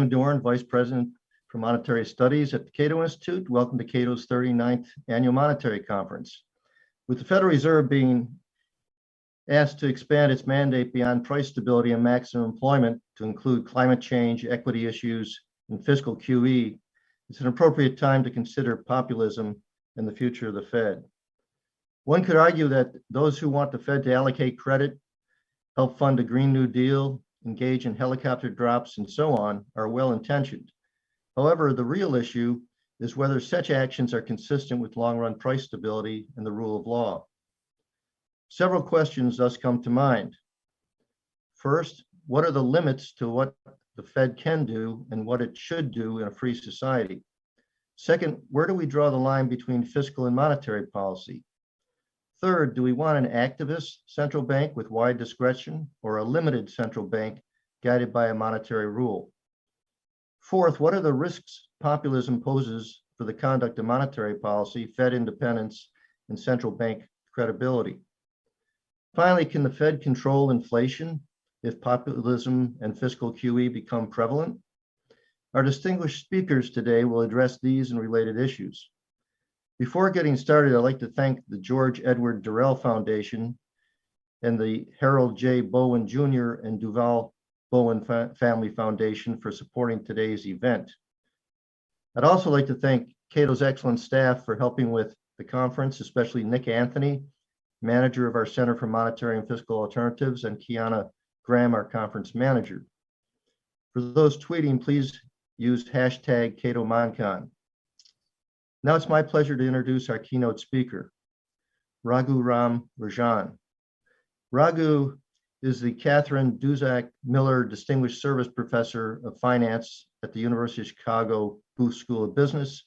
Dorn, Vice President for Monetary Studies at the Cato Institute. Welcome to Cato's 39th Annual Monetary Conference. With the Federal Reserve being asked to expand its mandate beyond price stability and maximum employment to include climate change, equity issues, and fiscal QE, it's an appropriate time to consider populism and the future of the Fed. One could argue that those who want the Fed to allocate credit, help fund a Green New Deal, engage in helicopter drops, and so on, are well-intentioned. However, the real issue is whether such actions are consistent with long-run price stability and the rule of law. Several questions thus come to mind. First, what are the limits to what the Fed can do and what it should do in a free society? Second, where do we draw the line between fiscal and monetary policy? Third, do we want an activist central bank with wide discretion or a limited central bank guided by a monetary rule? Fourth, what are the risks populism poses for the conduct of monetary policy, Fed independence, and central bank credibility? Finally, can the Fed control inflation if populism and fiscal QE become prevalent? Our distinguished speakers today will address these and related issues. Before getting started, I'd like to thank the George Edward Durrell Foundation and the Harold J. Bowen Jr. and Duval Bowen Family Foundation for supporting today's event. I'd also like to thank Cato's excellent staff for helping with the conference, especially Nick Anthony, manager of our Center for Monetary and Fiscal Alternatives, and Kiana Graham, our conference manager. For those tweeting, please use hashtag CatoMonCon. Now it's my pleasure to introduce our keynote speaker, Raghu Ram Rajan. Raghu is the Catherine Duzak Miller Distinguished Service Professor of Finance at the University of Chicago Booth School of Business.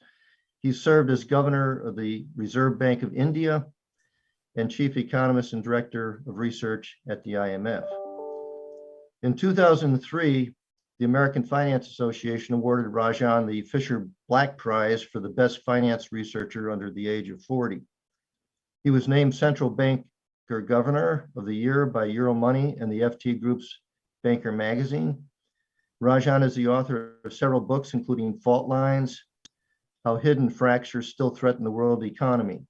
He served as governor of the Reserve Bank of India and chief economist and director of research at the IMF. In 2003, the American Finance Association awarded Rajan the Fisher Black Prize for the best finance researcher under the age of 40. He was named Central Banker Governor of the Year by Euromoney and the FT Group's Banker magazine. Rajan is the author of several books, including Fault Lines, How Hidden Fractures Still Threaten the World Economy,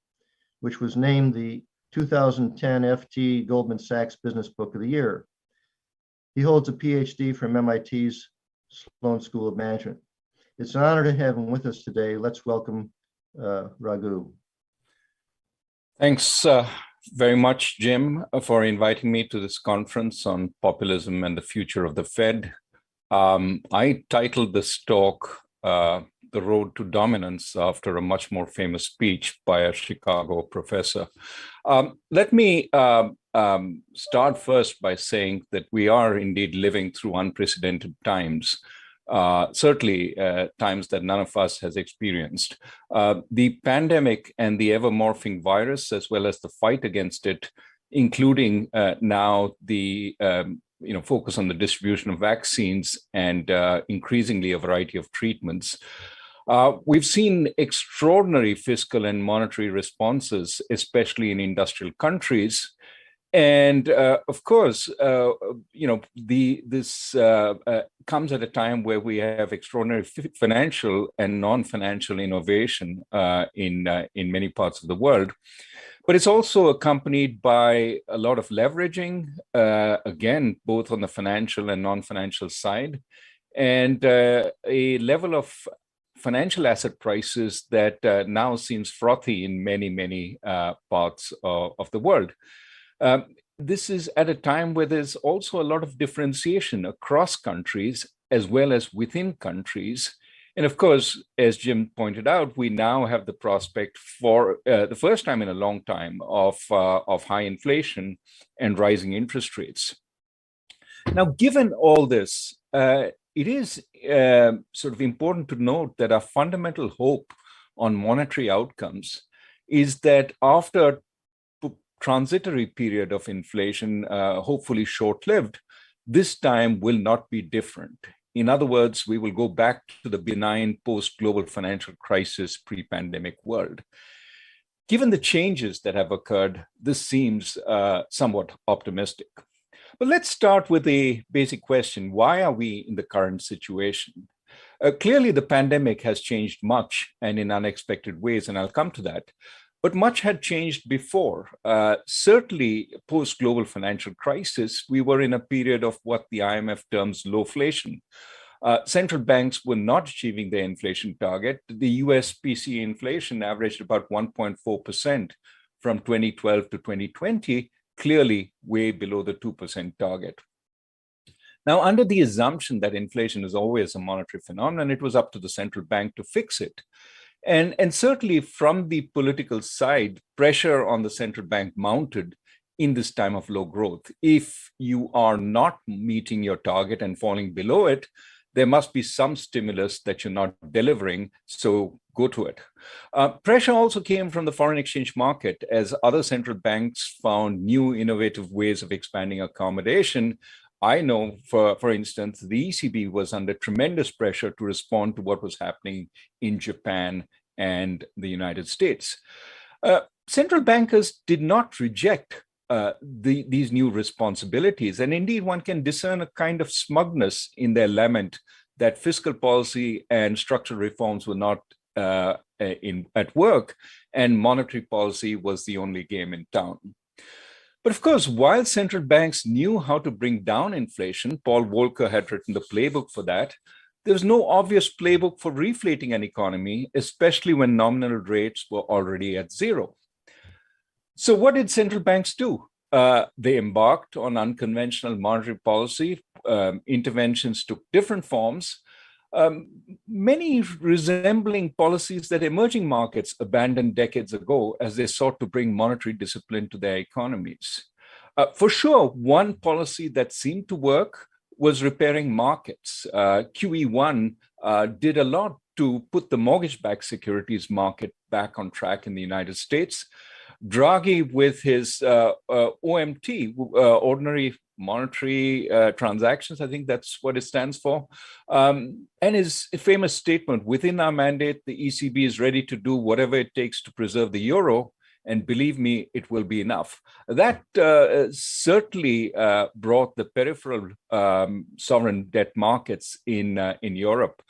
which was named the 2010 FT Goldman Sachs Business Book of the Year. He holds a PhD from MIT's Sloan School of Management. It's an honor to have him with us today. Let's welcome Raghu. Thanks very much, Jim, for inviting me to this conference on populism and the future of the Fed. I titled this talk, The Road to Dominance, after a much more famous speech by a Chicago professor. Let me start first by saying that we are indeed living through unprecedented times, certainly times that none of us has experienced. The pandemic and the ever-morphing virus, as well as the fight against it, including now the focus on the distribution of vaccines and increasingly a variety of treatments. We've seen extraordinary fiscal and monetary responses, especially in industrial countries. And of course, this comes at a time where we have extraordinary financial and non-financial innovation in many parts of the world. But it's also accompanied by a lot of leveraging, again, both on the financial and non-financial side, and a level of financial asset prices that now seems frothy in many parts of the world. This is at a time where there's also a lot of differentiation across countries as well as within countries. And of course, as Jim pointed out, we now have the prospect for the first time in a long time of high inflation and rising interest rates. Now, given all this, it is sort of important to note that our fundamental hope on monetary outcomes is that after a transitory period of inflation, hopefully short-lived, this time will not be different. In other words, we will go back to the benign post-global financial crisis pre-pandemic world. Given the changes that have occurred, this seems somewhat optimistic. But let's start with a basic question. Why are we in the current situation? Clearly, the pandemic has changed much and in unexpected ways, and I'll come to that. But much had changed before. Certainly, post-global financial crisis, we were in a period of what the IMF terms lowflation. Central banks were not achieving their inflation target. The US PCE inflation averaged about 1.4% from 2012 to 2020, clearly way below the 2% target. Now, under the assumption that inflation is always a monetary phenomenon, it was up to the central bank to fix it. And certainly from the political side, pressure on the central bank mounted in this time of low growth. If you are not meeting your target and falling below it, there must be some stimulus that you're not delivering, so go to it. Pressure also came from the foreign exchange market as other central banks found new innovative ways of expanding accommodation. I know, for instance, the ECB was under tremendous pressure to respond to what was happening in Japan and the United States. Central bankers did not reject these new responsibilities. And indeed, one can discern a kind of smugness in their lament that fiscal policy and structural reforms were not at work, and monetary policy was the only game in town. But of course, while central banks knew how to bring down inflation, Paul Volcker had written the playbook for that, there was no obvious playbook for reflating an economy, especially when nominal rates were already at zero. So what did central banks do? They embarked on unconventional monetary policy. Interventions took different forms, many resembling policies that emerging markets abandoned decades ago as they sought to bring monetary discipline to their economies. For sure, one policy that seemed to work was repairing markets. QE1 did a lot to put the mortgage-backed securities market back on track in the United States. Draghi, with his OMT, ordinary monetary transactions, I think that's what it stands for, and his famous statement, within our mandate, the ECB is ready to do whatever it takes to preserve the euro, and believe me, it will be enough. That certainly brought the peripheral sovereign debt markets in Europe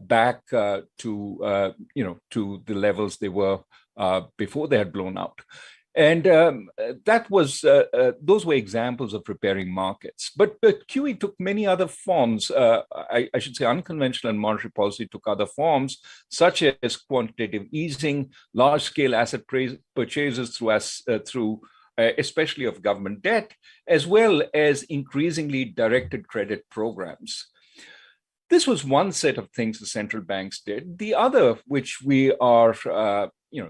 back to the levels they were before they had blown out. And that was those were examples of preparing markets. But QE took many other forms. I should say unconventional monetary policy took other forms, such as quantitative easing, large-scale asset purchases through especially of government debt, as well as increasingly directed credit programs. This was one set of things the central banks did. The other, which we are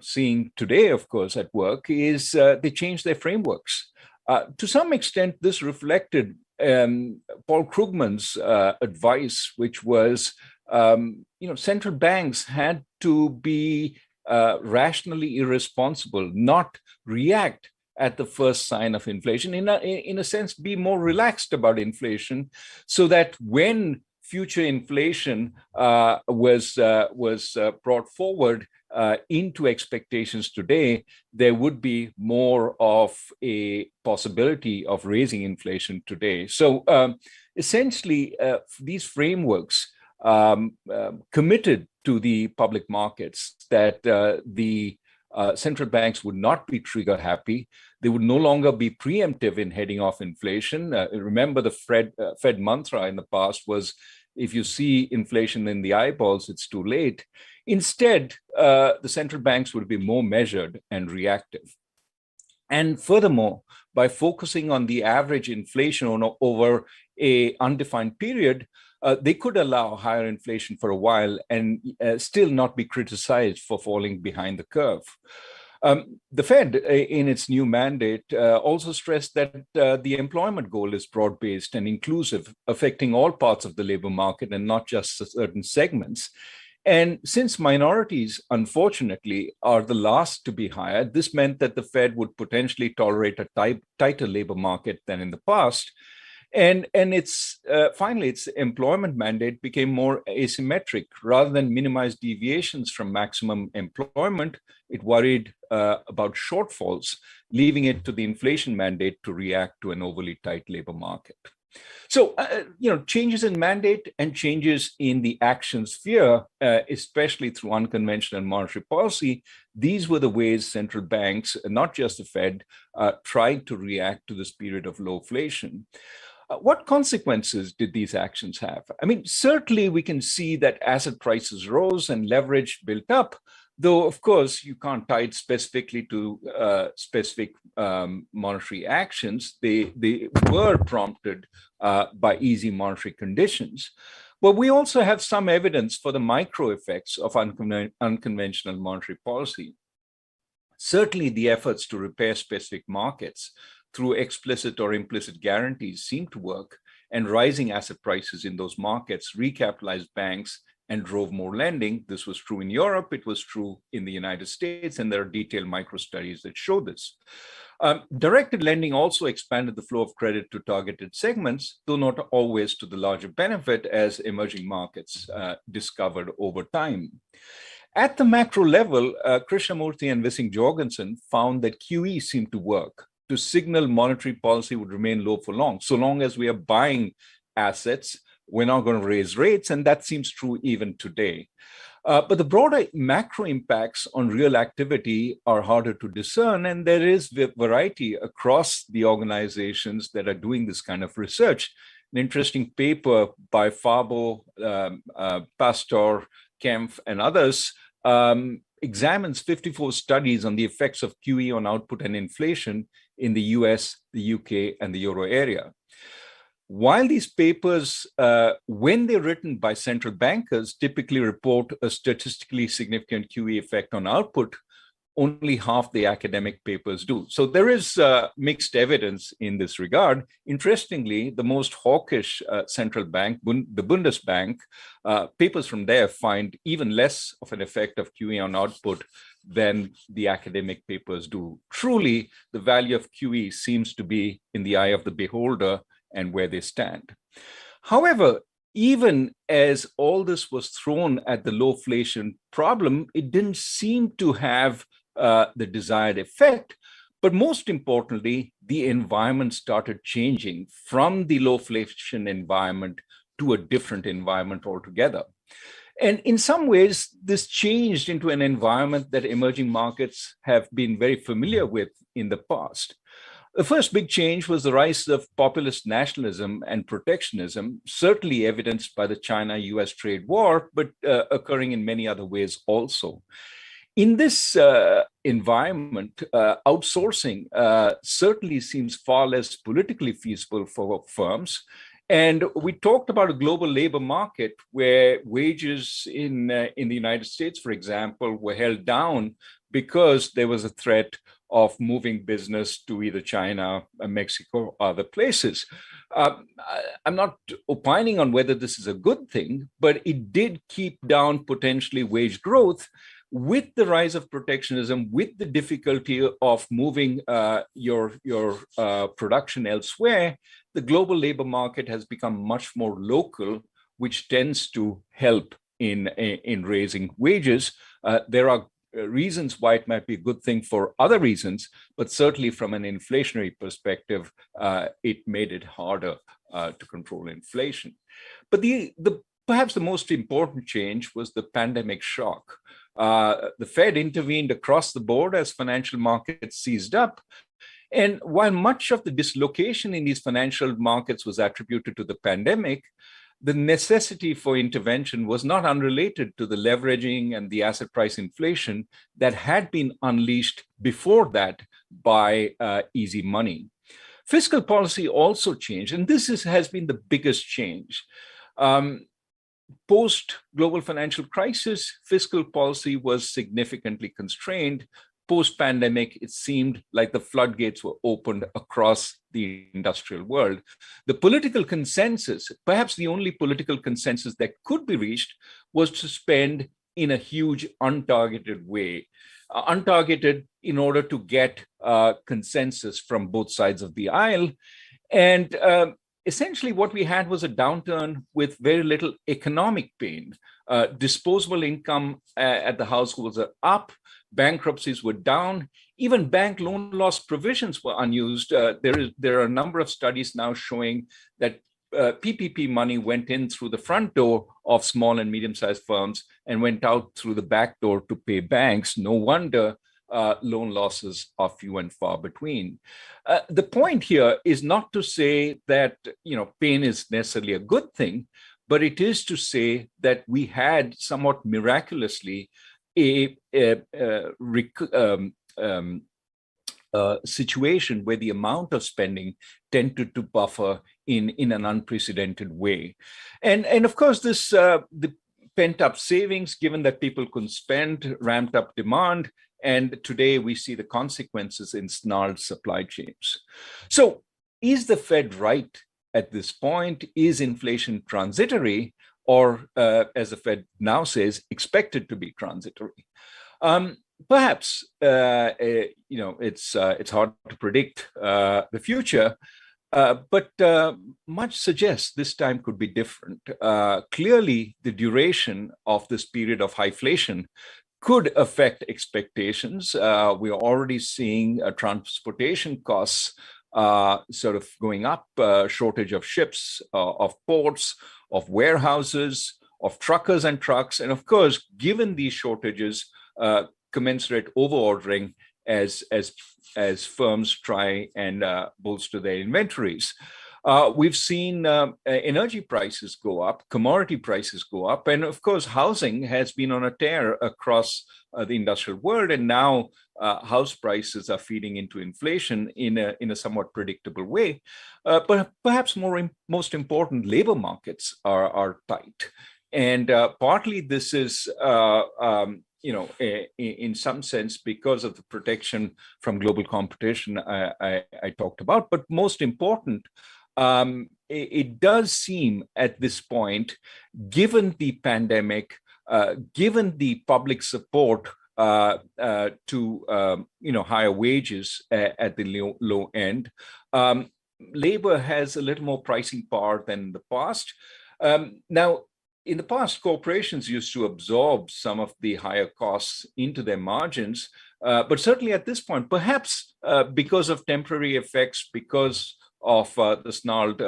seeing today, of course, at work, is they changed their frameworks. To some extent, this reflected Paul Krugman's advice, which was, central banks had to be rationally irresponsible, not react at the first sign of inflation, in a sense, be more relaxed about inflation, so that when future inflation was brought forward into expectations today, there would be more of a possibility of raising inflation today. So essentially, these frameworks committed to the public markets that the central banks would not be trigger happy. They would no longer be preemptive in heading off inflation. Remember, the Fed mantra in the past was, if you see inflation in the eyeballs, it's too late. Instead, the central banks would be more measured and reactive. And furthermore, by focusing on the average inflation over an undefined period, they could allow higher inflation for a while and still not be criticized for falling behind the curve. The Fed, in its new mandate, also stressed that the employment goal is broad-based and inclusive, affecting all parts of the labor market and not just certain segments. And since minorities, unfortunately, are the last to be hired, this meant that the Fed would potentially tolerate a tighter labor market than in the past. And its finally, its employment mandate became more asymmetric. Rather than minimize deviations from maximum employment, it worried about shortfalls, leaving it to the inflation mandate to react to an overly tight labor market. So, changes in mandate and changes in the action sphere, especially through unconventional monetary policy, these were the ways central banks, not just the Fed, tried to react to this period of low inflation. What consequences did these actions have? I mean, certainly we can see that asset prices rose and leverage built up, though, of course, you can't tie it specifically to specific monetary actions. They were prompted by easy monetary conditions. But we also have some evidence for the micro effects of unconventional monetary policy. Certainly, the efforts to repair specific markets through explicit or implicit guarantees seem to work, and rising asset prices in those markets recapitalized banks and drove more lending. This was true in Europe, it was true in the United States, and there are detailed micro studies that show this. Directed lending also expanded the flow of credit to targeted segments, though not always to the larger benefit, as emerging markets discovered over time. At the macro level, Krishnamurthy and Wissing Jorgensen found that QE seemed to work to signal monetary policy would remain low for long. So long as we are buying assets, we're not going to raise rates, and that seems true even today. But the broader macro impacts on real activity are harder to discern, and there is variety across the organizations that are doing this kind of research. An interesting paper by Fabo, Pastor, Kempf, and others examines 54 studies on the effects of QE on output and inflation in the US, the UK, and the Euro area. While these papers, when they're written by central bankers, typically report a statistically significant QE effect on output, only half the academic papers do. So there is mixed evidence in this regard. Interestingly, the most hawkish central bank, the Bundesbank, papers from there find even less of an effect of QE on output than the academic papers do. Truly, the value of QE seems to be in the eye of the beholder and where they stand. However, even as all this was thrown at the low-inflation problem, it didn't seem to have the desired effect. But most importantly, the environment started changing from the low-inflation environment to a different environment altogether. And in some ways, this changed into an environment that emerging markets have been very familiar with in the past. The first big change was the rise of populist nationalism and protectionism, certainly evidenced by the China-US trade war, but occurring in many other ways also. In this environment, outsourcing certainly seems far less politically feasible for firms. And we talked about a global labor market where wages in the United States, for example, were held down because there was a threat of moving business to either China, Mexico, or other places. I'm not opining on whether this is a good thing, but it did keep down potentially wage growth. With the rise of protectionism, with the difficulty of moving your production elsewhere, the global labor market has become much more local, which tends to help in raising wages. There are reasons why it might be a good thing for other reasons, but certainly from an inflationary perspective, it made it harder to control inflation. But perhaps the most important change was the pandemic shock. The Fed intervened across the board as financial markets seized up. And while much of the dislocation in these financial markets was attributed to the pandemic, the necessity for intervention was not unrelated to the leveraging and the asset price inflation that had been unleashed before that by easy money. Fiscal policy also changed, and this has been the biggest change. Post-global financial crisis, fiscal policy was significantly constrained. Post-pandemic, it seemed like the floodgates were opened across the industrial world. The political consensus, perhaps the only political consensus that could be reached, was to spend in a huge untargeted way. Untargeted in order to get consensus from both sides of the aisle. And essentially what we had was a downturn with very little economic pain. Disposable income at the households are up, bankruptcies were down, even bank loan loss provisions were unused. There are a number of studies now showing that PPP money went in through the front door of small and medium-sized firms and went out through the back door to pay banks. No wonder loan losses are few and far between. The point here is not to say that pain is necessarily a good thing, but it is to say that we had somewhat miraculously a situation where the amount of spending tended to buffer in an unprecedented way. And of course, this the pent-up savings, given that people couldn't spend, ramped up demand. And today we see the consequences in snarled supply chains. So is the Fed right at this point? Is inflation transitory, or as the Fed now says, expected to be transitory? Perhaps it's hard to predict the future, but much suggests this time could be different. Clearly, the duration of this period of highinflation could affect expectations. We are already seeing transportation costs sort of going up, shortage of ships, of ports, of warehouses, of truckers and trucks. And of course, given these shortages, commensurate overordering as firms try and bolster their inventories. We've seen energy prices go up, commodity prices go up, and of course, housing has been on a tear across the industrial world, and now house prices are feeding into inflation in a somewhat predictable way. But perhaps most important, labor markets are tight, and partly this is in some sense because of the protection from global competition I talked about, but most important. It does seem at this point, given the pandemic, given the public support to higher wages at the low end, labor has a little more pricing power than in the past. Now, in the past, corporations used to absorb some of the higher costs into their margins, but certainly at this point, perhaps because of temporary effects, because of the snarled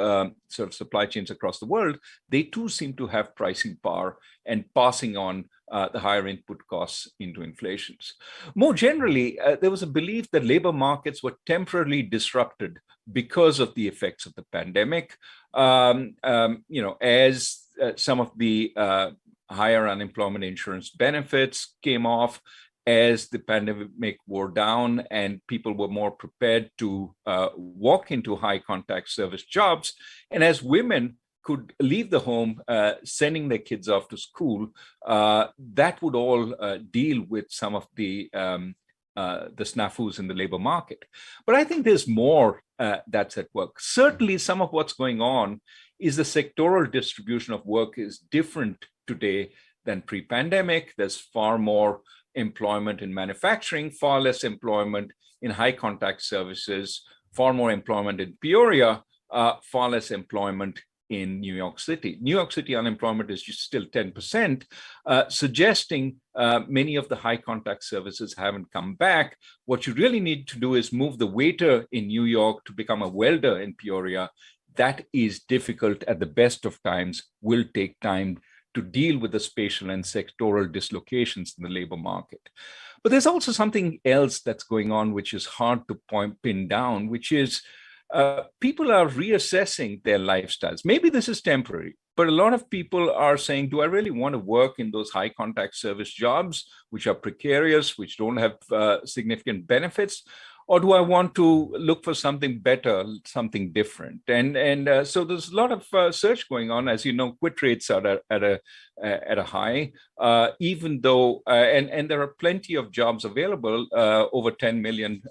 sort of supply chains across the world, they too seem to have pricing power and passing on the higher input costs into inflations. More generally, there was a belief that labor markets were temporarily disrupted because of the effects of the pandemic. As some of the higher unemployment insurance benefits came off, as the pandemic wore down and people were more prepared to walk into high contact service jobs, and as women could leave the home, sending their kids off to school, that would all deal with some of the snafus in the labor market. But I think there's more that's at work. Certainly, some of what's going on is the sectoral distribution of work is different today than pre-pandemic. There's far more employment in manufacturing, far less employment in high contact services, far more employment in Peoria, far less employment in New York City. New York City unemployment is just still 10%, suggesting many of the high contact services haven't come back. What you really need to do is move the waiter in New York to become a welder in Peoria. That is difficult at the best of times, will take time to deal with the spatial and sectoral dislocations in the labor market. But there's also something else that's going on, which is hard to pin down, which is people are reassessing their lifestyles. Maybe this is temporary, but a lot of people are saying, do I really want to work in those high contact service jobs, which are precarious, which don't have significant benefits? Or do I want to look for something better, something different? And so there's a lot of search going on. As you know, quit rates are at a high, even though, and there are plenty of jobs available, over 10 million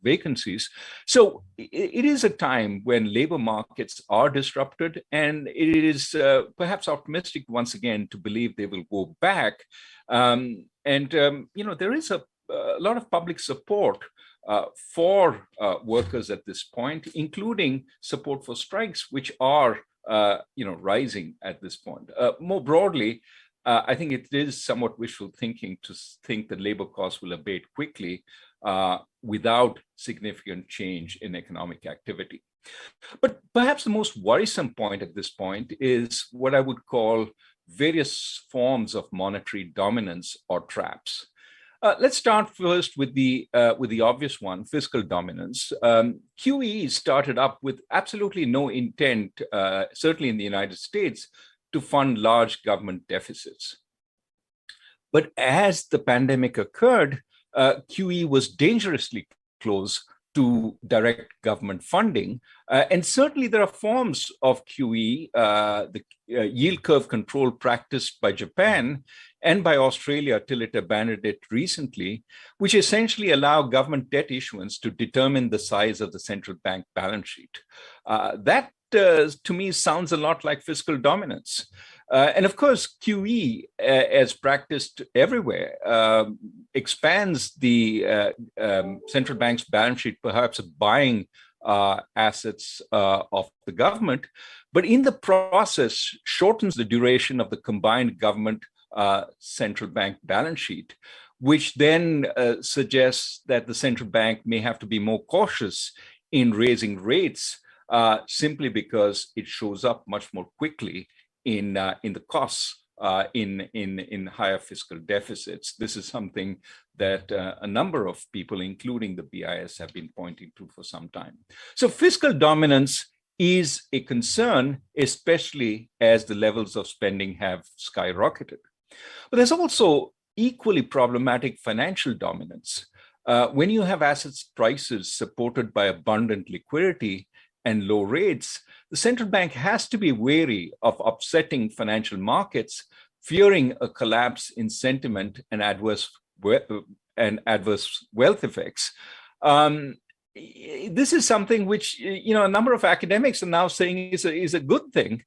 vacancies. So it is a time when labor markets are disrupted, and it is perhaps optimistic once again to believe they will go back. There is a lot of public support for workers at this point, including support for strikes, which are rising at this point. More broadly, I think it is somewhat wishful thinking to think that labor costs will abate quickly without significant change in economic activity. But perhaps the most worrisome point at this point is what I would call various forms of monetary dominance or traps. Let's start first with the obvious one, fiscal dominance. QE started up with absolutely no intent, certainly in the United States, to fund large government deficits. But as the pandemic occurred, QE was dangerously close to direct government funding. And certainly there are forms of QE, the yield curve control practiced by Japan and by Australia till it abandoned it recently, which essentially allow government debt issuance to determine the size of the central bank balance sheet. That to me sounds a lot like fiscal dominance. And of course, QE, as practiced everywhere, expands the central bank's balance sheet, perhaps buying assets of the government, but in the process shortens the duration of the combined government central bank balance sheet, which then suggests that the central bank may have to be more cautious in raising rates simply because it shows up much more quickly in the costs in higher fiscal deficits. This is something that a number of people, including the BIS, have been pointing to for some time. So fiscal dominance is a concern, especially as the levels of spending have skyrocketed. But there's also equally problematic financial dominance. When you have assets prices supported by abundant liquidity and low rates, the central bank has to be wary of upsetting financial markets, fearing a collapse in sentiment and adverse wealth effects. This is something which a number of academics are now saying is a good thing.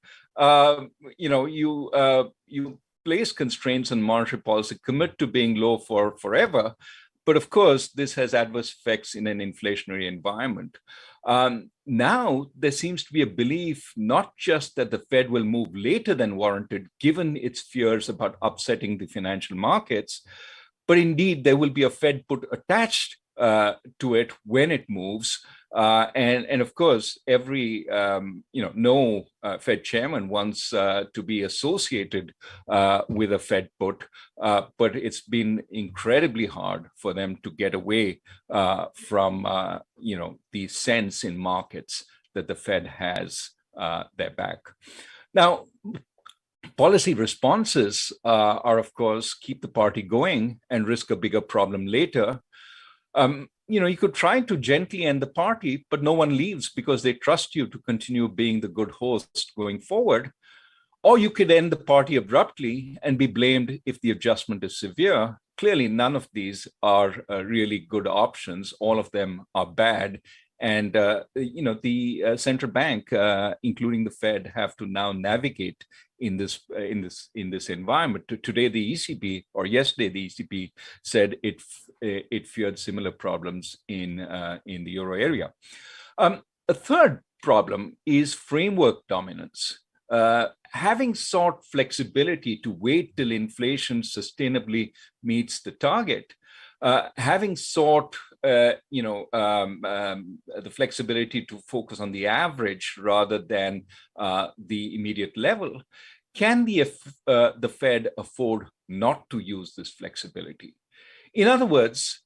You place constraints on monetary policy, commit to being low for forever, but of course this has adverse effects in an inflationary environment. Now there seems to be a belief not just that the Fed will move later than warranted, given its fears about upsetting the financial markets, but indeed there will be a Fed put attached to it when it moves. And of course, every, no Fed chairman wants to be associated with a Fed put, but it's been incredibly hard for them to get away from, the sense in markets that the Fed has their back. Now, policy responses are, of course, keep the party going and risk a bigger problem later. You could try to gently end the party, but no one leaves because they trust you to continue being the good host going forward. Or you could end the party abruptly and be blamed if the adjustment is severe. Clearly, none of these are really good options. All of them are bad. And, the central bank, including the Fed, have to now navigate in this environment. Today, the ECB, or yesterday, the ECB said it feared similar problems in the euro area. A third problem is framework dominance. Having sought flexibility to wait till inflation sustainably meets the target, having sought the flexibility to focus on the average rather than the immediate level, can the Fed afford not to use this flexibility? In other words,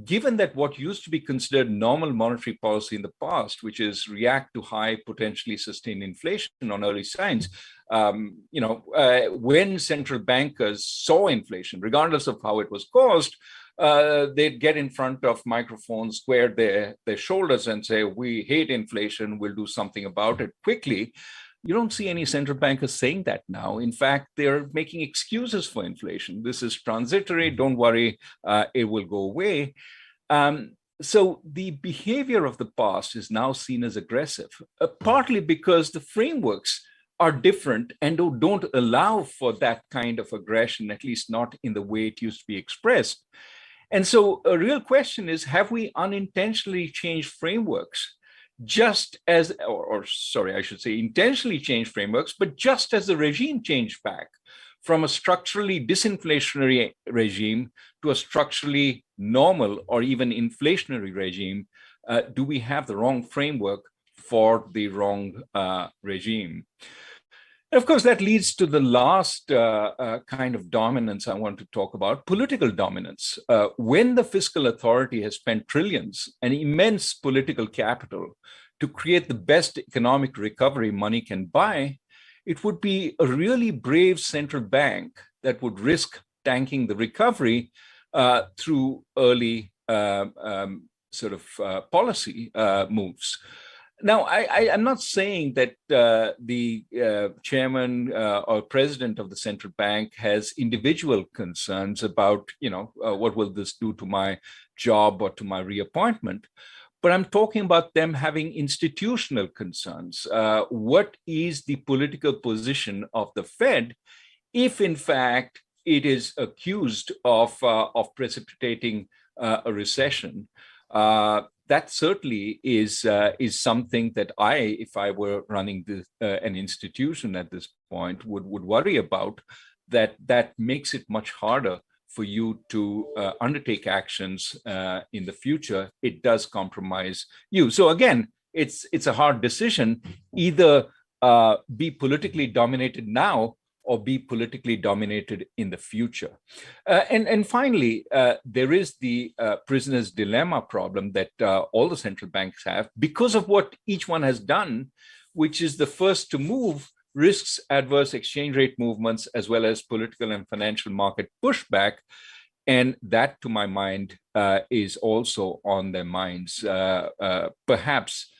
given that what used to be considered normal monetary policy in the past, which is react to high, potentially sustained inflation on early signs, when central bankers saw inflation, regardless of how it was caused, they'd get in front of microphones, square their shoulders and say, we hate inflation, we'll do something about it quickly. You don't see any central bankers saying that now. In fact, they're making excuses for inflation. This is transitory, don't worry, it will go away. So the behavior of the past is now seen as aggressive, partly because the frameworks are different and don't allow for that kind of aggression, at least not in the way it used to be expressed. And so a real question is, have we unintentionally changed frameworks just as, or sorry, I should say intentionally changed frameworks, but just as the regime changed back from a structurally disinflationary regime to a structurally normal or even inflationary regime, do we have the wrong framework for the wrong regime? And of course, that leads to the last kind of dominance I want to talk about, political dominance. When the fiscal authority has spent trillions and immense political capital to create the best economic recovery money can buy, it would be a really brave central bank that would risk tanking the recovery through early policy moves. Now, I'm not saying that the chairman or president of the central bank has individual concerns about, what will this do to my job or to my reappointment? But I'm talking about them having institutional concerns. What is the political position of the Fed if, in fact, it is accused of precipitating a recession? That certainly is something that if I were running an institution at this point, would worry about. That makes it much harder for you to undertake actions in the future. It does compromise you. So again, it's a hard decision. Either be politically dominated now or be politically dominated in the future. And finally, there is the prisoner's dilemma problem that all the central banks have because of what each one has done, which is the first to move risks adverse exchange rate movements as well as political and financial market pushback. And that, to my mind, is also on their minds. Perhaps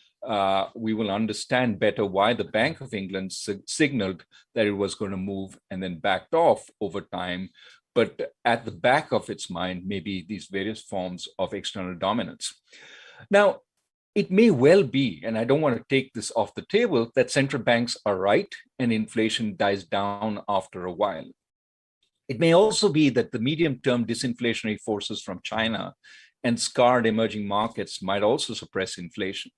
we will understand better why the Bank of England signaled that it was going to move and then backed off over time. But at the back of its mind, maybe these various forms of external dominance. Now, it may well be, and I don't want to take this off the table, that central banks are right and inflation dies down after a while. It may also be that the medium-term disinflationary forces from China and scarred emerging markets might also suppress inflation.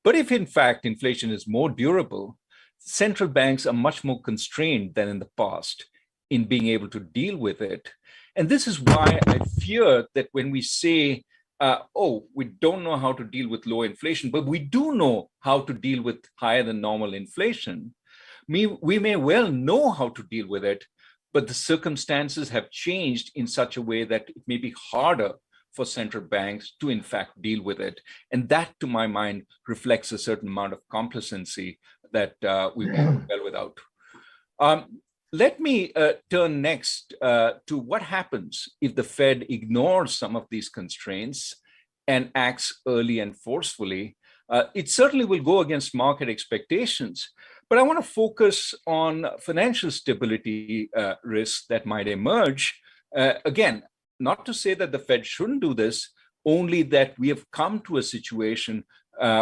But if, in fact, inflation is more durable, central banks are much more constrained than in the past in being able to deal with it. And this is why I fear that when we say, we don't know how to deal with low inflation, but we do know how to deal with higher than normal inflation, we may well know how to deal with it, but the circumstances have changed in such a way that it may be harder for central banks to, in fact, deal with it. And that, to my mind, reflects a certain amount of complacency that we won't do well without. Let me turn next to what happens if the Fed ignores some of these constraints and acts early and forcefully. It certainly will go against market expectations, but I want to focus on financial stability risks that might emerge. Again, not to say that the Fed shouldn't do this, only that we have come to a situation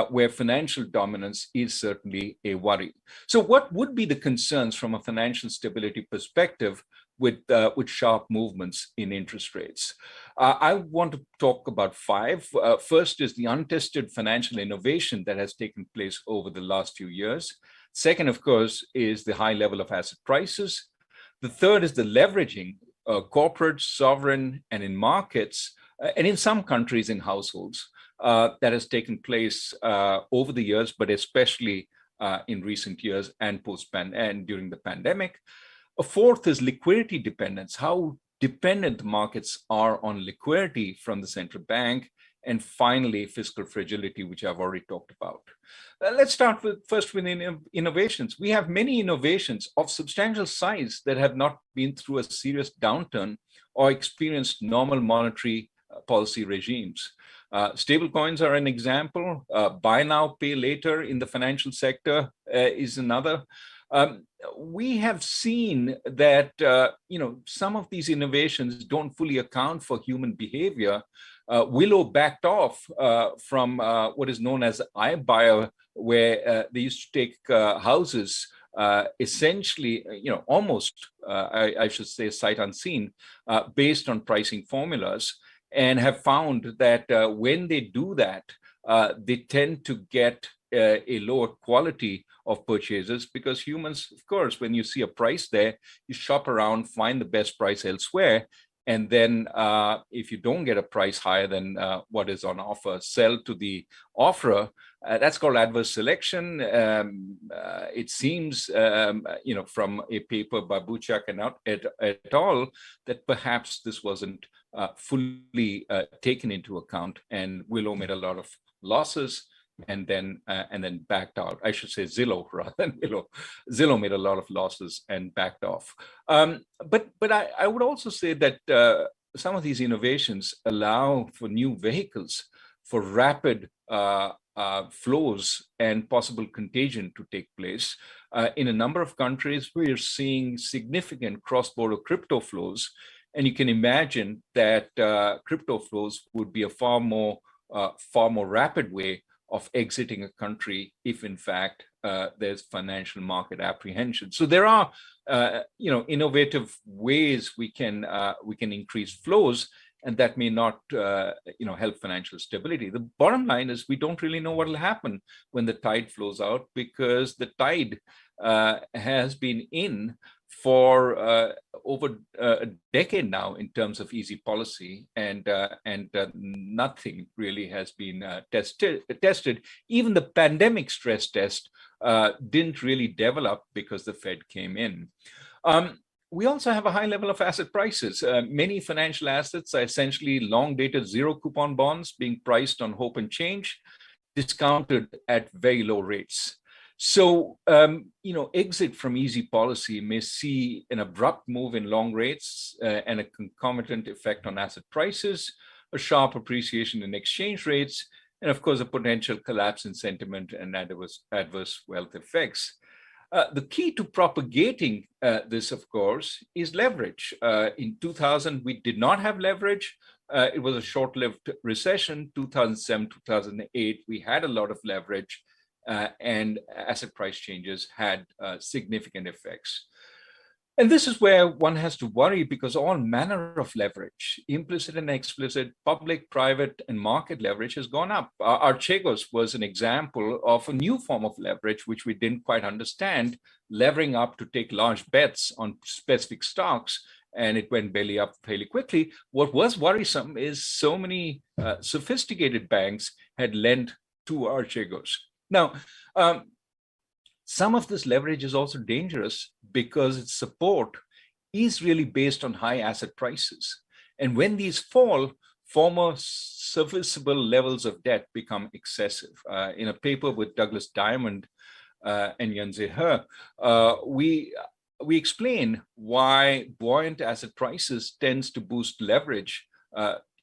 where financial dominance is certainly a worry. So what would be the concerns from a financial stability perspective with sharp movements in interest rates? I want to talk about five. First is the untested financial innovation that has taken place over the last few years. Second, of course, is the high level of asset prices. The third is the leveraging, corporate, sovereign, and in markets, and in some countries in households, that has taken place over the years, but especially in recent years and and during the pandemic. A fourth is liquidity dependence, how dependent the markets are on liquidity from the central bank. And finally, fiscal fragility, which I've already talked about. Let's start first with innovations. We have many innovations of substantial size that have not been through a serious downturn or experienced normal monetary policy regimes. Stablecoins are an example. Buy now, pay later in the financial sector is another. We have seen that some of these innovations don't fully account for human behavior. Willow backed off from what is known as iBuyer, where they used to take houses essentially, almost, I should say, sight unseen, based on pricing formulas. and have found that when they do that, they tend to get a lower quality of purchases, because humans, of course, when you see a price there, you shop around, find the best price elsewhere. And then if you don't get a price higher than what is on offer, sell to the offerer. That's called adverse selection. It seems, from a paper by Buchak and et al., that perhaps this wasn't fully taken into account, and Willow made a lot of losses and then backed out. I should say Zillow rather than Willow. Zillow made a lot of losses and backed off. But I would also say that some of these innovations allow for new vehicles for rapid flows and possible contagion to take place. In a number of countries, we are seeing significant cross-border crypto flows, and you can imagine that crypto flows would be a far more rapid way of exiting a country if, in fact, there's financial market apprehension. So there are, innovative ways we can increase flows, and that may not, help financial stability. The bottom line is we don't really know what will happen when the tide flows out, because the tide has been in for over a decade now in terms of easy policy, and nothing really has been tested. Even the pandemic stress test didn't really develop because the Fed came in. We also have a high level of asset prices. Many financial assets are essentially long-dated zero-coupon bonds being priced on hope and change, discounted at very low rates. So, exit from easy policy may see an abrupt move in long rates and a concomitant effect on asset prices, a sharp appreciation in exchange rates, and of course, a potential collapse in sentiment and adverse wealth effects. The key to propagating this, of course, is leverage. In 2000, we did not have leverage. It was a short-lived recession. 2007, 2008, we had a lot of leverage. And asset price changes had significant effects. And this is where one has to worry, because all manner of leverage, implicit and explicit, public, private, and market leverage has gone up. Archegos was an example of a new form of leverage, which we didn't quite understand, levering up to take large bets on specific stocks, and it went belly up fairly quickly. What was worrisome is so many sophisticated banks had lent to Archegos. Now, some of this leverage is also dangerous because its support is really based on high asset prices. And when these fall, former serviceable levels of debt become excessive. In a paper with Douglas Diamond and Yunze He, we explain why buoyant asset prices tends to boost leverage,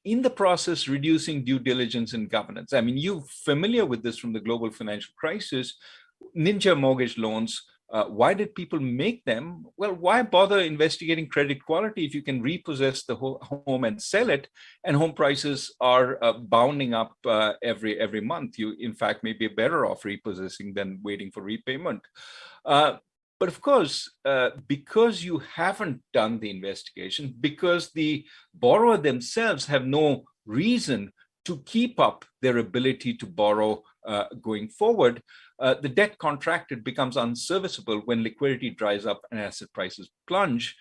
in the process reducing due diligence and governance. I mean, you're familiar with this from the global financial crisis. Ninja mortgage loans, why did people make them? Well, why bother investigating credit quality if you can repossess the home and sell it, and home prices are bounding up every month? You, in fact, may be better off repossessing than waiting for repayment. But of course, because you haven't done the investigation, because the borrower themselves have no reason to keep up their ability to borrow going forward, the debt contracted becomes unserviceable when liquidity dries up and asset prices plunge.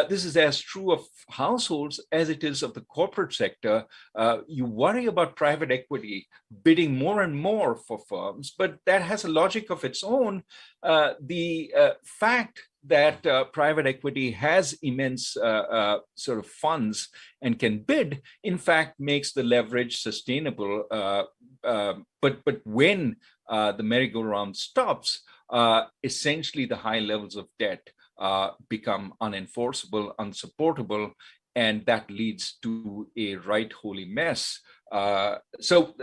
This is as true of households as it is of the corporate sector. You worry about private equity bidding more and more for firms, but that has a logic of its own. The fact that private equity has immense sort of funds and can bid, in fact, makes the leverage sustainable. But when the merry-go-round stops, essentially the high levels of debt become unenforceable, unsupportable, and that leads to a right holy mess. So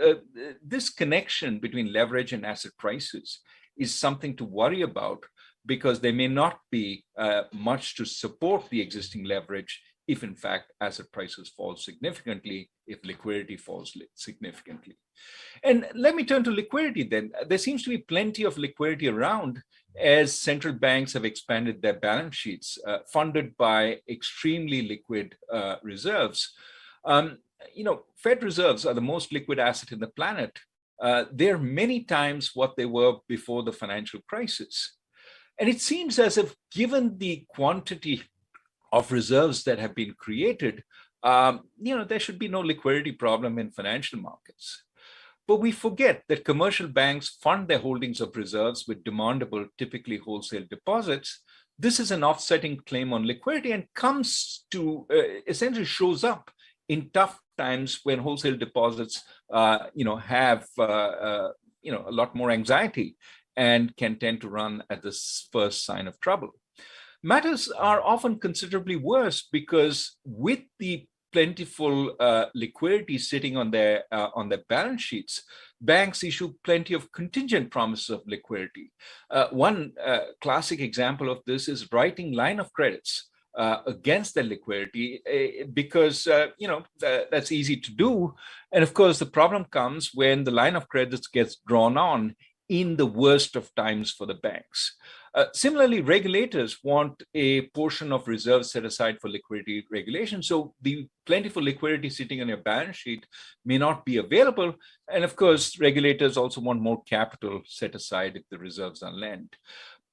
this connection between leverage and asset prices is something to worry about, because there may not be much to support the existing leverage if, in fact, asset prices fall significantly, if liquidity falls significantly. And let me turn to liquidity then. There seems to be plenty of liquidity around as central banks have expanded their balance sheets, funded by extremely liquid reserves. Fed reserves are the most liquid asset in the planet. They're many times what they were before the financial crisis. And it seems as if, given the quantity of reserves that have been created, there should be no liquidity problem in financial markets. But we forget that commercial banks fund their holdings of reserves with demandable, typically wholesale deposits. This is an offsetting claim on liquidity and comes to essentially shows up in tough times when wholesale deposits, have a lot more anxiety and can tend to run at the first sign of trouble. Matters are often considerably worse because with the plentiful liquidity sitting on their balance sheets, banks issue plenty of contingent promises of liquidity. One classic example of this is writing line of credits against their liquidity because that's easy to do. And of course, the problem comes when the line of credits gets drawn on in the worst of times for the banks. Similarly, regulators want a portion of reserves set aside for liquidity regulation. So the plentiful liquidity sitting on your balance sheet may not be available. And of course, regulators also want more capital set aside if the reserves are lent.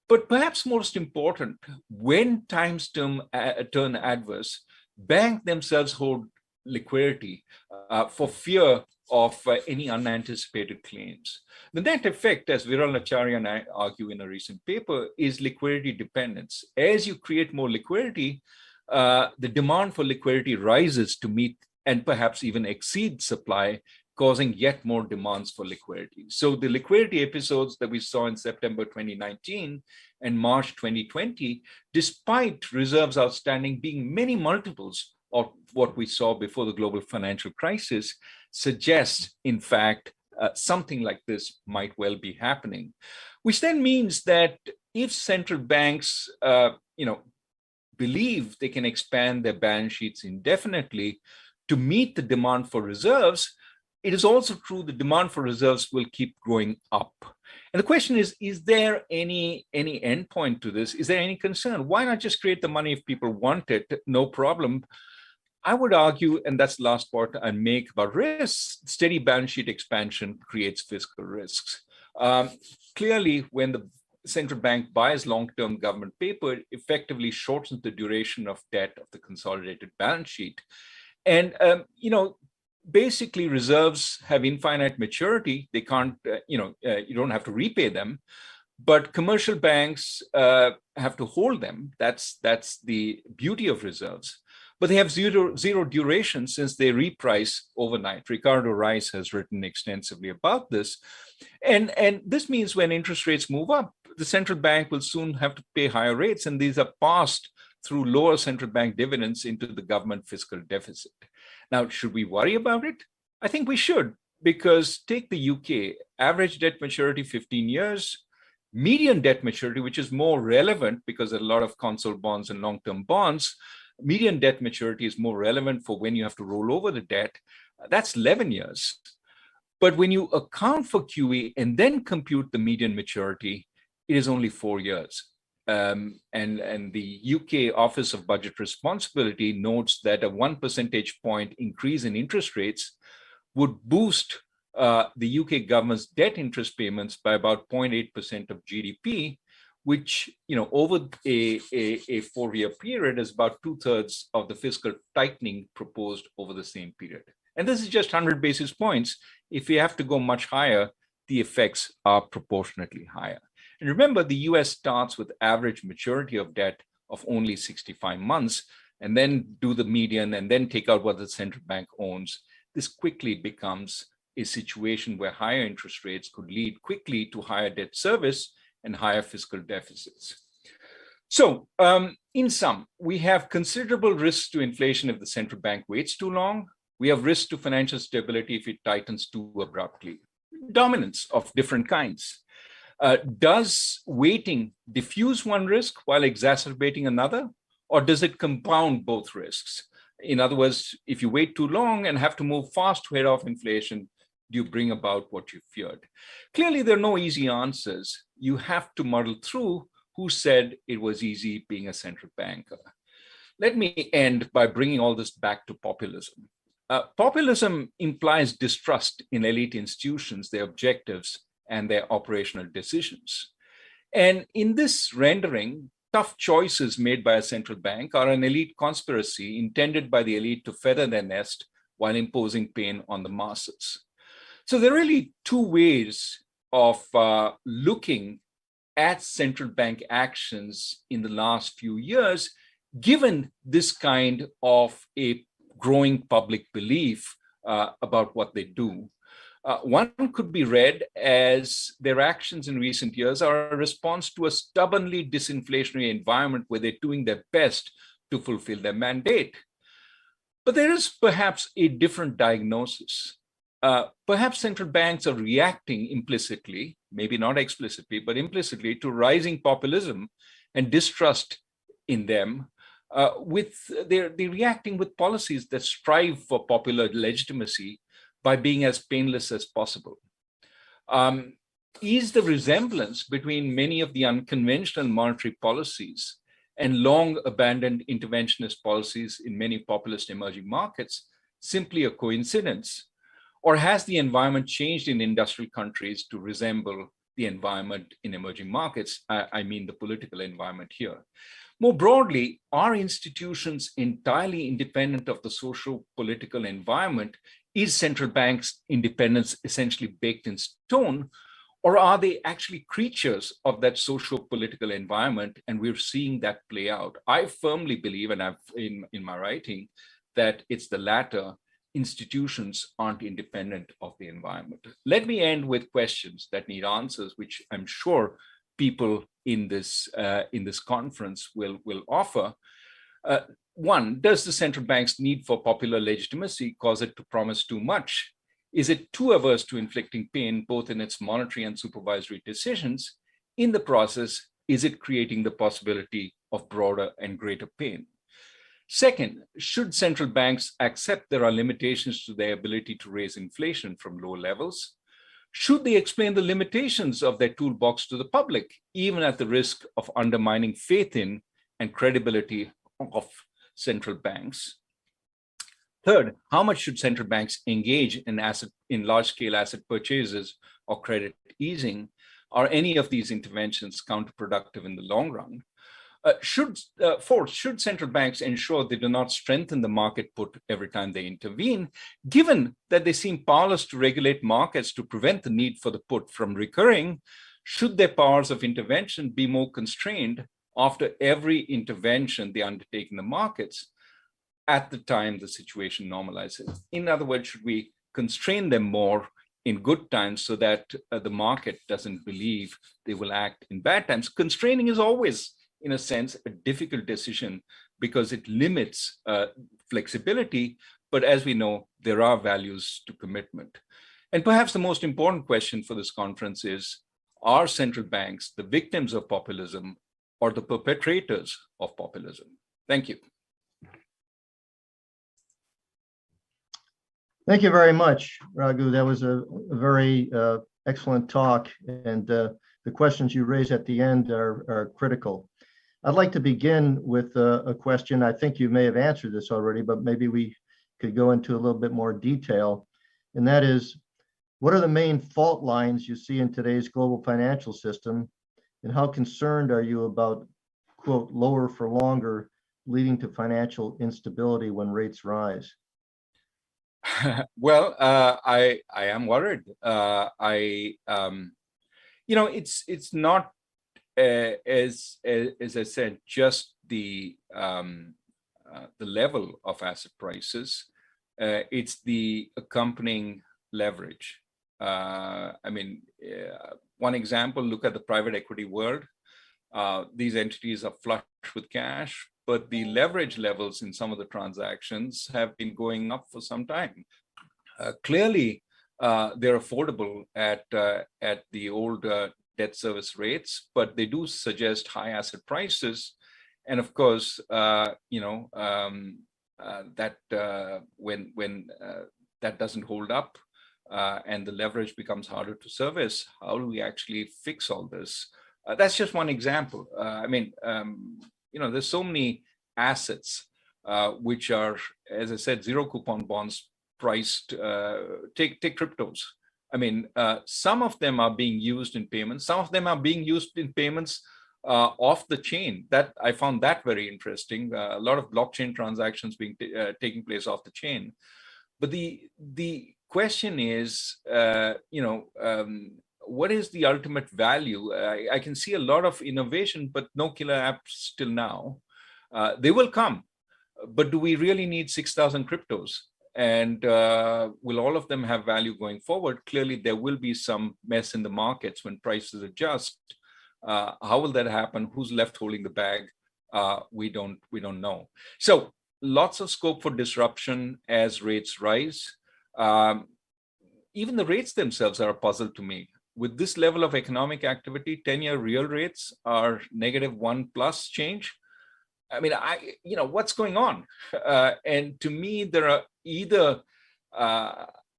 But perhaps most important, when times turn adverse, banks themselves hold liquidity for fear of any unanticipated claims. The net effect, as Viral Acharya and I argue in a recent paper, is liquidity dependence. As you create more liquidity, the demand for liquidity rises to meet and perhaps even exceed supply, causing yet more demands for liquidity. So the liquidity episodes that we saw in September 2019 and March 2020, despite reserves outstanding being many multiples of what we saw before the global financial crisis, suggests, in fact, something like this might well be happening, which then means that if central banks, believe they can expand their balance sheets indefinitely to meet the demand for reserves, it is also true the demand for reserves will keep growing up. And the question is there any endpoint to this? Is there any concern? Why not just create the money if people want it? No problem. I would argue, and that's the last part I make about risks, steady balance sheet expansion creates fiscal risks. Clearly, when the central bank buys long-term government paper, it effectively shortens the duration of debt of the consolidated balance sheet. And, basically reserves have infinite maturity. They can't, you don't have to repay them. But commercial banks have to hold them. That's the beauty of reserves. But they have zero duration since they reprice overnight. Ricardo Rice has written extensively about this. And this means when interest rates move up, the central bank will soon have to pay higher rates, and these are passed through lower central bank dividends into the government fiscal deficit. Now, should we worry about it? I think we should, because take the UK, average debt maturity 15 years, median debt maturity, which is more relevant because there are a lot of console bonds and long-term bonds. Median debt maturity is more relevant for when you have to roll over the debt. That's 11 years. But when you account for QE and then compute the median maturity, it is only 4 years. And the UK Office of Budget Responsibility notes that a 1 percentage point increase in interest rates would boost the UK government's debt interest payments by about 0.8% of GDP, which, over a 4-year period is about 2/3 of the fiscal tightening proposed over the same period. And this is just 100 basis points. If we have to go much higher, the effects are proportionately higher. And remember, the US starts with average maturity of debt of only 65 months, and then do the median, and then take out what the central bank owns. This quickly becomes a situation where higher interest rates could lead quickly to higher debt service and higher fiscal deficits. So in sum, we have considerable risks to inflation if the central bank waits too long. We have risks to financial stability if it tightens too abruptly. Dominance of different kinds. Does waiting diffuse one risk while exacerbating another, or does it compound both risks? In other words, if you wait too long and have to move fast to head off inflation, do you bring about what you feared? Clearly, there are no easy answers. You have to muddle through who said it was easy being a central banker. Let me end by bringing all this back to populism. Populism implies distrust in elite institutions, their objectives, and their operational decisions. And in this rendering, tough choices made by a central bank are an elite conspiracy intended by the elite to feather their nest while imposing pain on the masses. So there are really two ways of looking at central bank actions in the last few years, given this kind of a growing public belief about what they do. One could be read as their actions in recent years are a response to a stubbornly disinflationary environment where they're doing their best to fulfill their mandate. But there is perhaps a different diagnosis. Perhaps central banks are reacting implicitly, maybe not explicitly, but implicitly to rising populism and distrust in them. They're reacting with policies that strive for popular legitimacy by being as painless as possible. Is the resemblance between many of the unconventional monetary policies and long abandoned interventionist policies in many populist emerging markets simply a coincidence? Or has the environment changed in industrial countries to resemble the environment in emerging markets? I mean the political environment here. More broadly, are institutions entirely independent of the social political environment? Is central banks' independence essentially baked in stone? Or are they actually creatures of that social political environment? And we're seeing that play out. I firmly believe, and I've in my writing, that it's the latter. Institutions aren't independent of the environment. Let me end with questions that need answers, which I'm sure people in this conference will offer. One, does the central bank's need for popular legitimacy cause it to promise too much? Is it too averse to inflicting pain, both in its monetary and supervisory decisions? In the process, is it creating the possibility of broader and greater pain? Second, should central banks accept there are limitations to their ability to raise inflation from low levels? Should they explain the limitations of their toolbox to the public, even at the risk of undermining faith in and credibility of central banks? Third, how much should central banks engage in large-scale asset purchases or credit easing? Are any of these interventions counterproductive in the long run? Fourth, should central banks ensure they do not strengthen the market put every time they intervene, given that they seem powerless to regulate markets to prevent the need for the put from recurring? Should their powers of intervention be more constrained after every intervention they undertake in the markets at the time the situation normalizes? In other words, should we constrain them more in good times so that the market doesn't believe they will act in bad times? Constraining is always, in a sense, a difficult decision because it limits flexibility. But as we know, there are values to commitment. And perhaps the most important question for this conference is, are central banks the victims of populism or the perpetrators of populism? Thank you. Thank you very much, Raghu. That was a very excellent talk. And the questions you raised at the end are critical. I'd like to begin with a question. I think you may have answered this already, but maybe we could go into a little bit more detail. And that is, what are the main fault lines you see in today's global financial system? And how concerned are you about, quote, lower for longer, leading to financial instability when rates rise? Well, I am worried. It's not as I said, just the level of asset prices. It's the accompanying leverage. One example: look at the private equity world. These entities are flush with cash, but the leverage levels in some of the transactions have been going up for some time. Clearly, they're affordable at the old debt service rates, but they do suggest high asset prices. And of course, that when that doesn't hold up and the leverage becomes harder to service, how do we actually fix all this? That's just one example. There's so many assets which are, as I said, zero coupon bonds priced. Take cryptos. I mean, some of them are being used in payments. Some of them are being used in payments off the chain. That I found that very interesting. A lot of blockchain transactions being taking place off the chain. But the question is, what is the ultimate value? I can see a lot of innovation, but no killer apps till now. They will come, but do we really need 6,000 cryptos? And will all of them have value going forward? Clearly, there will be some mess in the markets when prices adjust. How will that happen? Who's left holding the bag? We don't know. So lots of scope for disruption as rates rise. Even the rates themselves are a puzzle to me. With this level of economic activity, 10-year real rates are -1+ change. I mean, what's going on? And to me, there are either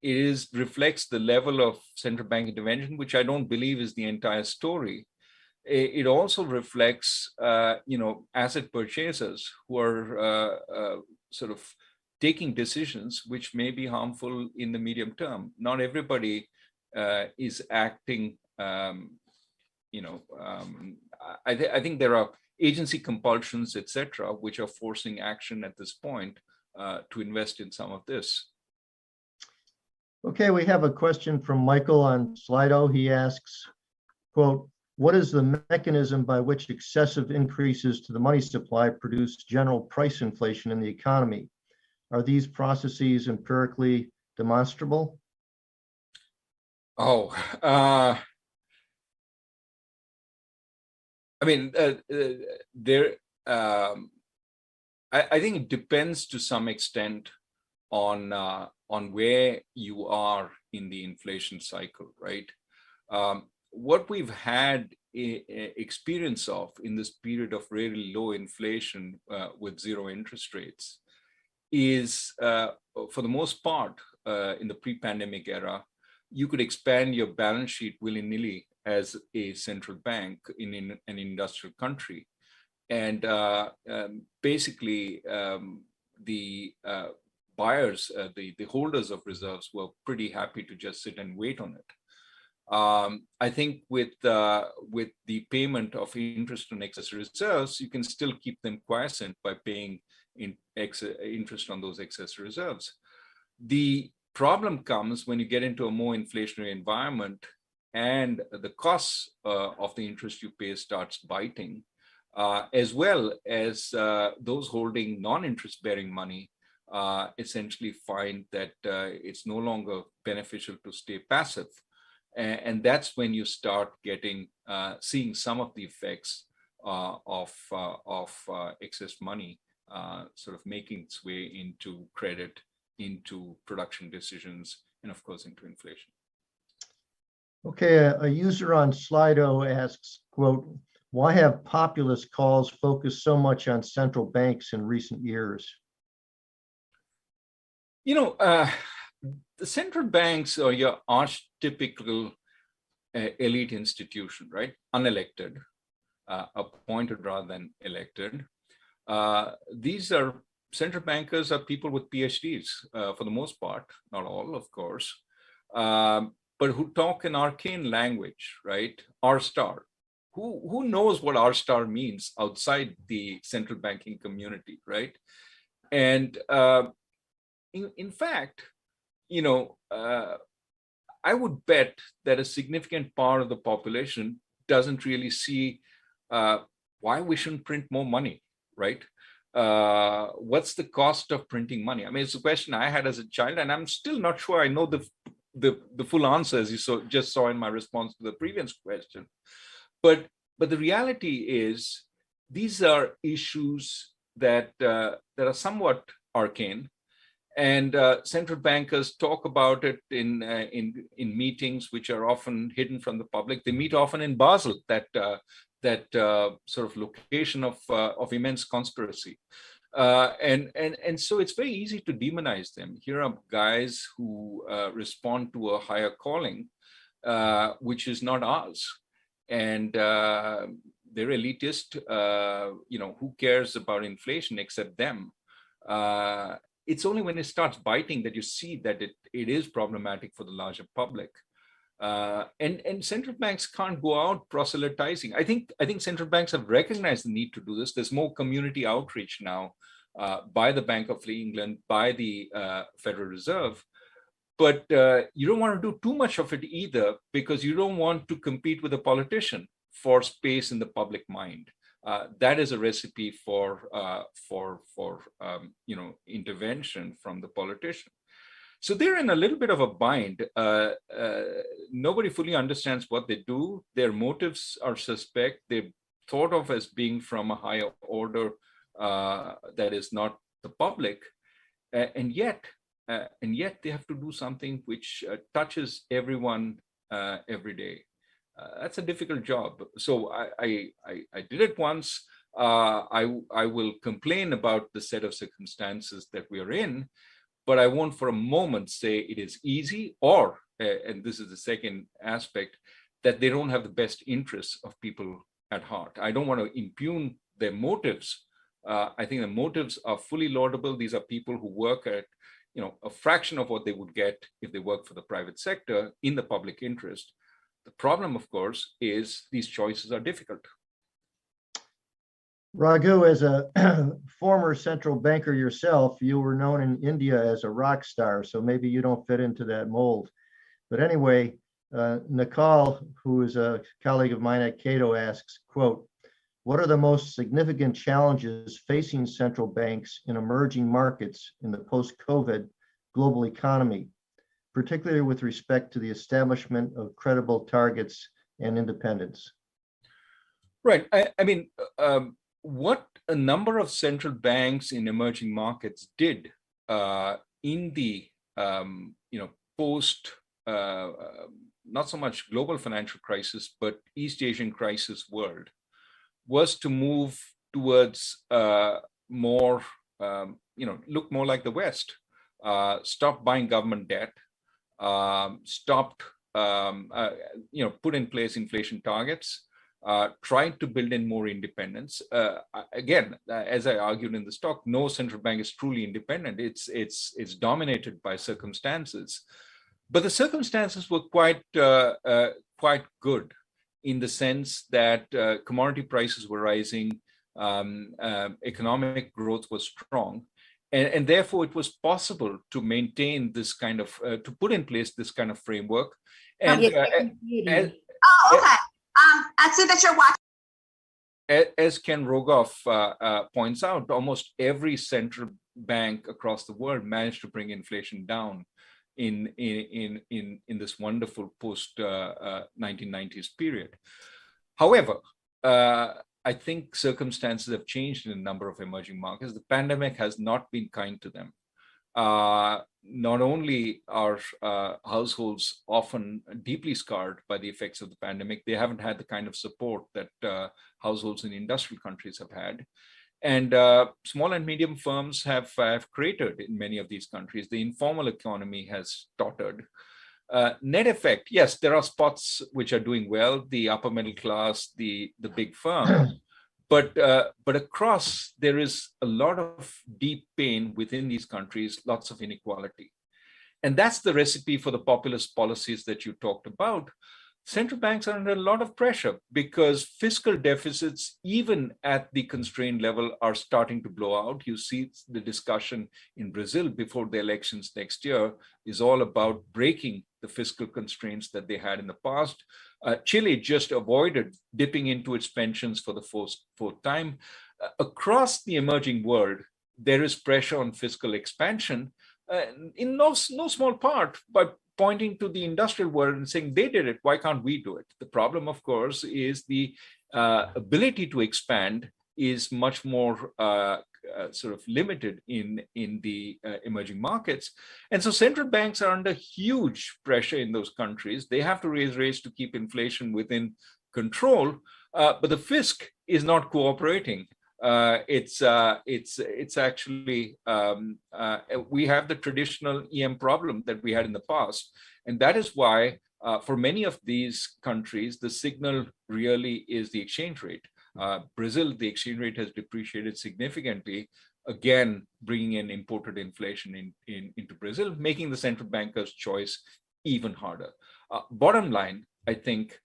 it reflects the level of central bank intervention, which I don't believe is the entire story. It also reflects, asset purchasers who are sort of taking decisions which may be harmful in the medium term. Not everybody is acting. I think there are agency compulsions, etc., which are forcing action at this point to invest in some of this. Okay, we have a question from Michael on Slido. He asks, quote, what is the mechanism by which excessive increases to the money supply produce general price inflation in the economy? Are these processes empirically demonstrable? Oh, I mean, I think it depends to some extent on where you are in the inflation cycle, right? What we've had experience of in this period of really low inflation with zero interest rates is, for the most part, in the pre-pandemic era, you could expand your balance sheet willy-nilly as a central bank in an industrial country. And basically, the buyers, the holders of reserves were pretty happy to just sit and wait on it. I think with the payment of interest on excess reserves, you can still keep them quiescent by paying interest on those excess reserves. The problem comes when you get into a more inflationary environment and the costs of the interest you pay starts biting, as well as those holding non-interest bearing money essentially find that it's no longer beneficial to stay passive. And that's when you start seeing some of the effects of excess money sort of making its way into credit, into production decisions, and of course into inflation. Okay, a user on Slido asks, quote, why have populist calls focused so much on central banks in recent years? The central banks are your archetypical elite institution, right? Unelected, appointed rather than elected. These central bankers are people with PhDs for the most part, not all, of course, but who talk in arcane language, right? R star. Who knows what R star means outside the central banking community, right? And in fact, I would bet that a significant part of the population doesn't really see why we shouldn't print more money, right? What's the cost of printing money? I mean, it's a question I had as a child, and I'm still not sure I know the full answer, as you just saw in my response to the previous question. But the reality is, these are issues that are somewhat arcane, and central bankers talk about it in meetings which are often hidden from the public. They meet often in Basel, that sort of location of immense conspiracy, and so it's very easy to demonize them. Here are guys who respond to a higher calling, which is not ours, and they're elitist. Who cares about inflation except them? it's only when it starts biting that you see that it is problematic for the larger public. And central banks can't go out proselytizing. I think central banks have recognized the need to do this. There's more community outreach now by the Bank of England, by the Federal Reserve. But you don't want to do too much of it either, because you don't want to compete with a politician for space in the public mind. That is a recipe for intervention from the politician. So they're in a little bit of a bind. Nobody fully understands what they do. Their motives are suspect. They're thought of as being from a higher order that is not the public, and yet they have to do something which touches everyone every day. That's a difficult job. So I did it once. I will complain about the set of circumstances that we are in, but I won't for a moment say it is easy, or, and this is the second aspect, that they don't have the best interests of people at heart. I don't want to impugn their motives. I think the motives are fully laudable. These are people who work at, a fraction of what they would get if they work for the private sector in the public interest. The problem, of course, is these choices are difficult. Raghu, as a former central banker yourself, you were known in India as a rock star, so maybe you don't fit into that mold. But anyway, Nikal, who is a colleague of mine at Cato, asks, quote, what are the most significant challenges facing central banks in emerging markets in the post-COVID global economy, particularly with respect to the establishment of credible targets and independence? Right. I mean, what a number of central banks in emerging markets did in the post not so much global financial crisis, but East Asian crisis world, was to move towards more, look more like the West, stop buying government debt, stopped, put in place inflation targets, tried to build in more independence. Again, as I argued in this talk, no central bank is truly independent. It's dominated by circumstances, but the circumstances were quite good in the sense that commodity prices were rising, economic growth was strong, and therefore it was possible to maintain this kind of, to put in place this kind of framework. And okay. I see that you're watching. As Ken Rogoff points out, almost every central bank across the world managed to bring inflation down in this wonderful post 1990s period. However, I think circumstances have changed in a number of emerging markets. The pandemic has not been kind to them. Not only are households often deeply scarred by the effects of the pandemic, they haven't had the kind of support that households in industrial countries have had. And small and medium firms have cratered in many of these countries. The informal economy has tottered. Net effect, yes, there are spots which are doing well, the upper middle class, the big firms. But across, there is a lot of deep pain within these countries, lots of inequality. And that's the recipe for the populist policies that you talked about. Central banks are under a lot of pressure because fiscal deficits, even at the constrained level, are starting to blow out. You see the discussion in Brazil before the elections next year is all about breaking the fiscal constraints that they had in the past. Chile just avoided dipping into its pensions for the fourth time. Across the emerging world, there is pressure on fiscal expansion, in no small part, but pointing to the industrial world and saying they did it, why can't we do it? The problem, of course, is the ability to expand is much more sort of limited in the emerging markets. And so central banks are under huge pressure in those countries. They have to raise rates to keep inflation within control, but the fisc is not cooperating. It's actually, we have the traditional EM problem that we had in the past. And that is why for many of these countries, the signal really is the exchange rate. Brazil, the exchange rate has depreciated significantly again, bringing in imported inflation into Brazil, making the central banker's choice even harder. Bottom line, I think,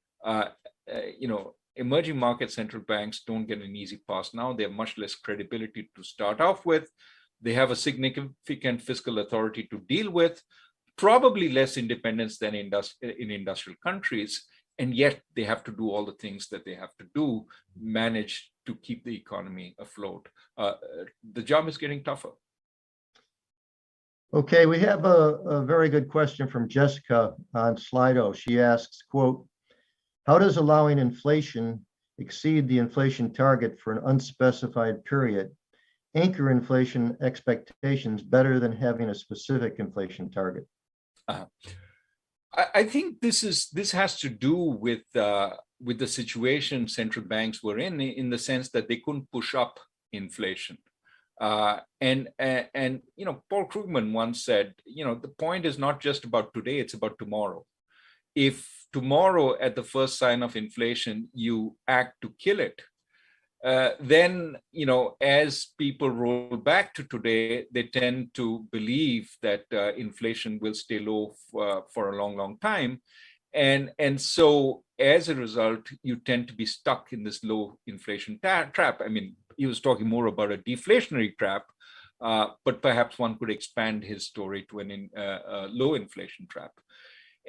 emerging market central banks don't get an easy pass now. They have much less credibility to start off with. They have a significant fiscal authority to deal with, probably less independence than in industrial countries. And yet they have to do all the things that they have to do, manage to keep the economy afloat. The job is getting tougher. Okay, we have a very good question from Jessica on Slido. She asks, quote, how does allowing inflation exceed the inflation target for an unspecified period anchor inflation expectations better than having a specific inflation target? I think this has to do with the situation central banks were in the sense that they couldn't push up inflation. And Paul Krugman once said, the point is not just about today, it's about tomorrow. If tomorrow at the first sign of inflation, you act to kill it, then, as people roll back to today, they tend to believe that inflation will stay low for a long, long time. And so as a result, you tend to be stuck in this low inflation trap. I mean, he was talking more about a deflationary trap, but perhaps one could expand his story to a low inflation trap.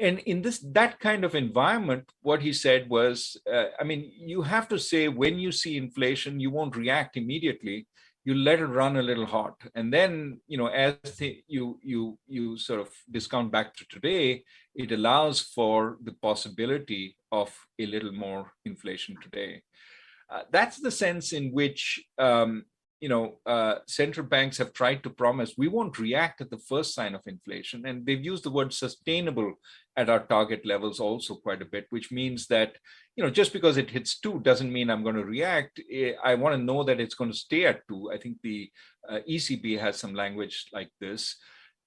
And in that kind of environment, what he said was, you have to say when you see inflation, you won't react immediately. You let it run a little hot, and then as you sort of discount back to today, it allows for the possibility of a little more inflation today. That's the sense in which central banks have tried to promise we won't react at the first sign of inflation, and they've used the word sustainable at our target levels also quite a bit, which means that just because it hits 2 doesn't mean I'm going to react. I want to know that it's going to stay at 2. I think the ECB has some language like this,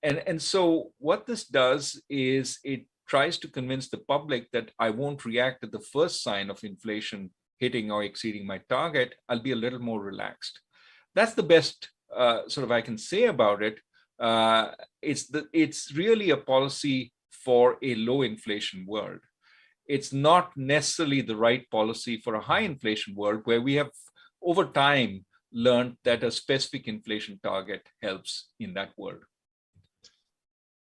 and so what this does is it tries to convince the public that I won't react at the first sign of inflation hitting or exceeding my target. I'll be a little more relaxed. That's the best sort of I can say about it. It's really a policy for a low inflation world. It's not necessarily the right policy for a high inflation world where we have over time learned that a specific inflation target helps in that world.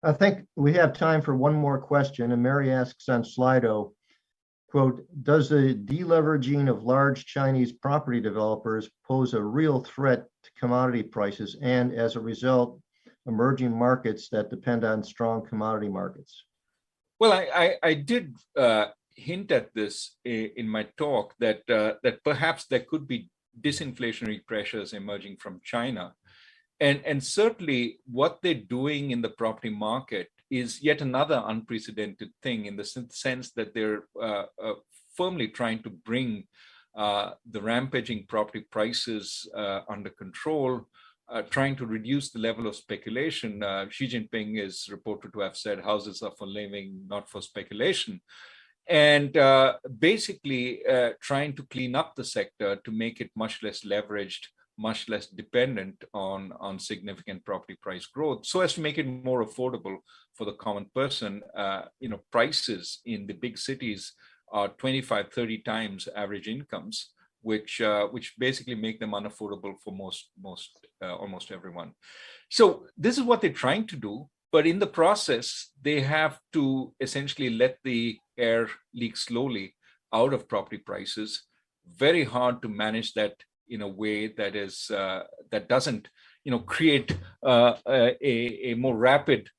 I think we have time for one more question, and Mary asks on Slido, quote, does the deleveraging of large Chinese property developers pose a real threat to commodity prices and, as a result, emerging markets that depend on strong commodity markets? Well, I did hint at this in my talk that perhaps there could be disinflationary pressures emerging from China. And certainly what they're doing in the property market is yet another unprecedented thing in the sense that they're firmly trying to bring the rampaging property prices under control, trying to reduce the level of speculation. Xi Jinping is reported to have said houses are for living, not for speculation. And basically trying to clean up the sector to make it much less leveraged, much less dependent on significant property price growth, so as to make it more affordable for the common person. Prices in the big cities are 25, 30 times average incomes, which basically make them unaffordable for almost everyone. So this is what they're trying to do, but in the process, they have to essentially let the air leak slowly out of property prices. Very hard to manage that in a way that is that doesn't create a more rapid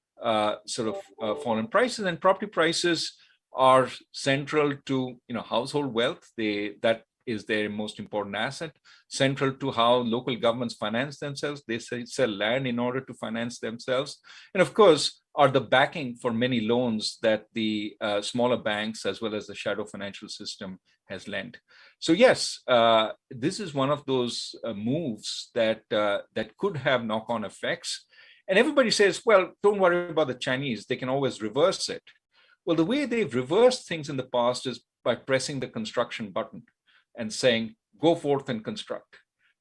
sort of fall in prices. And property prices are central to household wealth. That is their most important asset. Central to how local governments finance themselves. They sell land in order to finance themselves, and of course are the backing for many loans that the smaller banks as well as the shadow financial system has lent. So yes, this is one of those moves that could have knock-on effects. And everybody says, well, don't worry about the Chinese, they can always reverse it. Well, the way they've reversed things in the past is by pressing the construction button and saying, go forth and construct.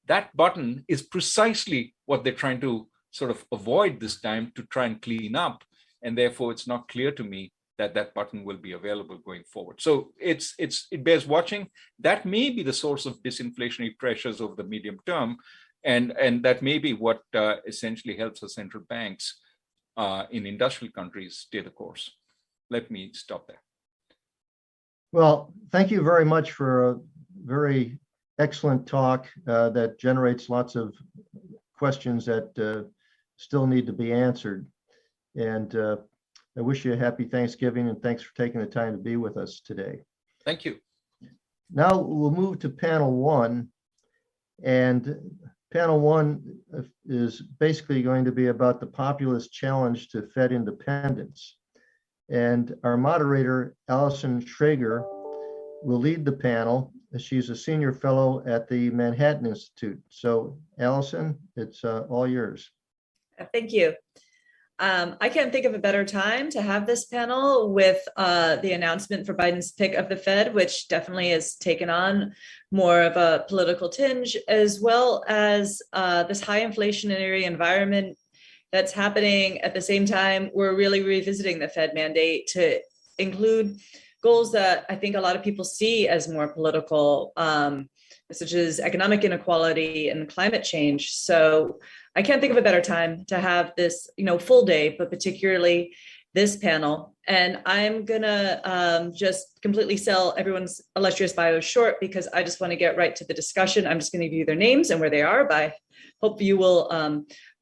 That button is precisely what they're trying to sort of avoid this time to try and clean up. And therefore, it's not clear to me that that button will be available going forward. So it bears watching. That may be the source of disinflationary pressures over the medium term. And that may be what essentially helps the central banks in industrial countries stay the course. Let me stop there. Well, thank you very much for a very excellent talk that generates lots of questions that still need to be answered. And I wish you a happy Thanksgiving, and thanks for taking the time to be with us today. Thank you. Now we'll move to panel one. And panel one is basically going to be about the populist challenge to Fed independence. And our moderator, Allison Schrager, will lead the panel. She's a senior fellow at the Manhattan Institute. So Allison, it's all yours. Thank you. I can't think of a better time to have this panel with the announcement for Biden's pick of the Fed, which definitely has taken on more of a political tinge, as well as this high inflationary environment that's happening at the same time. We're really revisiting the Fed mandate to include goals that I think a lot of people see as more political, such as economic inequality and climate change. So I can't think of a better time to have this, full day, but particularly this panel. And I'm gonna just completely sell everyone's illustrious bios short because I just want to get right to the discussion. I'm just going to give you their names and where they are, but I hope you will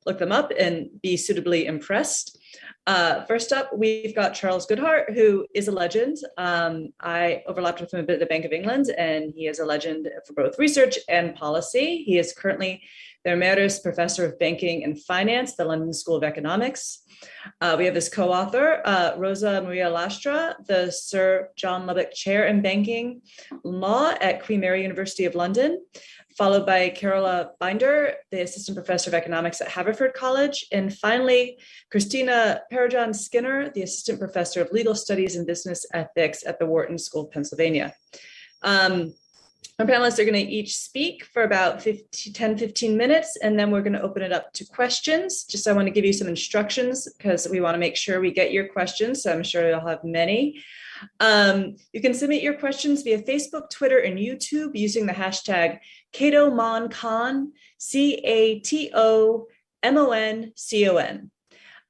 look them up and be suitably impressed. First up, we've got Charles Goodhart, who is a legend. I overlapped with him a bit at the Bank of England, and he is a legend for both research and policy. He is currently the Emeritus Professor of Banking and Finance at the London School of Economics. We have his co-author, Rosa Maria Lastra, the Sir John Lubbock Chair in Banking Law at Queen Mary University of London, followed by Carola Binder, the Assistant Professor of Economics at Haverford College, and finally, Christina Parajan-Skinner, the Assistant Professor of Legal Studies and Business Ethics at the Wharton School of Pennsylvania. Our panelists are going to each speak for about 10-15 minutes, and then we're going to open it up to questions. Just I want to give you some instructions because we want to make sure we get your questions, so I'm sure you'll have many. You can submit your questions via Facebook, Twitter, and YouTube using the hashtag CatoMonCon, CatoMoncon.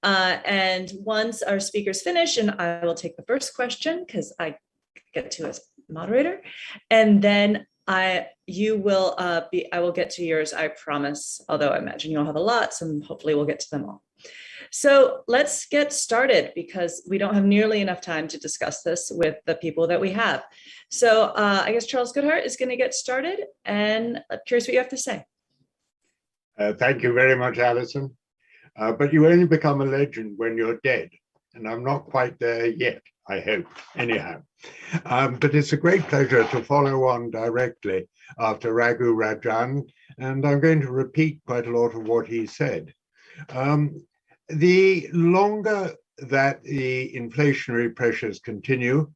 And once our speakers finish, and I will take the first question because I get to as moderator, and then I will get to yours, I promise, although I imagine you'll have a lot, so hopefully we'll get to them all. So let's get started because we don't have nearly enough time to discuss this with the people that we have. So I guess Charles Goodhart is going to get started, and I'm curious what you have to say. Thank you very much, Alison. But you only become a legend when you're dead, and I'm not quite there yet, I hope, anyhow. But it's a great pleasure to follow on directly after Raghu Rajan, and I'm going to repeat quite a lot of what he said. The longer that the inflationary pressures continue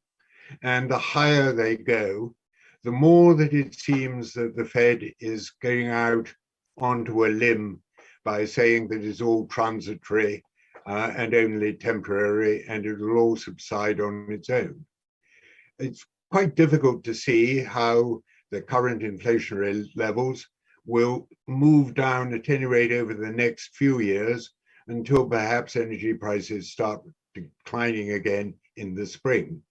and the higher they go, the more that it seems that the Fed is going out onto a limb by saying that it's all transitory and only temporary, and it will all subside on its own. It's quite difficult to see how the current inflationary levels will move down at any rate over the next few years until perhaps energy prices start declining again in the spring.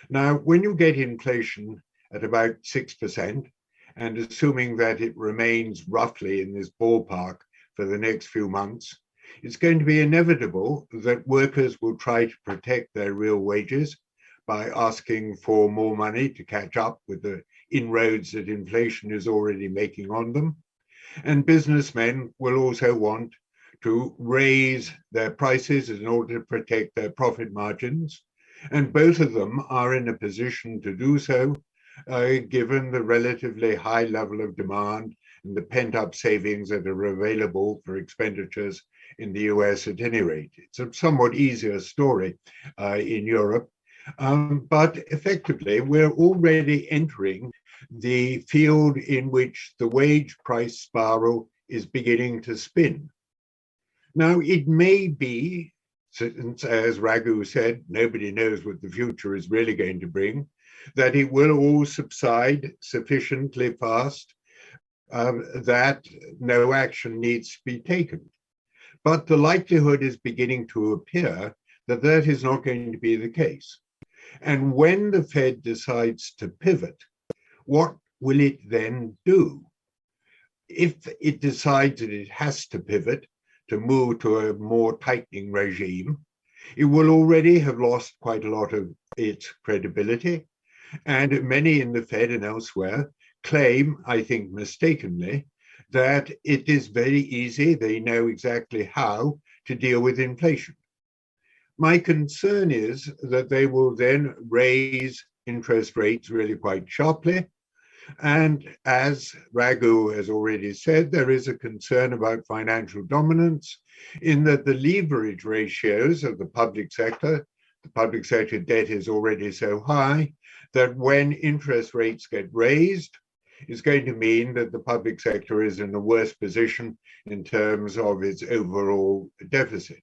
Now, when you get inflation at about 6%, and assuming that it remains roughly in this ballpark for the next few months, it's going to be inevitable that workers will try to protect their real wages by asking for more money to catch up with the inroads that inflation is already making on them. And businessmen will also want to raise their prices in order to protect their profit margins. And both of them are in a position to do so, given the relatively high level of demand and the pent-up savings that are available for expenditures in the US at any rate. It's a somewhat easier story in Europe, but effectively we're already entering the field in which the wage price spiral is beginning to spin. Now, it may be, since, as Raghu said, nobody knows what the future is really going to bring, that it will all subside sufficiently fast that no action needs to be taken. But the likelihood is beginning to appear that that is not going to be the case. And when the Fed decides to pivot, what will it then do? If it decides that it has to pivot to move to a more tightening regime, it will already have lost quite a lot of its credibility. And many in the Fed and elsewhere claim, I think mistakenly, that it is very easy, they know exactly how to deal with inflation. My concern is that they will then raise interest rates really quite sharply. And as Raghu has already said, there is a concern about financial dominance in that the leverage ratios of the public sector debt is already so high that when interest rates get raised, is going to mean that the public sector is in a worse position in terms of its overall deficit.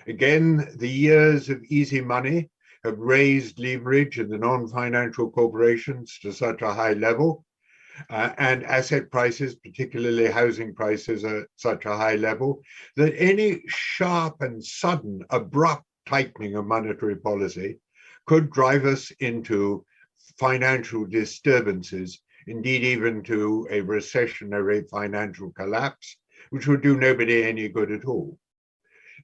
Again, the years of easy money have raised leverage in the non-financial corporations to such a high level, and asset prices, particularly housing prices, are at such a high level, that any sharp and sudden, abrupt tightening of monetary policy could drive us into financial disturbances, indeed even to a recessionary financial collapse, which would do nobody any good at all.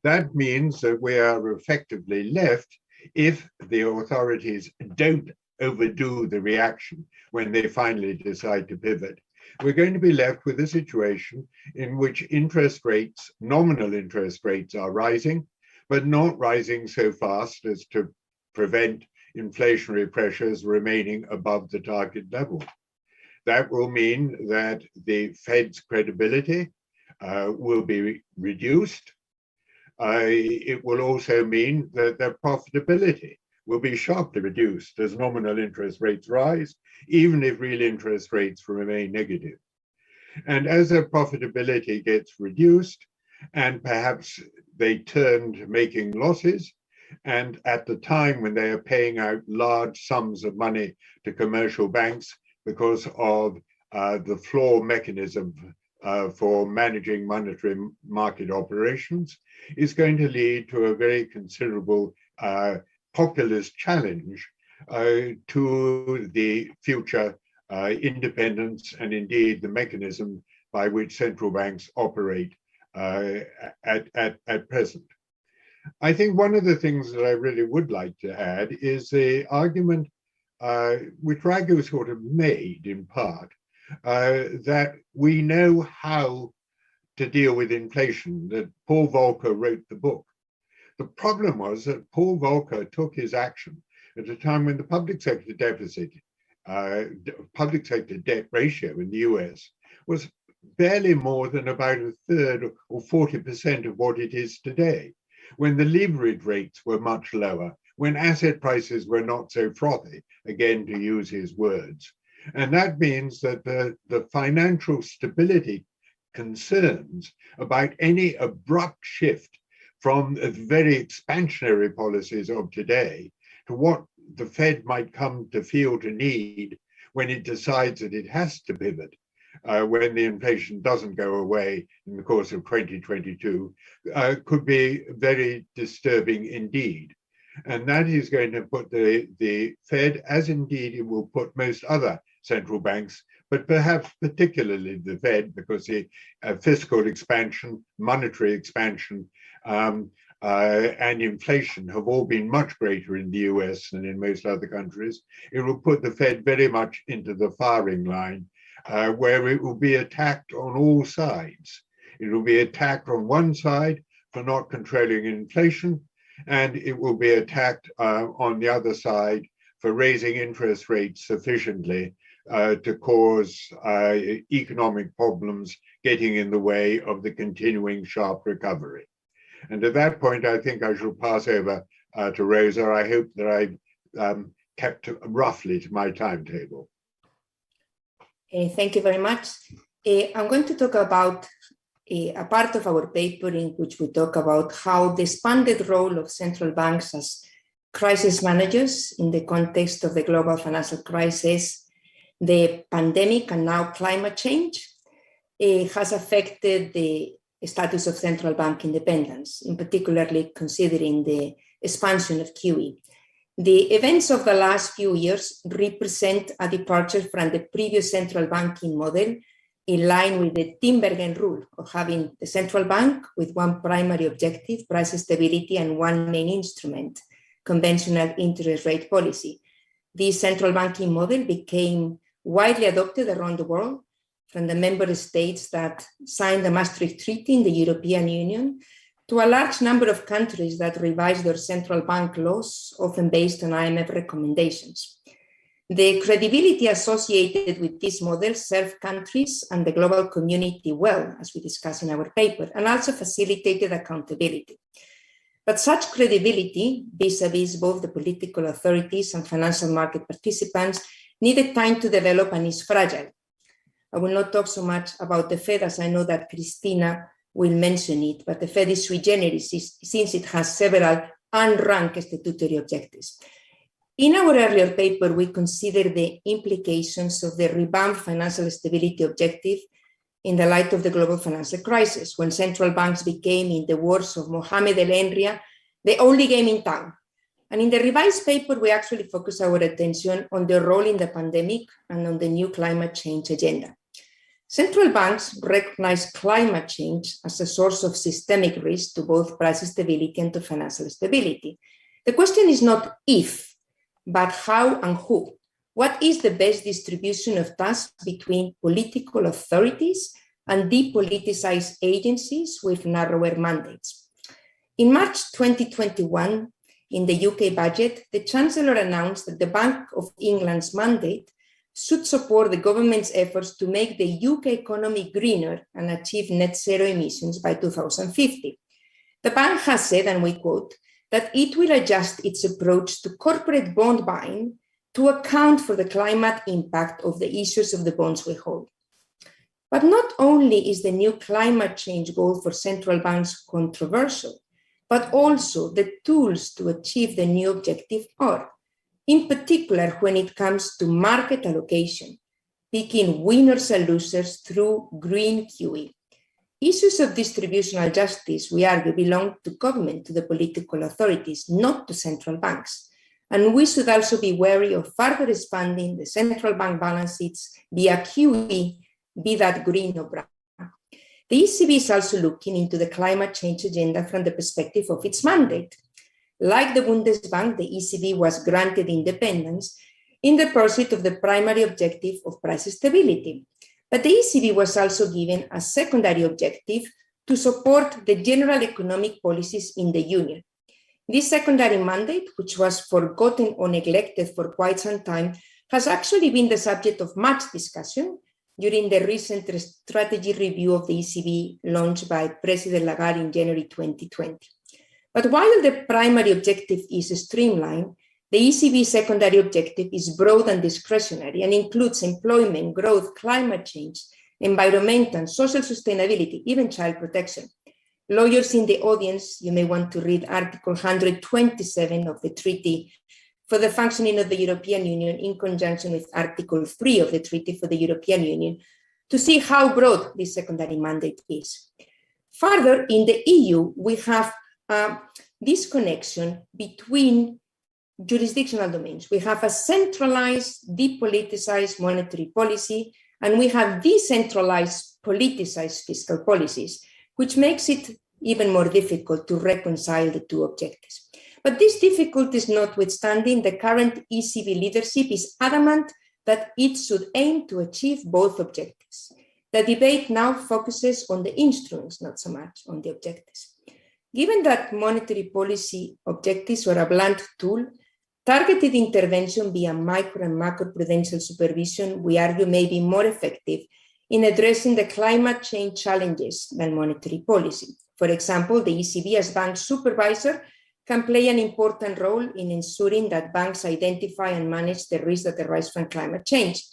That means that we are effectively left, if the authorities don't overdo the reaction when they finally decide to pivot, we're going to be left with a situation in which interest rates, nominal interest rates, are rising, but not rising so fast as to prevent inflationary pressures remaining above the target level. That will mean that the Fed's credibility will be reduced. It will also mean that their profitability will be sharply reduced as nominal interest rates rise, even if real interest rates remain negative. And as their profitability gets reduced, and perhaps they turn to making losses, and at the time when they are paying out large sums of money to commercial banks because of the floor mechanism for managing monetary market operations, is going to lead to a very considerable populist challenge to the future independence and indeed the mechanism by which central banks operate at present. I think one of the things that I really would like to add is the argument which Raghu sort of made in part, that we know how to deal with inflation, that Paul Volcker wrote the book. The problem was that Paul Volcker took his action at a time when the public sector deficit, public sector debt ratio in the US was barely more than about a third or 40% of what it is today, when the leverage rates were much lower, when asset prices were not so frothy, again, to use his words. And that means that the financial stability concerns about any abrupt shift from the very expansionary policies of today to what the Fed might come to feel to need when it decides that it has to pivot, when the inflation doesn't go away in the course of 2022, could be very disturbing indeed. And that is going to put the Fed, as indeed it will put most other central banks, but perhaps particularly the Fed, because the fiscal expansion, monetary expansion, and inflation have all been much greater in the US than in most other countries. It will put the Fed very much into the firing line, where it will be attacked on all sides. It will be attacked on one side for not controlling inflation, and it will be attacked on the other side for raising interest rates sufficiently to cause economic problems getting in the way of the continuing sharp recovery. And at that point, I think I shall pass over to Rosa. I hope that I've kept roughly to my timetable. Thank you very much. I'm going to talk about a part of our paper in which we talk about how the expanded role of central banks as crisis managers in the context of the global financial crisis, the pandemic, and now climate change has affected the status of central bank independence, in particularly considering the expansion of QE. The events of the last few years represent a departure from the previous central banking model, in line with the Tinbergen rule of having the central bank with one primary objective, price stability, and one main instrument, conventional interest rate policy. This central banking model became widely adopted around the world, from the member states that signed the Maastricht Treaty in the European Union to a large number of countries that revised their central bank laws, often based on IMF recommendations. The credibility associated with this model served countries and the global community well, as we discuss in our paper, and also facilitated accountability. But such credibility, vis-a-vis both the political authorities and financial market participants, needed time to develop and is fragile. I will not talk so much about the Fed, as I know that Christina will mention it, but the Fed is sui generis since it has several unranked statutory objectives. In our earlier paper, we considered the implications of the revamped financial stability objective in the light of the global financial crisis, when central banks became, in the words of Mohamed El Enria, the only game in town. And in the revised paper, we actually focus our attention on their role in the pandemic and on the new climate change agenda. Central banks recognize climate change as a source of systemic risk to both price stability and to financial stability. The question is not if, but how and who. What is the best distribution of tasks between political authorities and depoliticized agencies with narrower mandates? In March 2021, in the UK budget, the Chancellor announced that the Bank of England's mandate should support the government's efforts to make the UK economy greener and achieve net zero emissions by 2050. The bank has said, and we quote, that it will adjust its approach to corporate bond buying to account for the climate impact of the issues of the bonds we hold. But not only is the new climate change goal for central banks controversial, but also the tools to achieve the new objective are, in particular when it comes to market allocation, picking winners and losers through green QE. Issues of distributional justice, we argue, belong to government, to the political authorities, not to central banks. And we should also be wary of further expanding the central bank balance sheets via QE, be that green or brown. The ECB is also looking into the climate change agenda from the perspective of its mandate. Like the Bundesbank, the ECB was granted independence in the pursuit of the primary objective of price stability. But the ECB was also given a secondary objective to support the general economic policies in the Union. This secondary mandate, which was forgotten or neglected for quite some time, has actually been the subject of much discussion during the recent strategy review of the ECB launched by President Lagarde in January 2020. But while the primary objective is streamlined, the ECB secondary objective is broad and discretionary and includes employment, growth, climate change, environmental and social sustainability, even child protection. Lawyers in the audience, you may want to read Article 127 of the Treaty for the Functioning of the European Union in conjunction with Article 3 of the Treaty for the European Union to see how broad this secondary mandate is. Further, in the EU, we have this connection between jurisdictional domains. We have a centralized, depoliticized monetary policy, and we have decentralized, politicized fiscal policies, which makes it even more difficult to reconcile the two objectives. But these difficulties notwithstanding, the current ECB leadership is adamant that it should aim to achieve both objectives. The debate now focuses on the instruments, not so much on the objectives. Given that monetary policy objectives are a blunt tool, targeted intervention via micro and macroprudential supervision, we argue, may be more effective in addressing the climate change challenges than monetary policy. For example, the ECB as bank supervisor can play an important role in ensuring that banks identify and manage the risks that arise from climate change.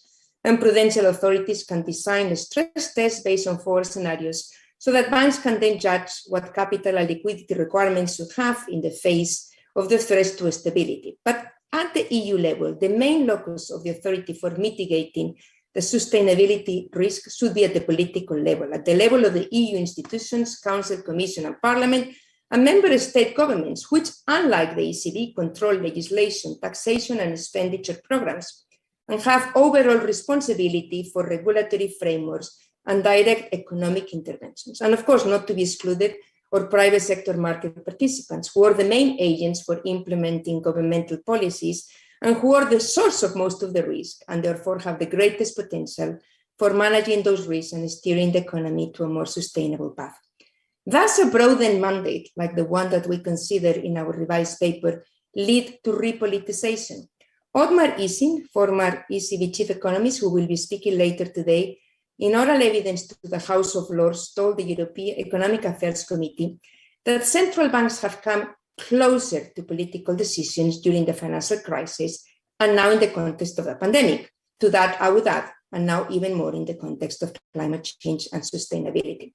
And prudential authorities can design a stress test based on 4 scenarios so that banks can then judge what capital and liquidity requirements should have in the face of the threats to stability. But at the EU level, the main locus of the authority for mitigating the sustainability risk should be at the political level, at the level of the EU institutions, Council, Commission, and Parliament, and member state governments, which, unlike the ECB, control legislation, taxation, and expenditure programs, and have overall responsibility for regulatory frameworks and direct economic interventions. And of course, not to be excluded, or private sector market participants, who are the main agents for implementing governmental policies and who are the source of most of the risk, and therefore have the greatest potential for managing those risks and steering the economy to a more sustainable path. Thus, a broadened mandate, like the one that we consider in our revised paper, lead to repoliticization. Otmar Ising, former ECB chief economist, who will be speaking later today, in oral evidence to the House of Lords, told the European Economic Affairs Committee that central banks have come closer to political decisions during the financial crisis and now in the context of the pandemic. To that, I would add, and now even more in the context of climate change and sustainability.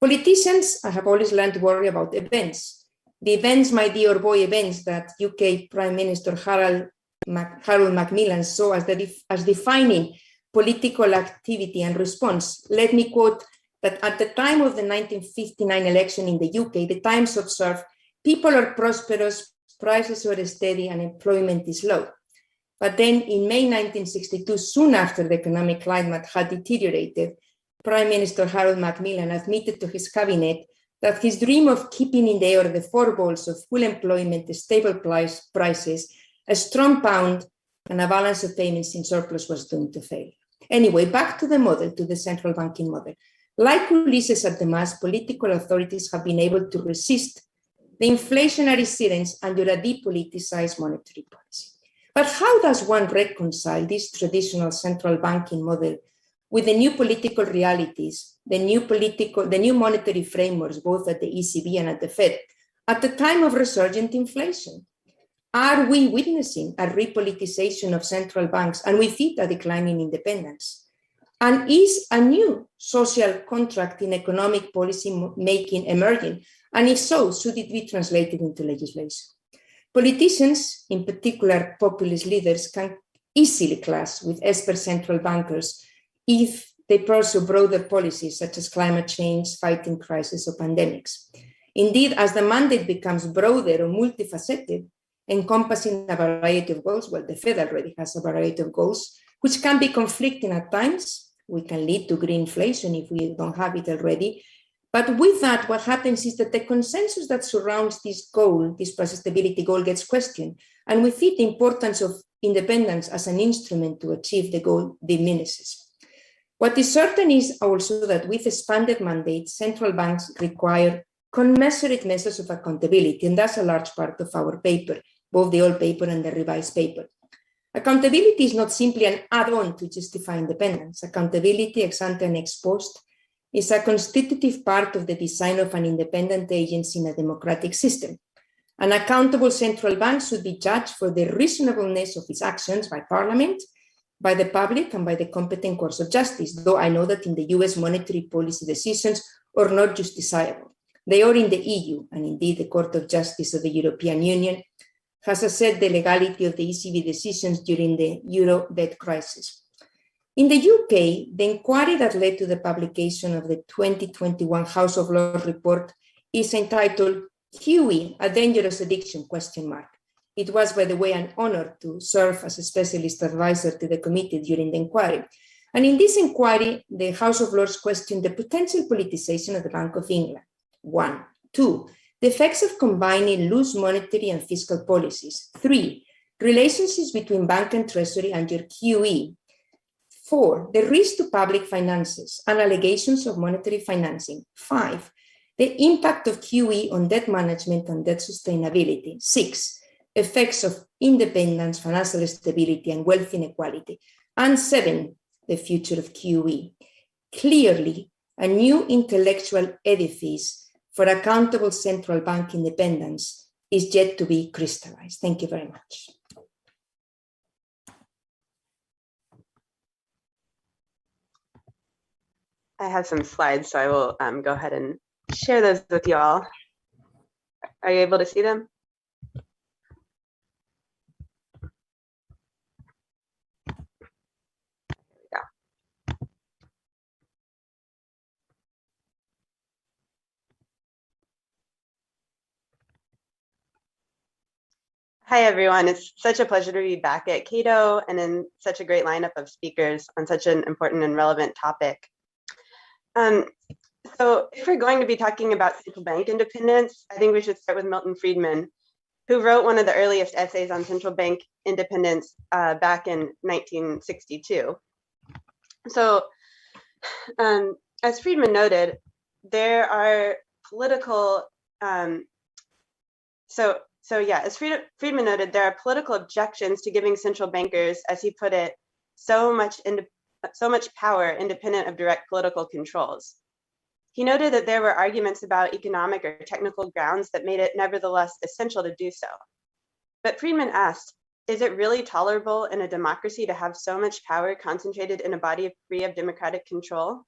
Politicians, I have always learned to worry about events. The events, my dear boy, events that UK Prime Minister Harold Macmillan saw as defining political activity and response. Let me quote that at the time of the 1959 election in the UK, the Times observed, people are prosperous, prices are steady, and employment is low. But then in May 1962, soon after the economic climate had deteriorated, Prime Minister Harold Macmillan admitted to his cabinet that his dream of keeping in the air the four balls of full employment, stable prices, a strong pound, and a balance of payments in surplus was doomed to fail. Anyway, back to the model, to the central banking model. Like Ulysses at the mast, political authorities have been able to resist the inflationary sirens under a depoliticized monetary policy. But how does one reconcile this traditional central banking model with the new political realities, the new monetary frameworks, both at the ECB and at the Fed, at the time of resurgent inflation? Are we witnessing a repoliticization of central banks and with it a decline in independence? And is a new social contract in economic policy making emerging? And if so, should it be translated into legislation? Politicians, in particular populist leaders, can easily clash with expert central bankers if they pursue broader policies such as climate change, fighting crisis, or pandemics. Indeed, as the mandate becomes broader or multifaceted, encompassing a variety of goals, well, the Fed already has a variety of goals, which can be conflicting at times. We can lead to green inflation if we don't have it already. But with that, what happens is that the consensus that surrounds this goal, this price stability goal, gets questioned. And with it, the importance of independence as an instrument to achieve the goal diminishes. What is certain is also that with expanded mandates, central banks require commensurate measures of accountability, and that's a large part of our paper, both the old paper and the revised paper. Accountability is not simply an add-on to justify independence. Accountability, ex ante and ex post, is a constitutive part of the design of an independent agency in a democratic system. An accountable central bank should be judged for the reasonableness of its actions by Parliament, by the public, and by the competent courts of justice, though I know that in the US monetary policy decisions are not justiciable. They are in the EU, and indeed the Court of Justice of the European Union has assessed the legality of the ECB decisions during the Euro debt crisis. In the UK, the inquiry that led to the publication of the 2021 House of Lords report is entitled QE, a dangerous addiction, ? It was, by the way, an honor to serve as a specialist advisor to the committee during the inquiry. And in this inquiry, the House of Lords questioned the potential politicization of the Bank of England. 1. 2. The effects of combining loose monetary and fiscal policies. 3. Relationships between bank and treasury under QE. 4. The risk to public finances and allegations of monetary financing. 5. The impact of QE on debt management and debt sustainability. 6. Effects of independence, financial stability, and wealth inequality. And 7. The future of QE. Clearly, a new intellectual edifice for accountable central bank independence is yet to be crystallized. Thank you very much. I have some slides, so I will go ahead and share those with you all. Are you able to see them? Hi, everyone. It's such a pleasure to be back at Cato and in such a great lineup of speakers on such an important and relevant topic. So if we're going to be talking about central bank independence, I think we should start with Milton Friedman, who wrote one of the earliest essays on central bank independence back in 1962. So as Friedman noted, there are political, as Friedman noted, there are political objections to giving central bankers, as he put it, so much power independent of direct political controls. He noted that there were arguments about economic or technical grounds that made it nevertheless essential to do so. But Friedman asked, is it really tolerable in a democracy to have so much power concentrated in a body free of democratic control?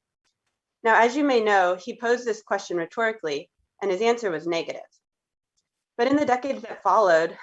Now, as you may know, he posed this question rhetorically, and his answer was negative. But in the decades that followed,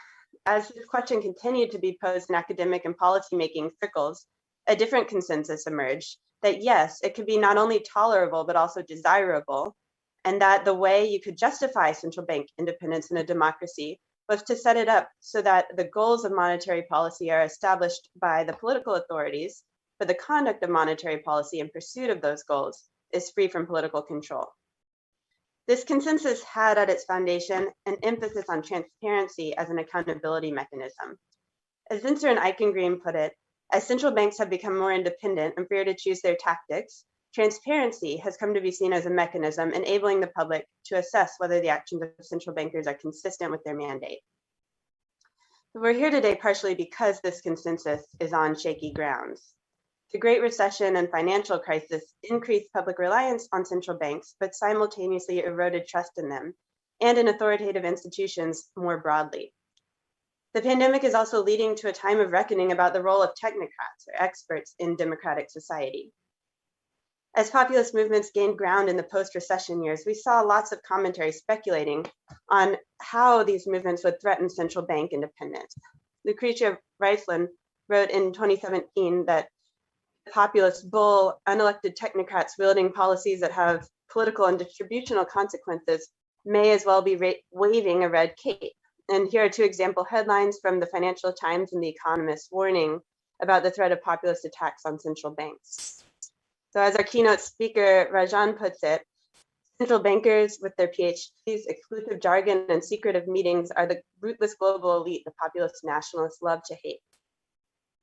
as this question continued to be posed in academic and policymaking circles, a different consensus emerged that yes, it could be not only tolerable, but also desirable, and that the way you could justify central bank independence in a democracy was to set it up so that the goals of monetary policy are established by the political authorities, but the conduct of monetary policy in pursuit of those goals is free from political control. This consensus had at its foundation an emphasis on transparency as an accountability mechanism. As Zinser and Eichengreen put it, as central banks have become more independent and freer to choose their tactics, transparency has come to be seen as a mechanism enabling the public to assess whether the actions of central bankers are consistent with their mandate. We're here today partially because this consensus is on shaky grounds. The Great Recession and financial crisis increased public reliance on central banks, but simultaneously eroded trust in them and in authoritative institutions more broadly. The pandemic is also leading to a time of reckoning about the role of technocrats or experts in democratic society. As populist movements gained ground in the post-recession years, we saw lots of commentary speculating on how these movements would threaten central bank independence. Lucretia Reisland wrote in 2017 that the populist bull, unelected technocrats wielding policies that have political and distributional consequences may as well be waving a red cape. And here are two example headlines from the Financial Times and The Economist warning about the threat of populist attacks on central banks. So as our keynote speaker, Rajan, puts it, central bankers with their PhDs, exclusive jargon, and secretive meetings are the ruthless global elite the populist nationalists love to hate.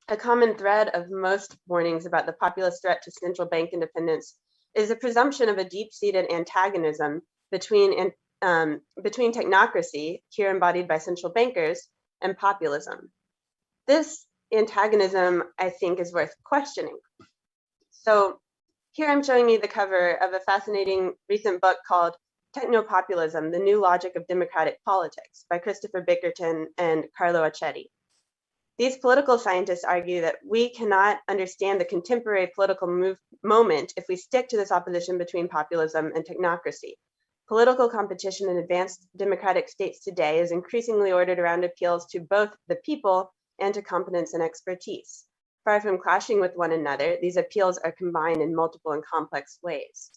A common thread of most warnings about the populist threat to central bank independence is a presumption of a deep-seated antagonism between technocracy, here embodied by central bankers, and populism. This antagonism, I think, is worth questioning. So here I'm showing you the cover of a fascinating recent book called Technopopulism, The New Logic of Democratic Politics by Christopher Bickerton and Carlo Accetti. These political scientists argue that we cannot understand the contemporary political moment if we stick to this opposition between populism and technocracy. Political competition in advanced democratic states today is increasingly ordered around appeals to both the people and to competence and expertise. Far from clashing with one another, these appeals are combined in multiple and complex ways.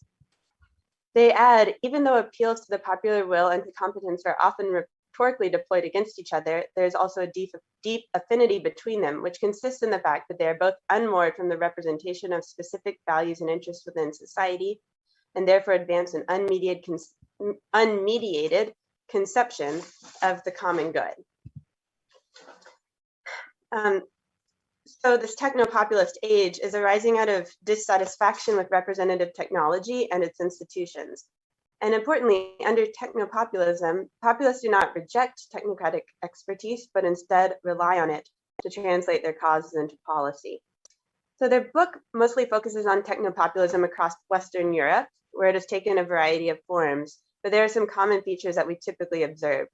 They add, even though appeals to the popular will and to competence are often rhetorically deployed against each other, there's also a deep affinity between them, which consists in the fact that they are both unmoored from the representation of specific values and interests within society, and therefore advance an unmediated conception of the common good. So this techno-populist age is arising out of dissatisfaction with representative technology and its institutions. And importantly, under techno-populism, populists do not reject technocratic expertise, but instead rely on it to translate their causes into policy. So their book mostly focuses on techno-populism across Western Europe, where it has taken a variety of forms, but there are some common features that we typically observe.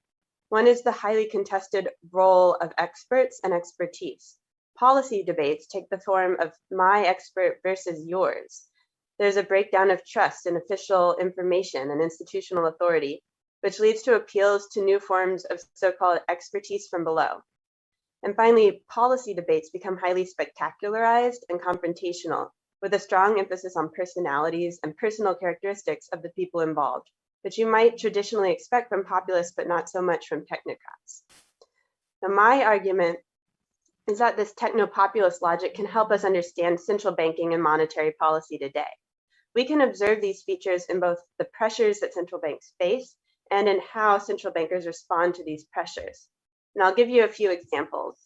One is the highly contested role of experts and expertise. Policy debates take the form of my expert versus yours. there's a breakdown of trust in official information and institutional authority, which leads to appeals to new forms of so-called expertise from below. And finally, policy debates become highly spectacularized and confrontational, with a strong emphasis on personalities and personal characteristics of the people involved, which you might traditionally expect from populists, but not so much from technocrats. Now, my argument is that this techno-populist logic can help us understand central banking and monetary policy today. We can observe these features in both the pressures that central banks face and in how central bankers respond to these pressures. And I'll give you a few examples.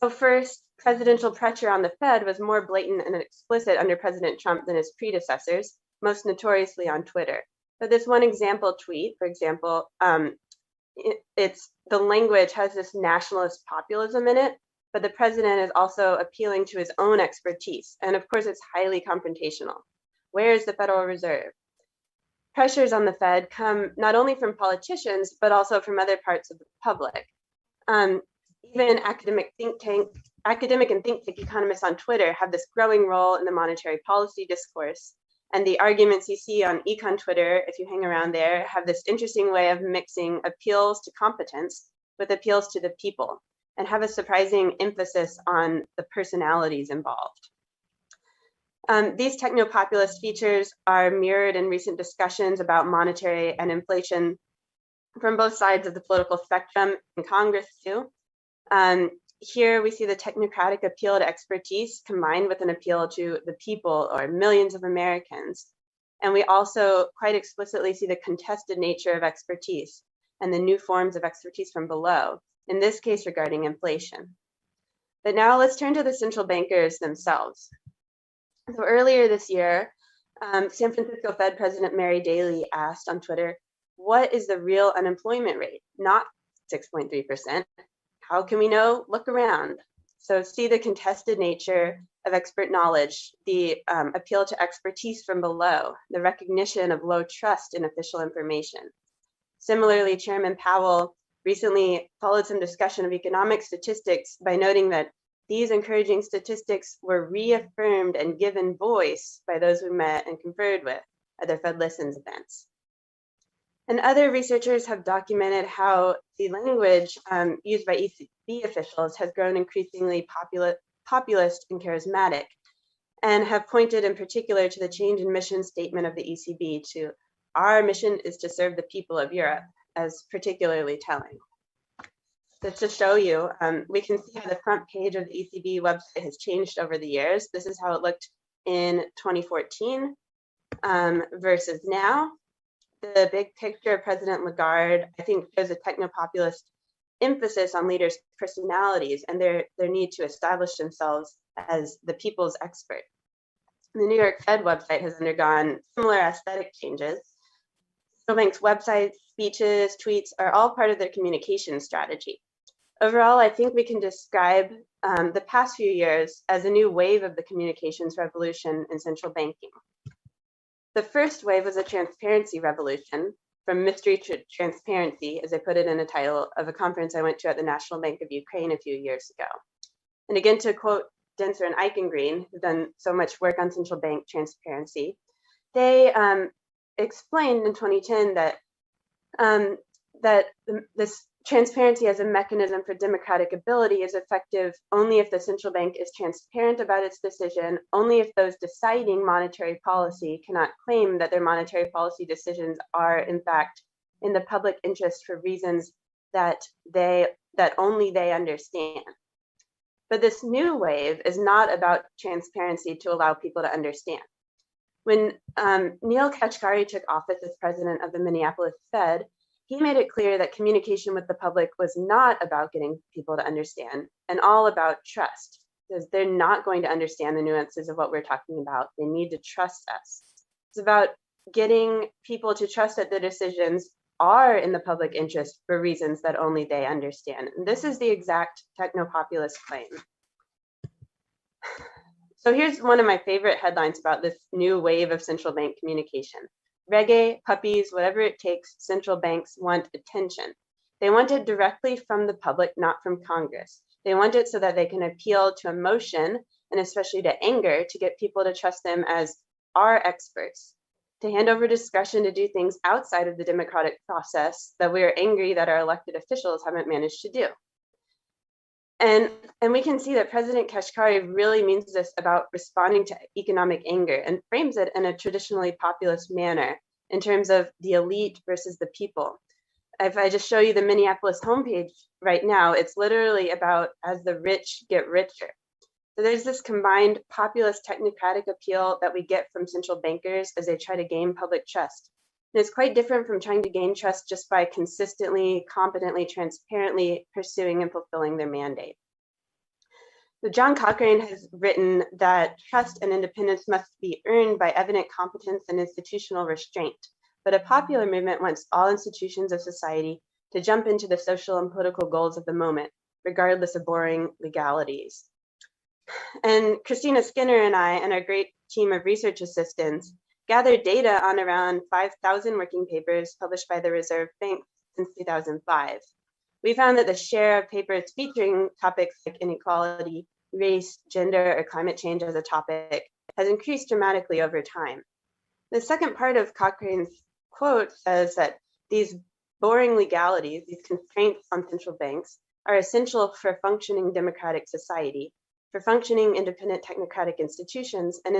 So first, presidential pressure on the Fed was more blatant and explicit under President Trump than his predecessors, most notoriously on Twitter. But this one example tweet, for example, it's the language has this nationalist populism in it, but the president is also appealing to his own expertise. And of course, it's highly confrontational. Where is the Federal Reserve? Pressures on the Fed come not only from politicians, but also from other parts of the public. Even academic and think tank economists on Twitter have this growing role in the monetary policy discourse. And the arguments you see on econ Twitter, if you hang around there, have this interesting way of mixing appeals to competence with appeals to the people, and have a surprising emphasis on the personalities involved. These techno-populist features are mirrored in recent discussions about monetary and inflation from both sides of the political spectrum, in Congress too. Here we see the technocratic appeal to expertise combined with an appeal to the people or millions of Americans. And we also quite explicitly see the contested nature of expertise and the new forms of expertise from below, in this case regarding inflation. But now let's turn to the central bankers themselves. So earlier this year, San Francisco Fed President Mary Daly asked on Twitter, what is the real unemployment rate? Not 6.3%. How can we know? Look around. So see the contested nature of expert knowledge, the appeal to expertise from below, the recognition of low trust in official information. Similarly, Chairman Powell recently followed some discussion of economic statistics by noting that these encouraging statistics were reaffirmed and given voice by those we met and conferred with at the Fed Listens events. And other researchers have documented how the language used by ECB officials has grown increasingly populist and charismatic, and have pointed in particular to the change in mission statement of the ECB to "our mission is to serve the people of Europe" as particularly telling. Just to show you, we can see how the front page of the ECB website has changed over the years. This is how it looked in 2014 versus now. The big picture of President Lagarde, I think, shows a techno-populist emphasis on leaders' personalities and their need to establish themselves as the people's expert. The New York Fed website has undergone similar aesthetic changes. Central bank's websites, speeches, tweets are all part of their communication strategy. Overall, I think we can describe the past few years as a new wave of the communications revolution in central banking. The first wave was a transparency revolution, from mystery to transparency, as I put it in a title of a conference I went to at the National Bank of Ukraine a few years ago. And again, to quote Denser and Eichengreen, who've done so much work on central bank transparency, they explained in 2010 that this transparency as a mechanism for democratic ability is effective only if the central bank is transparent about its decision, only if those deciding monetary policy cannot claim that their monetary policy decisions are in fact in the public interest for reasons that only they understand. But this new wave is not about transparency to allow people to understand. When Neil Kashkari took office as president of the Minneapolis Fed, he made it clear that communication with the public was not about getting people to understand and all about trust, because they're not going to understand the nuances of what we're talking about. They need to trust us. It's about getting people to trust that the decisions are in the public interest for reasons that only they understand. And this is the exact techno-populist claim. So here's one of my favorite headlines about this new wave of central bank communication. Reggae, puppies, whatever it takes, central banks want attention. They want it directly from the public, not from Congress. They want it so that they can appeal to emotion and especially to anger to get people to trust them as are experts, to hand over discretion to do things outside of the democratic process that we are angry that our elected officials haven't managed to do. And we can see that President Kashkari really means this about responding to economic anger and frames it in a traditionally populist manner in terms of the elite versus the people. If I just show you the Minneapolis homepage right now, it's literally about as the rich get richer. So there's this combined populist technocratic appeal that we get from central bankers as they try to gain public trust. And it's quite different from trying to gain trust just by consistently, competently, transparently pursuing and fulfilling their mandate. So John Cochrane has written that trust and independence must be earned by evident competence and institutional restraint. But a popular movement wants all institutions of society to jump into the social and political goals of the moment, regardless of boring legalities. And Christina Skinner and I and our great team of research assistants gathered data on around 5,000 working papers published by the Reserve Bank since 2005. We found that the share of papers featuring topics like inequality, race, gender, or climate change as a topic has increased dramatically over time. The second part of Cochrane's quote says that these boring legalities, these constraints on central banks, are essential for functioning democratic society, for functioning independent technocratic institutions, and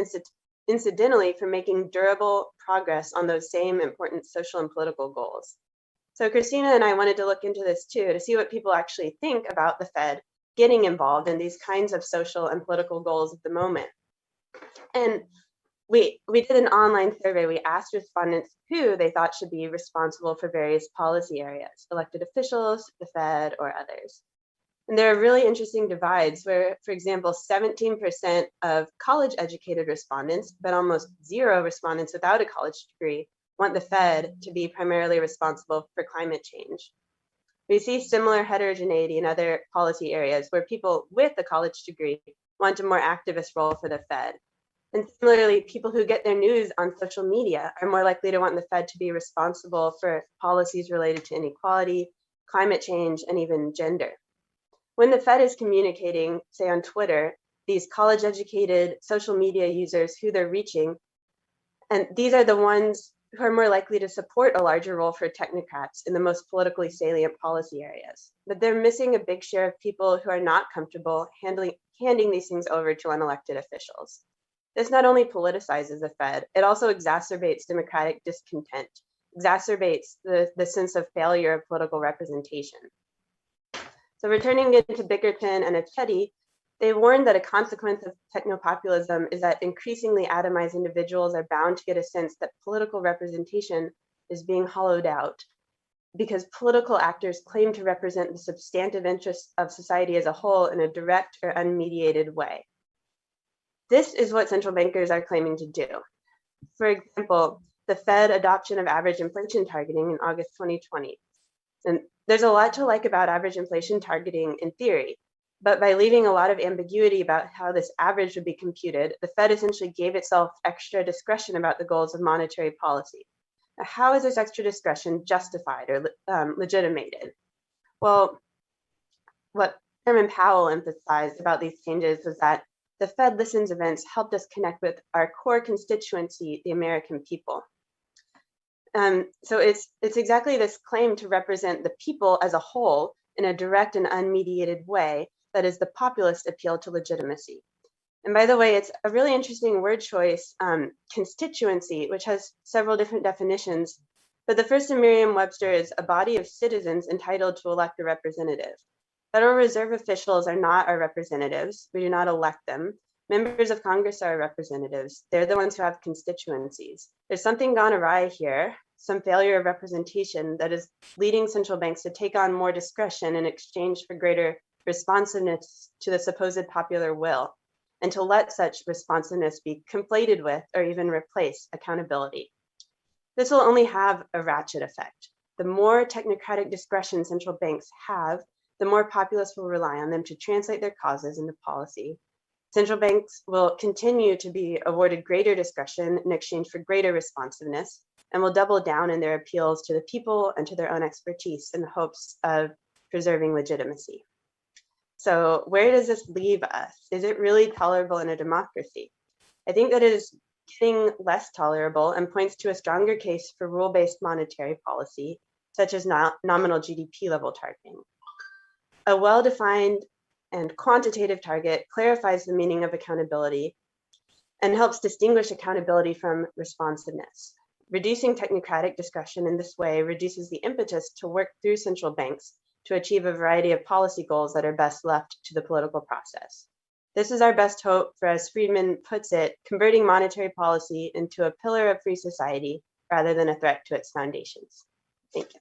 incidentally for making durable progress on those same important social and political goals. So Christina and I wanted to look into this too, to see what people actually think about the Fed getting involved in these kinds of social and political goals at the moment. And we did an online survey. We asked respondents who they thought should be responsible for various policy areas, elected officials, the Fed, or others. And there are really interesting divides where, for example, 17% of college-educated respondents, but almost 0 respondents without a college degree, want the Fed to be primarily responsible for climate change. We see similar heterogeneity in other policy areas where people with a college degree want a more activist role for the Fed. And similarly, people who get their news on social media are more likely to want the Fed to be responsible for policies related to inequality, climate change, and even gender. When the Fed is communicating, say on Twitter, these college-educated social media users who they're reaching, and these are the ones who are more likely to support a larger role for technocrats in the most politically salient policy areas. But they're missing a big share of people who are not comfortable handing these things over to unelected officials. This not only politicizes the Fed, it also exacerbates democratic discontent, exacerbates the sense of failure of political representation. So returning into Bickerton and Etchetti, they warned that a consequence of technopopulism is that increasingly atomized individuals are bound to get a sense that political representation is being hollowed out because political actors claim to represent the substantive interests of society as a whole in a direct or unmediated way. This is what central bankers are claiming to do. For example, the Fed adoption of average inflation targeting in August 2020. And there's a lot to like about average inflation targeting in theory, but by leaving a lot of ambiguity about how this average would be computed, the Fed essentially gave itself extra discretion about the goals of monetary policy. Now, how is this extra discretion justified or legitimated? Well, what Chairman Powell emphasized about these changes was that the Fed Listens events helped us connect with our core constituency, the American people. So it's exactly this claim to represent the people as a whole in a direct and unmediated way that is the populist appeal to legitimacy. And by the way, it's a really interesting word choice, constituency, which has several different definitions. But the first in Merriam-Webster is a body of citizens entitled to elect a representative. Federal Reserve officials are not our representatives. We do not elect them. Members of Congress are representatives. They're the ones who have constituencies. There's something gone awry here, some failure of representation that is leading central banks to take on more discretion in exchange for greater responsiveness to the supposed popular will, and to let such responsiveness be conflated with or even replace accountability. This will only have a ratchet effect. The more technocratic discretion central banks have, the more populists will rely on them to translate their causes into policy. Central banks will continue to be awarded greater discretion in exchange for greater responsiveness, and will double down in their appeals to the people and to their own expertise in the hopes of preserving legitimacy. So where does this leave us? Is it really tolerable in a democracy? I think that it is getting less tolerable and points to a stronger case for rule-based monetary policy, such as nominal GDP level targeting. A well-defined and quantitative target clarifies the meaning of accountability and helps distinguish accountability from responsiveness. Reducing technocratic discretion in this way reduces the impetus to work through central banks to achieve a variety of policy goals that are best left to the political process. This is our best hope for, as Friedman puts it, converting monetary policy into a pillar of free society rather than a threat to its foundations. Thank you.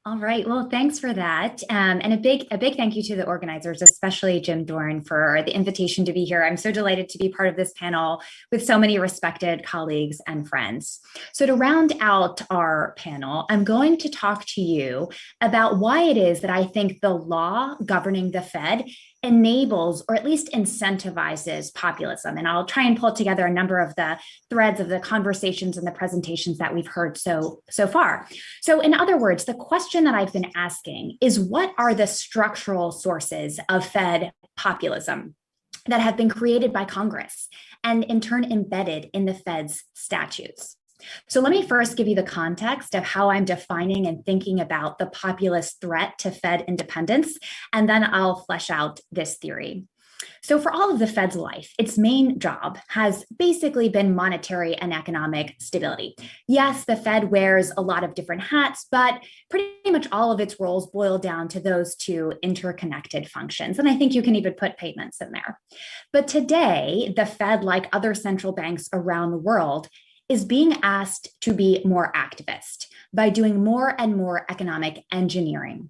All right, well, thanks for that. And a big thank you to the organizers, especially Jim Dorn, for the invitation to be here. I'm so delighted to be part of this panel with so many respected colleagues and friends. So to round out our panel, I'm going to talk to you about why it is that I think the law governing the Fed enables, or at least incentivizes, populism. And I'll try and pull together a number of the threads of the conversations and the presentations that we've heard so far. So in other words, the question that I've been asking is, what are the structural sources of Fed populism that have been created by Congress and in turn embedded in the Fed's statutes? So let me first give you the context of how I'm defining and thinking about the populist threat to Fed independence, and then I'll flesh out this theory. So for all of the Fed's life, its main job has basically been monetary and economic stability. Yes, the Fed wears a lot of different hats, but pretty much all of its roles boil down to those two interconnected functions. And I think you can even put payments in there. But today, the Fed, like other central banks around the world, is being asked to be more activist by doing more and more economic engineering.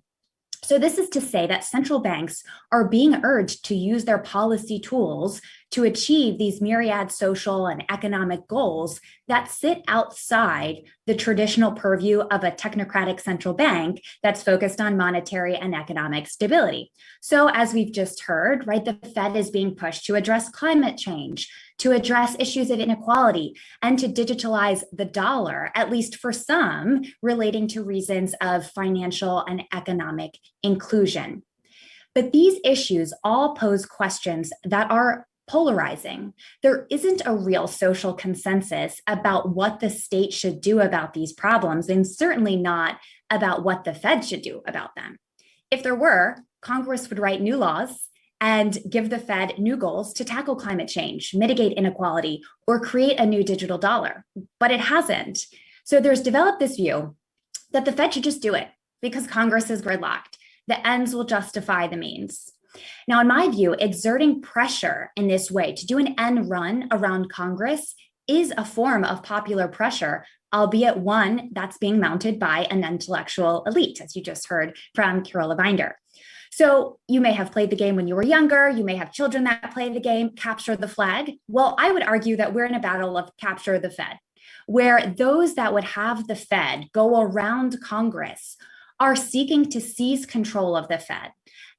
So this is to say that central banks are being urged to use their policy tools to achieve these myriad social and economic goals that sit outside the traditional purview of a technocratic central bank that's focused on monetary and economic stability. So as we've just heard, right, the Fed is being pushed to address climate change, to address issues of inequality, and to digitalize the dollar, at least for some, relating to reasons of financial and economic inclusion. But these issues all pose questions that are polarizing. There isn't a real social consensus about what the state should do about these problems, and certainly not about what the Fed should do about them. If there were, Congress would write new laws and give the Fed new goals to tackle climate change, mitigate inequality, or create a new digital dollar. But it hasn't. So there's developed this view that the Fed should just do it because Congress is gridlocked. The ends will justify the means. Now, in my view, exerting pressure in this way to do an end run around Congress is a form of popular pressure, albeit one that's being mounted by an intellectual elite, as you just heard from Carola Binder. So you may have played the game when you were younger. You may have children that play the game, capture the flag. Well, I would argue that we're in a battle of capture the Fed, where those that would have the Fed go around Congress are seeking to seize control of the Fed.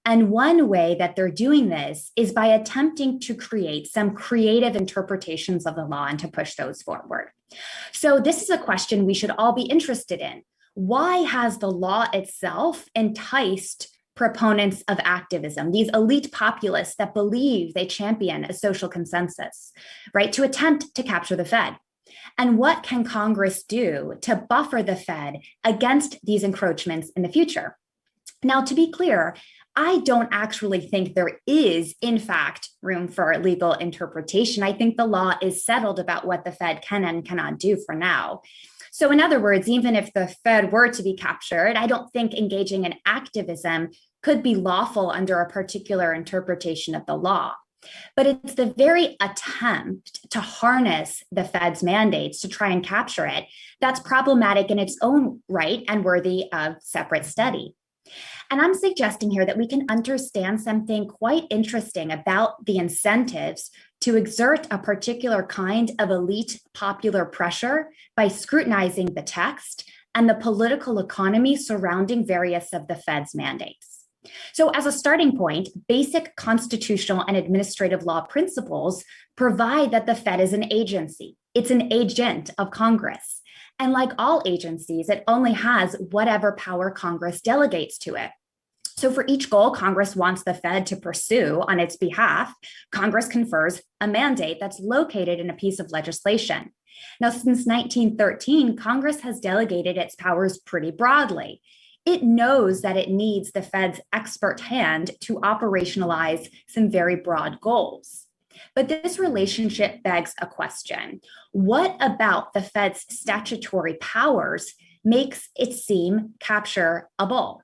And one way that they're doing this is by attempting to create some creative interpretations of the law and to push those forward. So this is a question we should all be interested in. Why has the law itself enticed proponents of activism, these elite populists that believe they champion a social consensus, right, to attempt to capture the Fed? And what can Congress do to buffer the Fed against these encroachments in the future? Now, to be clear, I don't actually think there is, in fact, room for legal interpretation. I think the law is settled about what the Fed can and cannot do for now. So in other words, even if the Fed were to be captured, I don't think engaging in activism could be lawful under a particular interpretation of the law. But it's the very attempt to harness the Fed's mandates to try and capture it that's problematic in its own right and worthy of separate study. And I'm suggesting here that we can understand something quite interesting about the incentives to exert a particular kind of elite popular pressure by scrutinizing the text and the political economy surrounding various of the Fed's mandates. So as a starting point, basic constitutional and administrative law principles provide that the Fed is an agency. It's an agent of Congress. And like all agencies, it only has whatever power Congress delegates to it. So for each goal Congress wants the Fed to pursue on its behalf, Congress confers a mandate that's located in a piece of legislation. Now, since 1913, Congress has delegated its powers pretty broadly. It knows that it needs the Fed's expert hand to operationalize some very broad goals. But this relationship begs a question. What about the Fed's statutory powers makes it seem capture-able?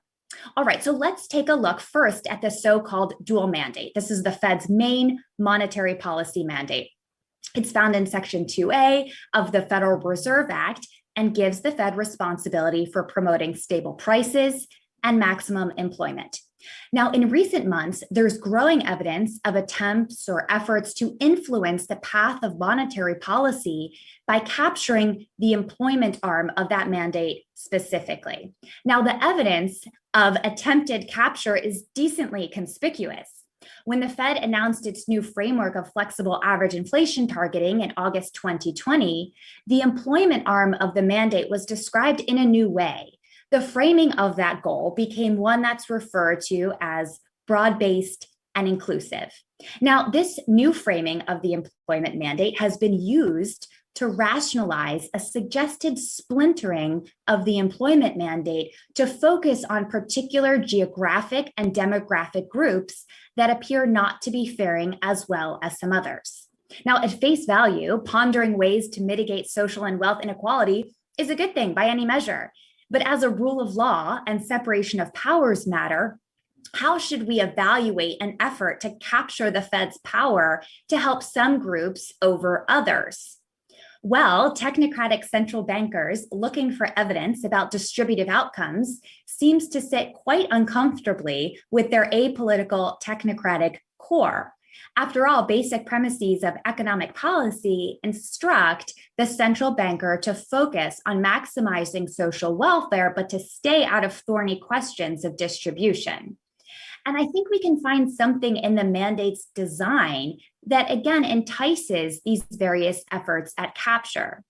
All right, so let's take a look first at the so-called dual mandate. This is the Fed's main monetary policy mandate. It's found in Section 2A of the Federal Reserve Act and gives the Fed responsibility for promoting stable prices and maximum employment. Now, in recent months, there's growing evidence of attempts or efforts to influence the path of monetary policy by capturing the employment arm of that mandate specifically. Now, the evidence of attempted capture is decently conspicuous. When the Fed announced its new framework of flexible average inflation targeting in August 2020, the employment arm of the mandate was described in a new way. The framing of that goal became one that's referred to as broad-based and inclusive. Now, this new framing of the employment mandate has been used to rationalize a suggested splintering of the employment mandate to focus on particular geographic and demographic groups that appear not to be faring as well as some others. Now, at face value, pondering ways to mitigate social and wealth inequality is a good thing by any measure. But as a rule of law and separation of powers matter, how should we evaluate an effort to capture the Fed's power to help some groups over others? Well, technocratic central bankers looking for evidence about distributive outcomes seems to sit quite uncomfortably with their apolitical technocratic core. After all, basic premises of economic policy instruct the central banker to focus on maximizing social welfare, but to stay out of thorny questions of distribution. And I think we can find something in the mandate's design that, again, entices these various efforts at capture.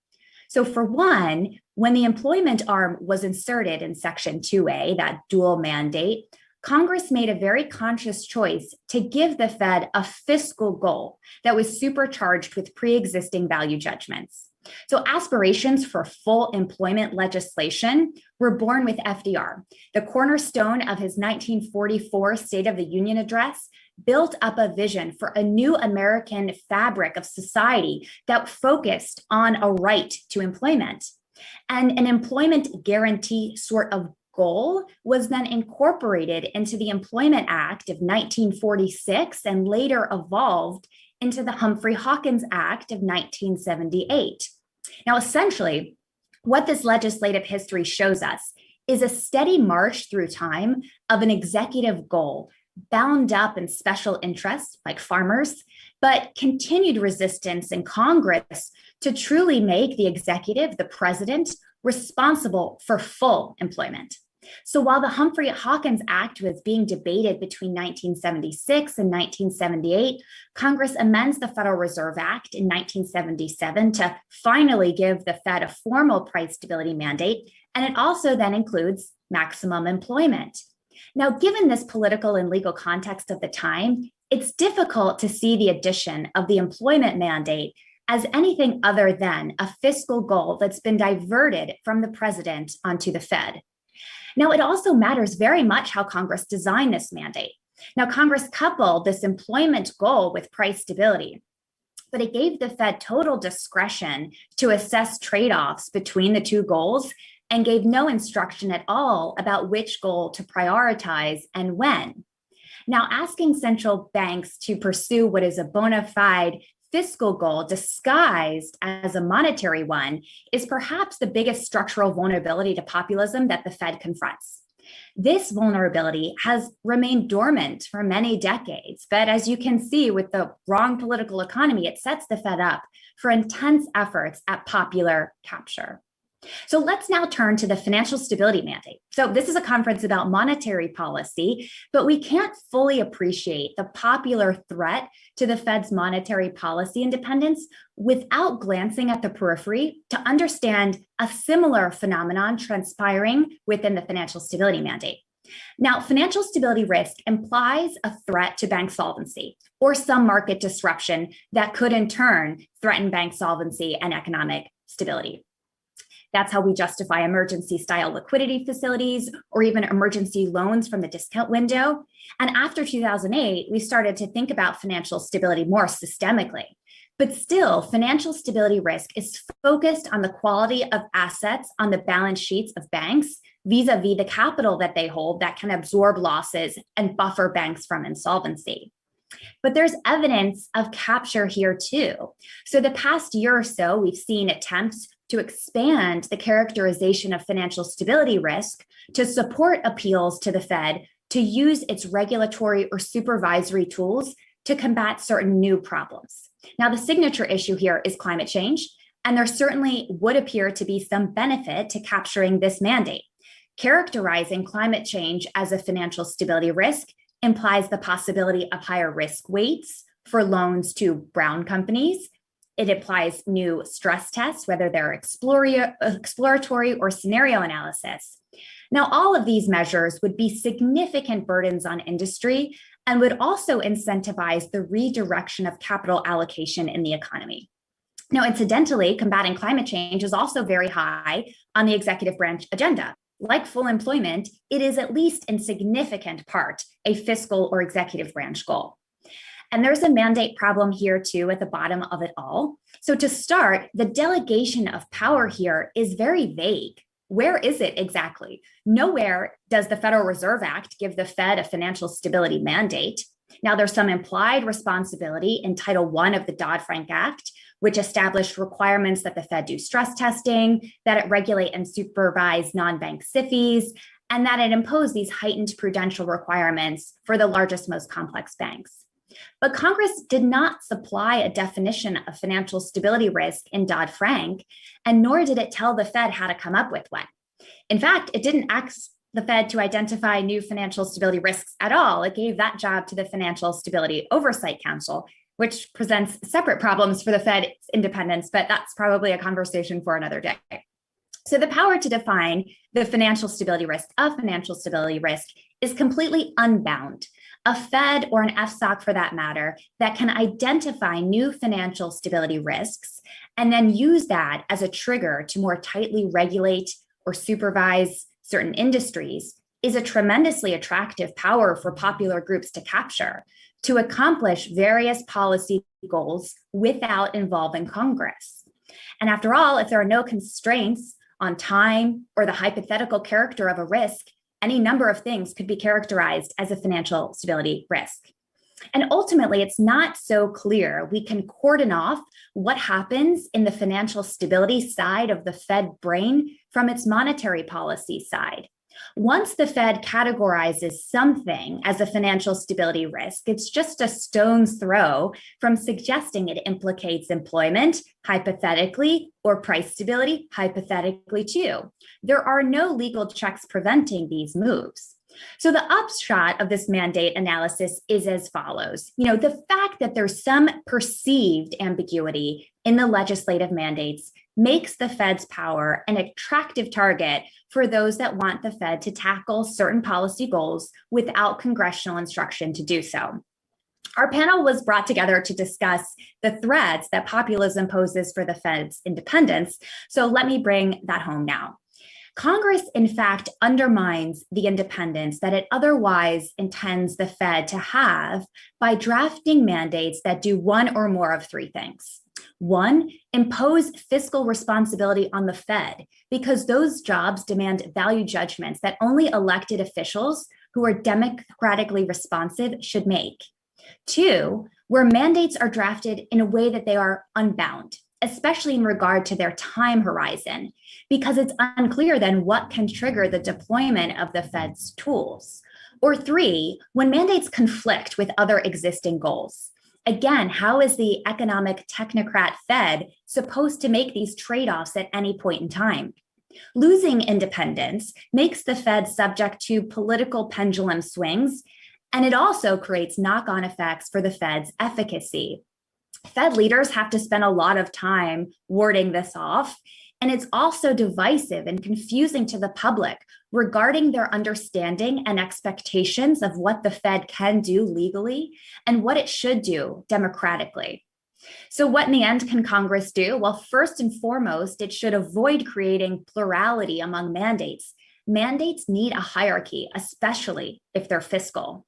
So for one, when the employment arm was inserted in Section 2A, that dual mandate, Congress made a very conscious choice to give the Fed a fiscal goal that was supercharged with pre-existing value judgments. So aspirations for full employment legislation were born with FDR. The cornerstone of his 1944 State of the Union address built up a vision for a new American fabric of society that focused on a right to employment. And an employment guarantee sort of goal was then incorporated into the Employment Act of 1946 and later evolved into the Humphrey-Hawkins Act of 1978. Now, essentially, what this legislative history shows us is a steady march through time of an executive goal bound up in special interests like farmers, but continued resistance in Congress to truly make the executive, the president, responsible for full employment. So while the Humphrey-Hawkins Act was being debated between 1976 and 1978, Congress amends the Federal Reserve Act in 1977 to finally give the Fed a formal price stability mandate, and it also then includes maximum employment. Now, given this political and legal context of the time, it's difficult to see the addition of the employment mandate as anything other than a fiscal goal that's been diverted from the president onto the Fed. Now, it also matters very much how Congress designed this mandate. Now, Congress coupled this employment goal with price stability, but it gave the Fed total discretion to assess trade-offs between the two goals and gave no instruction at all about which goal to prioritize and when. Now, asking central banks to pursue what is a bona fide fiscal goal disguised as a monetary one is perhaps the biggest structural vulnerability to populism that the Fed confronts. This vulnerability has remained dormant for many decades, but as you can see with the wrong political economy, it sets the Fed up for intense efforts at popular capture. So let's now turn to the financial stability mandate. So this is a conference about monetary policy, but we can't fully appreciate the popular threat to the Fed's monetary policy independence without glancing at the periphery to understand a similar phenomenon transpiring within the financial stability mandate. Now, financial stability risk implies a threat to bank solvency or some market disruption that could in turn threaten bank solvency and economic stability. That's how we justify emergency style liquidity facilities or even emergency loans from the discount window. And after 2008, we started to think about financial stability more systemically. But still, financial stability risk is focused on the quality of assets on the balance sheets of banks vis-a-vis the capital that they hold that can absorb losses and buffer banks from insolvency. But there's evidence of capture here too. So the past year or so, we've seen attempts to expand the characterization of financial stability risk to support appeals to the Fed to use its regulatory or supervisory tools to combat certain new problems. Now, the signature issue here is climate change, and there certainly would appear to be some benefit to capturing this mandate. Characterizing climate change as a financial stability risk implies the possibility of higher risk weights for loans to brown companies. It implies new stress tests, whether they're exploratory or scenario analysis. Now, all of these measures would be significant burdens on industry and would also incentivize the redirection of capital allocation in the economy. Now, incidentally, combating climate change is also very high on the executive branch agenda. Like full employment, it is at least in significant part a fiscal or executive branch goal. And there's a mandate problem here too at the bottom of it all. So to start, the delegation of power here is very vague. Where is it exactly? Nowhere does the Federal Reserve Act give the Fed a financial stability mandate. Now, there's some implied responsibility in Title I of the Dodd-Frank Act, which established requirements that the Fed do stress testing, that it regulate and supervise non-bank SIFIs, and that it impose these heightened prudential requirements for the largest, most complex banks. But Congress did not supply a definition of financial stability risk in Dodd-Frank, and nor did it tell the Fed how to come up with one. In fact, it didn't ask the Fed to identify new financial stability risks at all. It gave that job to the Financial Stability Oversight Council, which presents separate problems for the Fed's independence, but that's probably a conversation for another day. So the power to define the financial stability risk of financial stability risk is completely unbound. A Fed or an FSOC for that matter that can identify new financial stability risks and then use that as a trigger to more tightly regulate or supervise certain industries is a tremendously attractive power for popular groups to capture to accomplish various policy goals without involving Congress. And after all, if there are no constraints on time or the hypothetical character of a risk, any number of things could be characterized as a financial stability risk. And ultimately, it's not so clear we can cordon off what happens in the financial stability side of the Fed brain from its monetary policy side. Once the Fed categorizes something as a financial stability risk, it's just a stone's throw from suggesting it implicates employment, hypothetically, or price stability, hypothetically too. There are no legal checks preventing these moves. So the upshot of this mandate analysis is as follows. The fact that there's some perceived ambiguity in the legislative mandates makes the Fed's power an attractive target for those that want the Fed to tackle certain policy goals without congressional instruction to do so. Our panel was brought together to discuss the threats that populism poses for the Fed's independence. So let me bring that home now. Congress, in fact, undermines the independence that it otherwise intends the Fed to have by drafting mandates that do one or more of three things. One, impose fiscal responsibility on the Fed because those jobs demand value judgments that only elected officials who are democratically responsive should make. Two, where mandates are drafted in a way that they are unbound, especially in regard to their time horizon, because it's unclear then what can trigger the deployment of the Fed's tools. Or three, when mandates conflict with other existing goals. Again, how is the economic technocrat Fed supposed to make these trade-offs at any point in time? Losing independence makes the Fed subject to political pendulum swings, and it also creates knock-on effects for the Fed's efficacy. Fed leaders have to spend a lot of time warding this off. And it's also divisive and confusing to the public regarding their understanding and expectations of what the Fed can do legally and what it should do democratically. So what in the end can Congress do? Well, first and foremost, it should avoid creating plurality among mandates. Mandates need a hierarchy, especially if they're fiscal.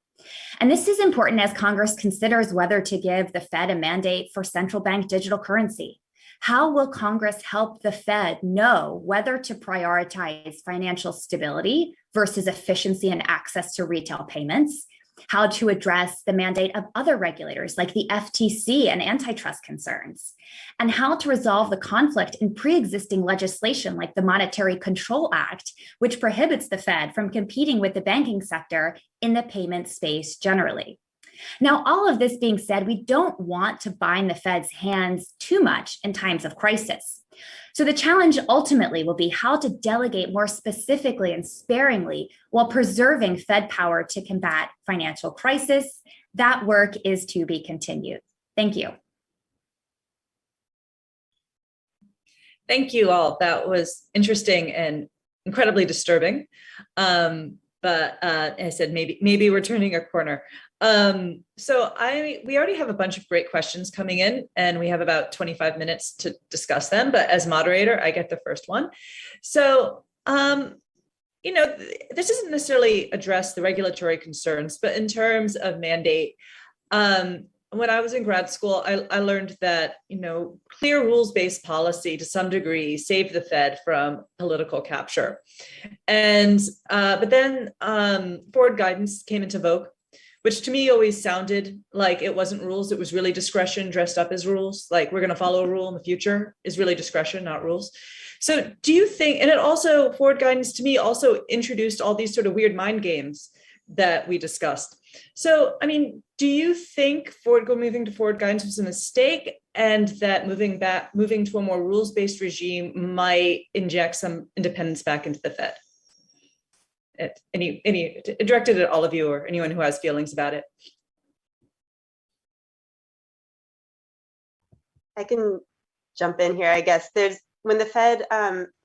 And this is important as Congress considers whether to give the Fed a mandate for central bank digital currency. How will Congress help the Fed know whether to prioritize financial stability versus efficiency and access to retail payments? How to address the mandate of other regulators like the FTC and antitrust concerns, and how to resolve the conflict in pre-existing legislation like the Monetary Control Act, which prohibits the Fed from competing with the banking sector in the payment space generally. Now, all of this being said, we don't want to bind the Fed's hands too much in times of crisis. So the challenge ultimately will be how to delegate more specifically and sparingly while preserving Fed power to combat financial crisis. That work is to be continued. Thank you. Thank you all. That was interesting and incredibly disturbing. But I said, maybe we're turning a corner. So we already have a bunch of great questions coming in, and we have about 25 minutes to discuss them. But as moderator, I get the first one. So, this doesn't necessarily address the regulatory concerns, but in terms of mandate, when I was in grad school, I learned that, clear rules-based policy to some degree saved the Fed from political capture. And, but then forward guidance came into vogue, which to me always sounded like it wasn't rules. It was really discretion dressed up as rules. Like, we're going to follow a rule in the future is really discretion, not rules. So do you think, and it also, forward guidance to me also introduced all these sort of weird mind games that we discussed. So, do you think moving to forward guidance was a mistake, and that moving to a more rules-based regime might inject some independence back into the Fed? Any directed at all of you or anyone who has feelings about it? I can jump in here, I guess. When the Fed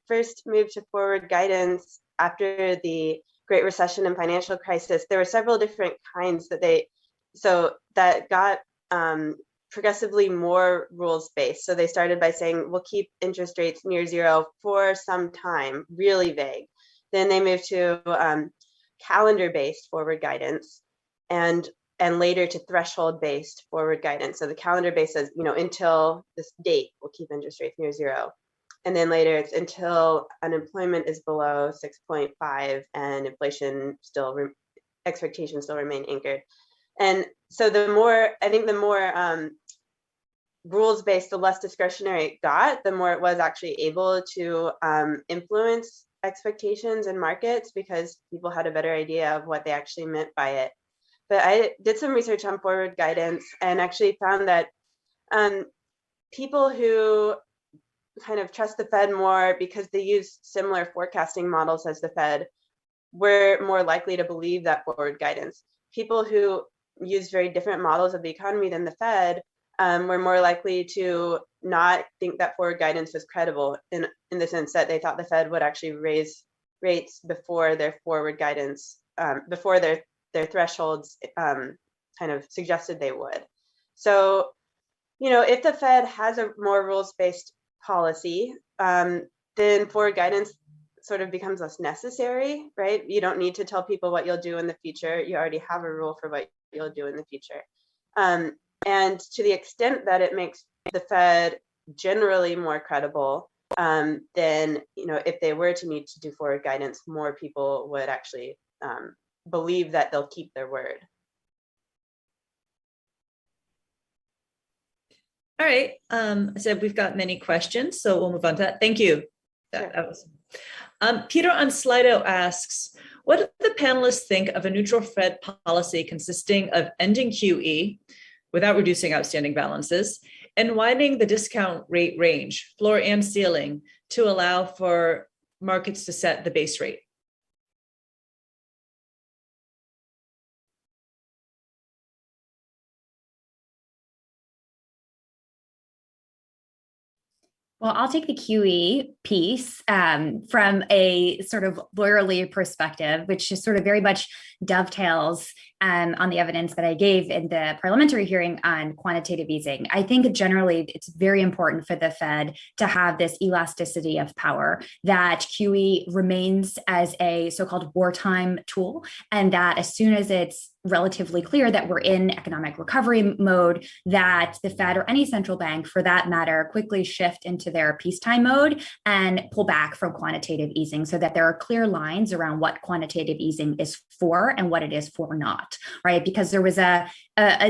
first moved to forward guidance after the Great Recession and financial crisis, there were several different kinds that got progressively more rules-based. So they started by saying, we'll keep interest rates near zero for some time, really vague. Then they moved to calendar-based forward guidance, and later to threshold-based forward guidance. So the calendar-based says, until this date, we'll keep interest rates near zero. And then later it's until unemployment is below 6.5 and inflation expectations still remain anchored. And so the more rules-based, the less discretionary it got, the more it was actually able to influence expectations in markets, because people had a better idea of what they actually meant by it. But I did some research on forward guidance and actually found that people who kind of trust the Fed more because they use similar forecasting models as the Fed were more likely to believe that forward guidance. People who use very different models of the economy than the Fed were more likely to not think that forward guidance was credible, in the sense that they thought the Fed would actually raise rates before their forward guidance, before their thresholds kind of suggested they would. So, if the Fed has a more rules-based policy, then forward guidance sort of becomes less necessary, right? You don't need to tell people what you'll do in the future. You already have a rule for what you'll do in the future. And to the extent that it makes the Fed generally more credible, then, if they were to need to do forward guidance, more people would actually believe that they'll keep their word. All right. I said we've got many questions, so we'll move on to that. Thank you. That was Peter on Slido asks, what do the panelists think of a neutral Fed policy consisting of ending QE without reducing outstanding balances and widening the discount rate range, floor and ceiling, to allow for markets to set the base rate? Well, I'll take the QE piece from a sort of lawyerly perspective, which is sort of very much dovetails on the evidence that I gave in the parliamentary hearing on quantitative easing. I think generally it's very important for the Fed to have this elasticity of power, that QE remains as a so-called wartime tool, and that as soon as it's relatively clear that we're in economic recovery mode, that the Fed or any central bank for that matter quickly shift into their peacetime mode and pull back from quantitative easing, so that there are clear lines around what quantitative easing is for and what it is for not, right? Because there was a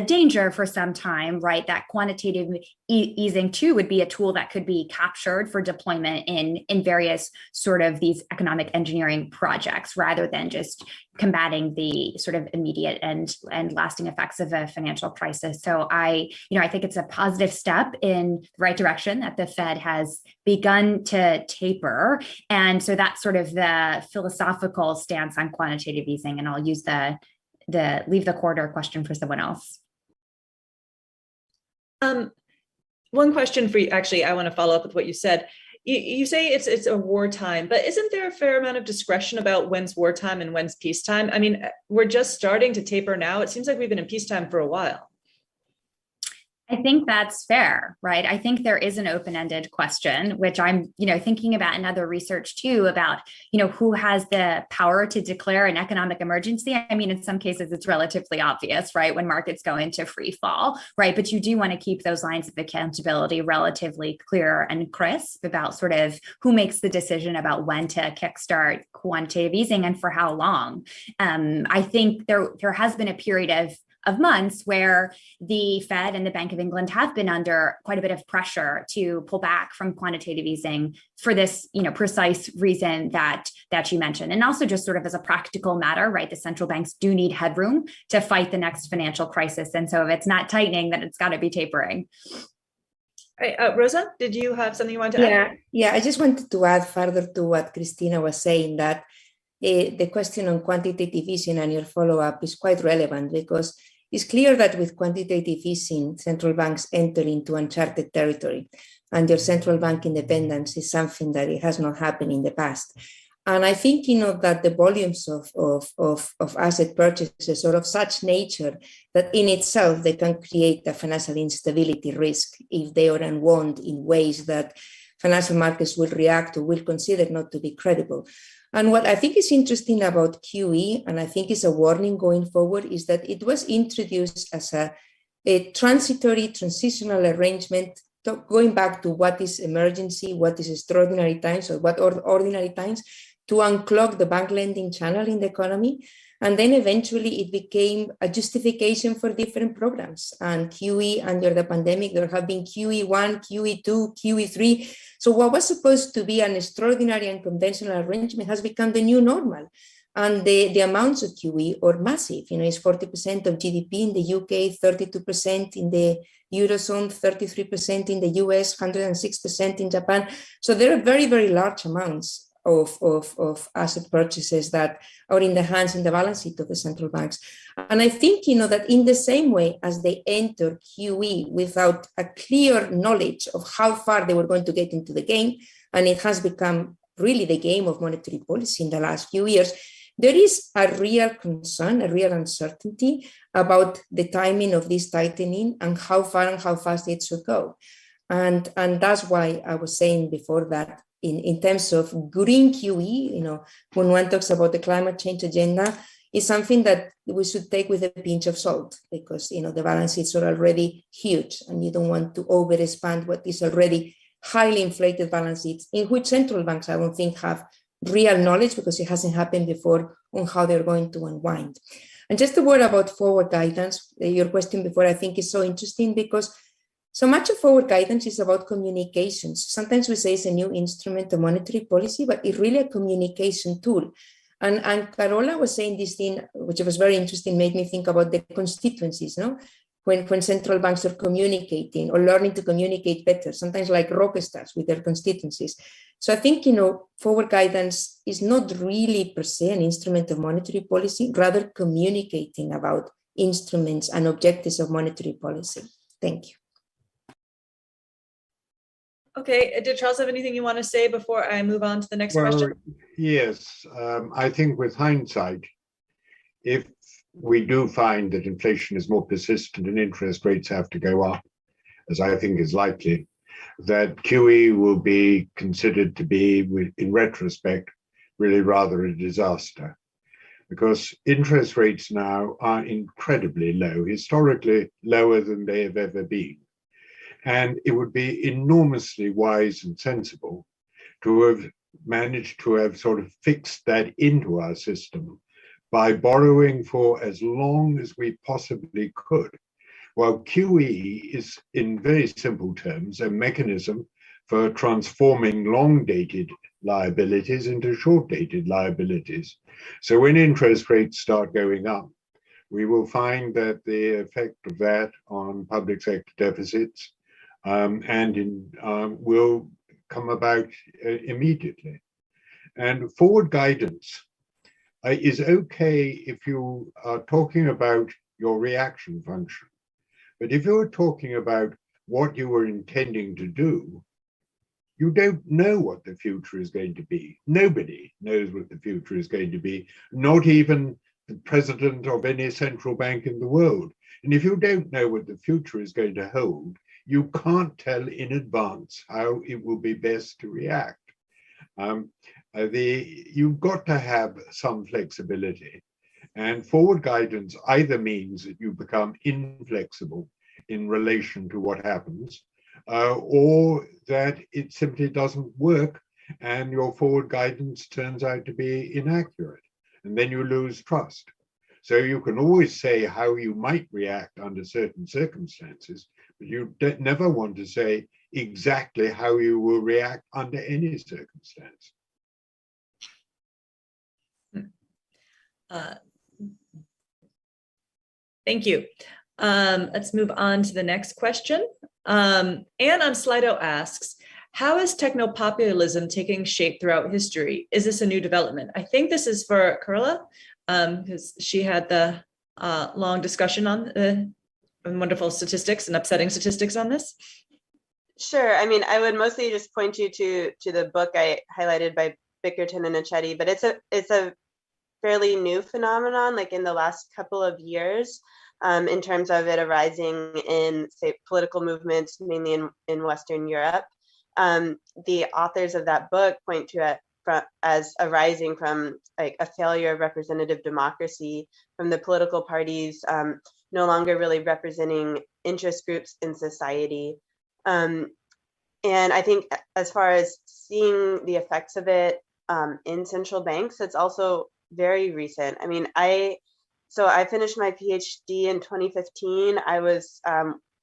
danger for some time, right, that quantitative easing too would be a tool that could be captured for deployment in various sort of these economic engineering projects, rather than just combating the sort of immediate and lasting effects of a financial crisis. So I think it's a positive step in the right direction that the Fed has begun to taper. And so that's sort of the philosophical stance on quantitative easing. And I'll use the leave the corridor question for someone else. One question for you, actually, I want to follow up with what you said. You say it's a wartime, but isn't there a fair amount of discretion about when's wartime and when's peacetime? I mean, we're just starting to taper now. It seems like we've been in peacetime for a while. I think that's fair, right? I think there is an open-ended question, which I'm, thinking about in other research too, about, who has the power to declare an economic emergency. I mean, in some cases, it's relatively obvious, right? When markets go into free fall, right? But you do want to keep those lines of accountability relatively clear and crisp about sort of who makes the decision about when to kickstart quantitative easing and for how long. I think there has been a period of months where the Fed and the Bank of England have been under quite a bit of pressure to pull back from quantitative easing for this, precise reason that you mentioned. And also just sort of as a practical matter, right? The central banks do need headroom to fight the next financial crisis. And so if it's not tightening, then it's got to be tapering. Right, Rosa, did you have something you wanted to add? Yeah, I just wanted to add further to what Christina was saying, that the question on quantitative easing and your follow-up is quite relevant, because it's clear that with quantitative easing, central banks enter into uncharted territory, and your central bank independence is something that it has not happened in the past. And I think, that the volumes of asset purchases are of such nature that in itself, they can create a financial instability risk if they are unwound in ways that financial markets will react or will consider not to be credible. And what I think is interesting about QE, and I think is a warning going forward, is that it was introduced as a transitory, transitional arrangement, going back to what is emergency, what is extraordinary times, or what are ordinary times, to unclog the bank lending channel in the economy. And then eventually it became a justification for different programs. And QE under the pandemic, there have been QE1, QE2, QE3. So what was supposed to be an extraordinary and conventional arrangement has become the new normal. And the amounts of QE are massive. It's 40% of GDP in the UK, 32% in the Eurozone, 33% in the US, 106% in Japan. So there are very, very large amounts of asset purchases that are in the hands, in the balance sheet of the central banks. And I think, that in the same way as they enter QE without a clear knowledge of how far they were going to get into the game, and it has become really the game of monetary policy in the last few years, there is a real concern, a real uncertainty about the timing of this tightening and how far and how fast it should go. And that's why I was saying before that in terms of green QE, when one talks about the climate change agenda, is something that we should take with a pinch of salt, because the balance sheets are already huge, and you don't want to overexpand what is already highly inflated balance sheets, in which central banks, I don't think, have real knowledge, because it hasn't happened before, on how they're going to unwind. And just a word about forward guidance. Your question before, I think, is so interesting, because so much of forward guidance is about communications. Sometimes we say it's a new instrument of monetary policy, but it's really a communication tool. And Carola was saying this thing, which was very interesting, made me think about the constituencies, when central banks are communicating or learning to communicate better, sometimes like rock stars with their constituencies. So I think, forward guidance is not really per se an instrument of monetary policy, rather communicating about instruments and objectives of monetary policy. Thank you. Okay, did Charles have anything you want to say before I move on to the next question? Yes, I think with hindsight, if we do find that inflation is more persistent and interest rates have to go up, as I think is likely, that QE will be considered to be, in retrospect, really rather a disaster. Because interest rates now are incredibly low, historically lower than they have ever been. And it would be enormously wise and sensible to have managed to have sort of fixed that into our system by borrowing for as long as we possibly could. While QE is, in very simple terms, a mechanism for transforming long-dated liabilities into short-dated liabilities. So when interest rates start going up, we will find that the effect of that on public sector deficits will come about immediately. And forward guidance is okay if you are talking about your reaction function. But if you're talking about what you were intending to do, you don't know what the future is going to be. Nobody knows what the future is going to be, not even the president of any central bank in the world. And if you don't know what the future is going to hold, you can't tell in advance how it will be best to react. You've got to have some flexibility. And forward guidance either means that you become inflexible in relation to what happens, or that it simply doesn't work and your forward guidance turns out to be inaccurate, and then you lose trust. So you can always say how you might react under certain circumstances, but you never want to say exactly how you will react under any circumstance. Thank you. Let's move on to the next question. Anne on Slido asks, how is technopopulism taking shape throughout history? Is this a new development? I think this is for Carla, because she had the long discussion on the wonderful statistics and upsetting statistics on this. Sure. I mean, I would mostly just point you to the book I highlighted by Bickerton and Accetti, but it's a fairly new phenomenon, like in the last couple of years, in terms of it arising in, say, political movements, mainly in Western Europe. The authors of that book point to it as arising from like a failure of representative democracy, from the political parties no longer really representing interest groups in society. And I think as far as seeing the effects of it in central banks, it's also very recent. I mean, I finished my PhD in 2015. I was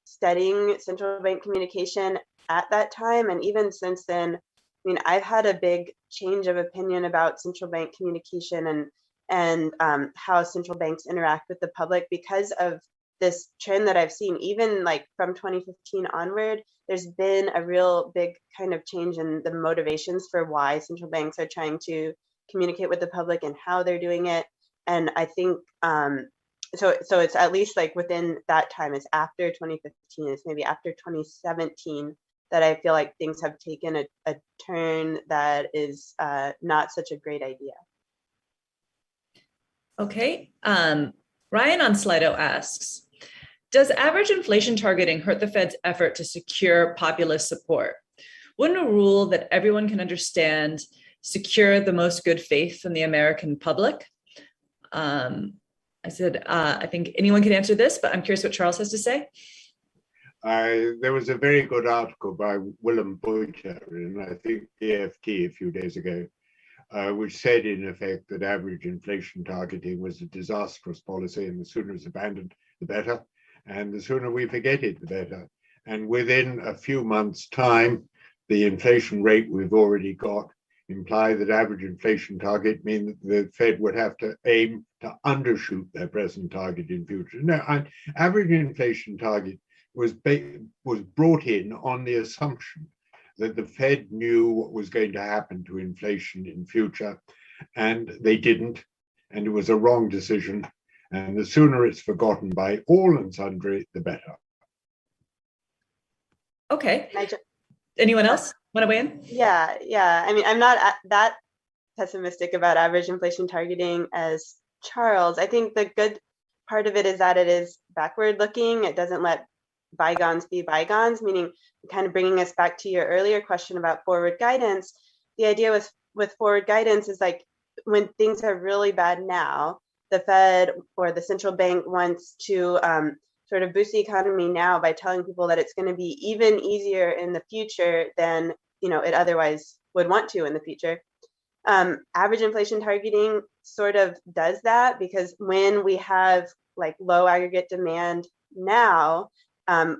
studying central bank communication at that time. And even since then, I mean, I've had a big change of opinion about central bank communication and how central banks interact with the public because of this trend that I've seen. Even like from 2015 onward, there's been a real big kind of change in the motivations for why central banks are trying to communicate with the public and how they're doing it. And I think so it's at least like within that time, it's after 2015, it's maybe after 2017 that I feel like things have taken a turn that is not such a great idea. Okay, Ryan on Slido asks, does average inflation targeting hurt the Fed's effort to secure populist support? Wouldn't a rule that everyone can understand secure the most good faith from the American public? I said, I think anyone can answer this, but I'm curious what Charles has to say. There was a very good article by Willem Boyter in, I think, EFT a few days ago, which said, in effect, that average inflation targeting was a disastrous policy, and the sooner it's abandoned, the better. And the sooner we forget it, the better. And within a few months' time, the inflation rate we've already got imply that average inflation target mean that the Fed would have to aim to undershoot their present target in future. No, average inflation target was brought in on the assumption that the Fed knew what was going to happen to inflation in future, and they didn't, and it was a wrong decision. And the sooner it's forgotten by all and sundry, the better. Okay. Anyone else want to weigh in? Yeah. I mean, I'm not that pessimistic about average inflation targeting as Charles. I think the good part of it is that it is backward looking. It doesn't let bygones be bygones, meaning kind of bringing us back to your earlier question about forward guidance. The idea with forward guidance is like when things are really bad now, the Fed or the central bank wants to sort of boost the economy now by telling people that it's going to be even easier in the future than it otherwise would want to in the future. Average inflation targeting sort of does that, because when we have like low aggregate demand now,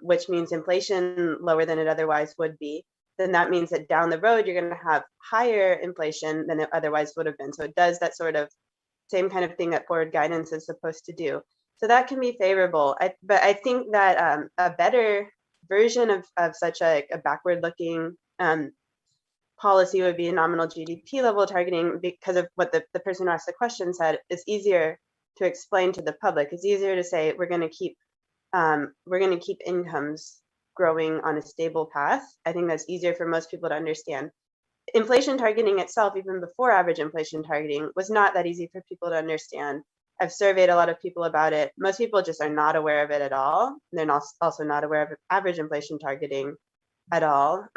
which means inflation lower than it otherwise would be, then that means that down the road you're going to have higher inflation than it otherwise would have been. So it does that sort of same kind of thing that forward guidance is supposed to do. So that can be favorable. But I think that a better version of such a backward-looking policy would be a nominal GDP level targeting, because of what the person who asked the question said. It's easier to explain to the public. It's easier to say we're going to keep incomes growing on a stable path. I think that's easier for most people to understand. Inflation targeting itself, even before average inflation targeting, was not that easy for people to understand. I've surveyed a lot of people about it. Most people just are not aware of it at all. They're also not aware of average inflation targeting at all.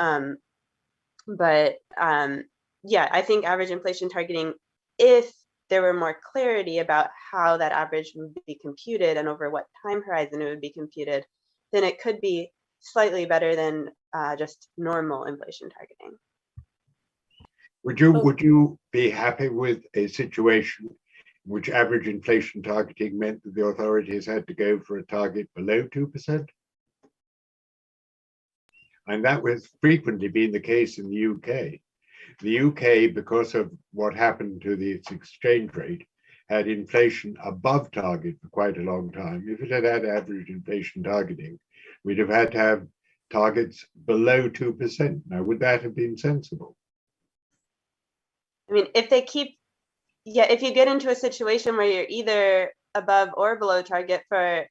Yeah, I think average inflation targeting, if there were more clarity about how that average would be computed and over what time horizon it would be computed, then it could be slightly better than just normal inflation targeting. Would you be happy with a situation in which average inflation targeting meant that the authorities had to go for a target below 2%? And that was frequently been the case in the UK. The UK, because of what happened to its exchange rate, had inflation above target for quite a long time. If it had had average inflation targeting, we'd have had to have targets below 2%. Now, would that have been sensible? I mean, if you get into a situation where you're either above or below target for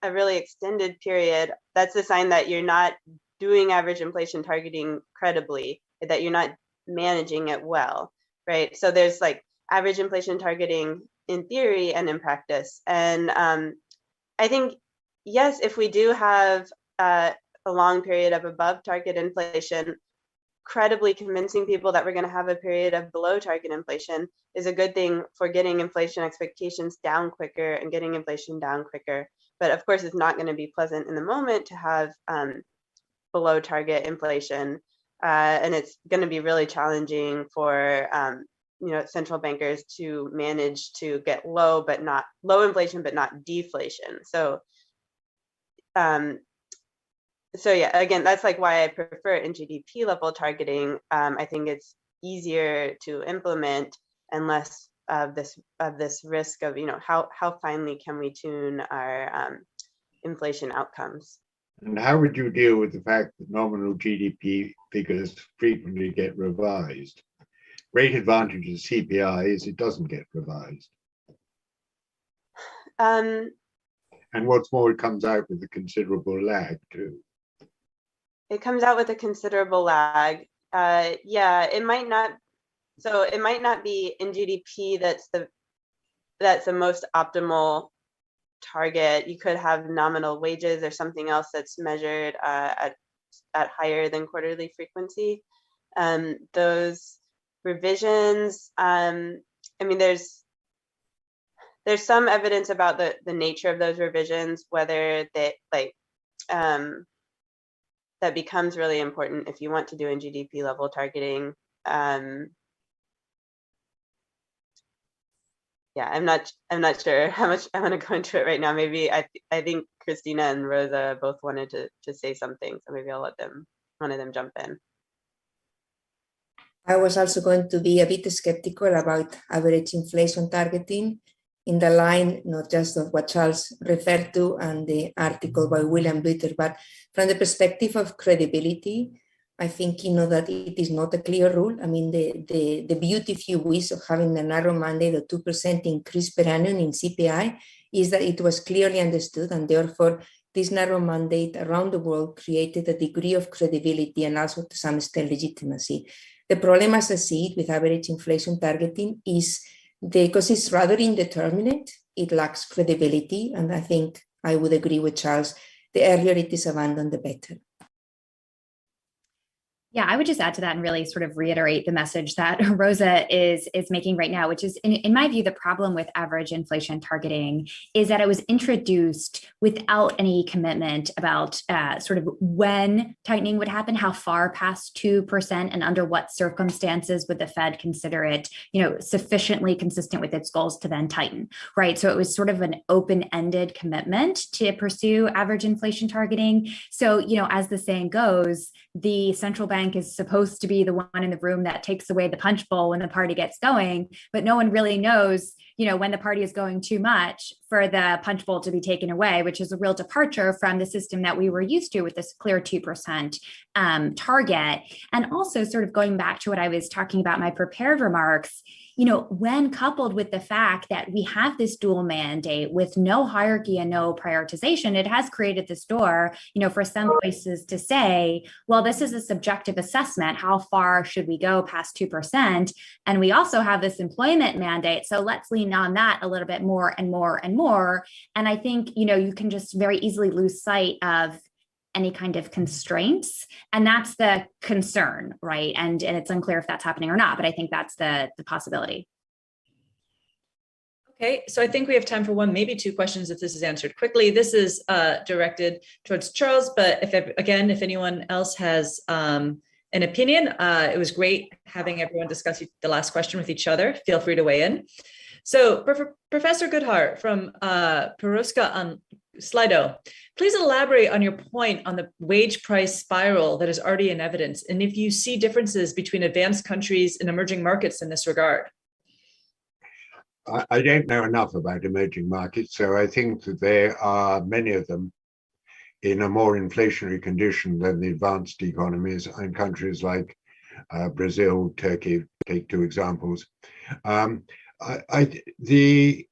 a really extended period, that's a sign that you're not doing average inflation targeting credibly, that you're not managing it well, right? So there's like average inflation targeting in theory and in practice. And I think, yes, if we do have a long period of above target inflation, credibly convincing people that we're going to have a period of below target inflation is a good thing for getting inflation expectations down quicker and getting inflation down quicker. But of course, it's not going to be pleasant in the moment to have below target inflation, and it's going to be really challenging for central bankers to manage to get low inflation but not deflation. So yeah, again, that's like why I prefer in GDP level targeting. I think it's easier to implement and less of this risk of how finely can we tune our inflation outcomes. And how would you deal with the fact that nominal GDP figures frequently get revised? Great advantage of CPI is it doesn't get revised. And what's more, it comes out with a considerable lag too. It comes out with a considerable lag. Yeah, it might not be in GDP that's the most optimal target. You could have nominal wages or something else that's measured at higher than quarterly frequency. Those revisions, I mean, there's some evidence about the nature of those revisions, whether they that becomes really important if you want to do in GDP level targeting. Yeah, I'm not sure how much I want to go into it right now. Maybe I think Christina and Rosa both wanted to say something, so maybe I'll let one of them jump in. I was also going to be a bit skeptical about average inflation targeting in the line, not just of what Charles referred to and the article by William Bitter, but from the perspective of credibility. I think that it is not a clear rule. I mean, the beauty, if you wish, of having a narrow mandate of 2% increase per annum in CPI is that it was clearly understood and therefore this narrow mandate around the world created a degree of credibility and also to some extent legitimacy. The problem, as I see it, with average inflation targeting is because it's rather indeterminate, it lacks credibility. And I think I would agree with Charles, the earlier it is abandoned, the better. Yeah, I would just add to that and really sort of reiterate the message that Rosa is making right now, which is, in my view, the problem with average inflation targeting is that it was introduced without any commitment about sort of when tightening would happen, how far past 2%, and under what circumstances would the Fed consider it, sufficiently consistent with its goals to then tighten, right? So it was sort of an open-ended commitment to pursue average inflation targeting. So, as the saying goes, the central bank is supposed to be the one in the room that takes away the punch bowl when the party gets going, but no one really knows, when the party is going too much for the punch bowl to be taken away, which is a real departure from the system that we were used to with this clear 2% target. And also sort of going back to what I was talking about, my prepared remarks, when coupled with the fact that we have this dual mandate with no hierarchy and no prioritization, it has created this door, for some places to say, well, this is a subjective assessment. How far should we go past 2%? And we also have this employment mandate. So let's lean on that a little bit more and more and more. And I think, you can just very easily lose sight of any kind of constraints. And that's the concern, right? And it's unclear if that's happening or not, but I think that's the possibility. Okay, so I think we have time for one, maybe two questions if this is answered quickly. This is directed towards Charles, but if anyone else has an opinion, it was great having everyone discuss the last question with each other. Feel free to weigh in. So Professor Goodhart from Peruska on Slido, please elaborate on your point on the wage price spiral that is already in evidence, and if you see differences between advanced countries and emerging markets in this regard. I don't know enough about emerging markets, so I think that there are many of them in a more inflationary condition than the advanced economies and countries like Brazil, Turkey, take two examples. The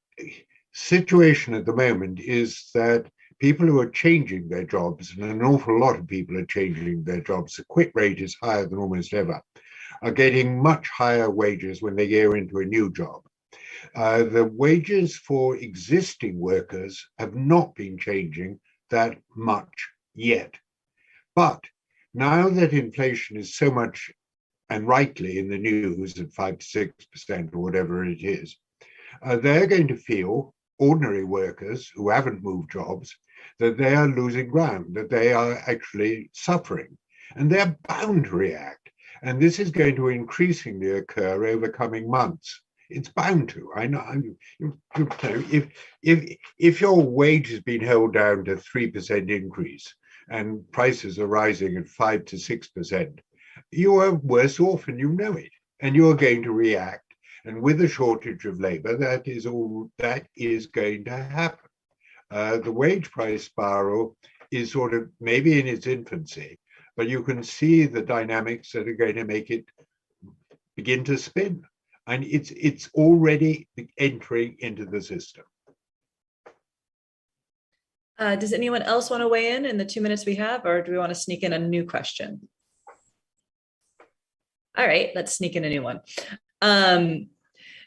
situation at the moment is that people who are changing their jobs, and an awful lot of people are changing their jobs, the quit rate is higher than almost ever, are getting much higher wages when they go into a new job. The wages for existing workers have not been changing that much yet. But now that inflation is so much, and rightly in the news at 5 to 6% or whatever it is, they're going to feel, ordinary workers who haven't moved jobs, that they are losing ground, that they are actually suffering, and they're bound to react. And this is going to increasingly occur over coming months. It's bound to. I know. If your wage has been held down to 3% increase and prices are rising at 5 to 6%, you are worse off, and you know it, and you are going to react. And with a shortage of labor, that is going to happen. The wage price spiral is sort of maybe in its infancy, but you can see the dynamics that are going to make it begin to spin. And it's already entering into the system. Does anyone else want to weigh in the 2 minutes we have, or do we want to sneak in a new question? All right, let's sneak in a new one.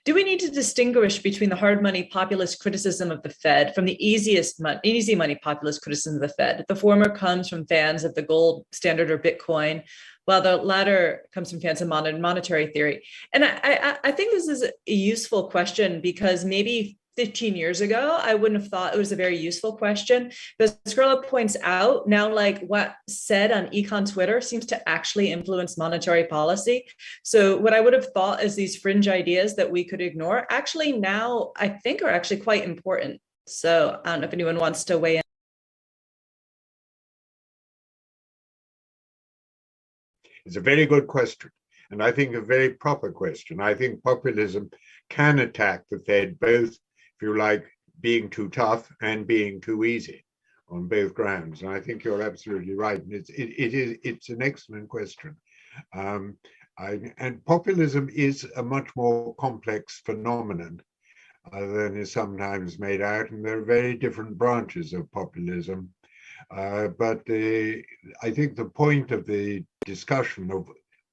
Do we need to distinguish between the hard money populist criticism of the Fed from the easy money populist criticism of the Fed? The former comes from fans of the gold standard or Bitcoin, while the latter comes from fans of modern monetary theory. And I think this is a useful question because maybe 15 years ago, I wouldn't have thought it was a very useful question. But as Carla points out, now like what said on econ Twitter seems to actually influence monetary policy. So what I would have thought is these fringe ideas that we could ignore actually now I think are actually quite important. So I don't know if anyone wants to weigh in. It's a very good question, and I think a very proper question. I think populism can attack the Fed both, if you like, being too tough and being too easy on both grounds. And I think you're absolutely right. And it's an excellent question. And populism is a much more complex phenomenon than is sometimes made out. And there are very different branches of populism. But I think the point of the discussion, of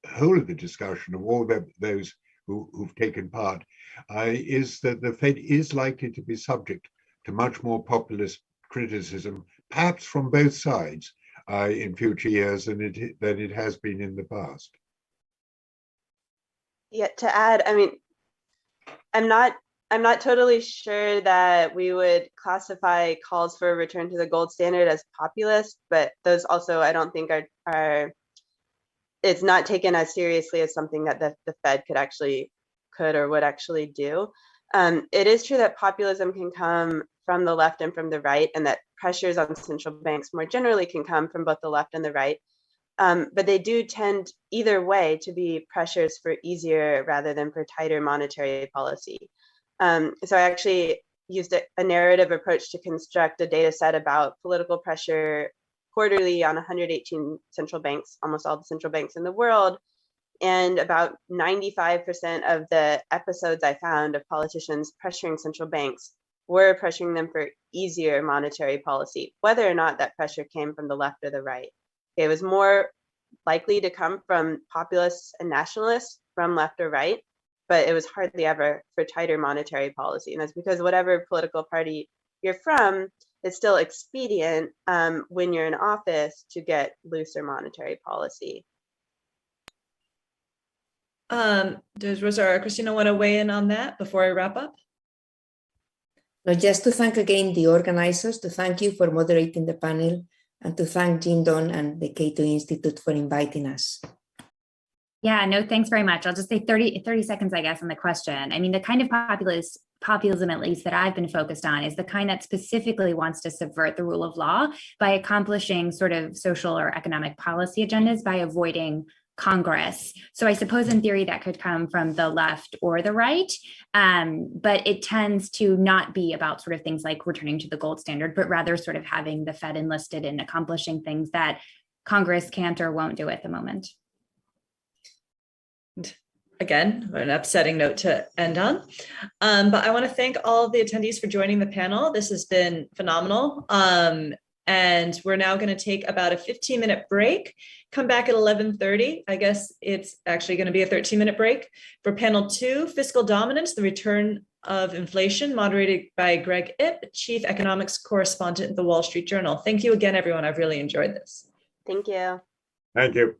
whole of the discussion of all those who've taken part, is that the Fed is likely to be subject to much more populist criticism, perhaps from both sides, in future years than it has been in the past. Yeah, to add, I mean, I'm not totally sure that we would classify calls for a return to the gold standard as populist, but those also I don't think are it's not taken as seriously as something that the Fed could or would actually do. It is true that populism can come from the left and from the right, and that pressures on central banks more generally can come from both the left and the right. But they do tend either way to be pressures for easier rather than for tighter monetary policy. So I actually used a narrative approach to construct a data set about political pressure quarterly on 118 central banks, almost all the central banks in the world. And about 95% of the episodes I found of politicians pressuring central banks were pressuring them for easier monetary policy, whether or not that pressure came from the left or the right. It was more likely to come from populists and nationalists from left or right, but it was hardly ever for tighter monetary policy. And that's because whatever political party you're from, it's still expedient when you're in office to get looser monetary policy. Does Rosa or Christina want to weigh in on that before I wrap up? No, just to thank again the organizers, to thank you for moderating the panel, and to thank Jim Don and the Cato Institute for inviting us. Yeah, no, thanks very much. I'll just say 30 seconds, I guess, on the question. I mean, the kind of populism, at least that I've been focused on, is the kind that specifically wants to subvert the rule of law by accomplishing sort of social or economic policy agendas by avoiding Congress. So I suppose in theory that could come from the left or the right, but it tends to not be about sort of things like returning to the gold standard, but rather sort of having the Fed enlisted in accomplishing things that Congress can't or won't do at the moment. Again, an upsetting note to end on. But I want to thank all of the attendees for joining the panel. This has been phenomenal. And we're now going to take about a 15-minute break, come back at 11:30. I guess it's actually going to be a 13-minute break for panel 2, Fiscal Dominance, the Return of Inflation, moderated by Greg Ip, Chief Economics Correspondent at the Wall Street Journal. Thank you again, everyone. I've really enjoyed this. Thank you. Thank you.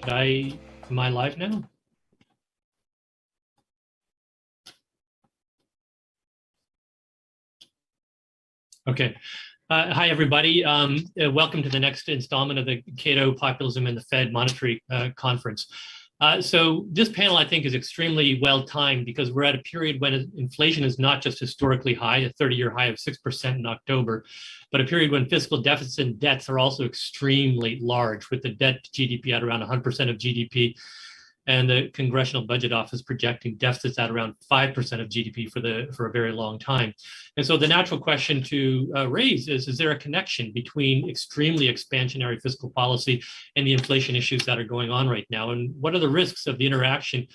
Am I live now? Okay. Hi, everybody. Welcome to the next installment of the Cato Populism and the Fed Monetary Conference. So this panel, I think, is extremely well timed because we're at a period when inflation is not just historically high, a 30-year high of 6% in October, but a period when fiscal deficits and debts are also extremely large, with the debt to GDP at around 100% of GDP, and the Congressional Budget Office projecting deficits at around 5% of GDP for a very long time. And so the natural question to raise is there a connection between extremely expansionary fiscal policy and the inflation issues that are going on right now? And what are the risks of the interaction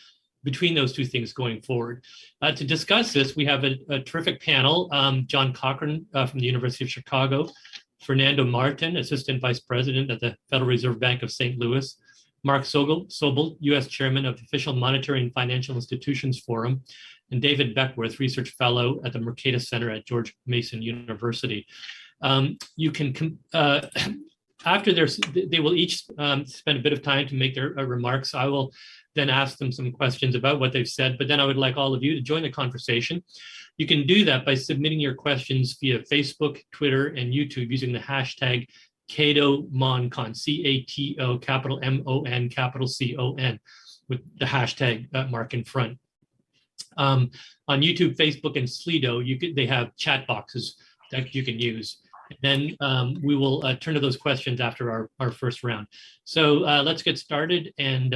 between those two things going forward? To discuss this, we have a terrific panel. John Cochran from the University of Chicago, Fernando Martin, Assistant Vice President at the Federal Reserve Bank of St. Louis, Mark Sobel, U.S. Chairman of the Official Monetary and Financial Institutions Forum, and David Beckworth, Research Fellow at the Mercatus Center at George Mason University. You can, after they will each spend a bit of time to make their remarks. I will then ask them some questions about what they've said, but then I would like all of you to join the conversation. You can do that by submitting your questions via Facebook, Twitter, and YouTube using the hashtag Cato MonCon, C-A-T-O, capital M-O-N, capital C-O-N, with the hashtag mark in front. On YouTube, Facebook, and Slido, they have chat boxes that you can use. And then we will turn to those questions after our first round. So let's get started, and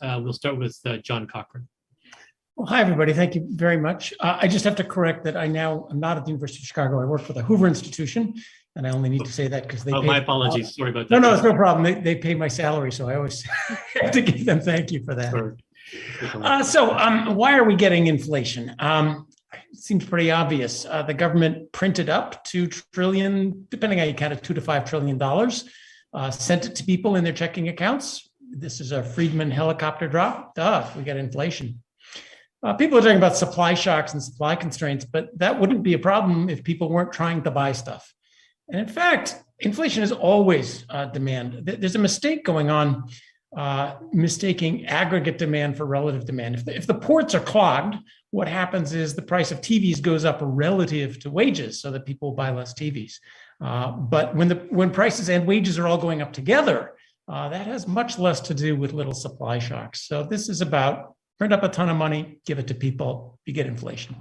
we'll start with John Cochran. Well, hi, everybody. Thank you very much. I just have to correct that I'm not at the University of Chicago. I work for the Hoover Institution, and I only need to say that because they. Oh, my apologies. Sorry about that. No, it's no problem. They pay my salary, so I always have to give them thank you for that. Sure. So why are we getting inflation? It seems pretty obvious. The government printed up $2 trillion, depending how you count it, $2 to $5 trillion, sent it to people in their checking accounts. This is a Friedman helicopter drop. We get inflation. People are talking about supply shocks and supply constraints, but that wouldn't be a problem if people weren't trying to buy stuff. And in fact, inflation is always demand. There's a mistake going on, mistaking aggregate demand for relative demand. If the ports are clogged, what happens is the price of TVs goes up relative to wages so that people buy less TVs. But when prices and wages are all going up together, that has much less to do with little supply shocks. So this is about print up a ton of money, give it to people, you get inflation.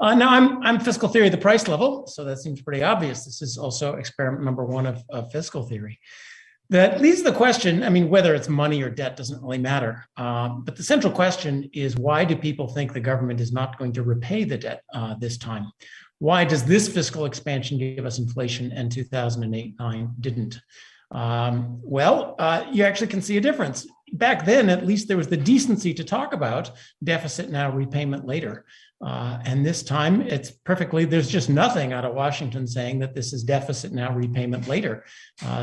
Now I'm fiscal theory of the price level, so that seems pretty obvious. This is also experiment number one of fiscal theory. That leads to the question, I mean, whether it's money or debt doesn't really matter. But the central question is, why do people think the government is not going to repay the debt this time? Why does this fiscal expansion give us inflation and 2008-9 didn't? You actually can see a difference. Back then, at least there was the decency to talk about deficit now, repayment later. And this time it's perfectly, there's just nothing out of Washington saying that this is deficit now, repayment later.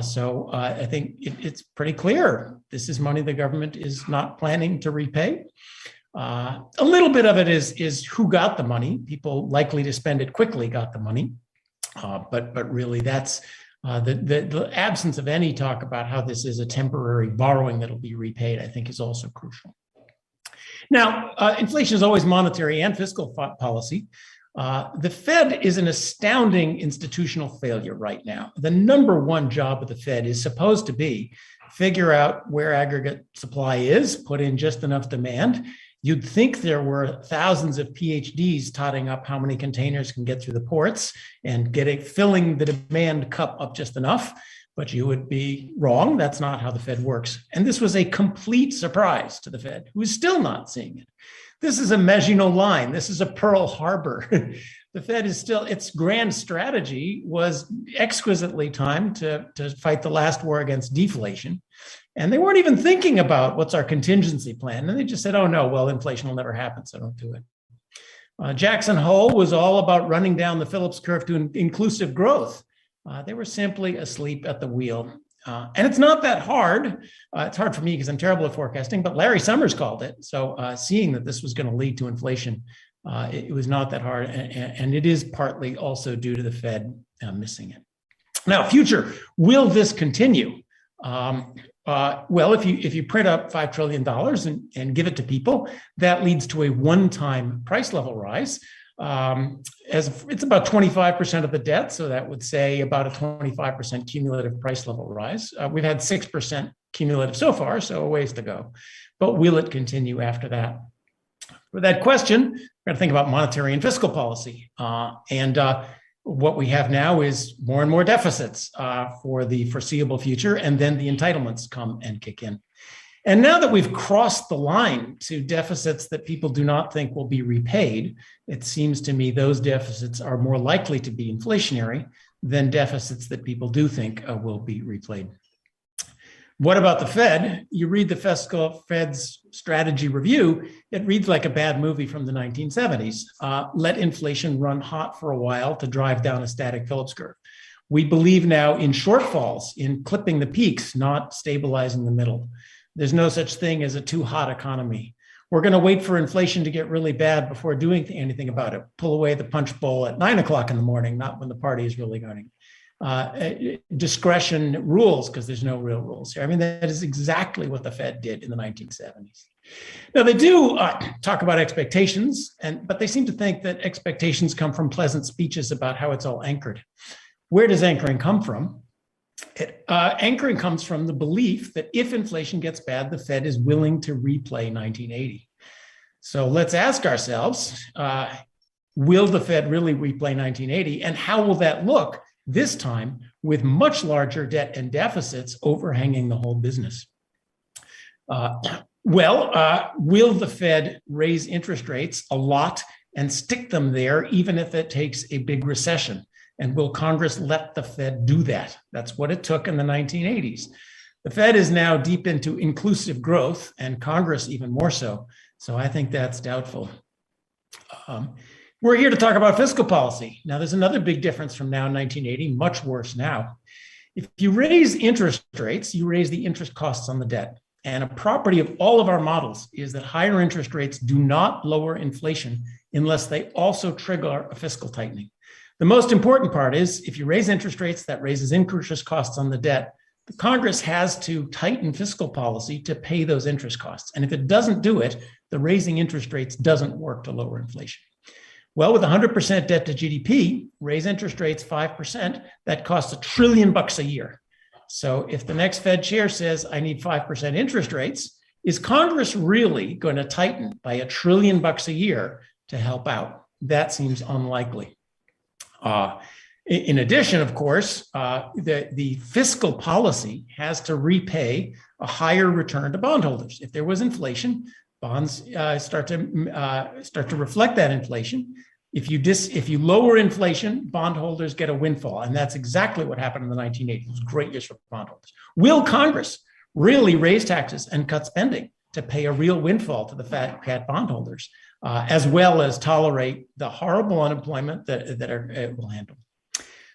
So I think it's pretty clear. This is money the government is not planning to repay. A little bit of it is who got the money. People likely to spend it quickly got the money. But really that's the absence of any talk about how this is a temporary borrowing that'll be repaid, I think is also crucial. Now, inflation is always monetary and fiscal policy. The Fed is an astounding institutional failure right now. The number one job of the Fed is supposed to be figure out where aggregate supply is, put in just enough demand. You'd think there were thousands of PhDs totting up how many containers can get through the ports and filling the demand cup up just enough, but you would be wrong. That's not how the Fed works. And this was a complete surprise to the Fed, who is still not seeing it. This is a Maginot Line. This is a Pearl Harbor. The Fed is still, its grand strategy was exquisitely timed to fight the last war against deflation. And they weren't even thinking about what's our contingency plan. And they just said, oh no, well, inflation will never happen, so don't do it. Jackson Hole was all about running down the Phillips curve to inclusive growth. They were simply asleep at the wheel. And it's not that hard. It's hard for me because I'm terrible at forecasting, but Larry Summers called it. So seeing that this was going to lead to inflation, it was not that hard. And it is partly also due to the Fed missing it. Now, future, will this continue? Well, if you print up $5 trillion and give it to people, that leads to a one-time price level rise. As it's about 25% of the debt, so that would say about a 25% cumulative price level rise. We've had 6% cumulative so far, so a ways to go. But will it continue after that? For that question, we're going to think about monetary and fiscal policy. What we have now is more and more deficits for the foreseeable future, and then the entitlements come and kick in. And now that we've crossed the line to deficits that people do not think will be repaid, it seems to me those deficits are more likely to be inflationary than deficits that people do think will be repaid. What about the Fed? You read the fiscal Fed's strategy review, it reads like a bad movie from the 1970s. Let inflation run hot for a while to drive down a static Phillips curve. We believe now in shortfalls, in clipping the peaks, not stabilizing the middle. There's no such thing as a too hot economy. We're going to wait for inflation to get really bad before doing anything about it. Pull away the punch bowl at 9 o'clock in the morning, not when the party is really going. Discretion rules because there's no real rules here. I mean, that is exactly what the Fed did in the 1970s. Now, they do talk about expectations, but they seem to think that expectations come from pleasant speeches about how it's all anchored. Where does anchoring come from? Anchoring comes from the belief that if inflation gets bad, the Fed is willing to replay 1980. So let's ask ourselves, will the Fed really replay 1980? And how will that look this time with much larger debt and deficits overhanging the whole business? Will the Fed raise interest rates a lot and stick them there, even if it takes a big recession? And will Congress let the Fed do that? That's what it took in the 1980s. The Fed is now deep into inclusive growth, and Congress even more so. So I think that's doubtful. We're here to talk about fiscal policy. Now, there's another big difference from now in 1980, much worse now. If you raise interest rates, you raise the interest costs on the debt. And a property of all of our models is that higher interest rates do not lower inflation unless they also trigger a fiscal tightening. The most important part is if you raise interest rates, that raises interest costs on the debt. The Congress has to tighten fiscal policy to pay those interest costs. And if it doesn't do it, the raising interest rates doesn't work to lower inflation. Well, with 100% debt to GDP, raise interest rates 5%, that costs $1 trillion a year. So if the next Fed chair says, I need 5% interest rates, is Congress really going to tighten by $1 trillion a year to help out? That seems unlikely. In addition, of course, the fiscal policy has to repay a higher return to bondholders. If there was inflation, bonds start to reflect that inflation. If you lower inflation, bondholders get a windfall, and that's exactly what happened in the 1980s. It was great years for bondholders. Will Congress really raise taxes and cut spending to pay a real windfall to the fat bondholders, as well as tolerate the horrible unemployment that it will handle?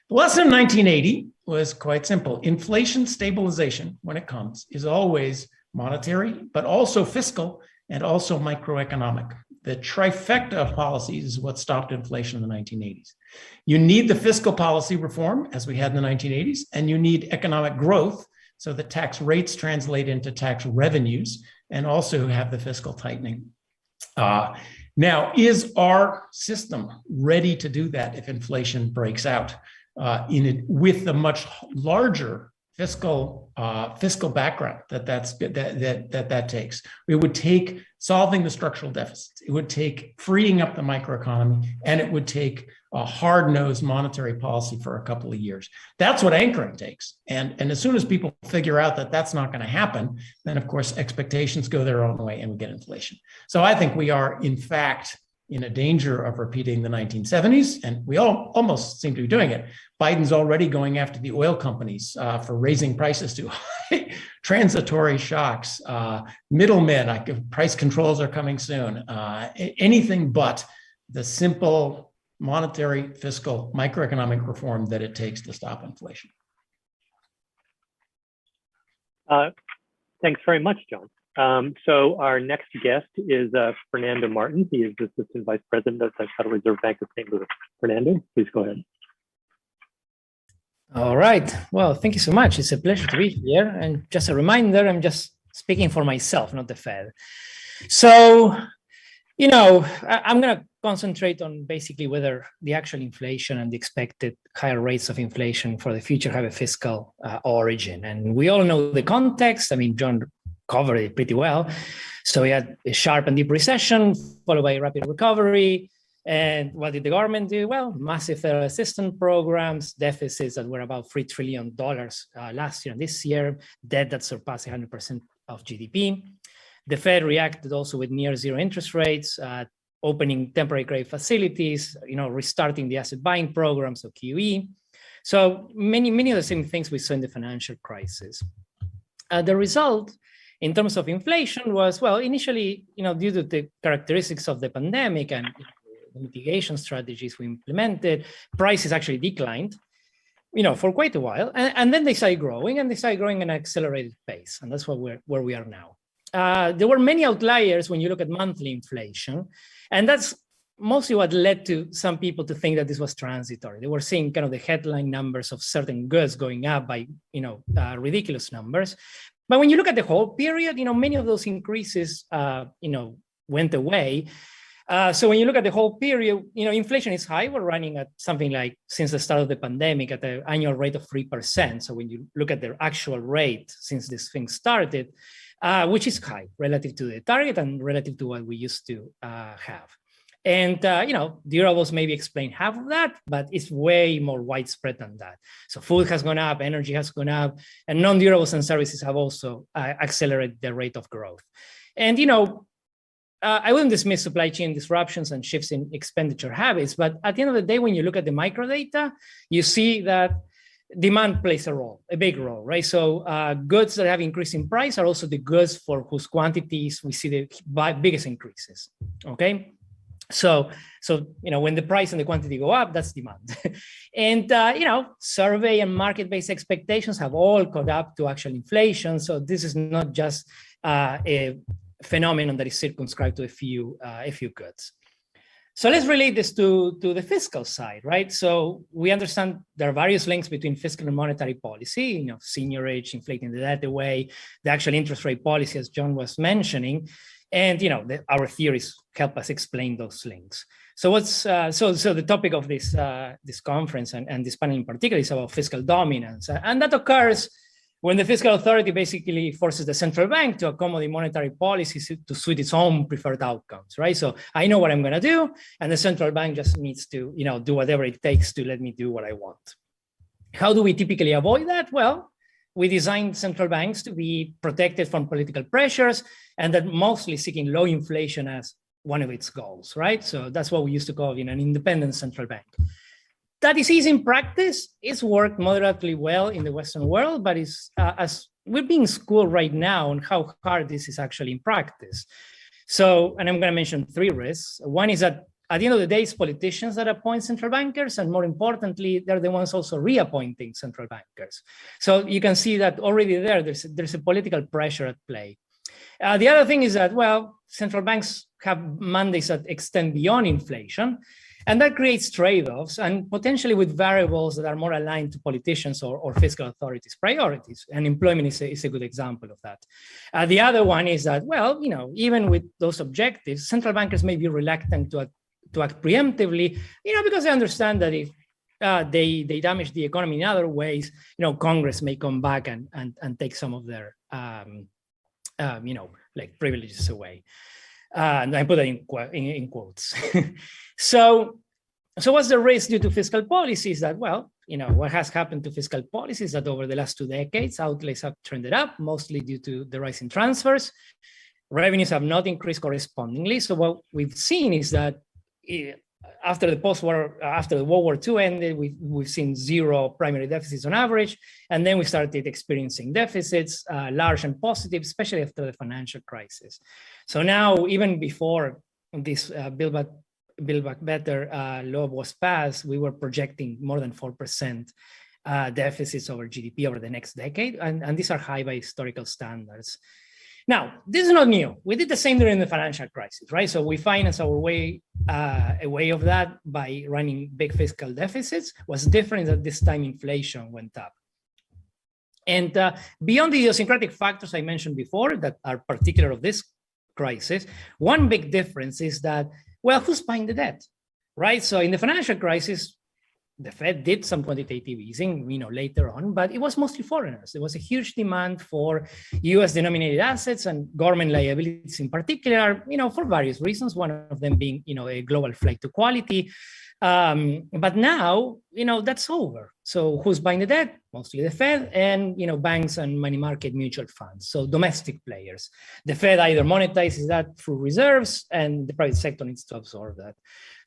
The lesson of 1980 was quite simple. Inflation stabilization, when it comes, is always monetary, but also fiscal and also microeconomic. The trifecta of policies is what stopped inflation in the 1980s. You need the fiscal policy reform, as we had in the 1980s, and you need economic growth so that tax rates translate into tax revenues and also have the fiscal tightening. Now, is our system ready to do that if inflation breaks out with the much larger fiscal background that takes? It would take solving the structural deficits. It would take freeing up the microeconomy, and it would take a hard-nosed monetary policy for a couple of years. That's what anchoring takes. And as soon as people figure out that that's not going to happen, then of course expectations go their own way and we get inflation. So I think we are in fact in a danger of repeating the 1970s, and we almost seem to be doing it. Biden's already going after the oil companies for raising prices too high. Transitory shocks, middlemen, price controls are coming soon. Anything but the simple monetary, fiscal, microeconomic reform that it takes to stop inflation. Thanks very much, John. So our next guest is Fernando Martin. He is the Assistant Vice President of the Federal Reserve Bank of St. Louis. Fernando, please go ahead. All right. Well, thank you so much. It's a pleasure to be here. And just a reminder, I'm just speaking for myself, not the Fed. So, you know, I'm going to concentrate on basically whether the actual inflation and the expected higher rates of inflation for the future have a fiscal origin. And we all know the context. I mean, John covered it pretty well. So we had a sharp and deep recession followed by a rapid recovery. And what did the government do? Well, massive federal assistance programs, deficits that were about $3 trillion last year and this year, debt that surpassed 100% of GDP. The Fed reacted also with near zero interest rates, opening temporary credit facilities, restarting the asset buying programs, so QE. So many of the same things we saw in the financial crisis. The result in terms of inflation was, well, initially, due to the characteristics of the pandemic and the mitigation strategies we implemented, prices actually declined, for quite a while. And then they started growing, and they started growing at an accelerated pace. And that's where we are now. There were many outliers when you look at monthly inflation. And that's mostly what led to some people to think that this was transitory. They were seeing kind of the headline numbers of certain goods going up by, ridiculous numbers. But when you look at the whole period, many of those increases, went away. So when you look at the whole period, inflation is high. We're running at something like, since the start of the pandemic, at an annual rate of 3%. So when you look at the actual rate since this thing started, which is high relative to the target and relative to what we used to have. And, durables maybe explain half of that, but it's way more widespread than that. So food has gone up, energy has gone up, and non-durables and services have also accelerated the rate of growth. And, I wouldn't dismiss supply chain disruptions and shifts in expenditure habits, but at the end of the day, when you look at the micro data, you see that demand plays a big role, right? So goods that have increased in price are also the goods for whose quantities we see the biggest increases, okay? So when the price and the quantity go up, that's demand. And, survey and market-based expectations have all caught up to actual inflation. So this is not just a phenomenon that is circumscribed to a few goods. So let's relate this to the fiscal side, right? So we understand there are various links between fiscal and monetary policy, seniorage, inflating the debt away, the actual interest rate policy, as John was mentioning. And our theories help us explain those links. So what's the topic of this conference and this panel in particular is about fiscal dominance, and that occurs when the fiscal authority basically forces the central bank to accommodate monetary policies to suit its own preferred outcomes, right? So I know what I'm going to do, and the central bank just needs to do whatever it takes to let me do what I want. How do we typically avoid that? Well, we designed central banks to be protected from political pressures, and that mostly seeking low inflation as one of its goals, right? So that's what we used to call an independent central bank. That is easy in practice. It's worked moderately well in the Western world, but it's as we're being schooled right now on how hard this is actually in practice. So, and I'm going to mention 3 risks. One is that at the end of the day, it's politicians that appoint central bankers, and more importantly, they're the ones also reappointing central bankers. So you can see that already there's a political pressure at play. The other thing is that, well, central banks have mandates that extend beyond inflation, and that creates trade-offs and potentially with variables that are more aligned to politicians or fiscal authorities' priorities. And employment is a good example of that. The other one is that, well, even with those objectives, central bankers may be reluctant to act preemptively, because they understand that if they damage the economy in other ways, Congress may come back and take some of their, privileges away. And I put that in quotes. So what's the risk due to fiscal policies? That, well, what has happened to fiscal policies that over the last 2 decades, outlays have trended up, mostly due to the rise in transfers. Revenues have not increased correspondingly. So what we've seen is that after the World War II ended, we've seen 0 primary deficits on average, and then we started experiencing deficits, large and positive, especially after the financial crisis. So now, even before this Build Back Better law was passed, we were projecting more than 4% deficits over GDP over the next decade, and these are high by historical standards. Now, this is not new. We did the same during the financial crisis, right? So we financed our way away of that by running big fiscal deficits. What's different that this time inflation went up. And beyond the idiosyncratic factors I mentioned before that are particular of this crisis, one big difference is that, well, who's buying the debt, right? So in the financial crisis, the Fed did some quantitative easing, later on, but it was mostly foreigners. There was a huge demand for US denominated assets and government liabilities in particular, for various reasons, one of them being, a global flight to quality. But now, that's over. So who's buying the debt? Mostly the Fed and, banks and money market mutual funds. So domestic players. The Fed either monetizes that through reserves and the private sector needs to absorb that.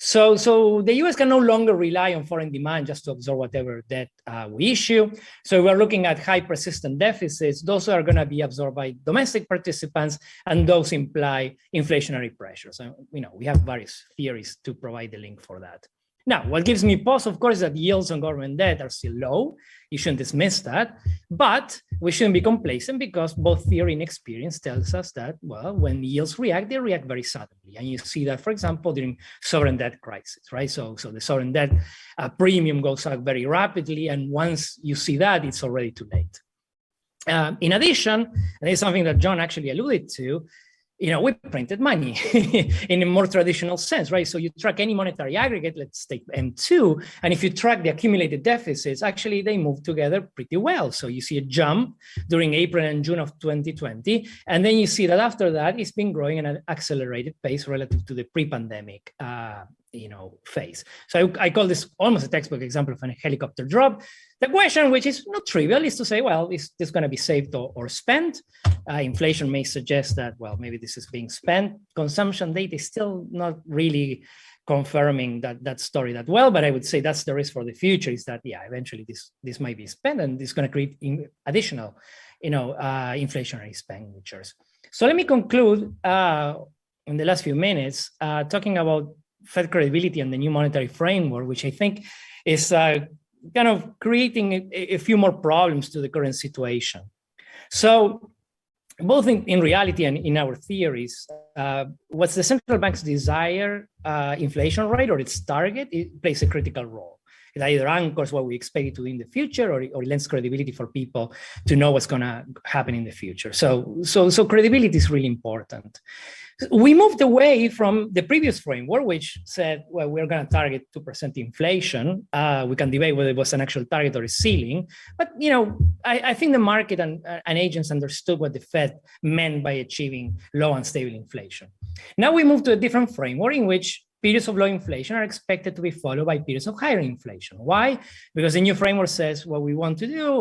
So the US can no longer rely on foreign demand just to absorb whatever debt we issue. So we're looking at high persistent deficits. Those are going to be absorbed by domestic participants, and those imply inflationary pressures. And, we have various theories to provide the link for that. Now, what gives me pause, of course, is that yields on government debt are still low. You shouldn't dismiss that, but we shouldn't be complacent because both theory and experience tells us that, well, when yields react, they react very suddenly. And you see that, for example, during sovereign debt crisis, right? So the sovereign debt premium goes up very rapidly. And once you see that, it's already too late. In addition, and it's something that John actually alluded to, we printed money in a more traditional sense, right? So you track any monetary aggregate, let's take M2, and if you track the accumulated deficits, actually they move together pretty well. So you see a jump during April and June of 2020, and then you see that after that, it's been growing at an accelerated pace relative to the pre-pandemic phase. So I call this almost a textbook example of a helicopter drop. The question, which is not trivial, is to say, well, is this going to be saved or spent? Inflation may suggest that, well, maybe this is being spent. Consumption data is still not really confirming that story that well, but I would say that's the risk for the future, is that, yeah, eventually this might be spent and it's going to create additional, inflationary expenditures. So let me conclude in the last few minutes talking about Fed credibility and the new monetary framework, which I think is kind of creating a few more problems to the current situation. So both in reality and in our theories, what's the central bank's desired inflation rate or its target, it plays a critical role. It either anchors what we expect it to do in the future, or lends credibility for people to know what's going to happen in the future. So credibility is really important. We moved away from the previous framework, which said, well, we're going to target 2% inflation. We can debate whether it was an actual target or a ceiling. But, I think the market and agents understood what the Fed meant by achieving low and stable inflation. Now we move to a different framework in which periods of low inflation are expected to be followed by periods of higher inflation. Why? Because the new framework says what we want to do,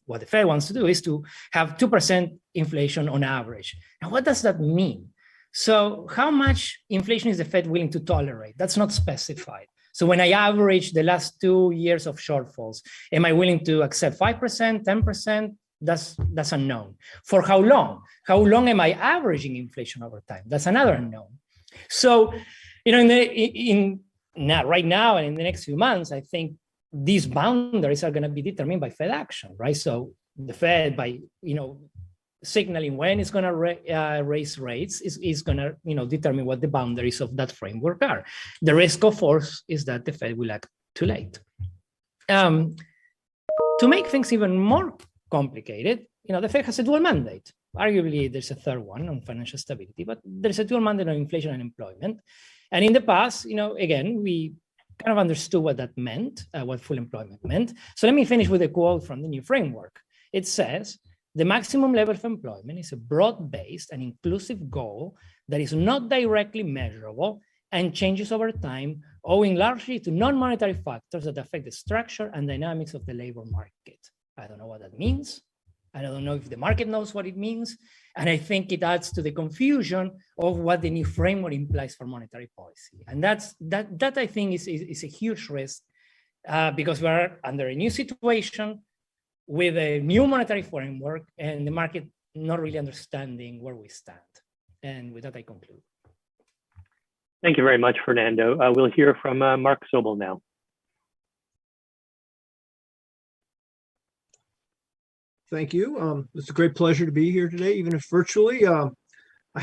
what the Fed wants to do, is to have 2% inflation on average. Now, what does that mean? So how much inflation is the Fed willing to tolerate? That's not specified. So when I average the last 2 years of shortfalls, am I willing to accept 5%, 10%? That's unknown. For how long? How long am I averaging inflation over time? That's another unknown. So, right now and in the next few months, I think these boundaries are going to be determined by Fed action, right? So the Fed, by signaling when it's going to raise rates, is going to determine what the boundaries of that framework are. The risk, of course, is that the Fed will act too late. To make things even more complicated, the Fed has a dual mandate. Arguably, there's a third one on financial stability, but there's a dual mandate on inflation and employment. And in the past, again, we kind of understood what that meant, what full employment meant. So let me finish with a quote from the new framework. It says, "The maximum level of employment is a broad-based and inclusive goal that is not directly measurable and changes over time, owing largely to non-monetary factors that affect the structure and dynamics of the labor market." I don't know what that means. I don't know if the market knows what it means. And I think it adds to the confusion of what the new framework implies for monetary policy. And that I think is a huge risk because we're under a new situation with a new monetary framework and the market not really understanding where we stand. And with that, I conclude. Thank you very much, Fernando. We'll hear from Mark Sobel now. Thank you. It's a great pleasure to be here today, even if virtually. I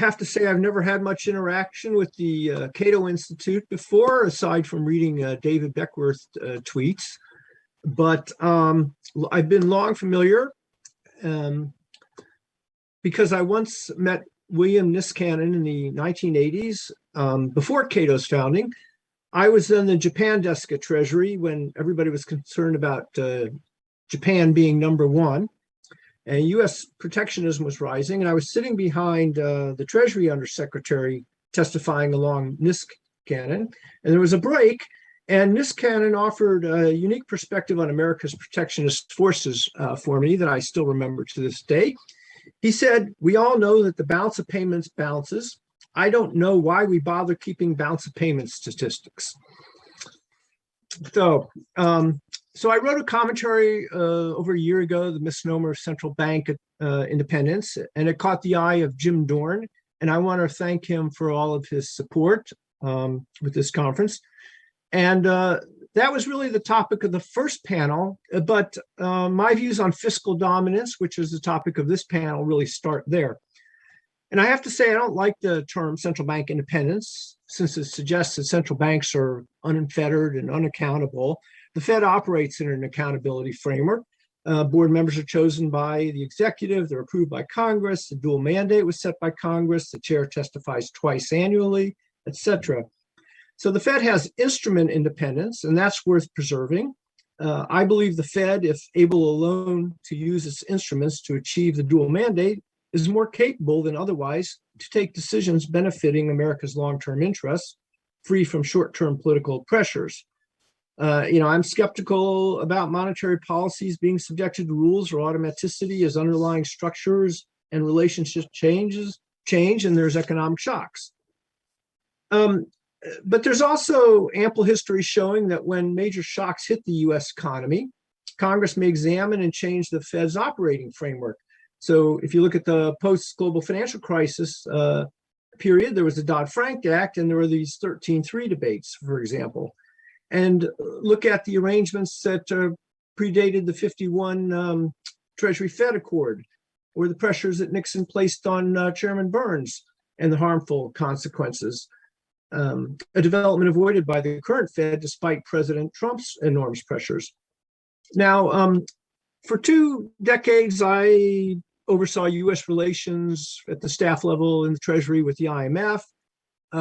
have to say I've never had much interaction with the Cato Institute before, aside from reading David Beckworth tweets. But I've been long familiar because I once met William Niskanen in the 1980s, before Cato's founding. I was in the Japan desk at Treasury when everybody was concerned about Japan being number one. And U.S. protectionism was rising, and I was sitting behind the Treasury Undersecretary testifying along Niskanen, and there was a break, and Niskanen offered a unique perspective on America's protectionist forces for me that I still remember to this day. He said, "We all know that the balance of payments balances. I don't know why we bother keeping balance of payments statistics." So I wrote a commentary over a year ago, The Misnomer of Central Bank Independence, and it caught the eye of Jim Dorn. And I want to thank him for all of his support with this conference. And that was really the topic of the first panel. But my views on fiscal dominance, which is the topic of this panel, really start there. And I have to say, I don't like the term central bank independence, since it suggests that central banks are unfettered and unaccountable. The Fed operates in an accountability framework. Board members are chosen by the executive, they're approved by Congress, the dual mandate was set by Congress, the chair testifies twice annually, etc. So the Fed has instrument independence, and that's worth preserving. I believe the Fed, if able alone to use its instruments to achieve the dual mandate, is more capable than otherwise to take decisions benefiting America's long-term interests, free from short-term political pressures. I'm skeptical about monetary policies being subjected to rules or automaticity as underlying structures and relationship change, and there's economic shocks. But there's also ample history showing that when major shocks hit the US economy, Congress may examine and change the Fed's operating framework. So if you look at the post-global financial crisis period, there was the Dodd-Frank Act, and there were these 13-3 debates, for example. And look at the arrangements that predated the 51 Treasury Fed Accord, or the pressures that Nixon placed on Chairman Burns and the harmful consequences. A development avoided by the current Fed despite President Trump's enormous pressures. Now, for 2 decades, I oversaw US relations at the staff level in the Treasury with the IMF.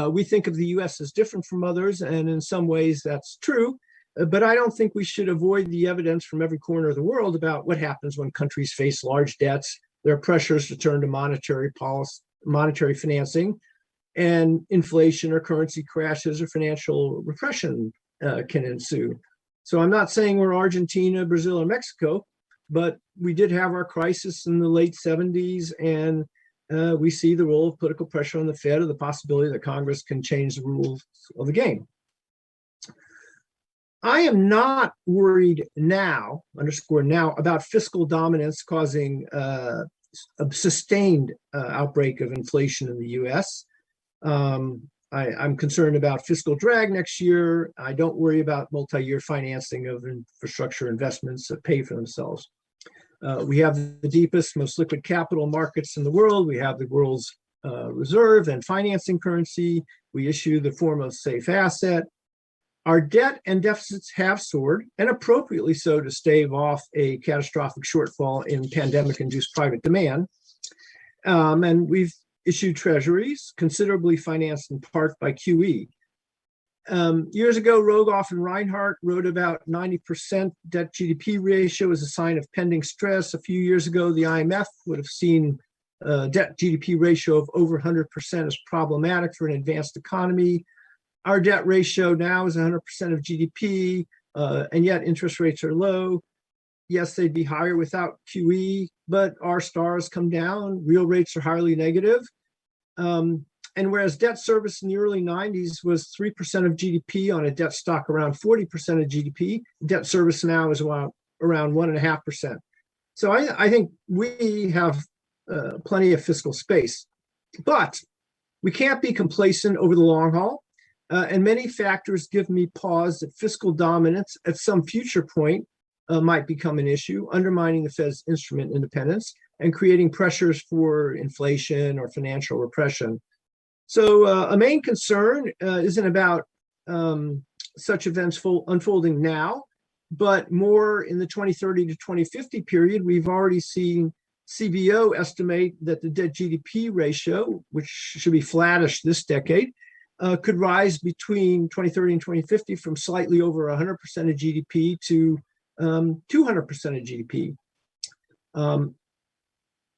We think of the US as different from others, and in some ways that's true, but I don't think we should avoid the evidence from every corner of the world about what happens when countries face large debts. There are pressures to turn to monetary policy, monetary financing, and inflation or currency crashes or financial repression can ensue. So I'm not saying we're Argentina, Brazil, or Mexico, but we did have our crisis in the late 70s, and we see the role of political pressure on the Fed, or the possibility that Congress can change the rules of the game. I am not worried now, underscore now, about fiscal dominance causing a sustained outbreak of inflation in the US. I'm concerned about fiscal drag next year. I don't worry about multi-year financing of infrastructure investments that pay for themselves. We have the deepest, most liquid capital markets in the world. We have the world's reserve and financing currency. We issue the form of safe asset. Our debt and deficits have soared, and appropriately so, to stave off a catastrophic shortfall in pandemic-induced private demand. And we've issued treasuries, considerably financed in part by QE. Years ago, Rogoff and Reinhardt wrote about 90% debt GDP ratio as a sign of pending stress. A few years ago, the IMF would have seen debt GDP ratio of over 100% as problematic for an advanced economy. Our debt ratio now is 100% of GDP, and yet interest rates are low. Yes, they'd be higher without QE, but our stars come down. Real rates are highly negative. And whereas debt service in the early 90s was 3% of GDP on a debt stock around 40% of GDP, debt service now is around 1.5%. So I think we have plenty of fiscal space, but we can't be complacent over the long haul. And many factors give me pause that fiscal dominance at some future point might become an issue, undermining the Fed's instrument independence and creating pressures for inflation or financial repression. So a main concern isn't about such events unfolding now, but more in the 2030 to 2050 period. We've already seen CBO estimate that the debt GDP ratio, which should be flattish this decade, could rise between 2030 and 2050 from slightly over 100% of GDP to 200% of GDP.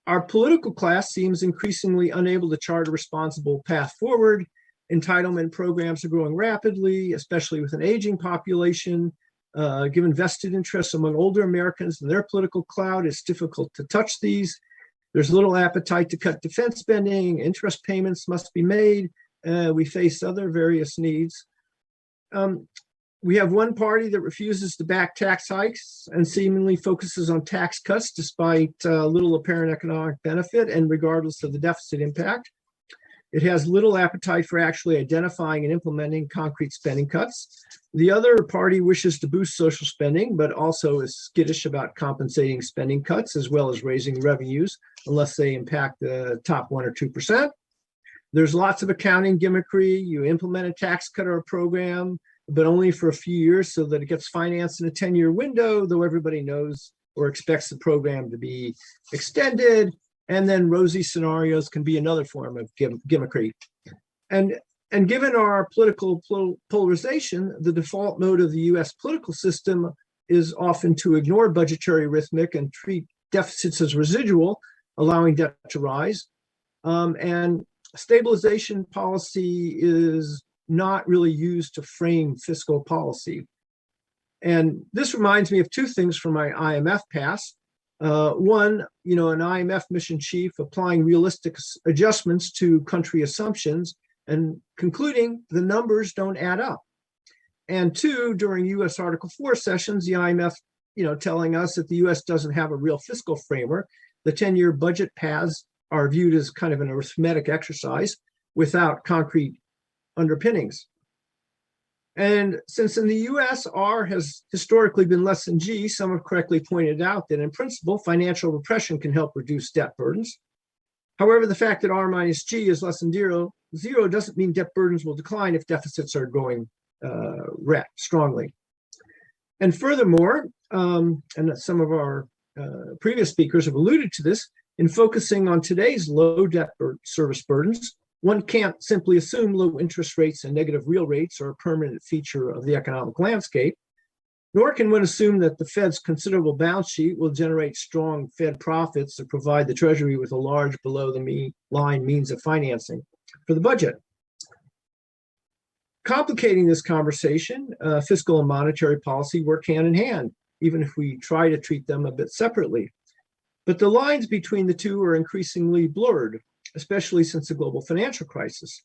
Our political class seems increasingly unable to chart a responsible path forward. Entitlement programs are growing rapidly, especially with an aging population. Given vested interests among older Americans and their political clout, it's difficult to touch these. There's little appetite to cut defense spending. Interest payments must be made. We face other various needs. We have one party that refuses to back tax hikes and seemingly focuses on tax cuts despite little apparent economic benefit and regardless of the deficit impact. It has little appetite for actually identifying and implementing concrete spending cuts. The other party wishes to boost social spending, but also is skittish about compensating spending cuts as well as raising revenues unless they impact the top 1 or 2%. There's lots of accounting gimmickry. You implement a tax cut or a program, but only for a few years so that it gets financed in a 10-year window, though everybody knows or expects the program to be extended. And then rosy scenarios can be another form of gimmickry. And given our political polarization, the default mode of the US political system is often to ignore budgetary arithmetic and treat deficits as residual, allowing debt to rise. And stabilization policy is not really used to frame fiscal policy. And this reminds me of two things from my IMF past. One, an IMF mission chief applying realistic adjustments to country assumptions and concluding the numbers don't add up. And two, during US Article 4 sessions, the IMF, telling us that the US doesn't have a real fiscal framework. The 10-year budget paths are viewed as kind of an arithmetic exercise without concrete underpinnings. And since in the US, R has historically been less than G, some have correctly pointed out that in principle, financial repression can help reduce debt burdens. However, the fact that R minus G is less than zero doesn't mean debt burdens will decline if deficits are growing strongly. And furthermore, and some of our previous speakers have alluded to this, in focusing on today's low debt service burdens, one can't simply assume low interest rates and negative real rates are a permanent feature of the economic landscape, nor can one assume that the Fed's considerable balance sheet will generate strong Fed profits to provide the Treasury with a large below-the-line means of financing for the budget. Complicating this conversation, fiscal and monetary policy work hand in hand, even if we try to treat them a bit separately. But the lines between the two are increasingly blurred, especially since the global financial crisis.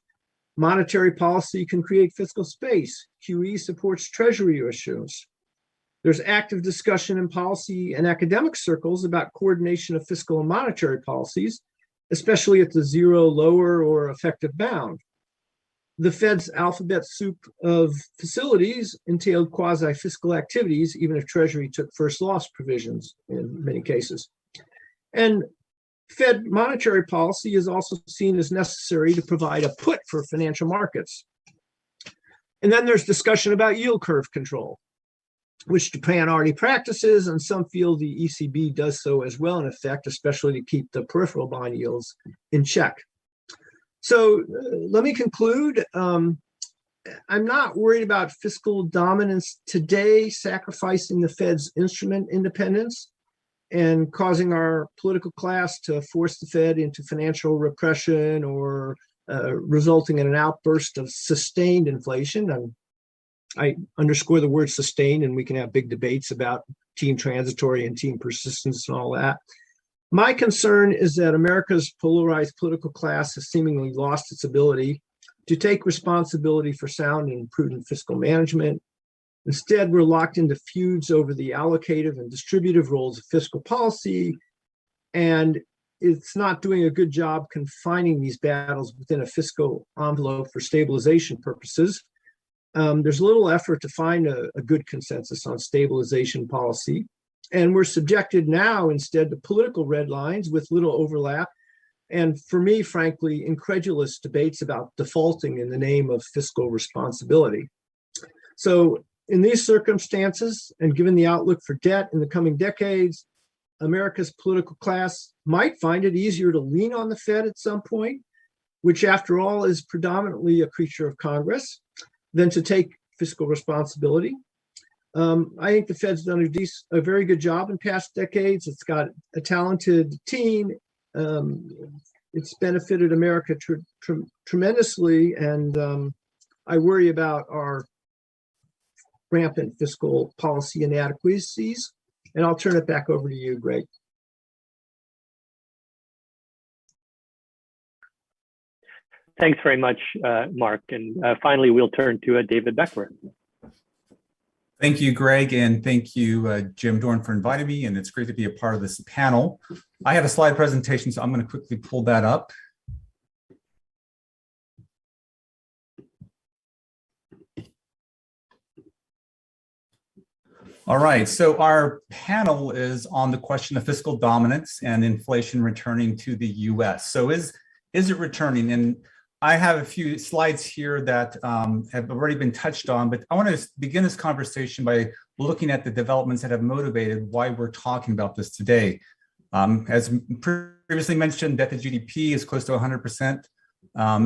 Monetary policy can create fiscal space. QE supports Treasury issuance. There's active discussion in policy and academic circles about coordination of fiscal and monetary policies, especially at the zero, lower, or effective bound. The Fed's alphabet soup of facilities entailed quasi-fiscal activities, even if Treasury took first loss provisions in many cases. And Fed monetary policy is also seen as necessary to provide a put for financial markets. And then there's discussion about yield curve control, which Japan already practices, and some feel the ECB does so as well in effect, especially to keep the peripheral bond yields in check. So let me conclude. I'm not worried about fiscal dominance today, sacrificing the Fed's instrument independence and causing our political class to force the Fed into financial repression or resulting in an outburst of sustained inflation. And I underscore the word sustained, and we can have big debates about team transitory and team persistence and all that. My concern is that America's polarized political class has seemingly lost its ability to take responsibility for sound and prudent fiscal management. Instead, we're locked into feuds over the allocative and distributive roles of fiscal policy, and it's not doing a good job confining these battles within a fiscal envelope for stabilization purposes. There's little effort to find a good consensus on stabilization policy, and we're subjected now instead to political red lines with little overlap, and for me, frankly, incredulous debates about defaulting in the name of fiscal responsibility. So in these circumstances, and given the outlook for debt in the coming decades, America's political class might find it easier to lean on the Fed at some point, which after all is predominantly a creature of Congress, than to take fiscal responsibility. I think the Fed's done a very good job in past decades. It's got a talented team. It's benefited America tremendously, and I worry about our rampant fiscal policy inadequacies. And I'll turn it back over to you, Greg. Thanks very much, Mark. And finally, we'll turn to David Beckworth. Thank you, Greg, and thank you, Jim Dorn, for inviting me, and it's great to be a part of this panel. I have a slide presentation, so I'm going to quickly pull that up. All right, so our panel is on the question of fiscal dominance and inflation returning to the US. So is it returning? And I have a few slides here that have already been touched on, but I want to begin this conversation by looking at the developments that have motivated why we're talking about this today. As previously mentioned, debt to GDP is close to 100%.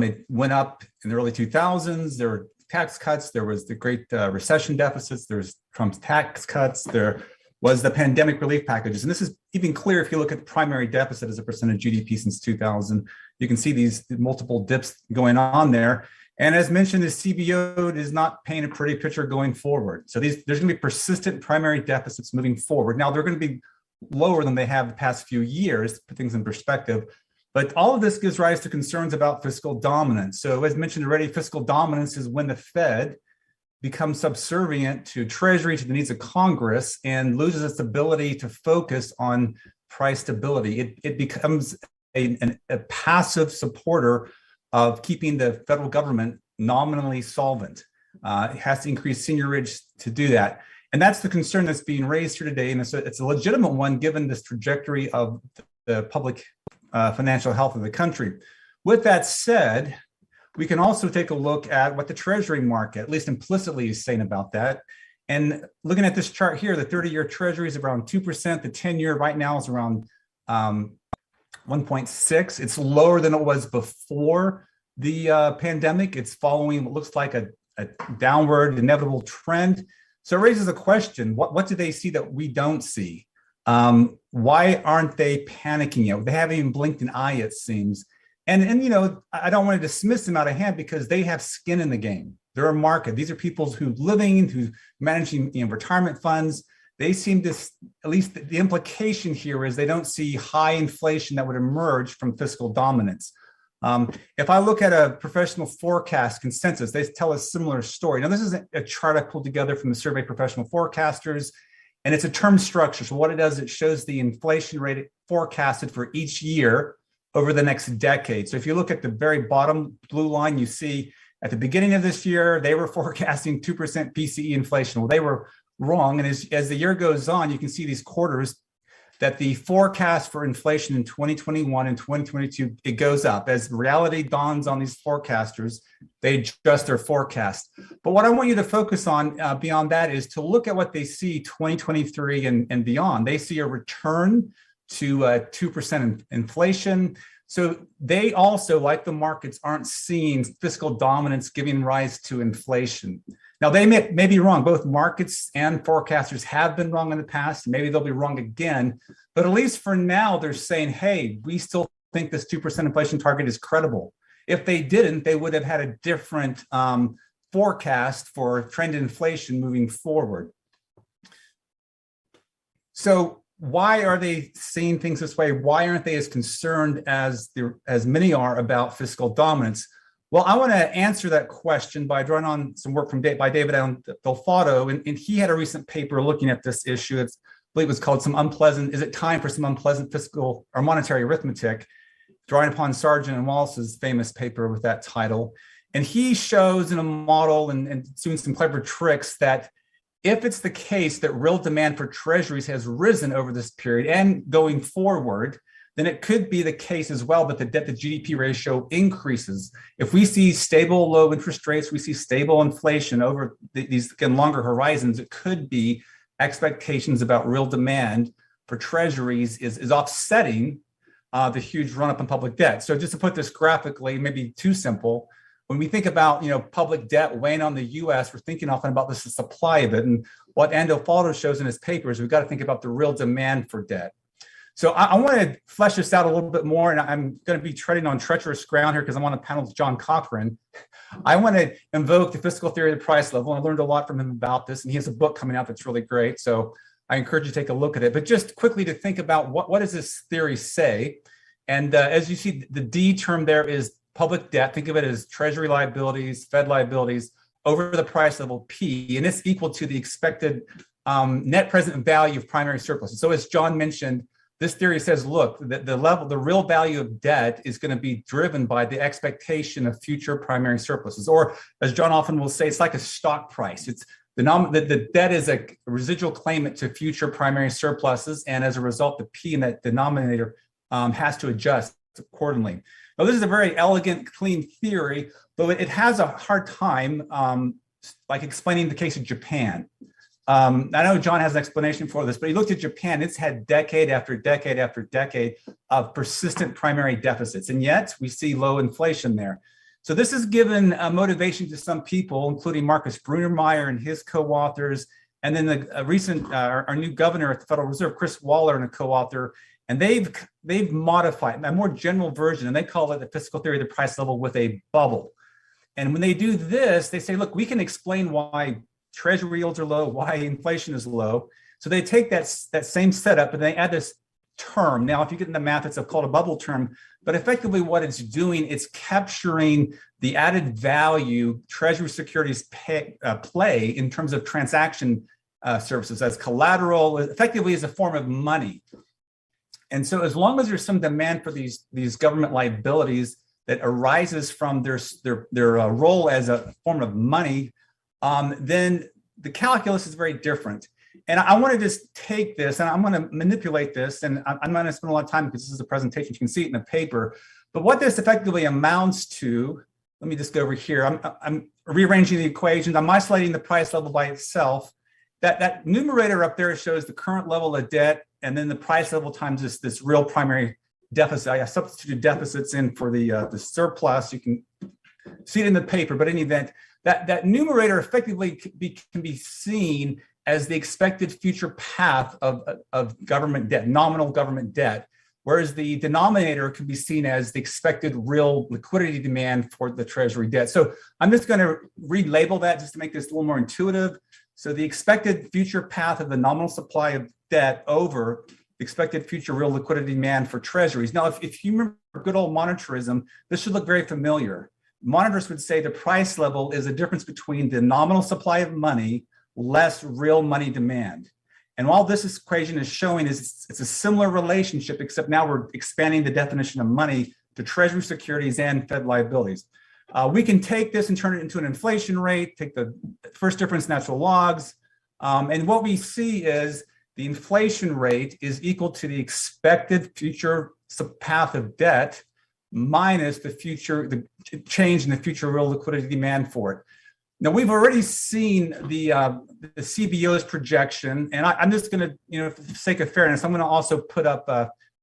It went up in the early 2000s. There were tax cuts. There was the great recession deficits. There was Trump's tax cuts. There was the pandemic relief packages. And this is even clear if you look at the primary deficit as a percent of GDP since 2000. You can see these multiple dips going on there. And as mentioned, the CBO is not painting a pretty picture going forward. So there's going to be persistent primary deficits moving forward. Now, they're going to be lower than they have the past few years, to put things in perspective. But all of this gives rise to concerns about fiscal dominance. So as mentioned already, fiscal dominance is when the Fed becomes subservient to Treasury, to the needs of Congress, and loses its ability to focus on price stability. It becomes a passive supporter of keeping the federal government nominally solvent. It has to increase seigniorage to do that. And that's the concern that's being raised here today. And it's a legitimate one given this trajectory of the public financial health of the country. With that said, we can also take a look at what the Treasury market, at least implicitly, is saying about that. And looking at this chart here, the 30-year Treasury is around 2%. The 10-year right now is around 1.6. It's lower than it was before the pandemic. It's following what looks like a downward inevitable trend. So it raises a question, what do they see that we don't see? Why aren't they panicking yet? They haven't even blinked an eye, it seems. And you know, I don't want to dismiss them out of hand because they have skin in the game. They're a market. These are people who's managing retirement funds. They seem to, at least the implication here is they don't see high inflation that would emerge from fiscal dominance. If I look at a professional forecast consensus, they tell a similar story. Now, this is a chart I pulled together from the Survey of Professional Forecasters, and it's a term structure. So what it does, it shows the inflation rate forecasted for each year over the next decade. So if you look at the very bottom blue line, you see at the beginning of this year, they were forecasting 2% PCE inflation. Well, they were wrong. And as the year goes on, you can see these quarters that the forecast for inflation in 2021 and 2022, it goes up. As reality dawns on these forecasters, they adjust their forecast. But what I want you to focus on beyond that is to look at what they see 2023 and beyond. They see a return to 2% inflation. So they also, like the markets, aren't seeing fiscal dominance giving rise to inflation. Now, they may be wrong. Both markets and forecasters have been wrong in the past. Maybe they'll be wrong again. But at least for now, they're saying, hey, we still think this 2% inflation target is credible. If they didn't, they would have had a different forecast for trend inflation moving forward. So why are they seeing things this way? Why aren't they as concerned as many are about fiscal dominance? Well, I want to answer that question by drawing on some work by David Allen Delfato, and he had a recent paper looking at this issue. I believe it was called Is it Time for Some Unpleasant Fiscal or Monetary Arithmetic? Drawing upon Sargent and Wallace's famous paper with that title. And he shows in a model and doing some clever tricks that if it's the case that real demand for treasuries has risen over this period and going forward, then it could be the case as well that the debt to GDP ratio increases. If we see stable low interest rates, we see stable inflation over these longer horizons, it could be expectations about real demand for treasuries is offsetting the huge run up in public debt. So just to put this graphically, maybe too simple, when we think about public debt weighing on the U.S., we're thinking often about the supply of it. And what Delfato shows in his papers, we've got to think about the real demand for debt. So I want to flesh this out a little bit more, and I'm going to be treading on treacherous ground here because I'm on a panel with John Cochran. I want to invoke the fiscal theory of the price level. I learned a lot from him about this, and he has a book coming out that's really great. So I encourage you to take a look at it. But just quickly to think about what does this theory say? And as you see, the D term there is public debt. Think of it as treasury liabilities, Fed liabilities over the price level P, and it's equal to the expected net present value of primary surpluses. So as John mentioned, this theory says, look, the real value of debt is going to be driven by the expectation of future primary surpluses. Or as John often will say, it's like a stock price. It's the debt is a residual claimant to future primary surpluses. And as a result, the P in that denominator has to adjust accordingly. Now, this is a very elegant, clean theory, but it has a hard time like explaining the case of Japan. I know John has an explanation for this, but he looked at Japan. It's had decade after decade after decade of persistent primary deficits, and yet we see low inflation there. So this has given motivation to some people, including Marcus Brunermeyer and his co-authors, and then the our new governor at the Federal Reserve, Chris Waller, and a co-author, and they've modified a more general version, and they call it the fiscal theory of the price level with a bubble. And when they do this, they say, look, we can explain why Treasury yields are low, why inflation is low. So they take that same setup and they add this term. Now, if you get in the math, it's called a bubble term, but effectively what it's doing, it's capturing the added value Treasury securities play in terms of transaction services as collateral, effectively as a form of money. And so as long as there's some demand for these government liabilities that arises from their role as a form of money, then the calculus is very different. And I want to just take this and I'm going to manipulate this, and I'm not going to spend a lot of time because this is a presentation. You can see it in the paper. But what this effectively amounts to, let me just go over here. I'm rearranging the equations. I'm isolating the price level by itself. That numerator up there shows the current level of debt, and then the price level times this real primary deficit. I substituted deficits in for the surplus. You can see it in the paper, but in any event, that numerator effectively can be seen as the expected future path of government debt, nominal government debt, whereas the denominator can be seen as the expected real liquidity demand for the Treasury debt. So I'm just going to relabel that just to make this a little more intuitive. So the expected future path of the nominal supply of debt over the expected future real liquidity demand for Treasuries. Now, if you remember good old monetarism, this should look very familiar. Monitors would say the price level is a difference between the nominal supply of money less real money demand. And all this equation is showing is it's a similar relationship, except now we're expanding the definition of money to Treasury securities and Fed liabilities. We can take this and turn it into an inflation rate, take the first difference natural logs. And what we see is the inflation rate is equal to the expected future path of debt minus the change in the future real liquidity demand for it. Now, we've already seen the CBO's projection, and I'm just going to, for the sake of fairness, I'm going to also put up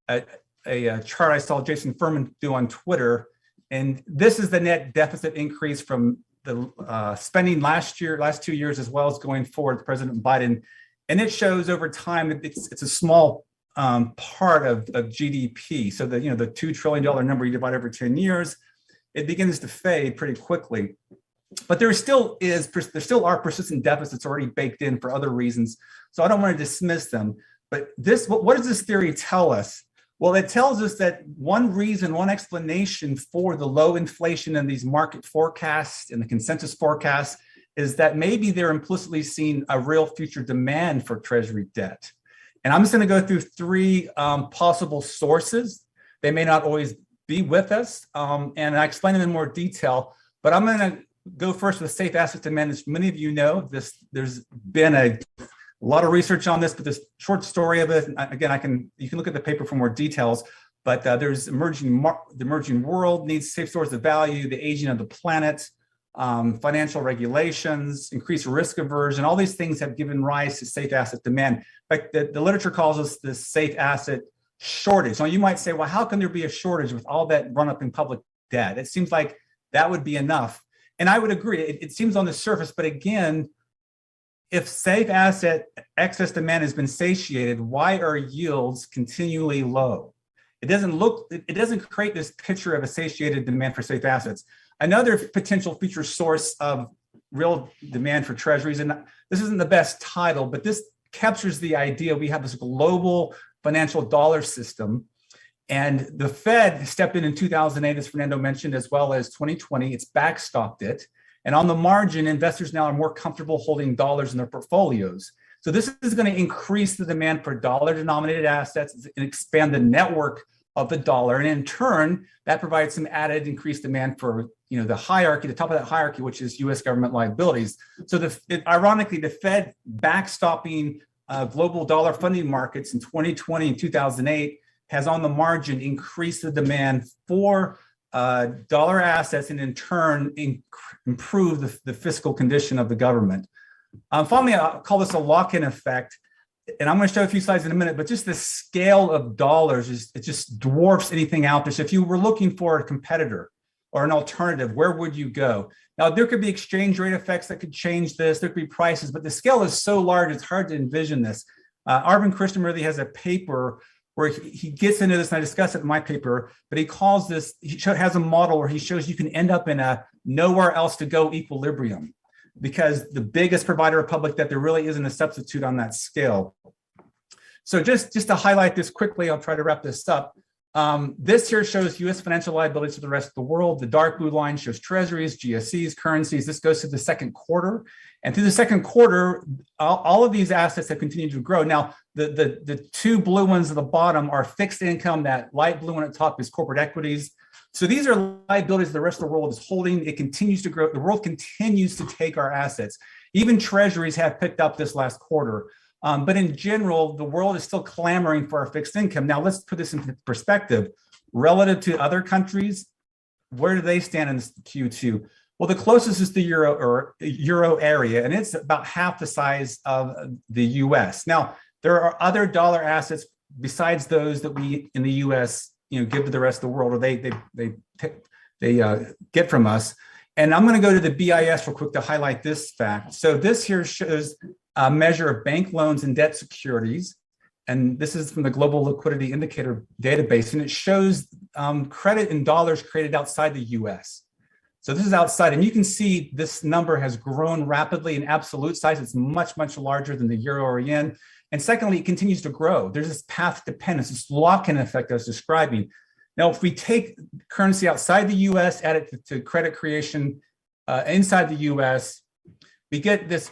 a chart I saw Jason Furman do on Twitter, and this is the net deficit increase from the spending last 2 years, as well as going forward with President Biden, and it shows over time that it's a small part of GDP. So the $2 trillion number you divide over 10 years, it begins to fade pretty quickly. But there still are persistent deficits already baked in for other reasons. So I don't want to dismiss them. But what does this theory tell us? Well, it tells us that one explanation for the low inflation in these market forecasts and the consensus forecasts is that maybe they're implicitly seeing a real future demand for Treasury debt. And I'm just going to go through three possible sources. They may not always be with us, and I explain them in more detail, but I'm going to go first with safe asset demand. As many of you know, there's been a lot of research on this, but this short story of it, again, you can look at the paper for more details, but there's the emerging world needs safe source of value, the aging of the planet, financial regulations, increased risk aversion, all these things have given rise to safe asset demand. In fact, the literature calls us the safe asset shortage. So you might say, well, how can there be a shortage with all that run up in public debt? It seems like that would be enough. And I would agree, it seems on the surface, but again, if safe asset excess demand has been satiated, why are yields continually low? It doesn't create this picture of a satiated demand for safe assets. Another potential future source of real demand for treasuries, and this isn't the best title, but this captures the idea we have this global financial dollar system. And the Fed stepped in 2008, as Fernando mentioned, as well as 2020. It's backstopped it. And on the margin, investors now are more comfortable holding dollars in their portfolios. So this is going to increase the demand for dollar-denominated assets and expand the network of the dollar. And in turn, that provides some added increased demand for the hierarchy, the top of that hierarchy, which is U.S. government liabilities. So ironically, the Fed backstopping global dollar funding markets in 2020 and 2008 has on the margin increased the demand for dollar assets and in turn improve the fiscal condition of the government. Finally, I'll call this a lock-in effect. And I'm going to show a few slides in a minute, but just the scale of dollars, it just dwarfs anything out there. So if you were looking for a competitor or an alternative, where would you go? Now, there could be exchange rate effects that could change this. There could be prices, but the scale is so large, it's hard to envision this. Arvind Krishnamurthy has a paper where he gets into this, and I discuss it in my paper, but he calls this, has a model where he shows you can end up in a nowhere else to go equilibrium, because the biggest provider of public debt, there really isn't a substitute on that scale. So just to highlight this quickly, I'll try to wrap this up. This here shows US financial liabilities to the rest of the world. The dark blue line shows treasuries, GSEs, currencies. This goes to the second quarter. And through the second quarter, all of these assets have continued to grow. Now, the two blue ones at the bottom are fixed income. That light blue one at the top is corporate equities. So these are liabilities the rest of the world is holding. It continues to grow. The world continues to take our assets. Even treasuries have picked up this last quarter. But in general, the world is still clamoring for our fixed income. Now, let's put this in perspective. Relative to other countries, where do they stand in this Q2? Well, the closest is the Euro area, and it's about half the size of the US. Now, there are other dollar assets besides those that we in the US give to the rest of the world, or they get from us. And I'm going to go to the BIS real quick to highlight this fact. So this here shows a measure of bank loans and debt securities. And this is from the Global Liquidity Indicator database. And it shows credit in dollars created outside the US. So this is outside. And you can see this number has grown rapidly in absolute size. It's much, much larger than the euro or yen. And secondly, it continues to grow. There's this path dependence, this lock-in effect I was describing. Now, if we take currency outside the US, add it to credit creation inside the US, we get this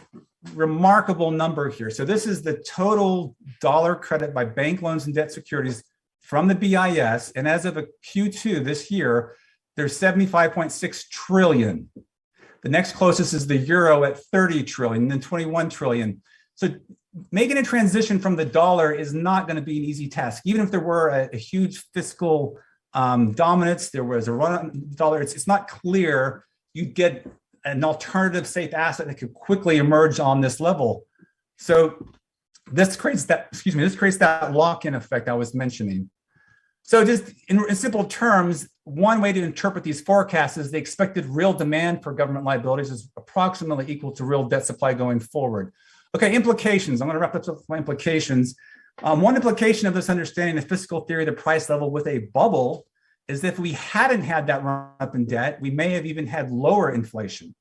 remarkable number here. So this is the total dollar credit by bank loans and debt securities from the BIS. And as of a Q2 this year, there's 75.6 trillion. The next closest is the euro at 30 trillion, then 21 trillion. So making a transition from the dollar is not going to be an easy task. Even if there were a huge fiscal dominance, there was a run on the dollar, it's not clear you'd get an alternative safe asset that could quickly emerge on this level. So this creates that lock-in effect I was mentioning. So just in simple terms, one way to interpret these forecasts is the expected real demand for government liabilities is approximately equal to real debt supply going forward. Okay, implications. I'm going to wrap up with my implications. One implication of this understanding of fiscal theory, the price level with a bubble, is that if we hadn't had that run up in debt, we may have even had lower inflation.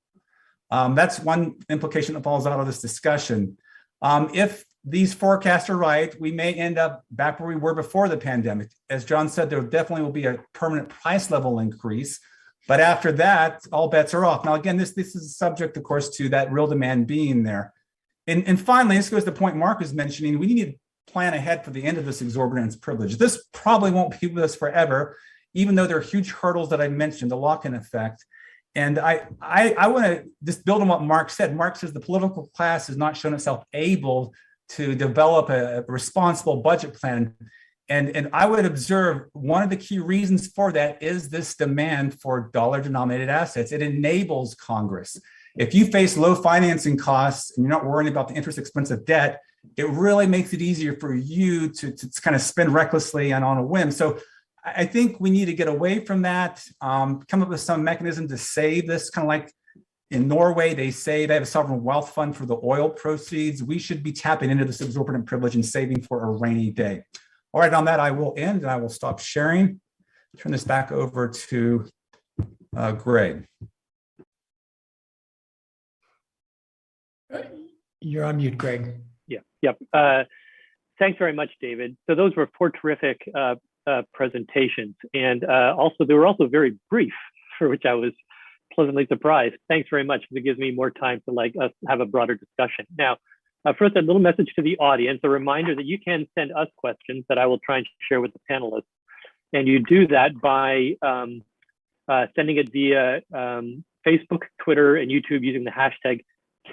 That's one implication that falls out of this discussion. If these forecasts are right, we may end up back where we were before the pandemic. As John said, there definitely will be a permanent price level increase, but after that, all bets are off. Now, again, this is subject, of course, to that real demand being there. And finally, this goes to the point Mark was mentioning, we need to plan ahead for the end of this exorbitance privilege. This probably won't be with us forever, even though there are huge hurdles that I mentioned, the lock-in effect. And I want to just build on what Mark said. Mark says the political class has not shown itself able to develop a responsible budget plan. And I would observe one of the key reasons for that is this demand for dollar-denominated assets. It enables Congress. If you face low financing costs and you're not worrying about the interest expense of debt, it really makes it easier for you to kind of spend recklessly and on a whim. So I think we need to get away from that, come up with some mechanism to save this, kind of like in Norway, they have a sovereign wealth fund for the oil proceeds. We should be tapping into this exorbitant privilege and saving for a rainy day. All right, on that, I will end and I will stop sharing. Turn this back over to Greg. You're on mute, Greg. Yep. Thanks very much, David. So those were 4 terrific presentations, and they were also very brief, for which I was pleasantly surprised. Thanks very much, because it gives me more time to us have a broader discussion. Now, first, a little message to the audience, a reminder that you can send us questions that I will try and share with the panelists. And you do that by sending it via Facebook, Twitter, and YouTube using the hashtag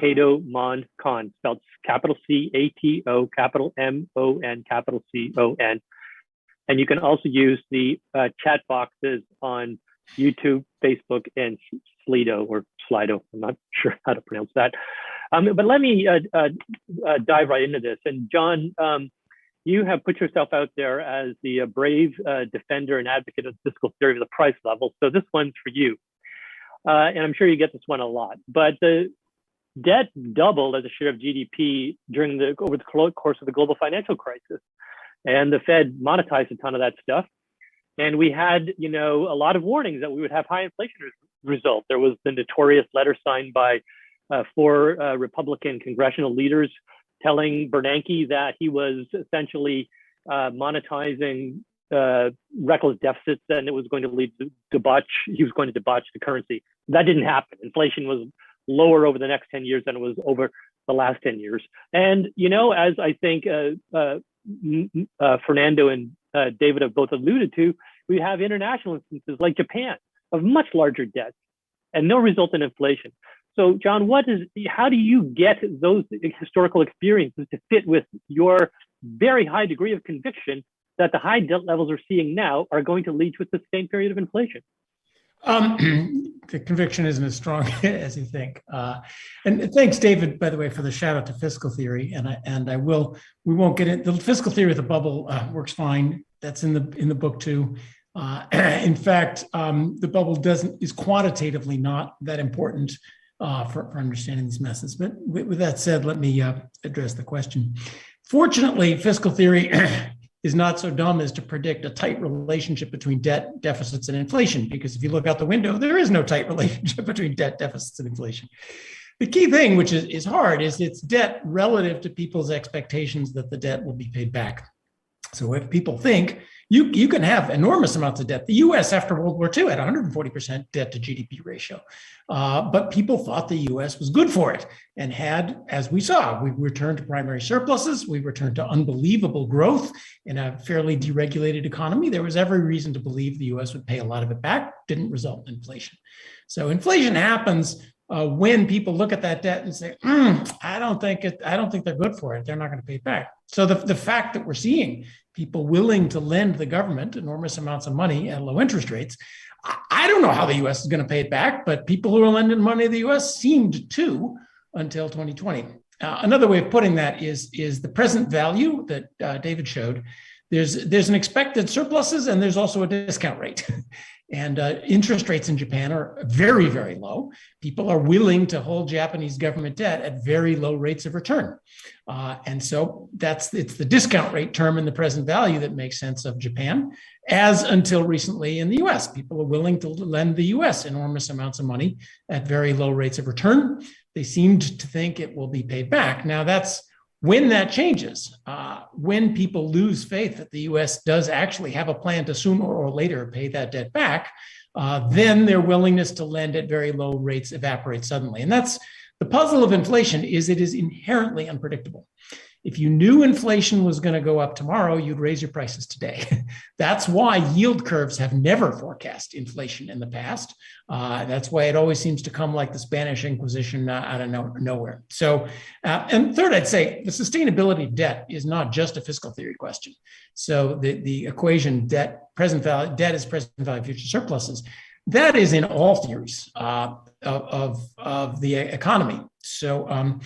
CatoMonCon, spelled capital C-A-T-O, capital M-O-N, capital C-O-N. And you can also use the chat boxes on YouTube, Facebook, and Slido, or Slido. I'm not sure how to pronounce that. But let me dive right into this. And John, you have put yourself out there as the brave defender and advocate of fiscal theory of the price level. So this one's for you. And I'm sure you get this one a lot. But the debt doubled as a share of GDP over the course of the global financial crisis. And the Fed monetized a ton of that stuff. And we had, a lot of warnings that we would have high inflation result. There was the notorious letter signed by 4 Republican congressional leaders telling Bernanke that he was essentially monetizing reckless deficits and it was going to lead to debauch. He was going to debauch the currency. That didn't happen. Inflation was lower over the next 10 years than it was over the last 10 years. And, as I think Fernando and David have both alluded to, we have international instances like Japan of much larger debts and no resultant inflation. So, John, how do you get those historical experiences to fit with your very high degree of conviction that the high debt levels we're seeing now are going to lead to a sustained period of inflation? The conviction isn't as strong as you think. And thanks, David, by the way, for the shout out to fiscal theory. We won't get it. The fiscal theory of the bubble works fine. That's in the book too. In fact, the bubble is quantitatively not that important for understanding these methods. But with that said, let me address the question. Fortunately, fiscal theory is not so dumb as to predict a tight relationship between debt, deficits, and inflation, because if you look out the window, there is no tight relationship between debt, deficits, and inflation. The key thing, which is hard, is it's debt relative to people's expectations that the debt will be paid back. So if people think you can have enormous amounts of debt. The US after World War II had 140% debt to GDP ratio, but people thought the US was good for it and had, as we saw, we returned to primary surpluses, we returned to unbelievable growth in a fairly deregulated economy. There was every reason to believe the US would pay a lot of it back, didn't result in inflation. So inflation happens when people look at that debt and say, I don't think they're good for it. They're not going to pay it back. So the fact that we're seeing people willing to lend the government enormous amounts of money at low interest rates, I don't know how the U.S. is going to pay it back, but people who are lending money to the U.S. seemed to until 2020. Another way of putting that is the present value that David showed. There's an expected surpluses and there's also a discount rate. And interest rates in Japan are very, very low. People are willing to hold Japanese government debt at very low rates of return. And so it's the discount rate term in the present value that makes sense of Japan, as until recently in the US. People are willing to lend the US enormous amounts of money at very low rates of return. They seemed to think it will be paid back. Now that's when that changes, when people lose faith that the US does actually have a plan to sooner or later pay that debt back, then their willingness to lend at very low rates evaporates suddenly. And that's the puzzle of inflation, is it is inherently unpredictable. If you knew inflation was going to go up tomorrow, you'd raise your prices today. That's why yield curves have never forecast inflation in the past. That's why it always seems to come like the Spanish Inquisition out of nowhere. So, and third, I'd say the sustainability of debt is not just a fiscal theory question. So the equation debt is present value future surpluses. That is in all theories of the economy. So,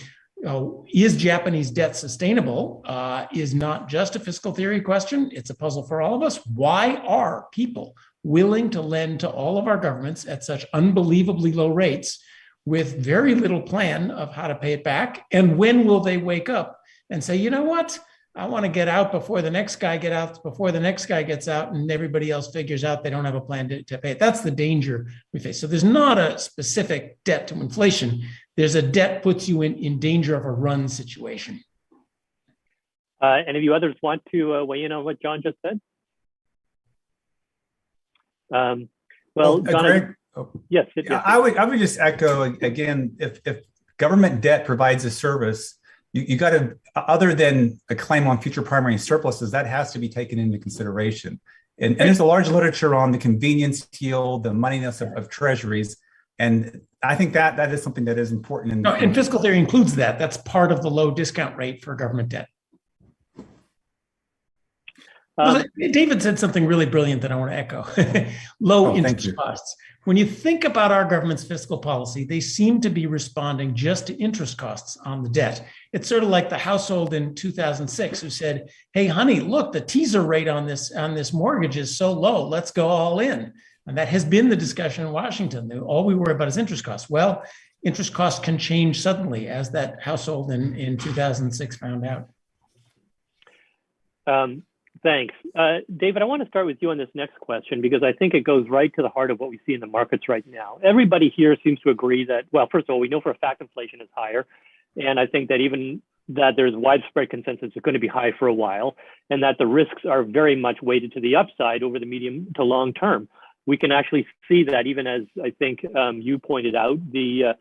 is Japanese debt sustainable is not just a fiscal theory question. It's a puzzle for all of us. Why are people willing to lend to all of our governments at such unbelievably low rates with very little plan of how to pay it back? And when will they wake up and say, you know what? I want to get out before the next guy gets out, before the next guy gets out and everybody else figures out they don't have a plan to pay it. That's the danger we face. So there's not a specific debt to inflation. There's a debt puts you in danger of a run situation. Any of you others want to weigh in on what John just said? John, yes. I would just echo again, if government debt provides a service, you got to, other than a claim on future primary surpluses, that has to be taken into consideration. And there's a large literature on the convenience yield, the moneyness of treasuries. And I think that is something that is important. And fiscal theory includes that. That's part of the low discount rate for government debt. David said something really brilliant that I want to echo. Low interest costs. When you think about our government's fiscal policy, they seem to be responding just to interest costs on the debt. It's sort of like the household in 2006 who said, hey, honey, look, the teaser rate on this mortgage is so low. Let's go all in. And that has been the discussion in Washington. All we worry about is interest costs. Well, interest costs can change suddenly, as that household in 2006 found out. Thanks. David, I want to start with you on this next question, because I think it goes right to the heart of what we see in the markets right now. Everybody here seems to agree that, well, first of all, we know for a fact inflation is higher. And I think that even that there's widespread consensus it's going to be high for a while, and that the risks are very much weighted to the upside over the medium to long term. We can actually see that, even as I think you pointed out, the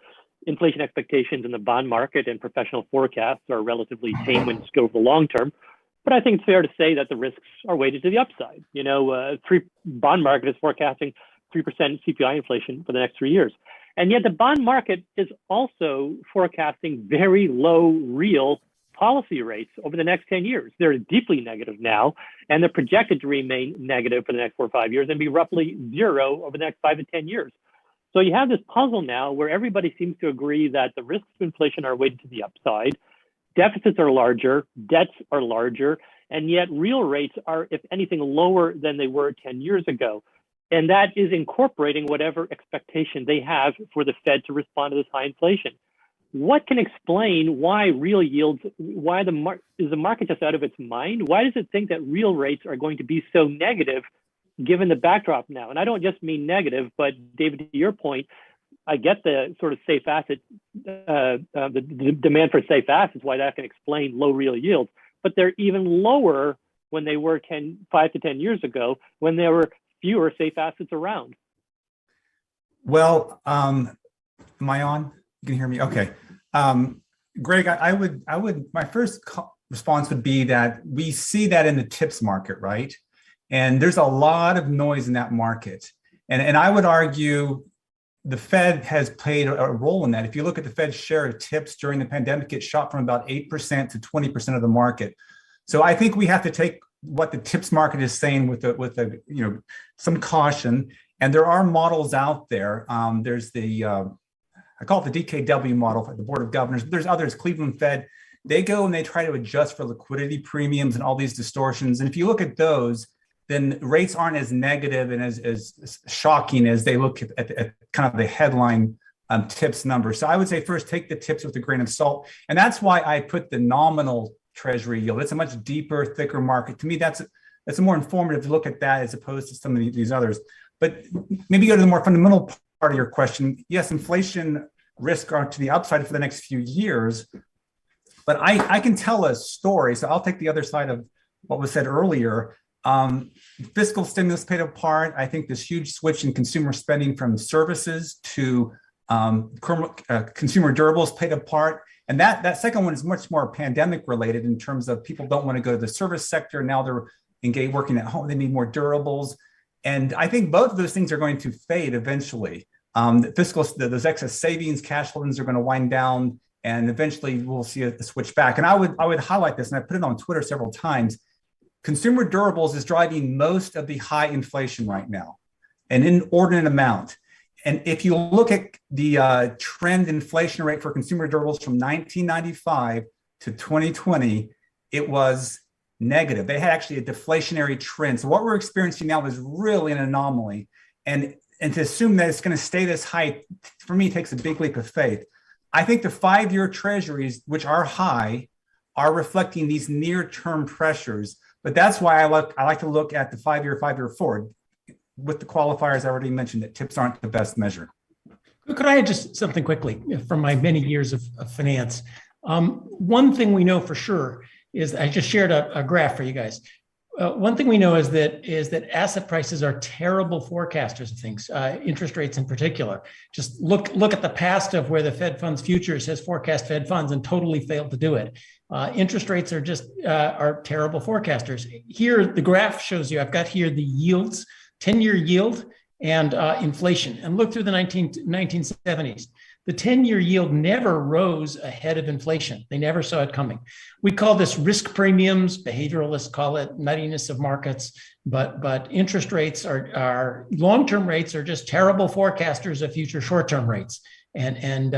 inflation expectations in the bond market and professional forecasts are relatively tame when it's go over the long term. But I think it's fair to say that the risks are weighted to the upside. You know, bond market is forecasting 3% CPI inflation for the next 3 years. And yet the bond market is also forecasting very low real policy rates over the next 10 years. They're deeply negative now, and they're projected to remain negative for the next 4 or 5 years and be roughly zero over the next 5 to 10 years. So you have this puzzle now where everybody seems to agree that the risks of inflation are weighted to the upside. Deficits are larger, debts are larger, and yet real rates are, if anything, lower than they were 10 years ago. And that is incorporating whatever expectation they have for the Fed to respond to this high inflation. What can explain why real yields, is the market just out of its mind? Why does it think that real rates are going to be so negative given the backdrop now? And I don't just mean negative, but David, to your point, I get the sort of safe asset, the demand for safe assets, why that can explain low real yields, but they're even lower when they were 5 to 10 years ago, when there were fewer safe assets around. Well, am I on? You can hear me? Okay. Greg, I would, my first response would be that we see that in the TIPS market, right? And there's a lot of noise in that market. And I would argue the Fed has played a role in that. If you look at the Fed's share of TIPS during the pandemic, it shot from about 8% to 20% of the market. So I think we have to take what the TIPS market is saying with some caution. And there are models out there. There's the, I call it the DKW model for the Board of Governors. There's others, Cleveland Fed. They go and they try to adjust for liquidity premiums and all these distortions. And if you look at those, then rates aren't as negative and as shocking as they look at kind of the headline TIPS number. So I would say first, take the TIPS with a grain of salt. And that's why I put the nominal Treasury yield. It's a much deeper, thicker market. To me, that's a more informative look at that as opposed to some of these others. But maybe go to the more fundamental part of your question. Yes, inflation risk are to the upside for the next few years, but I can tell a story. So I'll take the other side of what was said earlier. Fiscal stimulus played a part. I think this huge switch in consumer spending from services to consumer durables played a part. And that second one is much more pandemic related in terms of people don't want to go to the service sector. Now they're engaged working at home. They need more durables. And I think both of those things are going to fade eventually. Those excess savings, cash holdings are going to wind down, and eventually we'll see a switch back. And I would highlight this, and I put it on Twitter several times. Consumer durables is driving most of the high inflation right now, an inordinate amount. And if you look at the trend inflation rate for consumer durables from 1995 to 2020, it was negative. They had actually a deflationary trend. So what we're experiencing now is really an anomaly. And to assume that it's going to stay this high, for me, takes a big leap of faith. I think the 5-year treasuries, which are high, are reflecting these near-term pressures. But that's why I like to look at the 5-year forward with the qualifiers I already mentioned, that TIPS aren't the best measure. Could I add just something quickly from my many years of finance? One thing we know for sure is, I just shared a graph for you guys. One thing we know is that asset prices are terrible forecasters of things, interest rates in particular. Just look at the past of where the Fed funds futures has forecast Fed funds and totally failed to do it. Interest rates are just are terrible forecasters. Here, the graph shows you, I've got here the yields, 10-year yield and inflation. And look through the 1970s. the 10-year yield never rose ahead of inflation. They never saw it coming. We call this risk premiums. Behavioralists call it nuttiness of markets. But interest rates are long-term rates are just terrible forecasters of future short-term rates. And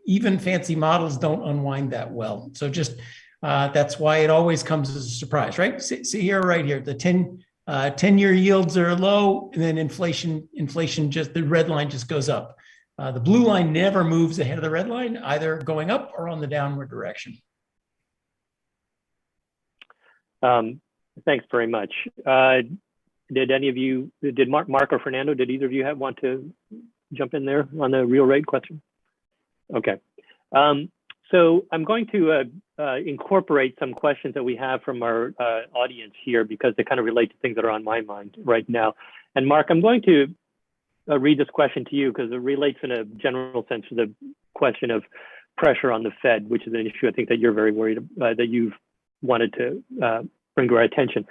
even fancy models don't unwind that well. So just that's why it always comes as a surprise, right? See here, right here, the 10-year yields are low, and then inflation just, the red line just goes up. The blue line never moves ahead of the red line, either going up or on the downward direction. Thanks very much. Did any of you, did Mark or Fernando, did either of you want to jump in there on the real rate question? Okay. So I'm going to incorporate some questions that we have from our audience here because they kind of relate to things that are on my mind right now. And Mark, I'm going to read this question to you because it relates in a general sense to the question of pressure on the Fed, which is an issue I think that you're very worried that you've wanted to bring to our attention.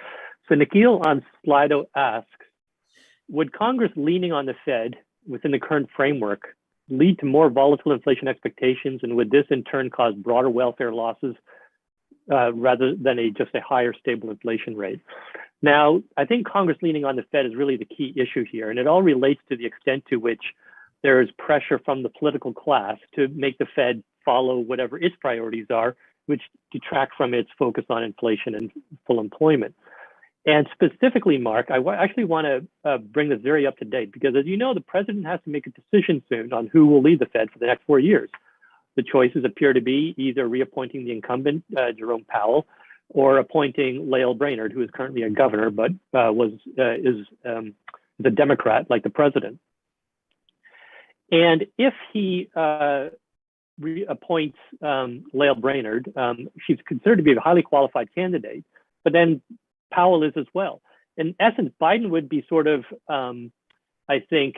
So Nikhil on Slido asks, would Congress leaning on the Fed within the current framework lead to more volatile inflation expectations, and would this in turn cause broader welfare losses rather than just a higher stable inflation rate? Now, I think Congress leaning on the Fed is really the key issue here, and it all relates to the extent to which there is pressure from the political class to make the Fed follow whatever its priorities are, which detract from its focus on inflation and full employment. And specifically, Mark, I actually want to bring this very up to date because, as you know, the president has to make a decision soon on who will lead the Fed for the next 4 years. The choices appear to be either reappointing the incumbent, Jerome Powell, or appointing Lael Brainerd, who is currently a governor, but is a Democrat like the president. And if he reappoints Lael Brainerd, she's considered to be a highly qualified candidate, but then Powell is as well. In essence, Biden would be sort of, I think,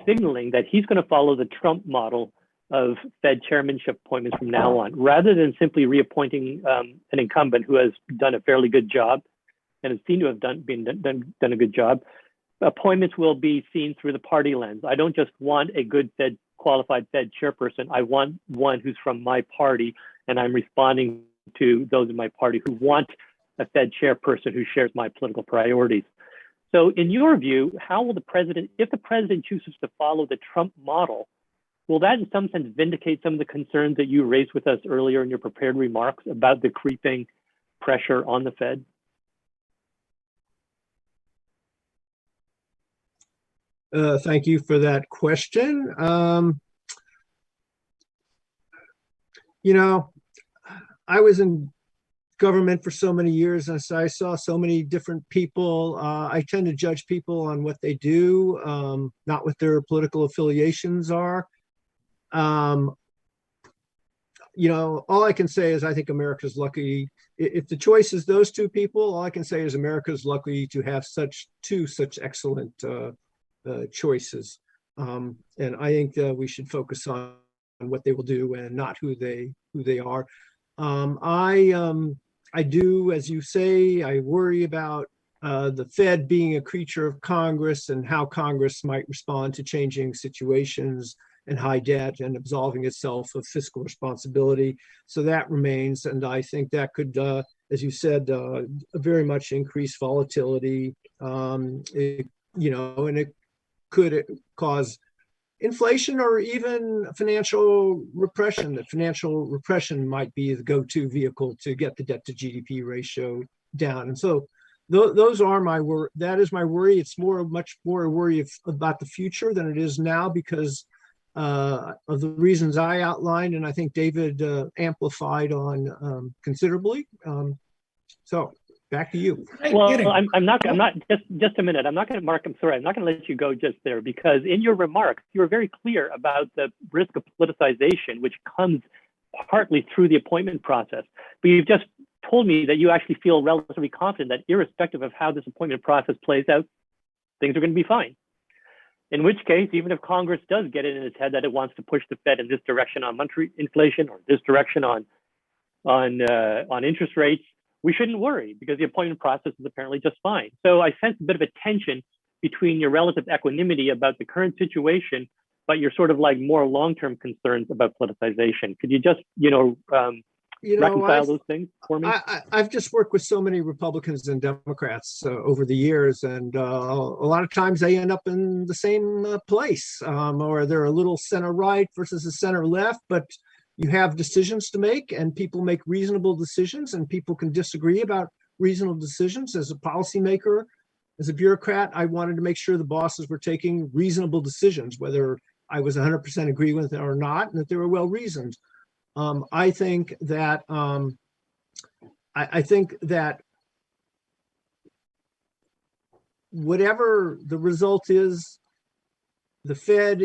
signaling that he's going to follow the Trump model of Fed chairmanship appointments from now on, rather than simply reappointing an incumbent who has done a fairly good job and is seen to have done a good job. Appointments will be seen through the party lens. I don't just want a good qualified Fed chairperson. I want one who's from my party, and I'm responding to those in my party who want a Fed chairperson who shares my political priorities. So in your view, how will the president, if the president chooses to follow the Trump model, will that in some sense vindicate some of the concerns that you raised with us earlier in your prepared remarks about the creeping pressure on the Fed? Thank you for that question. You know, I was in government for so many years, and so I saw so many different people. I tend to judge people on what they do, not what their political affiliations are. You know, all I can say is I think America's lucky. If the choice is those two people, all I can say is America's lucky to have such excellent choices. And I think we should focus on what they will do and not who they are. I do, as you say, I worry about the Fed being a creature of Congress and how Congress might respond to changing situations and high debt and absolving itself of fiscal responsibility. So that remains, and I think that could, as you said, very much increase volatility. You know, and it could cause inflation or even financial repression. That financial repression might be the go-to vehicle to get the debt to GDP ratio down. And so those are my worry. That is my worry. It's much more a worry about the future than it is now because of the reasons I outlined, and I think David amplified on considerably. So back to you. Well, I'm not just a minute. I'm not going to, Mark, I'm sorry. I'm not going to let you go just there because in your remarks, you were very clear about the risk of politicization, which comes partly through the appointment process. But you've just told me that you actually feel relatively confident that irrespective of how this appointment process plays out, things are going to be fine. In which case, even if Congress does get it in its head that it wants to push the Fed in this direction on monetary inflation or this direction on interest rates, we shouldn't worry because the appointment process is apparently just fine. So I sense a bit of a tension between your relative equanimity about the current situation but you're sort of like more long-term concerns about politicization. Could you just, reconcile those things for me? I've just worked with so many Republicans and Democrats over the years, and a lot of times they end up in the same place, or they're a little center right versus a center left, but you have decisions to make, and people make reasonable decisions, and people can disagree about reasonable decisions. As a policymaker, as a bureaucrat, I wanted to make sure the bosses were taking reasonable decisions, whether I was 100% agree with it or not, and that they were well reasoned. I think that whatever the result is, the Fed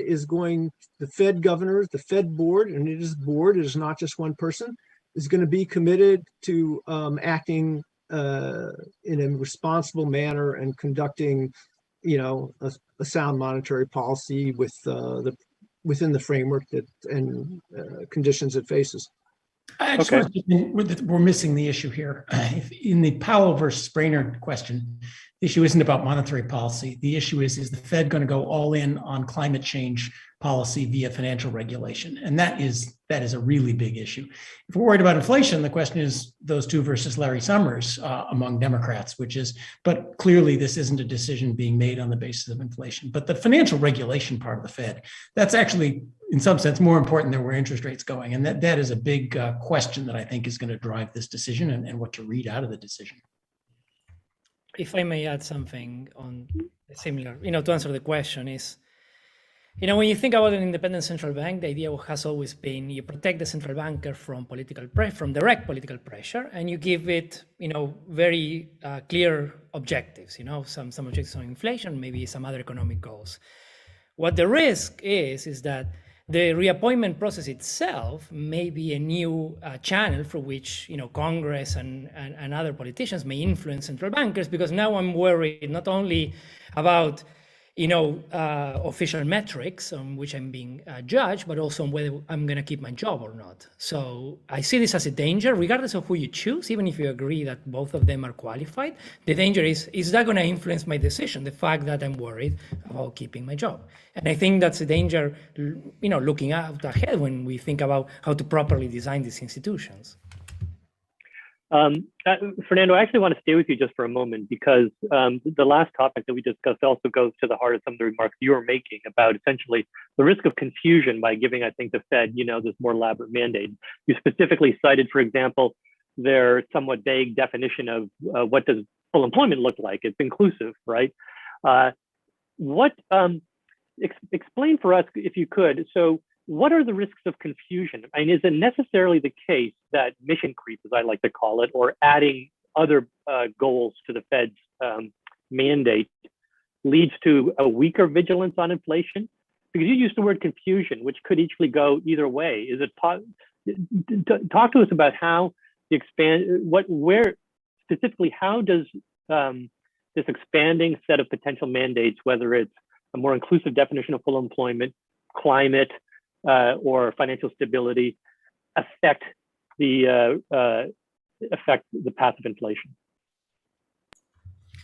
governors, the Fed board, and it is board, it is not just one person, is going to be committed to acting in a responsible manner and conducting, a sound monetary policy with within the framework and conditions it faces. I just want to, we're missing the issue here. In the Powell versus Brainerd question, the issue isn't about monetary policy. The issue is the Fed going to go all in on climate change policy via financial regulation? And that is a really big issue. If we're worried about inflation, the question is those two versus Larry Summers among Democrats, but clearly this isn't a decision being made on the basis of inflation. But the financial regulation part of the Fed, that's actually in some sense more important than where interest rates going. And that is a big question that I think is going to drive this decision and what to read out of the decision. If I may add something on similar, to answer the question is, when you think about an independent central bank, the idea has always been you protect the central banker from direct political pressure, and you give it, very clear objectives, some objectives on inflation, maybe some other economic goals. What the risk is that the reappointment process itself may be a new channel for which Congress and other politicians may influence central bankers, because now I'm worried not only about official metrics on which I'm being judged, but also on whether I'm going to keep my job or not. So I see this as a danger, regardless of who you choose, even if you agree that both of them are qualified. The danger is that going to influence my decision, the fact that I'm worried about keeping my job? And I think that's a danger, looking out ahead when we think about how to properly design these institutions. Fernando, I actually want to stay with you just for a moment, because the last topic that we discussed also goes to the heart of some of the remarks you were making about essentially the risk of confusion by giving, I think, the Fed, this more elaborate mandate. You specifically cited, for example, their somewhat vague definition of what does full employment look like. It's inclusive, right? Explain for us, if you could. So what are the risks of confusion? I mean, is it necessarily the case that mission creep, as I like to call it, or adding other goals to the Fed's mandate leads to a weaker vigilance on inflation? Because you used the word confusion, which could easily go either way. Is it talk to us about how specifically, how does this expanding set of potential mandates, whether it's a more inclusive definition of full employment, climate, or financial stability, affect the path of inflation?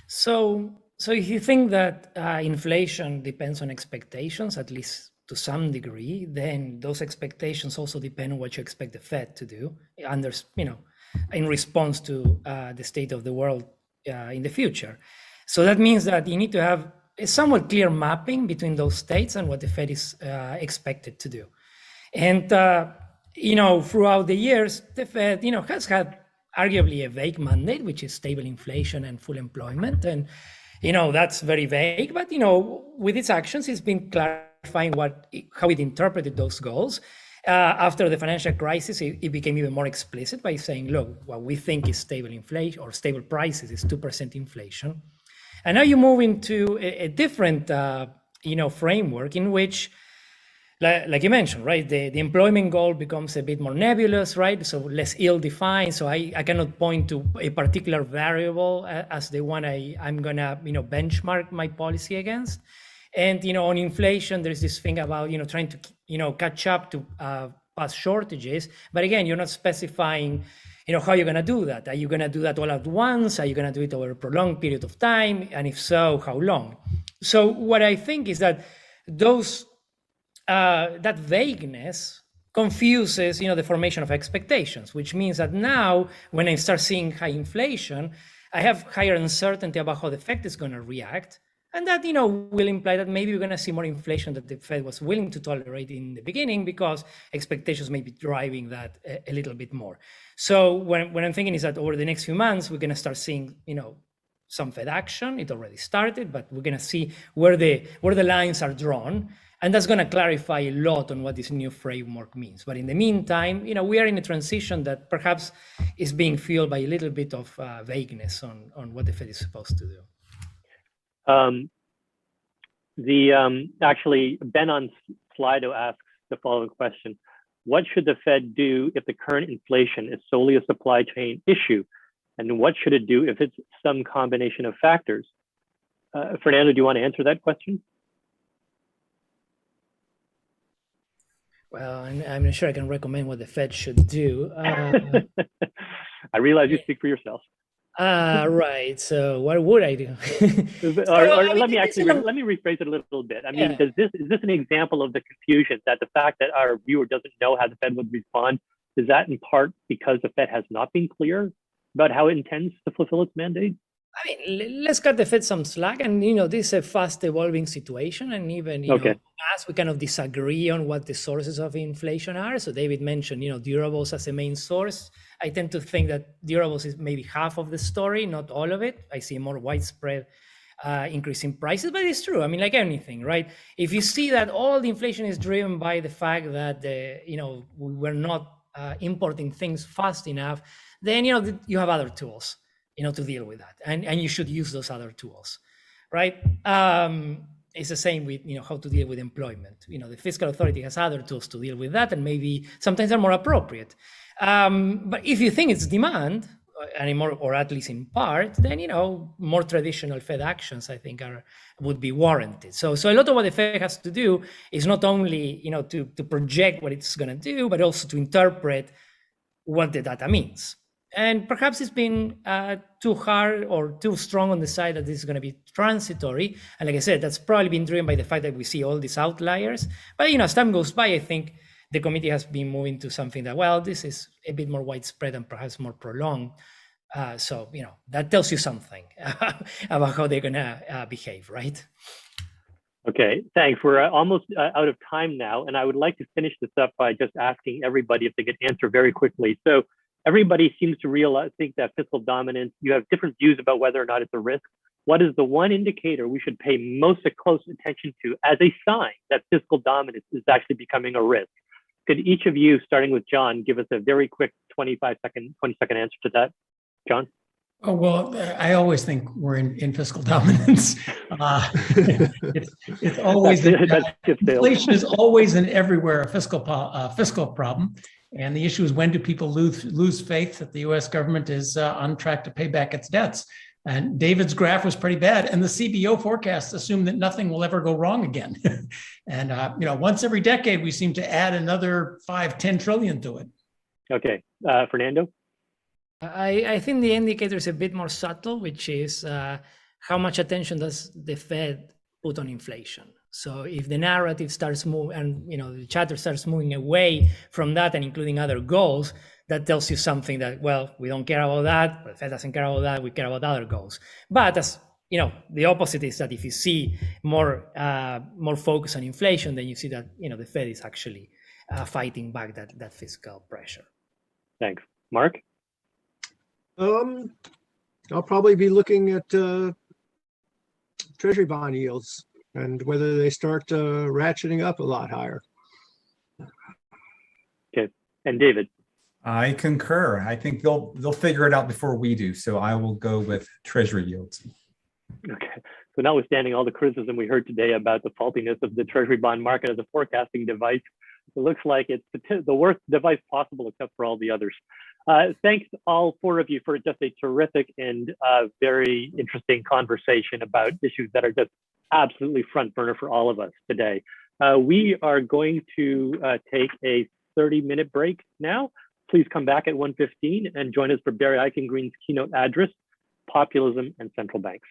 So if you think that inflation depends on expectations, at least to some degree, then those expectations also depend on what you expect the Fed to do in response to the state of the world in the future. So that means that you need to have a somewhat clear mapping between those states and what the Fed is expected to do. And, throughout the years, the Fed, has had arguably a vague mandate, which is stable inflation and full employment. And, that's very vague, but, with its actions, it's been clarifying how it interpreted those goals. After the financial crisis, it became even more explicit by saying, look, what we think is stable inflation or stable prices is 2% inflation. And now you move into a different, framework in which, like you mentioned, right, the employment goal becomes a bit more nebulous, right? So less ill-defined. So I cannot point to a particular variable as the one I'm gonna, benchmark my policy against. And, on inflation, there's this thing about, trying to, catch up to past shortages. But again, you're not specifying, how you're going to do that. Are you going to do that all at once? Are you going to do it over a prolonged period of time? And if so, how long? So what I think is that those that vagueness confuses, the formation of expectations, which means that now when I start seeing high inflation, I have higher uncertainty about how the Fed is going to react. And that, will imply that maybe we're going to see more inflation that the Fed was willing to tolerate in the beginning because expectations may be driving that a little bit more. So what I'm thinking is that over the next few months, we're going to start seeing, some Fed action. It already started, but we're going to see where the lines are drawn. And that's going to clarify a lot on what this new framework means. But in the meantime, we are in a transition that perhaps is being fueled by a little bit of vagueness on what the Fed is supposed to do. Actually, Ben on Slido asks the following question: what should the Fed do if the current inflation is solely a supply chain issue? And what should it do if it's some combination of factors? Fernando, do you want to answer that question? Well, I'm not sure I can recommend what the Fed should do. I realize you speak for yourself. Right. So what would I do? Let me rephrase it a little bit. I mean, is this an example of the confusion that the fact that our viewer doesn't know how the Fed would respond? Is that in part because the Fed has not been clear about how it intends to fulfill its mandate? I mean, let's cut the Fed some slack. And, this is a fast evolving situation. And even, as we kind of disagree on what the sources of inflation are. So David mentioned, durables as a main source. I tend to think that durables is maybe half of the story, not all of it. I see a more widespread increase in prices, but it's true. I mean, like anything, right? If you see that all the inflation is driven by the fact that, we're not importing things fast enough, then, you have other tools, to deal with that. And you should use those other tools, right? It's the same with, how to deal with employment. The fiscal authority has other tools to deal with that, and maybe sometimes they're more appropriate. But if you think it's demand, anymore, or at least in part, then, more traditional Fed actions, I think, would be warranted. So a lot of what the Fed has to do is not only, to project what it's going to do, but also to interpret what the data means. And perhaps it's been too hard or too strong on the side that this is going to be transitory. And like I said, that's probably been driven by the fact that we see all these outliers. But, as time goes by, I think the committee has been moving to something that, well, this is a bit more widespread and perhaps more prolonged. So, that tells you something about how they're going to behave, right? Okay, thanks. We're almost out of time now. And I would like to finish this up by just asking everybody if they could answer very quickly. So everybody seems to think that fiscal dominance, you have different views about whether or not it's a risk. What is the one indicator we should pay most close attention to as a sign that fiscal dominance is actually becoming a risk? Could each of you, starting with John, give us a very quick 20-second answer to that? John? Oh, well, I always think we're in fiscal dominance. It's always inflation is always and everywhere a fiscal problem. And the issue is, when do people lose faith that the U.S. government is on track to pay back its debts? And David's graph was pretty bad. And the CBO forecasts assume that nothing will ever go wrong again. And, once every decade, we seem to add another 5-10 trillion to it. Okay. Fernando? I think the indicator is a bit more subtle, which is how much attention does the Fed put on inflation? So if the narrative starts moving and, the chatter starts moving away from that and including other goals, that tells you something that, well, we don't care about that, the Fed doesn't care about that, we care about other goals. But as the opposite is that if you see more focus on inflation, then you see that, the Fed is actually fighting back that fiscal pressure. Thanks. Mark? I'll probably be looking at Treasury bond yields and whether they start ratcheting up a lot higher. Okay. And David? I concur. I think they'll figure it out before we do. So I will go with Treasury yields. Okay. So notwithstanding all the criticism we heard today about the faultiness of the Treasury bond market as a forecasting device, it looks like it's the worst device possible except for all the others. Thanks all four of you for just a terrific and very interesting conversation about issues that are just absolutely front burner for all of us today. We are going to take a 30-minute break now. Please come back at 1:15 and join us for Barry Eichengreen's keynote address, Populism and Central Banks.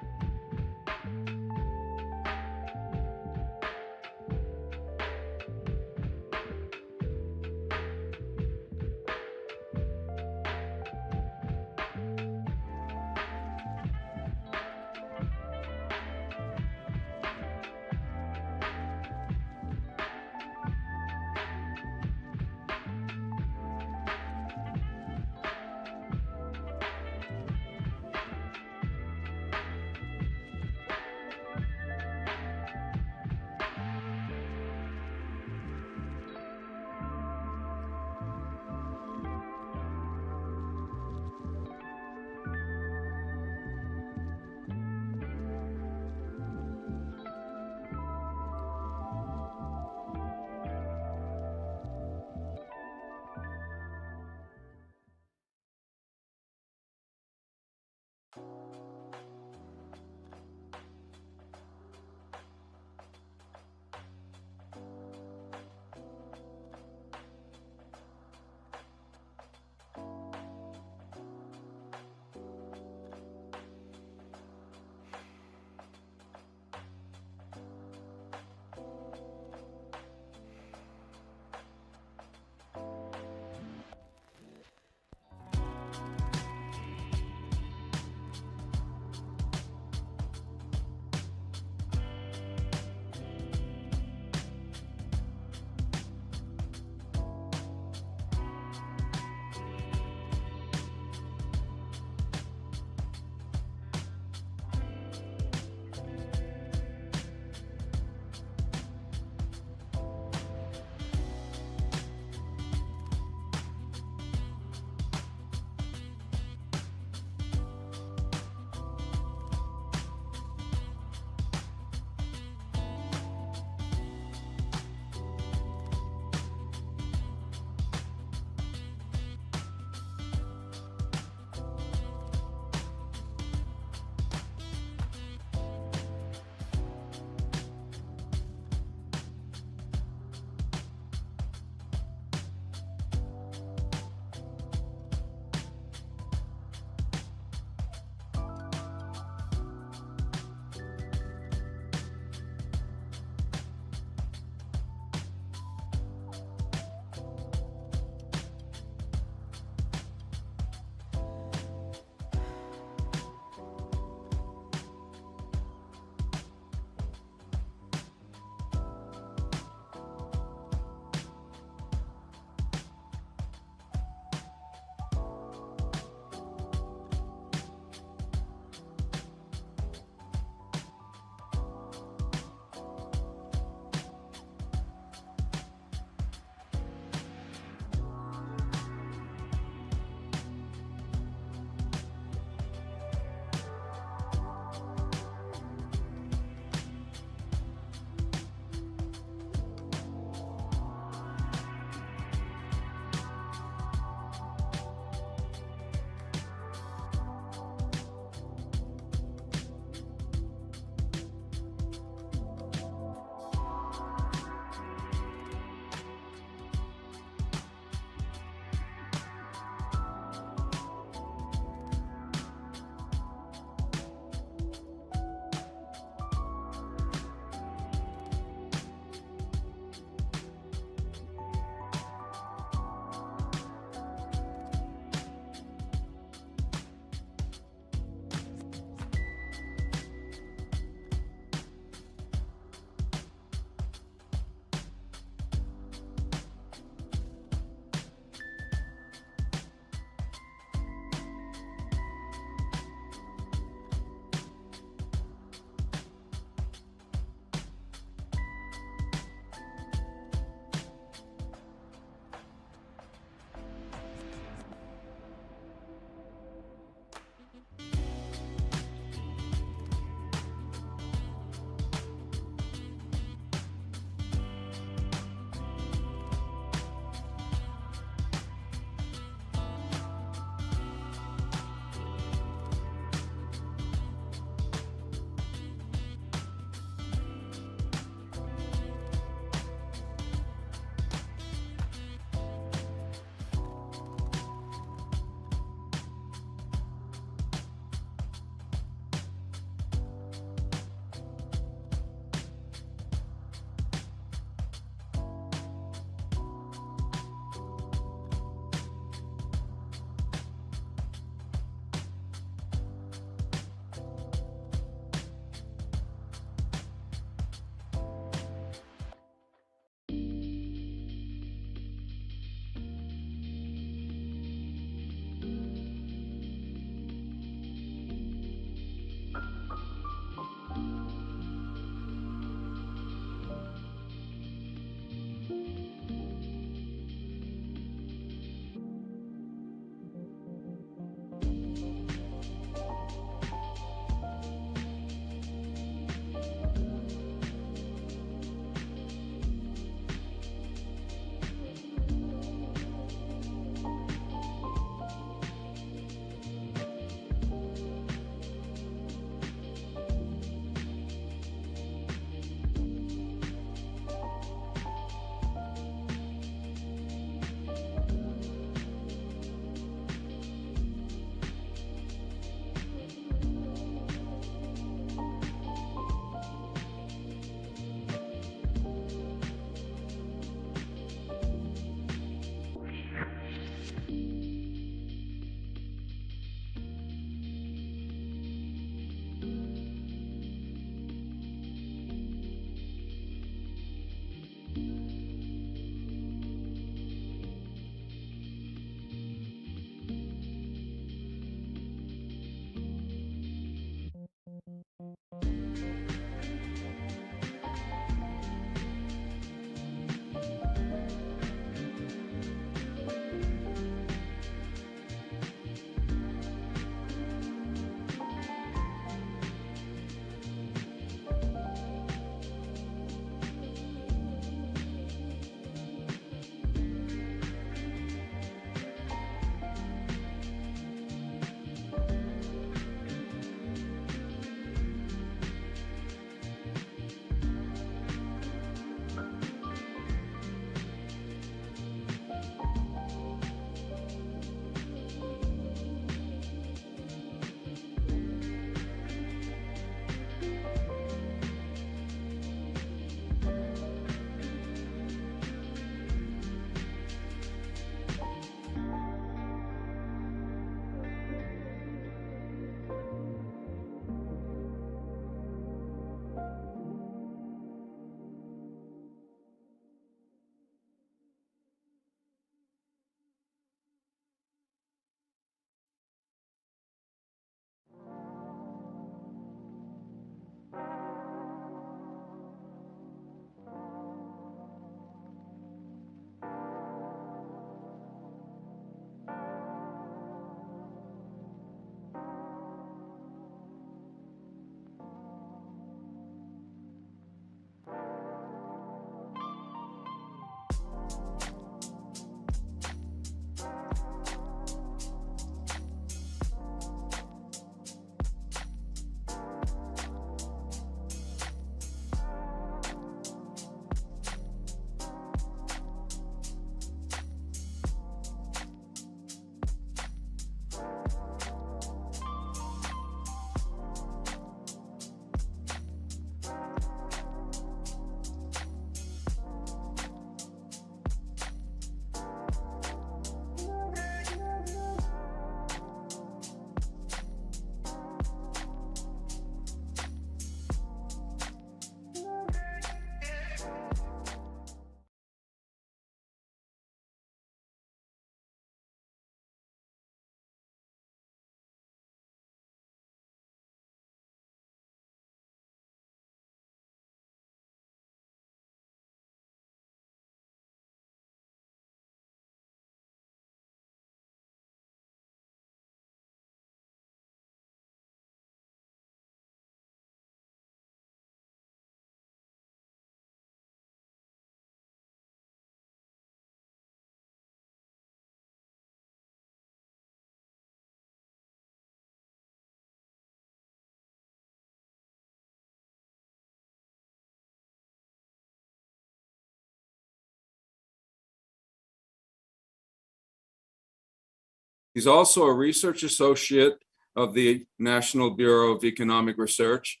He's also a research associate of the National Bureau of Economic Research,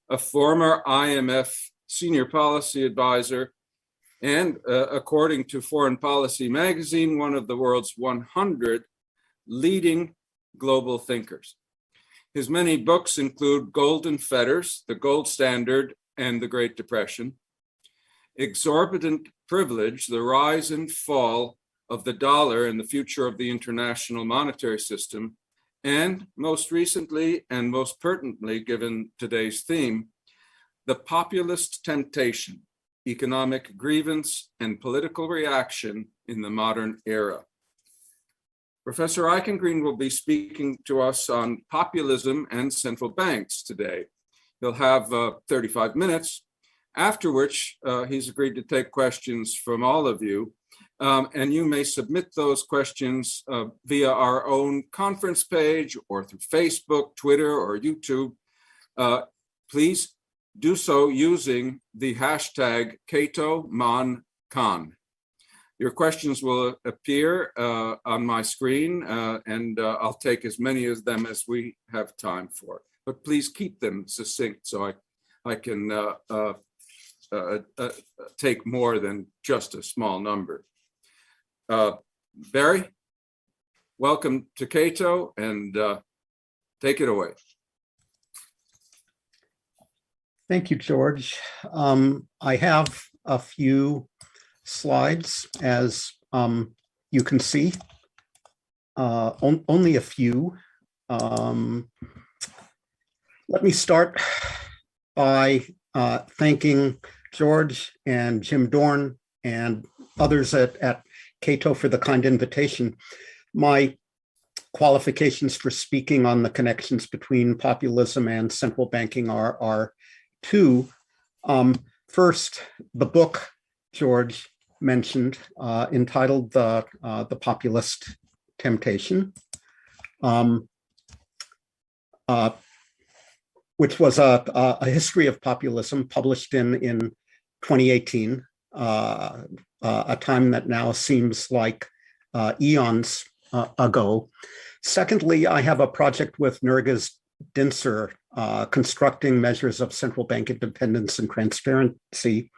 a former IMF senior policy advisor, and according to Foreign Policy magazine, one of the world's 100 leading global thinkers. His many books include Golden Fetters, The Gold Standard and the Great Depression, Exorbitant Privilege, The Rise and Fall of the Dollar and the Future of the International Monetary System, and most recently and most pertinently given today's theme, The Populist Temptation, Economic Grievance and Political Reaction in the Modern Era. Professor Eichengreen will be speaking to us on populism and central banks today. He'll have 35 minutes, after which he's agreed to take questions from all of you. And you may submit those questions via our own conference page or through Facebook, Twitter, or YouTube. Please do so using the hashtag CatoMonCon. Your questions will appear on my screen, and I'll take as many of them as we have time for. But please keep them succinct so I can take more than just a small number. Barry, welcome to Cato, and take it away. Thank you, George. I have a few slides, as you can see, only a few. Let me start by thanking George and Jim Dorn and others at Cato for the kind invitation. My qualifications for speaking on the connections between populism and central banking are two. First, the book George mentioned, entitled The Populist Temptation, which was a history of populism published in 2018, a time that now seems like eons ago. Secondly, I have a project with Nurgis Dinser, constructing measures of central bank independence and transparency,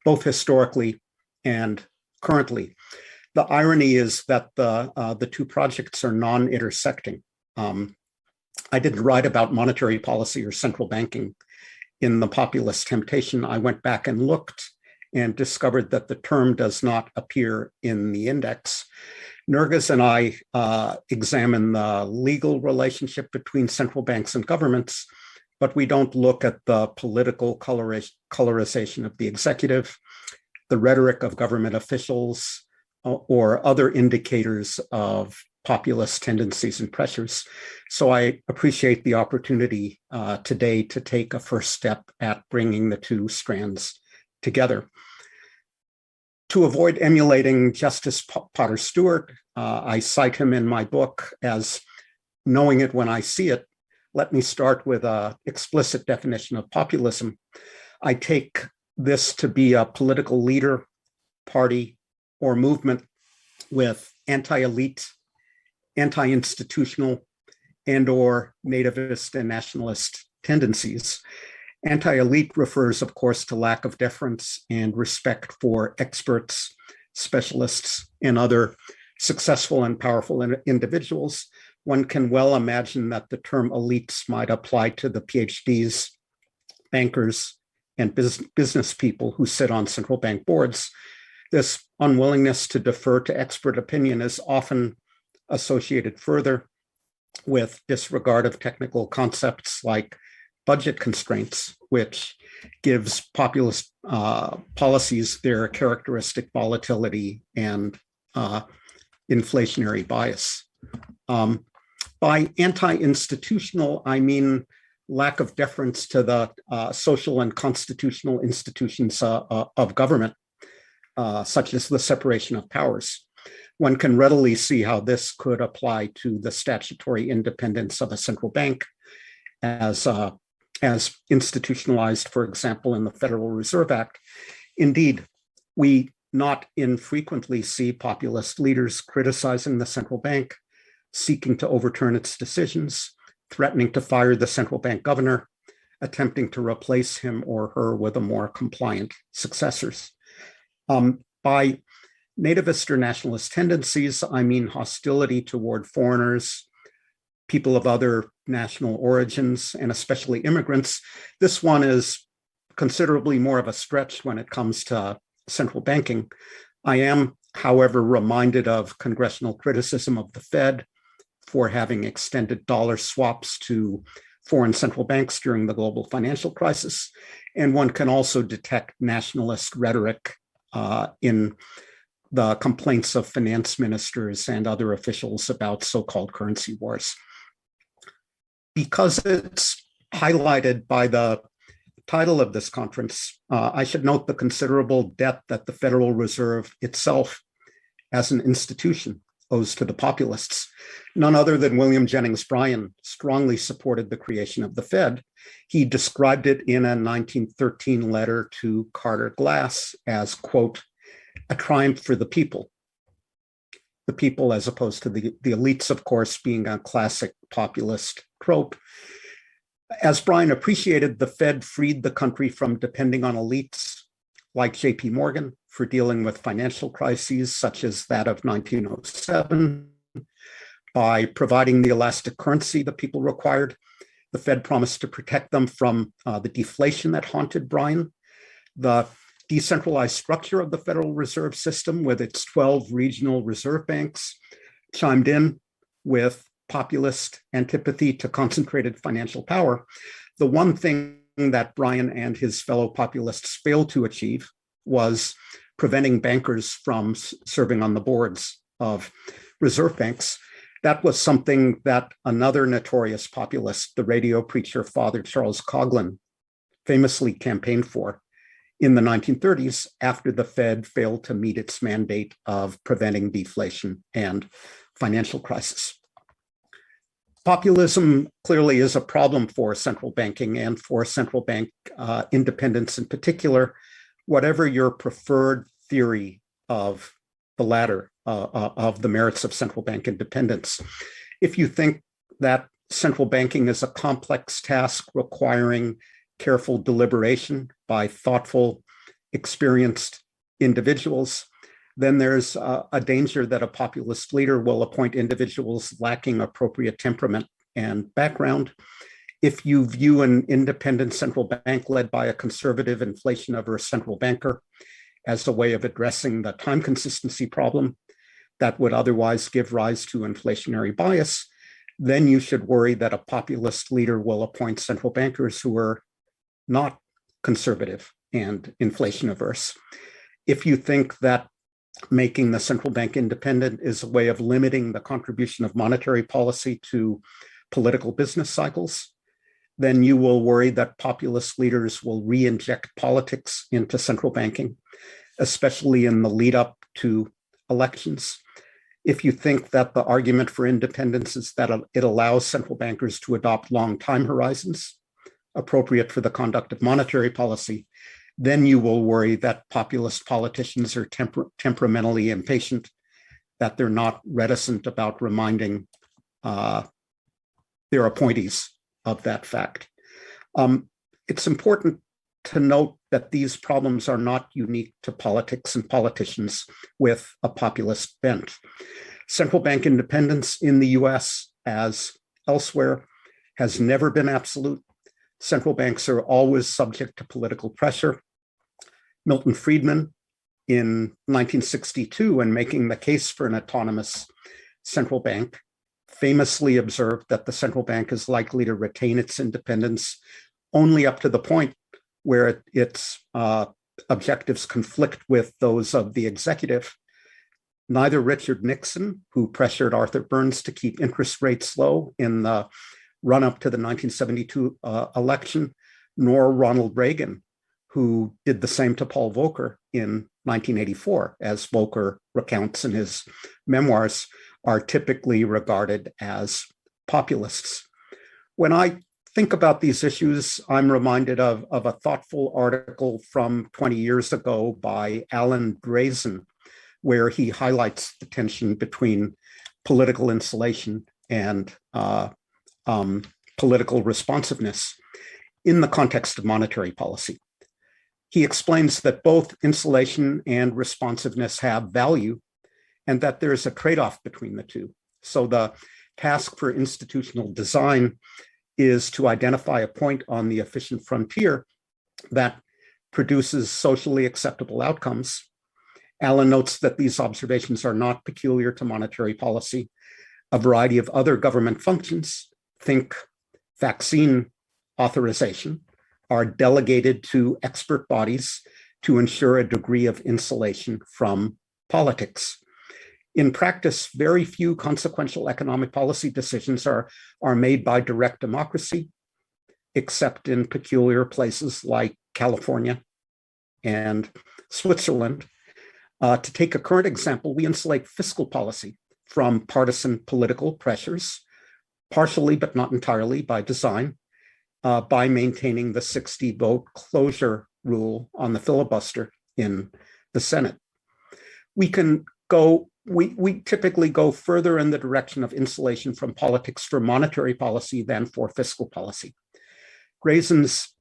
both historically and currently. The irony is that the two projects are non-intersecting. I didn't write about monetary policy or central banking in The Populist Temptation. I went back and looked and discovered that the term does not appear in the index. Nurgis and I examine the legal relationship between central banks and governments, but we don't look at the political colorization of the executive, the rhetoric of government officials, or other indicators of populist tendencies and pressures. So I appreciate the opportunity today to take a first step at bringing the two strands together. To avoid emulating Justice Potter Stewart, I cite him in my book as knowing it when I see it. Let me start with an explicit definition of populism. I take this to be a political leader, party, or movement with anti-elite, anti-institutional, and/or nativist and nationalist tendencies. Anti-elite refers, of course, to lack of deference and respect for experts, specialists, and other successful and powerful individuals. One can well imagine that the term elites might apply to the PhDs, bankers, and business people who sit on central bank boards. This unwillingness to defer to expert opinion is often associated further with disregard of technical concepts like budget constraints, which gives populist policies their characteristic volatility and inflationary bias. By anti-institutional, I mean lack of deference to the social and constitutional institutions of government, such as the separation of powers. One can readily see how this could apply to the statutory independence of a central bank as institutionalized, for example, in the Federal Reserve Act. Indeed, we not infrequently see populist leaders criticizing the central bank seeking to overturn its decisions, threatening to fire the central bank governor, attempting to replace him or her with a more compliant successors. By nativist or nationalist tendencies, I mean hostility toward foreigners, people of other national origins, and especially immigrants. This one is considerably more of a stretch when it comes to central banking. I am, however, reminded of congressional criticism of the Fed for having extended dollar swaps to foreign central banks during the global financial crisis. And one can also detect nationalist rhetoric in the complaints of finance ministers and other officials about so-called currency wars. Because it's highlighted by the title of this conference, I should note the considerable debt that the Federal Reserve itself as an institution owes to the populists. None other than William Jennings Bryan strongly supported the creation of the Fed. He described it in a 1913 letter to Carter Glass as, quote, a triumph for the people. The people, as opposed to the elites, of course, being a classic populist trope. As Bryan appreciated, the Fed freed the country from depending on elites like JP Morgan for dealing with financial crises such as that of 1907. By providing the elastic currency that people required, the Fed promised to protect them from the deflation that haunted Bryan. The decentralized structure of the Federal Reserve System with its 12 regional reserve banks chimed in with populist antipathy to concentrated financial power. The one thing that Bryan and his fellow populists failed to achieve was preventing bankers from serving on the boards of reserve banks. That was something that another notorious populist, the radio preacher Father Charles Coughlin, famously campaigned for in the 1930s after the Fed failed to meet its mandate of preventing deflation and financial crisis. Populism clearly is a problem for central banking and for central bank independence in particular, whatever your preferred theory of the latter, of the merits of central bank independence. If you think that central banking is a complex task requiring careful deliberation by thoughtful, experienced individuals, then there's a danger that a populist leader will appoint individuals lacking appropriate temperament and background. If you view an independent central bank led by a conservative inflation-averse central banker as a way of addressing the time consistency problem that would otherwise give rise to inflationary bias, then you should worry that a populist leader will appoint central bankers who are not conservative and inflation-averse. If you think that making the central bank independent is a way of limiting the contribution of monetary policy to political business cycles, then you will worry that populist leaders will re-inject politics into central banking, especially in the lead up to elections. If you think that the argument for independence is that it allows central bankers to adopt long time horizons appropriate for the conduct of monetary policy, then you will worry that populist politicians are temperamentally impatient, that they're not reticent about reminding their appointees of that fact. It's important to note that these problems are not unique to politics and politicians with a populist bent. Central bank independence in the US, as elsewhere, has never been absolute. Central banks are always subject to political pressure. Milton Friedman, in 1962, when making the case for an autonomous central bank, famously observed that the central bank is likely to retain its independence only up to the point where its objectives conflict with those of the executive. Neither Richard Nixon, who pressured Arthur Burns to keep interest rates low in the run-up to the 1972 election, nor Ronald Reagan, who did the same to Paul Volcker in 1984, as Volcker recounts in his memoirs, are typically regarded as populists. When I think about these issues, I'm reminded of a thoughtful article from 20 years ago by Alan Drazen, where he highlights the tension between political insulation and political responsiveness in the context of monetary policy. He explains that both insulation and responsiveness have value and that there's a trade-off between the two. So the task for institutional design is to identify a point on the efficient frontier that produces socially acceptable outcomes. Alan notes that these observations are not peculiar to monetary policy. A variety of other government functions, think vaccine authorization, are delegated to expert bodies to ensure a degree of insulation from politics. In practice, very few consequential economic policy decisions are made by direct democracy, except in peculiar places like California and Switzerland. To take a current example, we insulate fiscal policy from partisan political pressures, partially but not entirely by design, by maintaining the 60-vote closure rule on the filibuster in the Senate. We typically go further in the direction of insulation from politics for monetary policy than for fiscal policy. Graysen's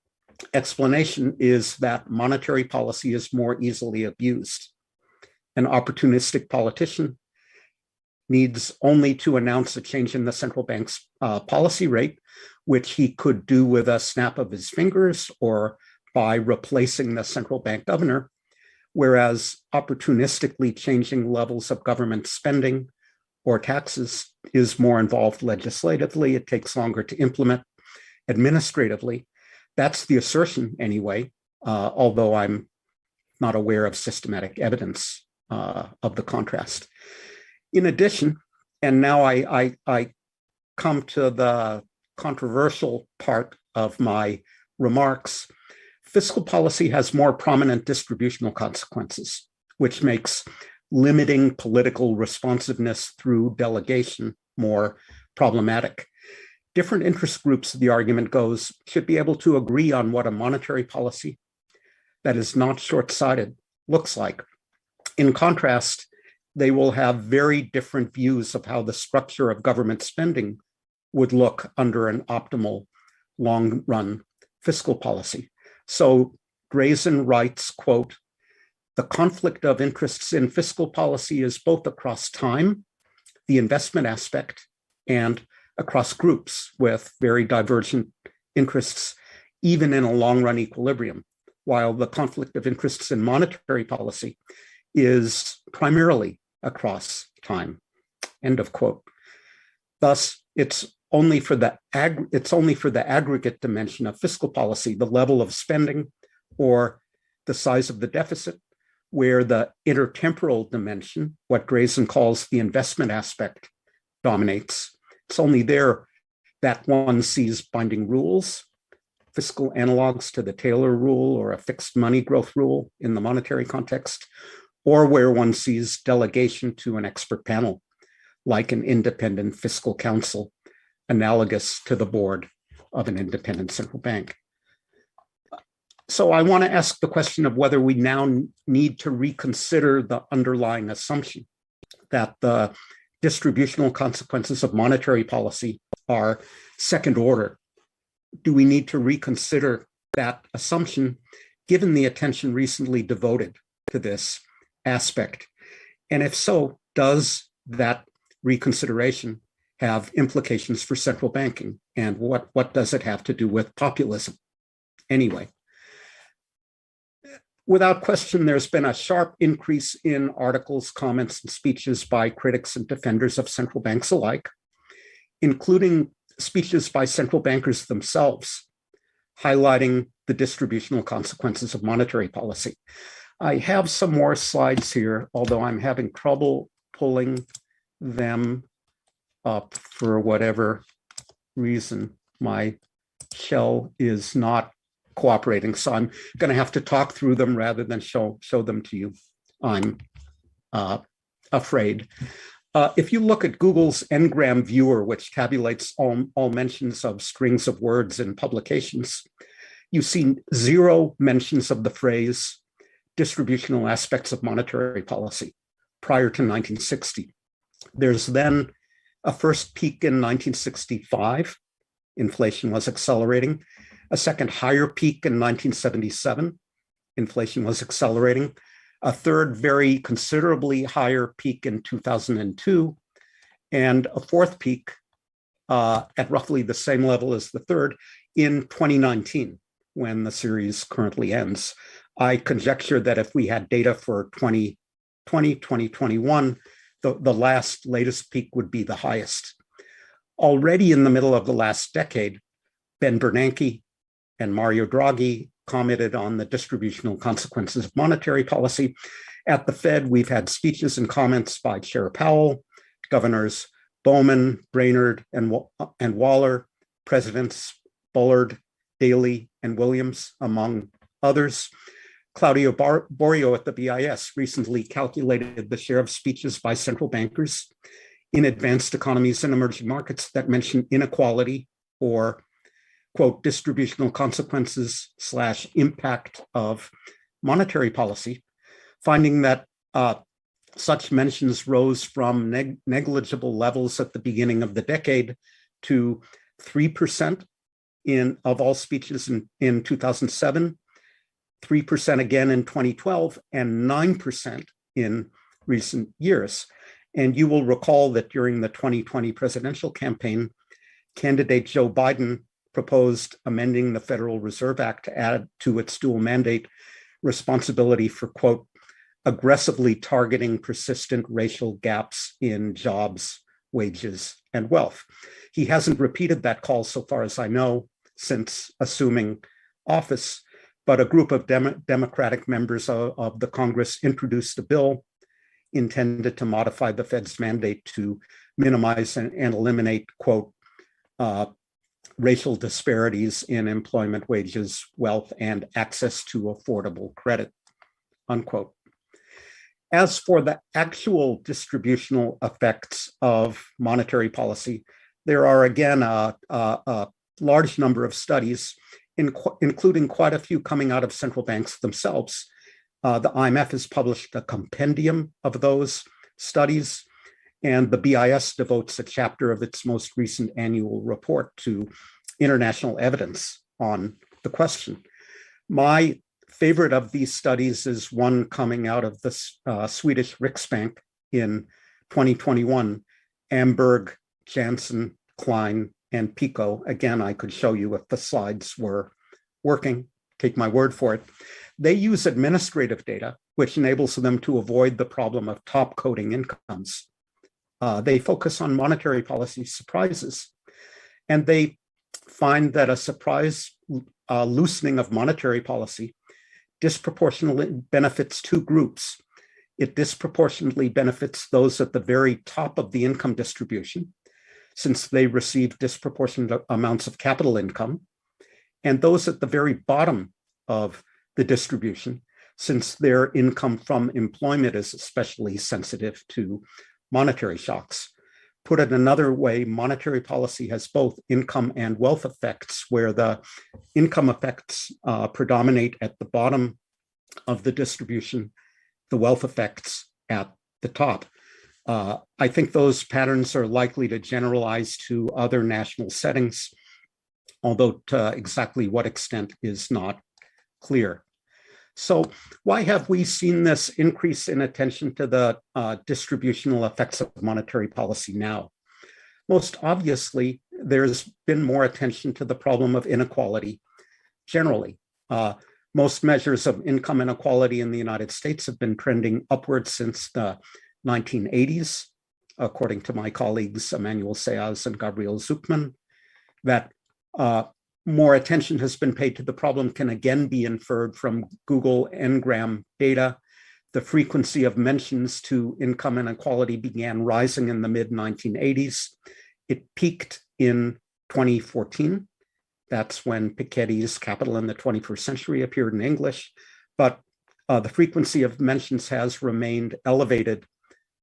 explanation is that monetary policy is more easily abused. An opportunistic politician needs only to announce a change in the central bank's policy rate, which he could do with a snap of his fingers or by replacing the central bank governor, whereas opportunistically changing levels of government spending or taxes is more involved legislatively. It takes longer to implement administratively. That's the assertion anyway, although I'm not aware of systematic evidence of the contrast. In addition, and now I come to the controversial part of my remarks, fiscal policy has more prominent distributional consequences, which makes limiting political responsiveness through delegation more problematic. Different interest groups, the argument goes, should be able to agree on what a monetary policy that is not short-sighted looks like. In contrast, they will have very different views of how the structure of government spending would look under an optimal long-run fiscal policy. So Graysen writes, quote, "The conflict of interests in fiscal policy is both across time, the investment aspect, and across groups with very divergent interests, even in a long-run equilibrium, while the conflict of interests in monetary policy is primarily across time," end of quote. Thus, it's only for the aggregate dimension of fiscal policy, the level of spending or the size of the deficit, where the intertemporal dimension, what Graysen calls the investment aspect, dominates. It's only there that one sees binding rules, fiscal analogs to the Taylor rule or a fixed money growth rule in the monetary context, or where one sees delegation to an expert panel, like an independent fiscal council, analogous to the board of an independent central bank. So I want to ask the question of whether we now need to reconsider the underlying assumption that the distributional consequences of monetary policy are second order. Do we need to reconsider that assumption given the attention recently devoted to this aspect? And if so, does that reconsideration have implications for central banking? And what does it have to do with populism? Anyway, without question, there's been a sharp increase in articles, comments, and speeches by critics and defenders of central banks alike, including speeches by central bankers themselves, highlighting the distributional consequences of monetary policy. I have some more slides here, although I'm having trouble pulling them up for whatever reason. My shell is not cooperating, so I'm going to have to talk through them rather than show them to you, I'm afraid. If you look at Google's Ngram viewer, which tabulates all mentions of strings of words in publications, you see 0 mentions of the phrase distributional aspects of monetary policy prior to 1960. There's then a first peak in 1965. Inflation was accelerating. A second higher peak in 1977. Inflation was accelerating. A third very considerably higher peak in 2002. And a fourth peak at roughly the same level as the third in 2019, when the series currently ends. I conjecture that if we had data for 2020, 2021, the latest peak would be the highest. Already in the middle of the last decade, Ben Bernanke and Mario Draghi commented on the distributional consequences of monetary policy. At the Fed, we've had speeches and comments by Chair Powell, Governors Bowman, Brainerd, and Waller, Presidents Bullard, Daley, and Williams, among others. Claudio Borio at the BIS recently calculated the share of speeches by central bankers in advanced economies and emerging markets that mention inequality or, quote, distributional consequences / impact of monetary policy, finding that such mentions rose from negligible levels at the beginning of the decade to 3% of all speeches in 2007, 3% again in 2012, and 9% in recent years. And you will recall that during the 2020 presidential campaign, candidate Joe Biden proposed amending the Federal Reserve Act to add to its dual mandate responsibility for, quote, aggressively targeting persistent racial gaps in jobs, wages, and wealth. He hasn't repeated that call, so far as I know, since assuming office, but a group of Democratic members of the Congress introduced a bill intended to modify the Fed's mandate to minimize and eliminate, quote, racial disparities in employment, wages, wealth, and access to affordable credit, unquote. As for the actual distributional effects of monetary policy, there are again a large number of studies, including quite a few coming out of central banks themselves. The IMF has published a compendium of those studies, and the BIS devotes a chapter of its most recent annual report to international evidence on the question. My favorite of these studies is one coming out of the Swedish Riksbank in 2021, Amberg, Jansen, Klein, and Pico. Again, I could show you if the slides were working, take my word for it. They use administrative data, which enables them to avoid the problem of top coding incomes. They focus on monetary policy surprises, and they find that a surprise loosening of monetary policy disproportionately benefits two groups. It disproportionately benefits those at the very top of the income distribution, since they receive disproportionate amounts of capital income, and those at the very bottom of the distribution, since their income from employment is especially sensitive to monetary shocks. Put it another way, monetary policy has both income and wealth effects, where the income effects predominate at the bottom of the distribution, the wealth effects at the top. I think those patterns are likely to generalize to other national settings, although to exactly what extent is not clear. So why have we seen this increase in attention to the distributional effects of monetary policy now? Most obviously, there's been more attention to the problem of inequality generally. Most measures of income inequality in the United States have been trending upwards since the 1980s, according to my colleagues, Emmanuel Seaz and Gabriel Zuckman. That more attention has been paid to the problem can again be inferred from Google Ngram data. The frequency of mentions to income inequality began rising in the mid-1980s. It peaked in 2014. That's when Piketty's Capital in the 21st Century appeared in English, but the frequency of mentions has remained elevated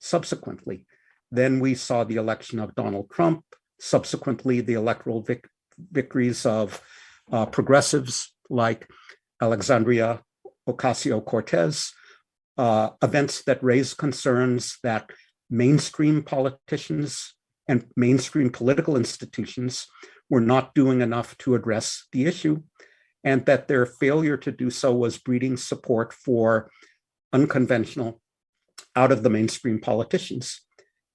subsequently. Then we saw the election of Donald Trump, subsequently the electoral victories of progressives like Alexandria Ocasio-Cortez, events that raise concerns that mainstream politicians and mainstream political institutions were not doing enough to address the issue, and that their failure to do so was breeding support for unconventional, out of the mainstream politicians,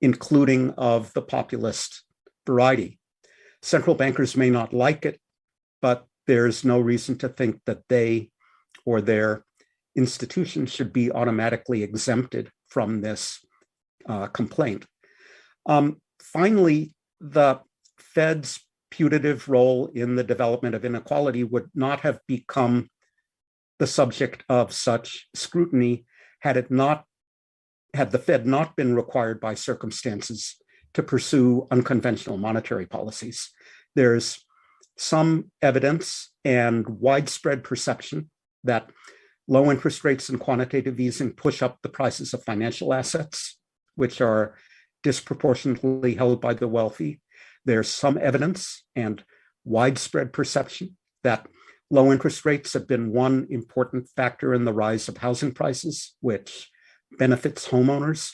including of the populist variety. Central bankers may not like it, but there's no reason to think that they or their institutions should be automatically exempted from this complaint. Finally, the Fed's putative role in the development of inequality would not have become the subject of such scrutiny had the Fed not been required by circumstances to pursue unconventional monetary policies. There's some evidence and widespread perception that low interest rates and quantitative easing push up the prices of financial assets, which are disproportionately held by the wealthy. There's some evidence and widespread perception that low interest rates have been one important factor in the rise of housing prices, which benefits homeowners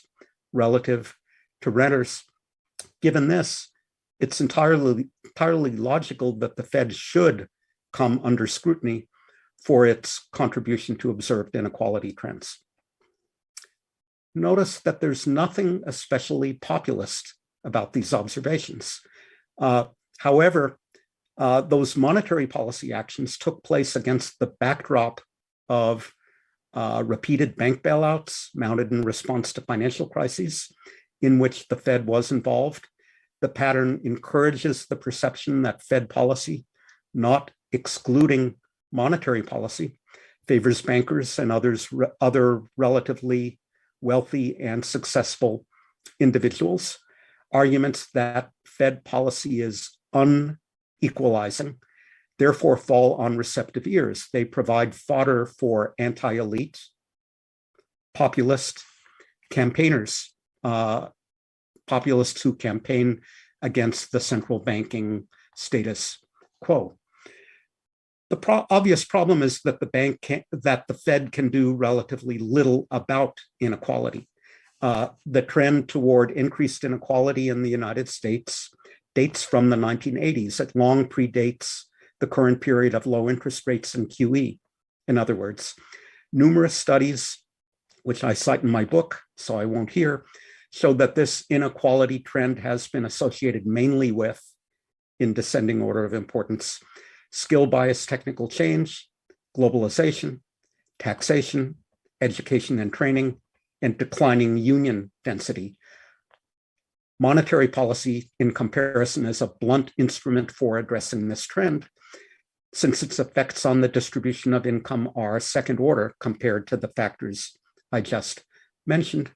relative to renters. Given this, it's entirely logical that the Fed should come under scrutiny for its contribution to observed inequality trends. Notice that there's nothing especially populist about these observations. However, those monetary policy actions took place against the backdrop of repeated bank bailouts mounted in response to financial crises in which the Fed was involved. The pattern encourages the perception that Fed policy, not excluding monetary policy, favors bankers and other relatively wealthy and successful individuals. Arguments that Fed policy is unequalizing therefore fall on receptive ears. They provide fodder for anti-elite, populist campaigners, populists who campaign against the central banking status quo. The obvious problem is that the Fed can do relatively little about inequality. The trend toward increased inequality in the United States dates from the 1980s. It long predates the current period of low interest rates and QE. In other words, numerous studies, which I cite in my book, so I won't here, show that this inequality trend has been associated mainly with, in descending order of importance, skill bias technical change, globalization, taxation, education and training, and declining union density. Monetary policy, in comparison, is a blunt instrument for addressing this trend, since its effects on the distribution of income are second order compared to the factors I just mentioned,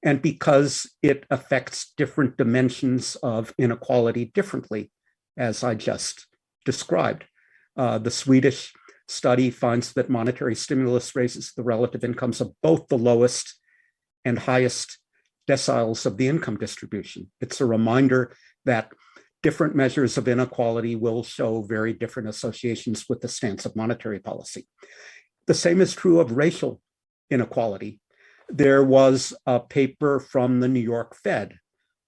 and because it affects different dimensions of inequality differently, as I just described. The Swedish study finds that monetary stimulus raises the relative incomes of both the lowest and highest deciles of the income distribution. It's a reminder that different measures of inequality will show very different associations with the stance of monetary policy. The same is true of racial inequality. There was a paper from the New York Fed,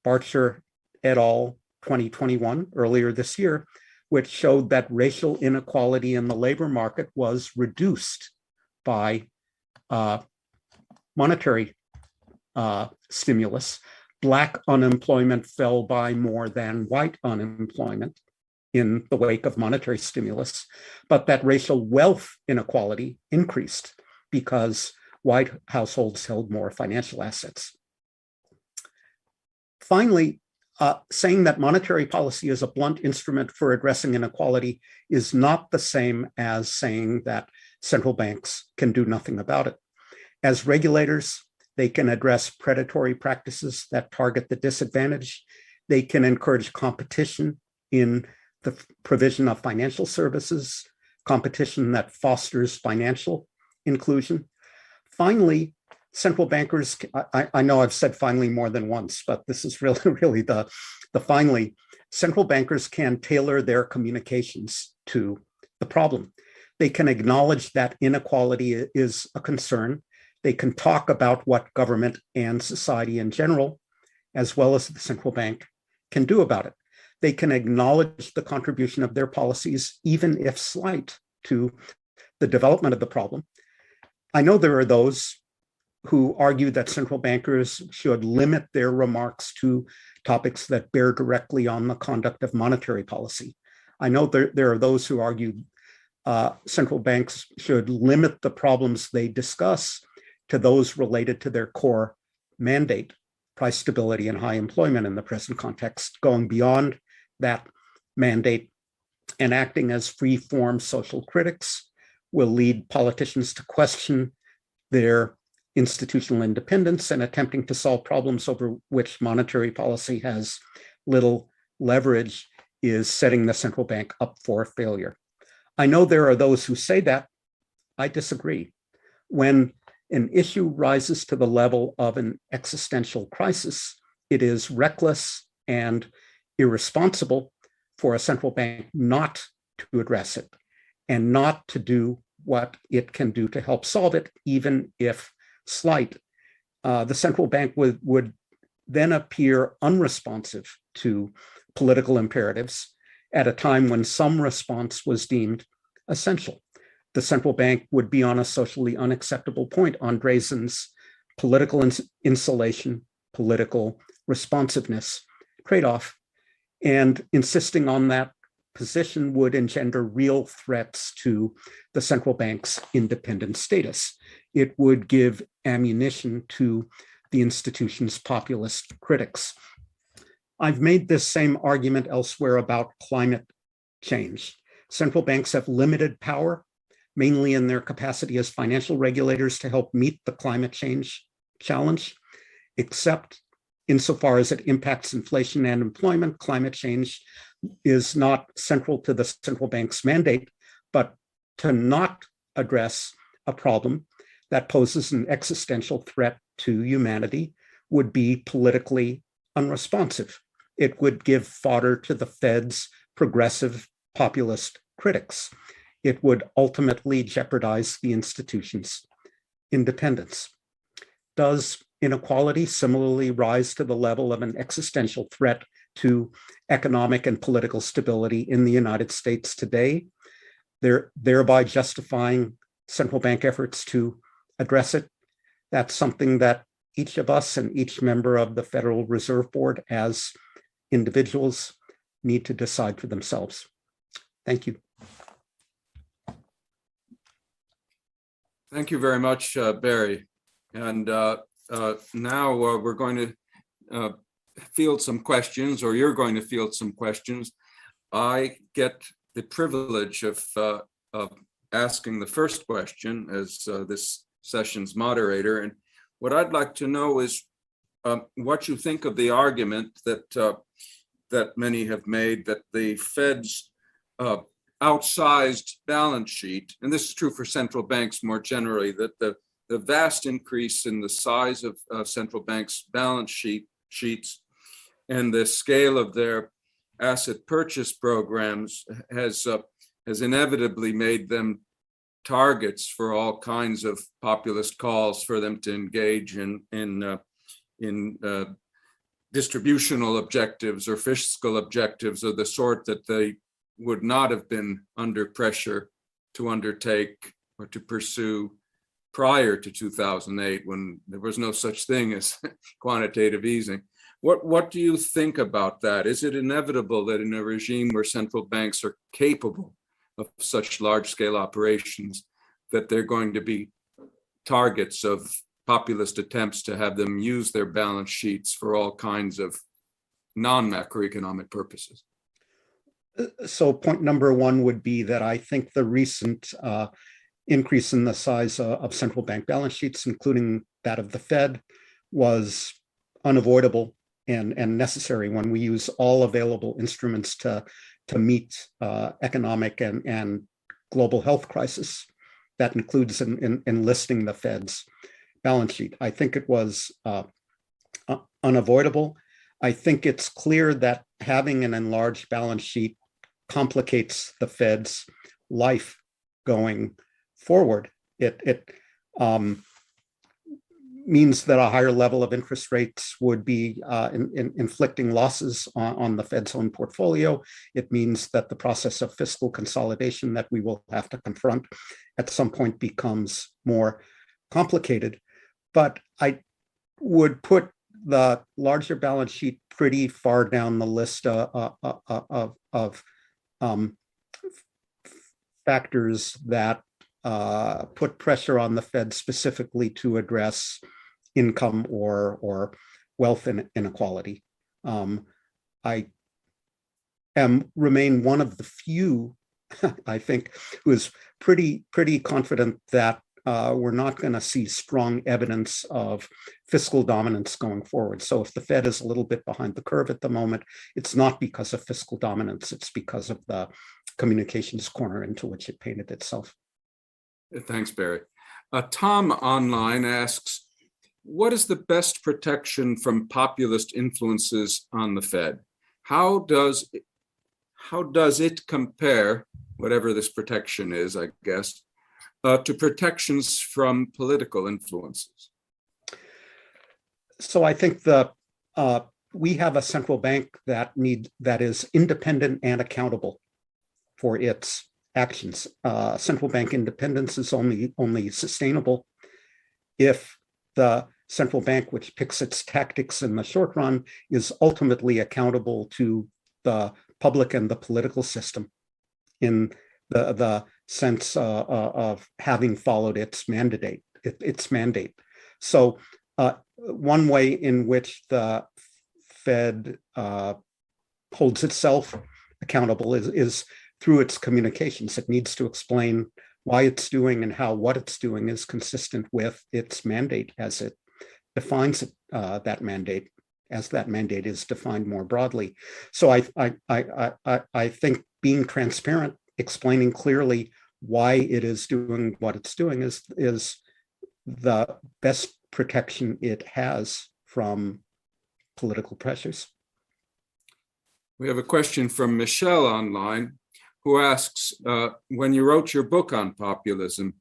Barcher et al. 2021, earlier this year, which showed that racial inequality in the labor market was reduced by monetary stimulus. Black unemployment fell by more than white unemployment in the wake of monetary stimulus, but that racial wealth inequality increased because white households held more financial assets. Finally, saying that monetary policy is a blunt instrument for addressing inequality is not the same as saying that central banks can do nothing about it. As regulators, they can address predatory practices that target the disadvantaged. They can encourage competition in the provision of financial services, competition that fosters financial inclusion. Finally, central bankers, I know I've said finally more than once, but this is really the finally, central bankers can tailor their communications to the problem. They can acknowledge that inequality is a concern. They can talk about what government and society in general as well as the central bank, can do about it. They can acknowledge the contribution of their policies, even if slight, to the development of the problem. I know there are those who argue that central bankers should limit their remarks to topics that bear directly on the conduct of monetary policy. I know there are those who argue central banks should limit the problems they discuss to those related to their core mandate, price stability and high employment in the present context, going beyond that mandate and acting as free-form social critics will lead politicians to question their institutional independence and attempting to solve problems over which monetary policy has little leverage is setting the central bank up for failure. I know there are those who say that. I disagree. When an issue rises to the level of an existential crisis, it is reckless and irresponsible for a central bank not to address it and not to do what it can do to help solve it, even if slight. The central bank would then appear unresponsive to political imperatives at a time when some response was deemed essential. The central bank would be on a socially unacceptable point on Drazen's political insulation, political responsiveness trade-off, and insisting on that position would engender real threats to the central bank's independent status. It would give ammunition to the institution's populist critics. I've made this same argument elsewhere about climate change. Central banks have limited power, mainly in their capacity as financial regulators to help meet the climate change challenge, except insofar as it impacts inflation and employment. Climate change is not central to the central bank's mandate, but to not address a problem that poses an existential threat to humanity would be politically unresponsive. It would give fodder to the Fed's progressive populist critics. It would ultimately jeopardize the institution's independence. Does inequality similarly rise to the level of an existential threat to economic and political stability in the United States today, thereby justifying central bank efforts to address it? That's something that each of us and each member of the Federal Reserve Board as individuals need to decide for themselves. Thank you. Thank you very much, Barry. And now we're going to field some questions, or you're going to field some questions. I get the privilege of asking the first question as this session's moderator. And what I'd like to know is what you think of the argument that many have made that the Fed's outsized balance sheet, and this is true for central banks more generally, that the vast increase in the size of central banks' balance sheets and the scale of their asset purchase programs has inevitably made them targets for all kinds of populist calls for them to engage in distributional objectives or fiscal objectives of the sort that they would not have been under pressure to undertake or to pursue prior to 2008, when there was no such thing as quantitative easing. What do you think about that? Is it inevitable that in a regime where central banks are capable of such large-scale operations, that they're going to be targets of populist attempts to have them use their balance sheets for all kinds of non-macroeconomic purposes? So point number one would be that I think the recent increase in the size of central bank balance sheets, including that of the Fed, was unavoidable and necessary when we use all available instruments to meet economic and global health crisis. That includes enlisting the Fed's balance sheet. I think it was unavoidable. I think it's clear that having an enlarged balance sheet complicates the Fed's life going forward. It means that a higher level of interest rates would be inflicting losses on the Fed's own portfolio. It means that the process of fiscal consolidation that we will have to confront at some point becomes more complicated. But I would put the larger balance sheet pretty far down the list of factors that put pressure on the Fed specifically to address income or wealth inequality. I remain one of the few, I think, who is pretty confident that we're not going to see strong evidence of fiscal dominance going forward. So if the Fed is a little bit behind the curve at the moment, it's not because of fiscal dominance, it's because of the communications corner into which it painted itself. Thanks, Barry. Tom online asks, what is the best protection from populist influences on the Fed? How does it compare, whatever this protection is, I guess, to protections from political influences? So I think we have a central bank that is independent and accountable for its actions. Central bank independence is only sustainable if the central bank, which picks its tactics in the short run, is ultimately accountable to the public and the political system in the sense of having followed its mandate. So one way in which the Fed holds itself accountable is through its communications. It needs to explain why it's doing and how what it's doing is consistent with its mandate as it defines that mandate, as that mandate is defined more broadly. So I think being transparent, explaining clearly why it is doing what it's doing is the best protection it has from political pressures. We have a question from Michelle online, who asks, when you wrote your book on populism,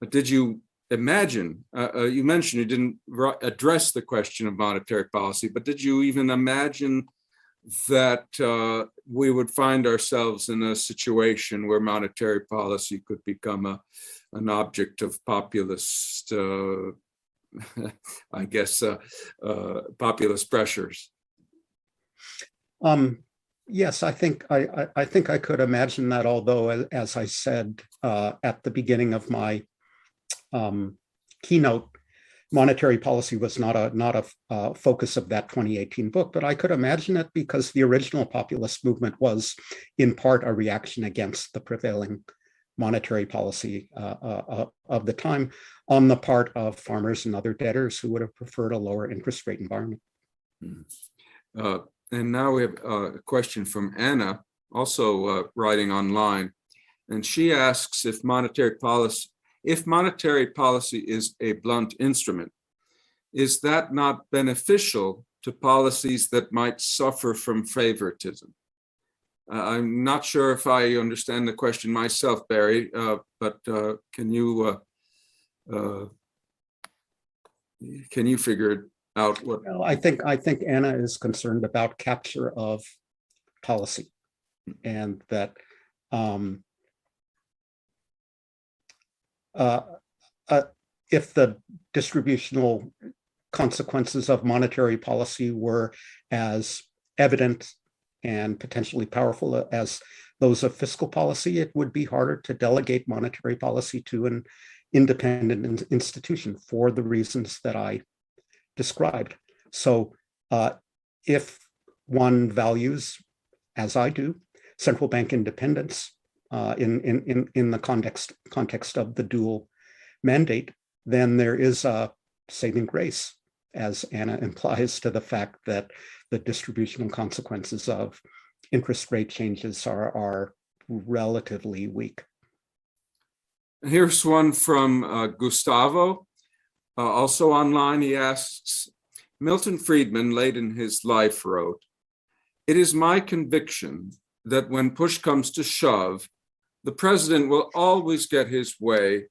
did you imagine, you mentioned you didn't address the question of monetary policy, but did you even imagine that we would find ourselves in a situation where monetary policy could become an object of populist, I guess, populist pressures? Yes, I think I could imagine that, although, as I said at the beginning of my keynote, monetary policy was not a focus of that 2018 book, but I could imagine it because the original populist movement was in part a reaction against the prevailing monetary policy of the time on the part of farmers and other debtors who would have preferred a lower interest rate environment. And now we have a question from Anna, also writing online, and she asks if monetary policy is a blunt instrument, is that not beneficial to policies that might suffer from favoritism? I'm not sure if I understand the question myself, Barry, but can you figure it out? What? Well, I think Anna is concerned about capture of policy, and that if the distributional consequences of monetary policy were as evident and potentially powerful as those of fiscal policy, it would be harder to delegate monetary policy to an independent institution for the reasons that I described. So if one values, as I do, central bank independence in the context of the dual mandate, then there is a saving grace, as Anna implies, to the fact that the distributional consequences of interest rate changes are relatively weak. Here's one from Gustavo, also online. He asks, Milton Friedman, late in his life, wrote, "It is my conviction that when push comes to shove, the president will always get his way,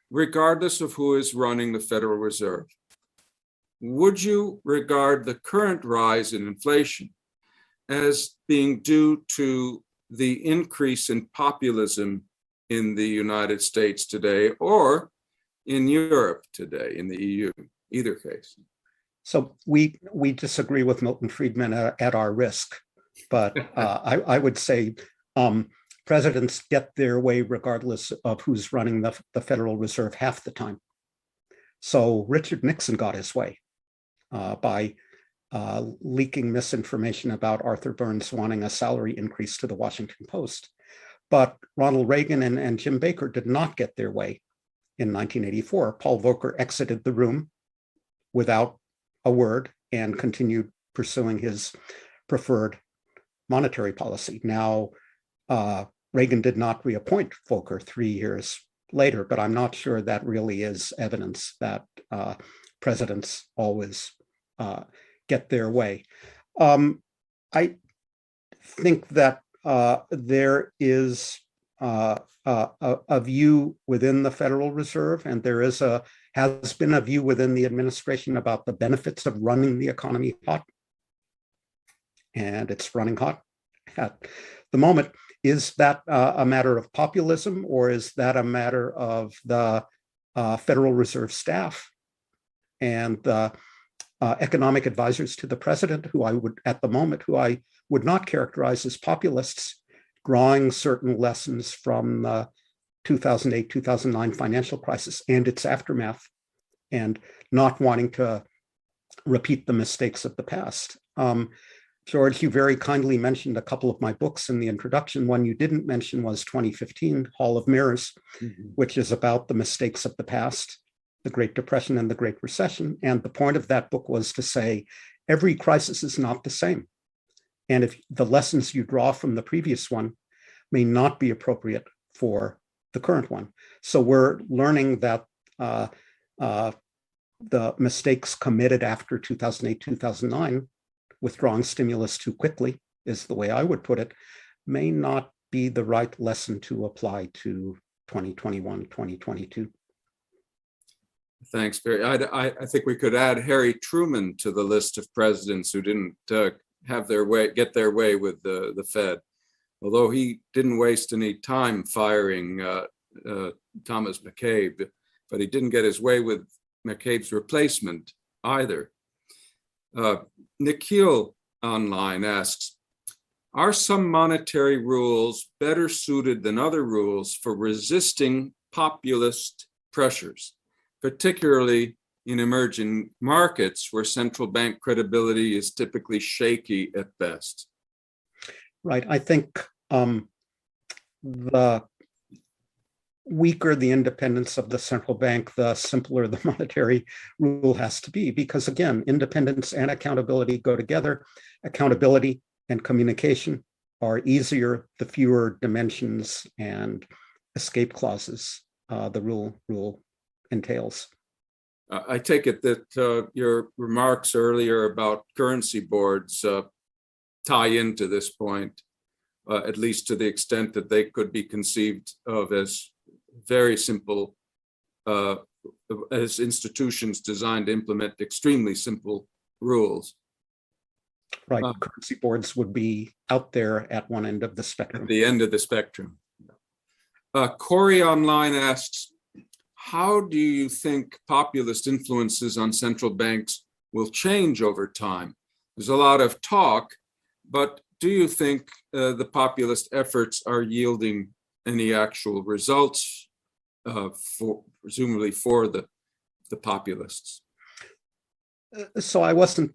regardless of who is running the Federal Reserve. would you regard the current rise in inflation as being due to the increase in populism in the United States today or in Europe today, in the EU, either case? So we disagree with Milton Friedman at our risk, but I would say presidents get their way regardless of who's running the Federal Reserve half the time. So Richard Nixon got his way by leaking misinformation about Arthur Burns wanting a salary increase to the Washington Post. But Ronald Reagan and Jim Baker did not get their way in 1984. Paul Volcker exited the room without a word and continued pursuing his preferred monetary policy. Now, Reagan did not reappoint Volcker 3 years later, but I'm not sure that really is evidence that presidents always get their way. I think that there is a view within the Federal Reserve, and there has been a view within the administration about the benefits of running the economy hot, and it's running hot at the moment. Is that a matter of populism, or is that a matter of the Federal Reserve staff and the economic advisors to the president, who I would not characterize as populists, drawing certain lessons from the 2008-2009 financial crisis and its aftermath, and not wanting to repeat the mistakes of the past? George, you very kindly mentioned a couple of my books in the introduction. One you didn't mention was 2015, Hall of Mirrors, which is about the mistakes of the past, the Great Depression and the Great Recession. And the point of that book was to say, every crisis is not the same. And if the lessons you draw from the previous one may not be appropriate for the current one. So we're learning that the mistakes committed after 2008, 2009, withdrawing stimulus too quickly, is the way I would put it, may not be the right lesson to apply to 2021, 2022. Thanks, Barry. I think we could add Harry Truman to the list of presidents who didn't get their way with the Fed, although he didn't waste any time firing Thomas McCabe, but he didn't get his way with McCabe's replacement either. Nikhil online asks, are some monetary rules better suited than other rules for resisting populist pressures, particularly in emerging markets where central bank credibility is typically shaky at best? Right. I think the weaker the independence of the central bank, the simpler the monetary rule has to be, because again, independence and accountability go together. Accountability and communication are easier the fewer dimensions and escape clauses the rule entails. I take it that your remarks earlier about currency boards tie into this point, at least to the extent that they could be conceived of as very simple, as institutions designed to implement extremely simple rules. Right, currency boards would be out there at one end of the spectrum. At the end of the spectrum. Corey online asks, how do you think populist influences on central banks will change over time? There's a lot of talk, but do you think the populist efforts are yielding any actual results, presumably for the populists? So I wasn't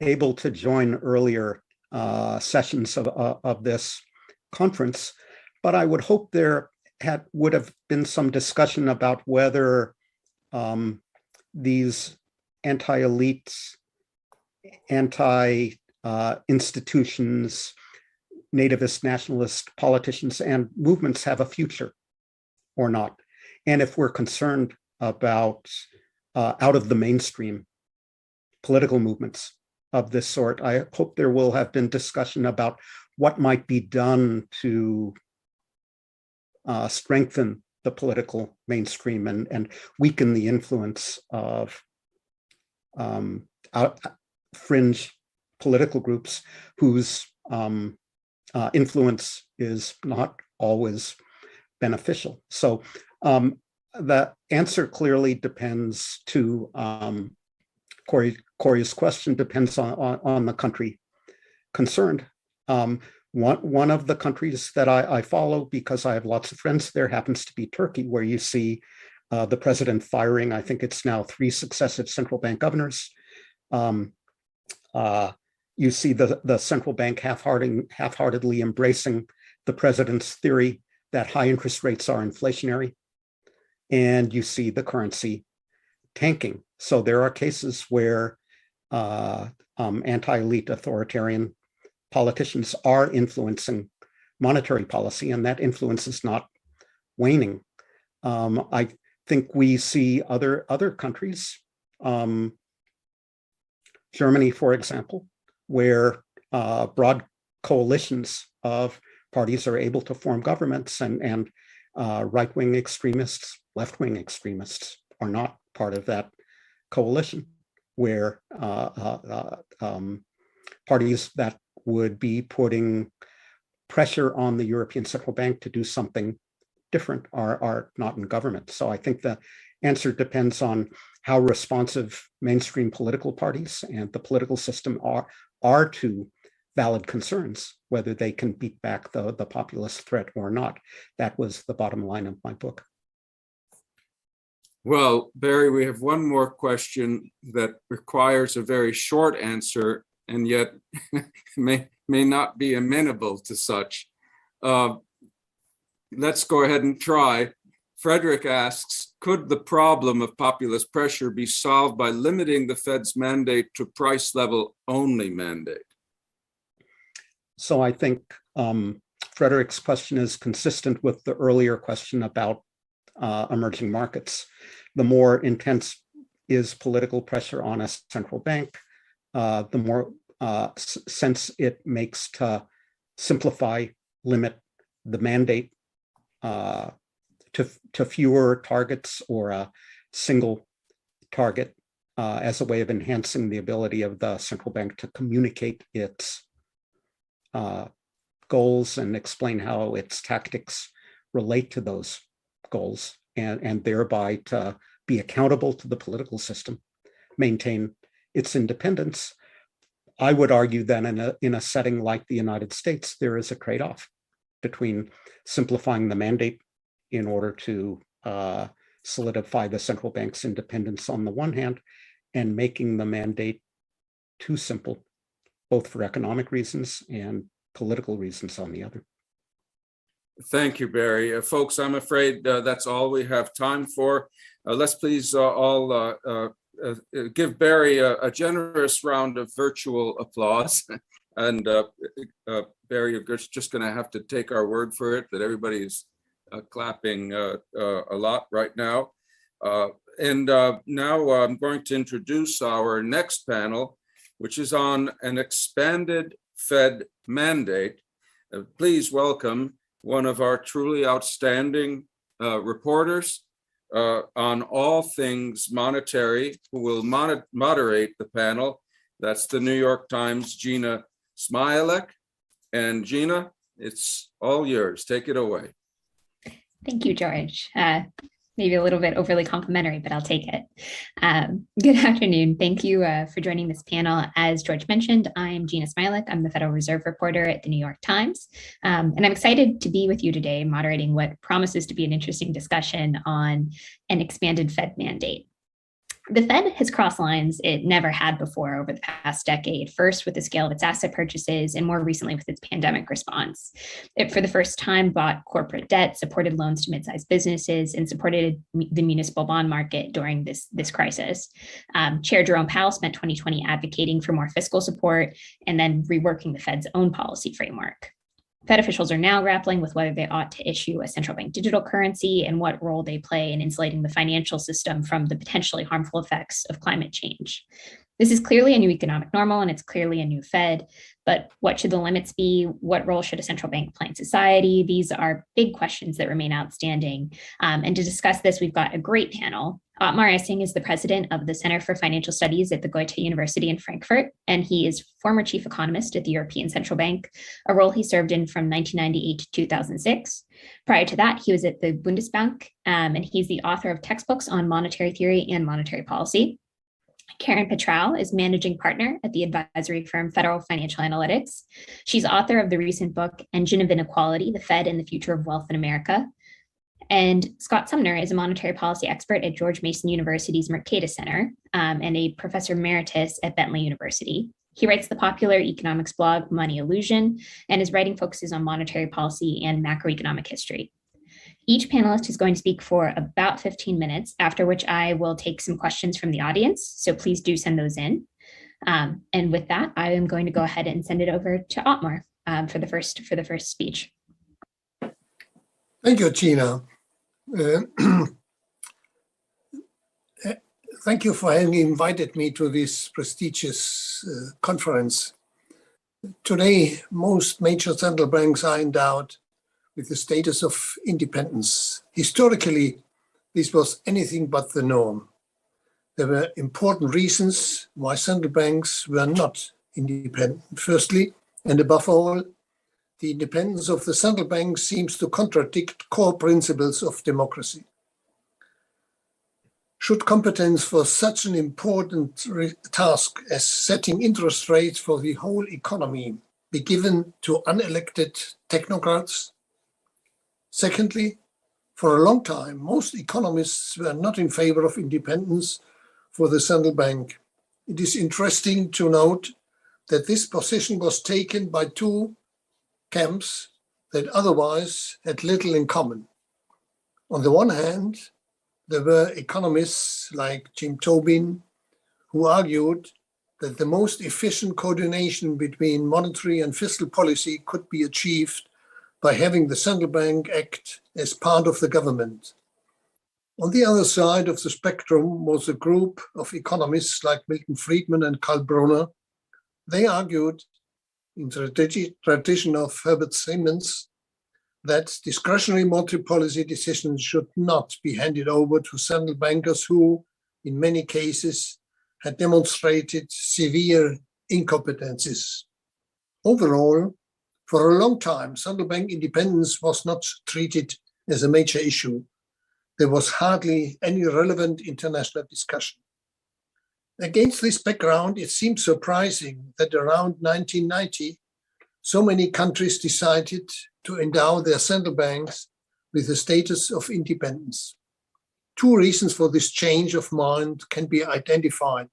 able to join earlier sessions of this conference, but I would hope there would have been some discussion about whether these anti-elites, anti-institutions, nativist, nationalist politicians and movements have a future or not. And if we're concerned about out of the mainstream political movements of this sort, I hope there will have been discussion about what might be done to strengthen the political mainstream and weaken the influence of fringe political groups whose influence is not always beneficial. So the answer clearly depends to Corey's question, depends on the country concerned. One of the countries that I follow, because I have lots of friends there, happens to be Turkey, where you see the president firing, I think it's now 3 successive central bank governors. You see the central bank half-heartedly embracing the president's theory that high interest rates are inflationary. And you see the currency tanking. So there are cases where anti-elite authoritarian politicians are influencing monetary policy, and that influence is not waning. I think we see other countries, Germany, for example, where broad coalitions of parties are able to form governments, and right-wing extremists, left-wing extremists are not part of that coalition, where parties that would be putting pressure on the European Central Bank to do something different are not in government. So I think the answer depends on how responsive mainstream political parties and the political system are to valid concerns, whether they can beat back the populist threat or not. That was the bottom line of my book. Well, Barry, we have one more question that requires a very short answer, and yet may not be amenable to such. Let's go ahead and try. Frederick asks, could the problem of populist pressure be solved by limiting the Fed's mandate to price level only mandate? So I think Frederick's question is consistent with the earlier question about emerging markets. The more intense is political pressure on a central bank, the more sense it makes to simplify, limit the mandate to fewer targets or a single target as a way of enhancing the ability of the central bank to communicate its goals and explain how its tactics relate to those goals, and thereby to be accountable to the political system, maintain its independence. I would argue that in a setting like the United States, there is a trade-off between simplifying the mandate in order to solidify the central bank's independence on the one hand, and making the mandate too simple, both for economic reasons and political reasons on the other. Thank you, Barry. Folks, I'm afraid that's all we have time for. Let's please all give Barry a generous round of virtual applause. And Barry, you're just going to have to take our word for it that everybody's clapping a lot right now. Now I'm going to introduce our next panel, which is on an expanded Fed mandate. Please welcome one of our truly outstanding reporters on all things monetary, who will moderate the panel. That's the New York Times' Gina Smialek. And Gina, it's all yours. Take it away. Thank you, George. Maybe a little bit overly complimentary, but I'll take it. Good afternoon. Thank you for joining this panel. As George mentioned, I'm Gina Smialek. I'm the Federal Reserve reporter at the New York Times. And I'm excited to be with you today, moderating what promises to be an interesting discussion on an expanded Fed mandate. The Fed has crossed lines it never had before over the past decade, first with the scale of its asset purchases and more recently with its pandemic response. It, for the first time, bought corporate debt, supported loans to mid-sized businesses, and supported the municipal bond market during this crisis. Chair Jerome Powell spent 2020 advocating for more fiscal support and then reworking the Fed's own policy framework. Fed officials are now grappling with whether they ought to issue a central bank digital currency and what role they play in insulating the financial system from the potentially harmful effects of climate change. This is clearly a new economic normal, and it's clearly a new Fed, but what should the limits be? What role should a central bank play in society? These are big questions that remain outstanding. And to discuss this, we've got a great panel. Ottmar Essing is the president of the Center for Financial Studies at the Goethe University in Frankfurt, and he is former chief economist at the European Central Bank, a role he served in from 1998 to 2006. Prior to that, he was at the Bundesbank, and he's the author of textbooks on monetary theory and monetary policy. Karen Petrau is managing partner at the advisory firm Federal Financial Analytics. She's author of the recent book, Engine of Inequality, The Fed and the Future of Wealth in America. And Scott Sumner is a monetary policy expert at George Mason University's Mercatus Center and a professor emeritus at Bentley University. He writes the popular economics blog Money Illusion, and his writing focuses on monetary policy and macroeconomic history. Each panelist is going to speak for about 15 minutes, after which I will take some questions from the audience. So please do send those in. And with that, I am going to go ahead and send it over to Ottmar for the first speech. Thank you, Tina. Thank you for having invited me to this prestigious conference. Today, most major central banks are endowed with the status of independence. Historically, this was anything but the norm. There were important reasons why central banks were not independent. Firstly, and above all, the independence of the central bank seems to contradict core principles of democracy. Should competence for such an important task as setting interest rates for the whole economy be given to unelected technocrats? Secondly, for a long time, most economists were not in favor of independence for the central bank. It is interesting to note that this position was taken by two camps that otherwise had little in common. On the one hand, there were economists like Jim Tobin who argued that the most efficient coordination between monetary and fiscal policy could be achieved by having the central bank act as part of the government. On the other side of the spectrum was a group of economists like Milton Friedman and Karl Brunner. They argued, in the tradition of Herbert Simons, that discretionary monetary policy decisions should not be handed over to central bankers who, in many cases, had demonstrated severe incompetencies. Overall, for a long time, central bank independence was not treated as a major issue. There was hardly any relevant international discussion. Against this background, it seems surprising that around 1990, so many countries decided to endow their central banks with the status of independence. Two reasons for this change of mind can be identified.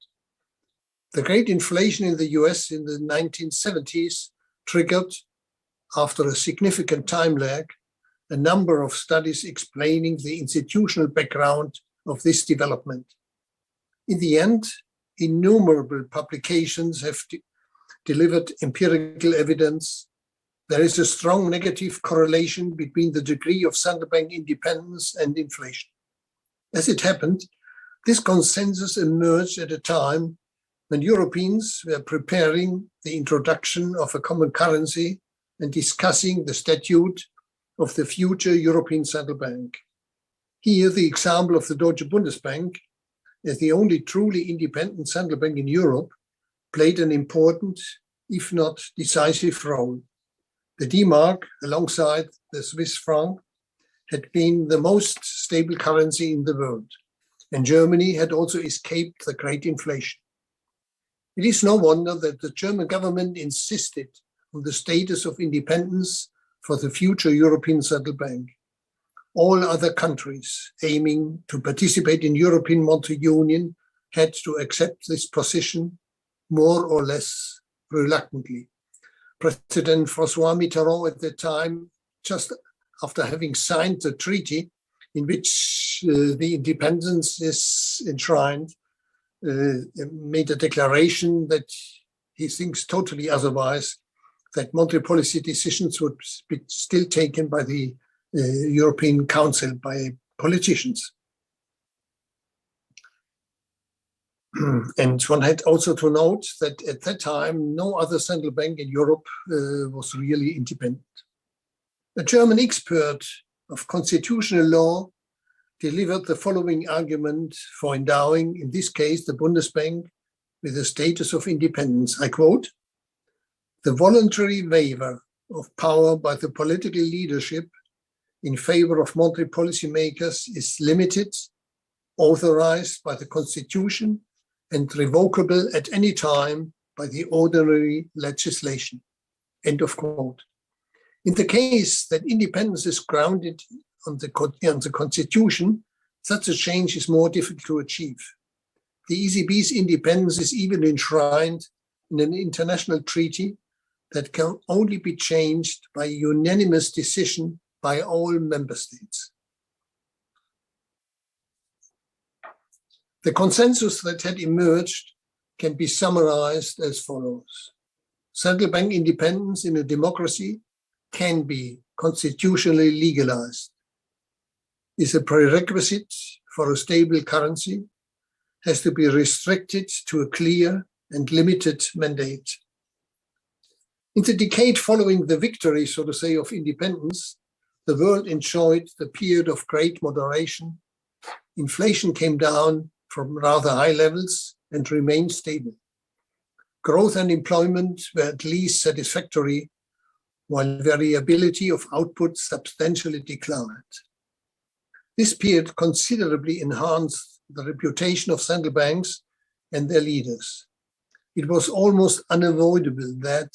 The great inflation in the US in the 1970s triggered, after a significant time lag, a number of studies explaining the institutional background of this development. In the end, innumerable publications have delivered empirical evidence. There is a strong negative correlation between the degree of central bank independence and inflation. As it happened, this consensus emerged at a time when Europeans were preparing the introduction of a common currency and discussing the statute of the future European Central Bank. Here, the example of the Deutsche Bundesbank, as the only truly independent central bank in Europe, played an important, if not decisive, role. The D-Mark, alongside the Swiss franc, had been the most stable currency in the world, and Germany had also escaped the great inflation. It is no wonder that the German government insisted on the status of independence for the future European Central Bank. All other countries aiming to participate in European Monetary Union had to accept this position more or less reluctantly. President François Mitterrand at the time, just after having signed the treaty in which the independence is enshrined, made a declaration that he thinks totally otherwise, that monetary policy decisions would be still taken by the European Council, by politicians. And one had also to note that at that time, no other central bank in Europe was really independent. A German expert of constitutional law delivered the following argument for endowing, in this case, the Bundesbank with the status of independence. I quote, "The voluntary waiver of power by the political leadership in favor of monetary policymakers is limited, authorized by the Constitution, and revocable at any time by the ordinary legislation." End of quote. In the case that independence is grounded on the Constitution, such a change is more difficult to achieve. The ECB's independence is even enshrined in an international treaty that can only be changed by unanimous decision by all member states. The consensus that had emerged can be summarized as follows. Central bank independence in a democracy can be constitutionally legalized, is a prerequisite for a stable currency, has to be restricted to a clear and limited mandate. In the decade following the victory, so to say, of independence, the world enjoyed the period of great moderation. Inflation came down from rather high levels and remained stable. Growth and employment were at least satisfactory, while variability of output substantially declined. This period considerably enhanced the reputation of central banks and their leaders. It was almost unavoidable that,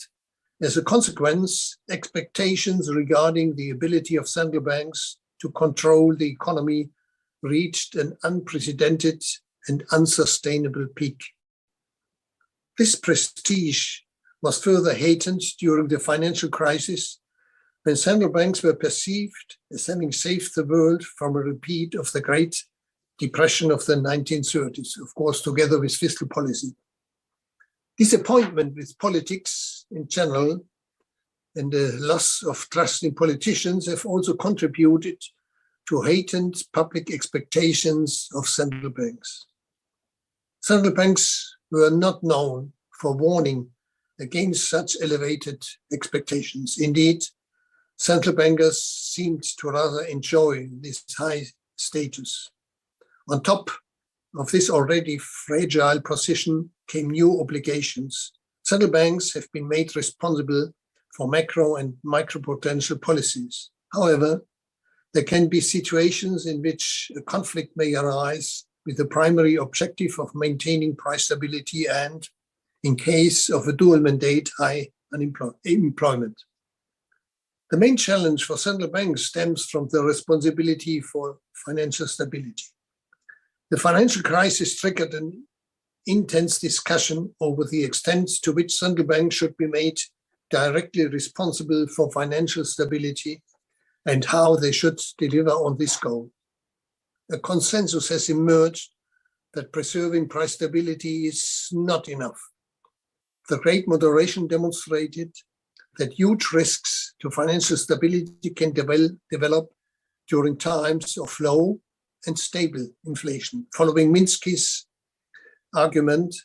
as a consequence, expectations regarding the ability of central banks to control the economy reached an unprecedented and unsustainable peak. This prestige was further heightened during the financial crisis, when central banks were perceived as having saved the world from a repeat of the Great Depression of the 1930s, of course, together with fiscal policy. Disappointment with politics in general and the loss of trust in politicians have also contributed to heightened public expectations of central banks. Central banks were not known for warning against such elevated expectations. Indeed, central bankers seemed to rather enjoy this high status. On top of this already fragile position came new obligations. Central banks have been made responsible for macro and microprudential policies. However, there can be situations in which a conflict may arise with the primary objective of maintaining price stability and, in case of a dual mandate, high employment. The main challenge for central banks stems from the responsibility for financial stability. The financial crisis triggered an intense discussion over the extent to which central banks should be made directly responsible for financial stability and how they should deliver on this goal. A consensus has emerged that preserving price stability is not enough. The Great Moderation demonstrated that huge risks to financial stability can develop during times of low and stable inflation. Following Minsky's argument,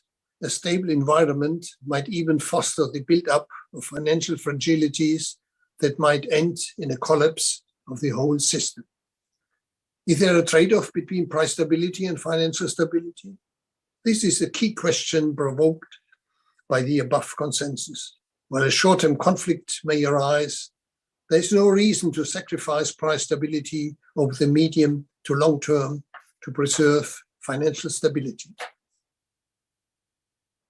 a stable environment might even foster the build-up of financial fragilities that might end in a collapse of the whole system. Is there a trade-off between price stability and financial stability? This is a key question provoked by the above consensus. While a short-term conflict may arise, there is no reason to sacrifice price stability over the medium to long term to preserve financial stability.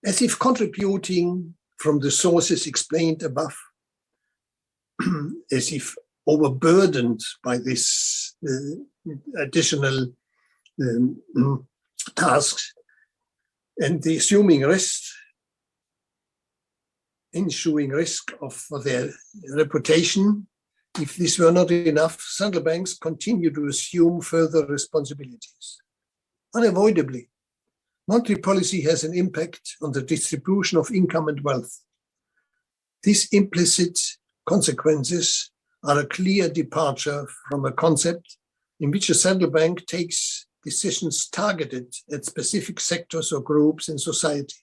As if contributing from the sources explained above, as if overburdened by this additional tasks and the ensuing risk of their reputation, if this were not enough, central banks continue to assume further responsibilities. Unavoidably, monetary policy has an impact on the distribution of income and wealth. These implicit consequences are a clear departure from a concept in which a central bank takes decisions targeted at specific sectors or groups in society.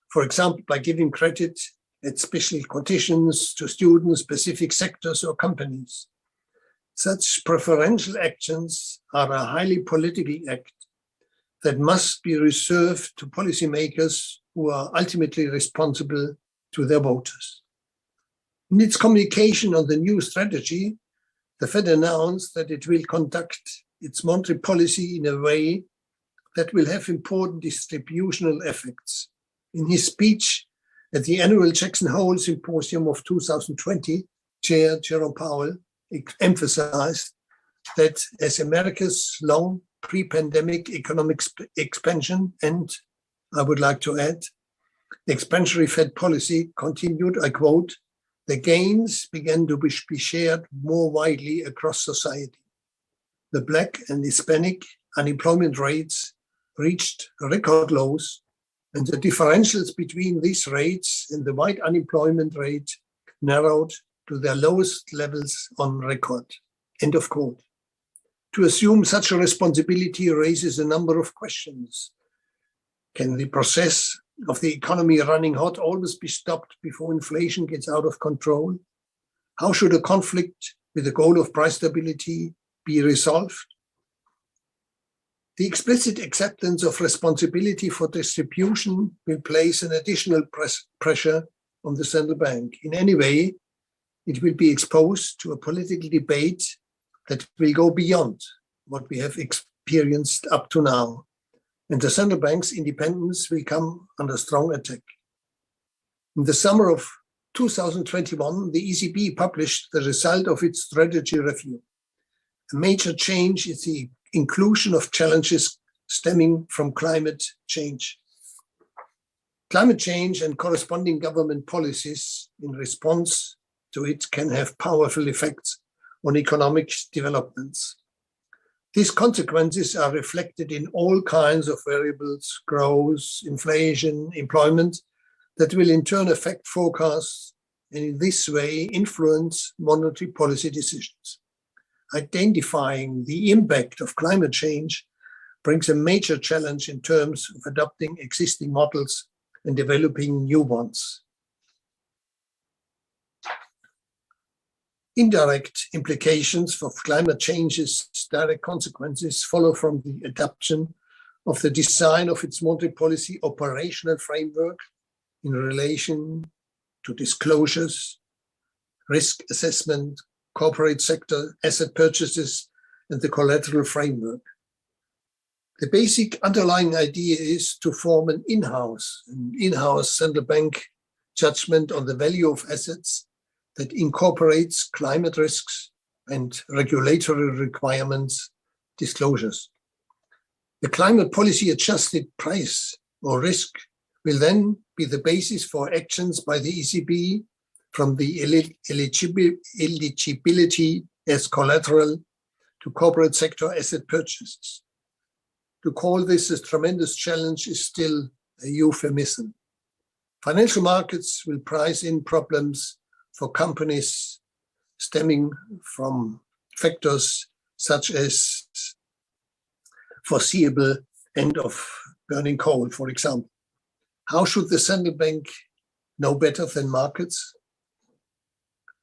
For example, by giving credit at special conditions to students, specific sectors or companies. Such preferential actions are a highly political act that must be reserved to policymakers who are ultimately responsible to their voters. In its communication on the new strategy, the Fed announced that it will conduct its monetary policy in a way that will have important distributional effects. In his speech at the annual Jackson Hole Symposium of 2020, Chair Jerome Powell emphasized that as America's long pre-pandemic economic expansion and, I would like to add, expansionary Fed policy continued, I quote, the gains began to be shared more widely across society. The Black and Hispanic unemployment rates reached record lows, and the differentials between these rates and the white unemployment rate narrowed to their lowest levels on record. End of quote. To assume such a responsibility raises a number of questions. Can the process of the economy running hot always be stopped before inflation gets out of control? How should a conflict with the goal of price stability be resolved? The explicit acceptance of responsibility for distribution will place an additional pressure on the central bank. In any way, it will be exposed to a political debate that will go beyond what we have experienced up to now, and the central bank's independence will come under strong attack. In the summer of 2021, the ECB published the result of its strategy review. A major change is the inclusion of challenges stemming from climate change. Climate change and corresponding government policies in response to it can have powerful effects on economic developments. These consequences are reflected in all kinds of variables, growth, inflation, employment, that will in turn affect forecasts and in this way influence monetary policy decisions. Identifying the impact of climate change brings a major challenge in terms of adopting existing models and developing new ones. Indirect implications of climate change's direct consequences follow from the adoption of the design of its monetary policy operational framework in relation to disclosures, risk assessment, corporate sector asset purchases, and the collateral framework. The basic underlying idea is to form an in-house central bank judgment on the value of assets that incorporates climate risks and regulatory requirements disclosures. The climate policy adjusted price or risk will then be the basis for actions by the ECB from the eligibility as collateral to corporate sector asset purchases. To call this a tremendous challenge is still a euphemism. Financial markets will price in problems for companies stemming from factors such as foreseeable end of burning coal, for example. How should the central bank know better than markets?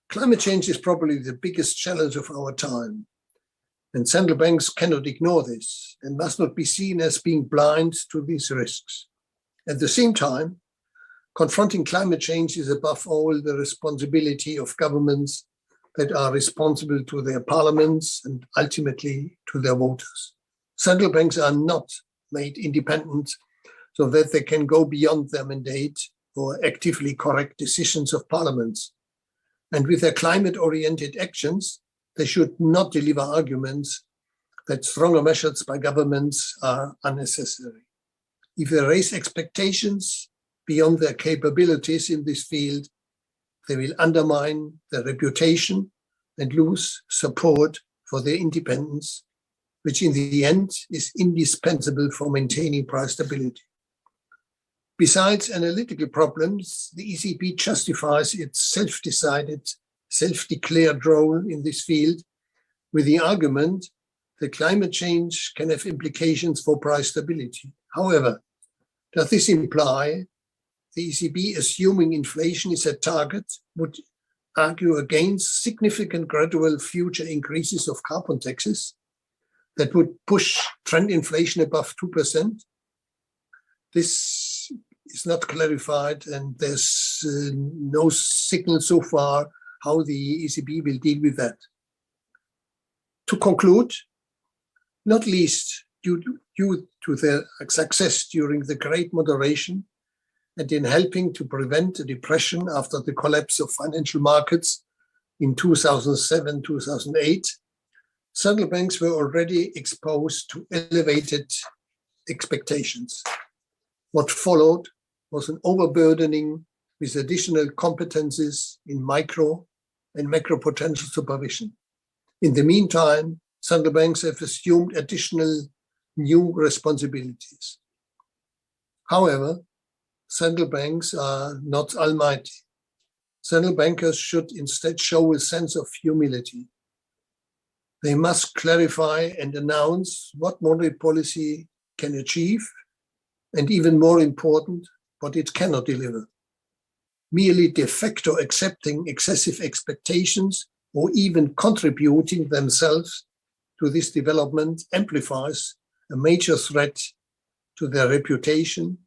Climate change is probably the biggest challenge of our time, and central banks cannot ignore this and must not be seen as being blind to these risks. At the same time, confronting climate change is above all the responsibility of governments that are responsible to their parliaments and ultimately to their voters. Central banks are not made independent so that they can go beyond their mandate or actively correct decisions of parliaments. And with their climate-oriented actions, they should not deliver arguments that stronger measures by governments are unnecessary. If they raise expectations beyond their capabilities in this field, they will undermine their reputation and lose support for their independence, which in the end is indispensable for maintaining price stability. Besides analytical problems, the ECB justifies its self-decided, self-declared role in this field with the argument that climate change can have implications for price stability. However, does this imply the ECB assuming inflation is a target would argue against significant gradual future increases of carbon taxes that would push trend inflation above 2%. This is not clarified, and there's no signal so far how the ECB will deal with that. To conclude, not least due to their success during the Great Moderation and in helping to prevent a depression after the collapse of financial markets in 2007, 2008, central banks were already exposed to elevated expectations. What followed was an overburdening with additional competencies in micro and macro potential supervision. In the meantime, central banks have assumed additional new responsibilities. However, central banks are not almighty. Central bankers should instead show a sense of humility. They must clarify and announce what monetary policy can achieve, and even more important, what it cannot deliver. Merely de facto accepting excessive expectations or even contributing themselves to this development amplifies a major threat to their reputation,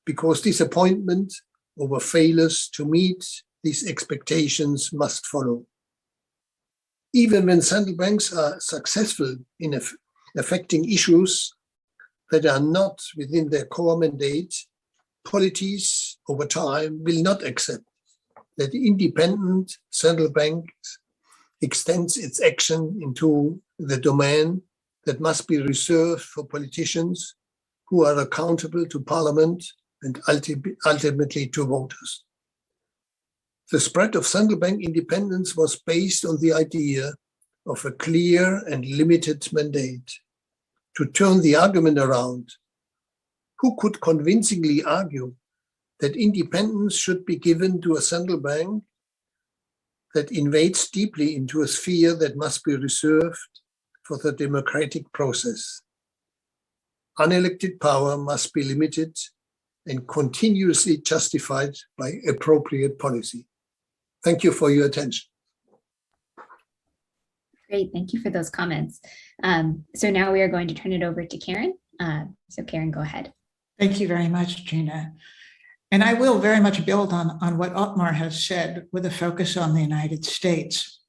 because disappointment over failures to meet these expectations must follow. Even when central banks are successful in affecting issues that are not within their core mandate, polities over time will not accept that the independent central bank extends its action into the domain that must be reserved for politicians who are accountable to Parliament and ultimately to voters. The spread of central bank independence was based on the idea of a clear and limited mandate. To turn the argument around, who could convincingly argue that independence should be given to a central bank that invades deeply into a sphere that must be reserved for the democratic process? Unelected power must be limited and continuously justified by appropriate policy. Thank you for your attention. Great, thank you for those comments. So now we are going to turn it over to Karen. So Karen, go ahead. Thank you very much, Gina. And I will very much build on what Otmar has said with a focus on the United States.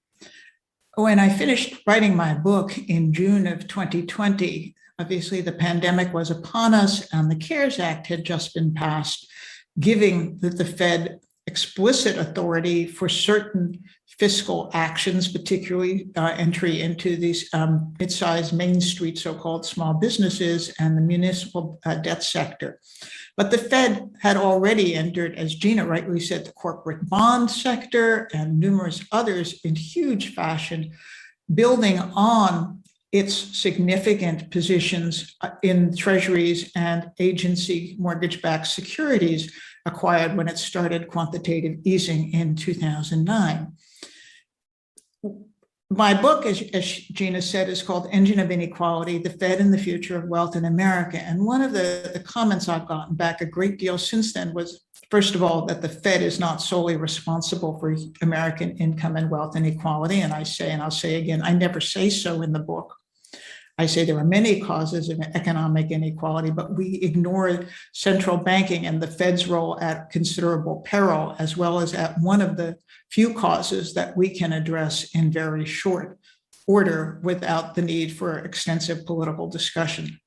When I finished writing my book in June of 2020, obviously the pandemic was upon us and the CARES Act had just been passed, giving the Fed explicit authority for certain fiscal actions, particularly entry into these mid-sized Main Street so-called small businesses and the municipal debt sector. But the Fed had already entered, as Gina rightly said, the corporate bond sector and numerous others in huge fashion, building on its significant positions in treasuries and agency mortgage-backed securities acquired when it started quantitative easing in 2009. My book, as Gina said, is called Engine of Inequality, the Fed and the Future of Wealth in America. And one of the comments I've gotten back a great deal since then was, first of all, that the Fed is not solely responsible for American income and wealth inequality. And I say, and I'll say again, I never say so in the book. I say there are many causes of economic inequality, but we ignore central banking and the Fed's role at considerable peril, as well as at one of the few causes that we can address in very short order without the need for extensive political discussion.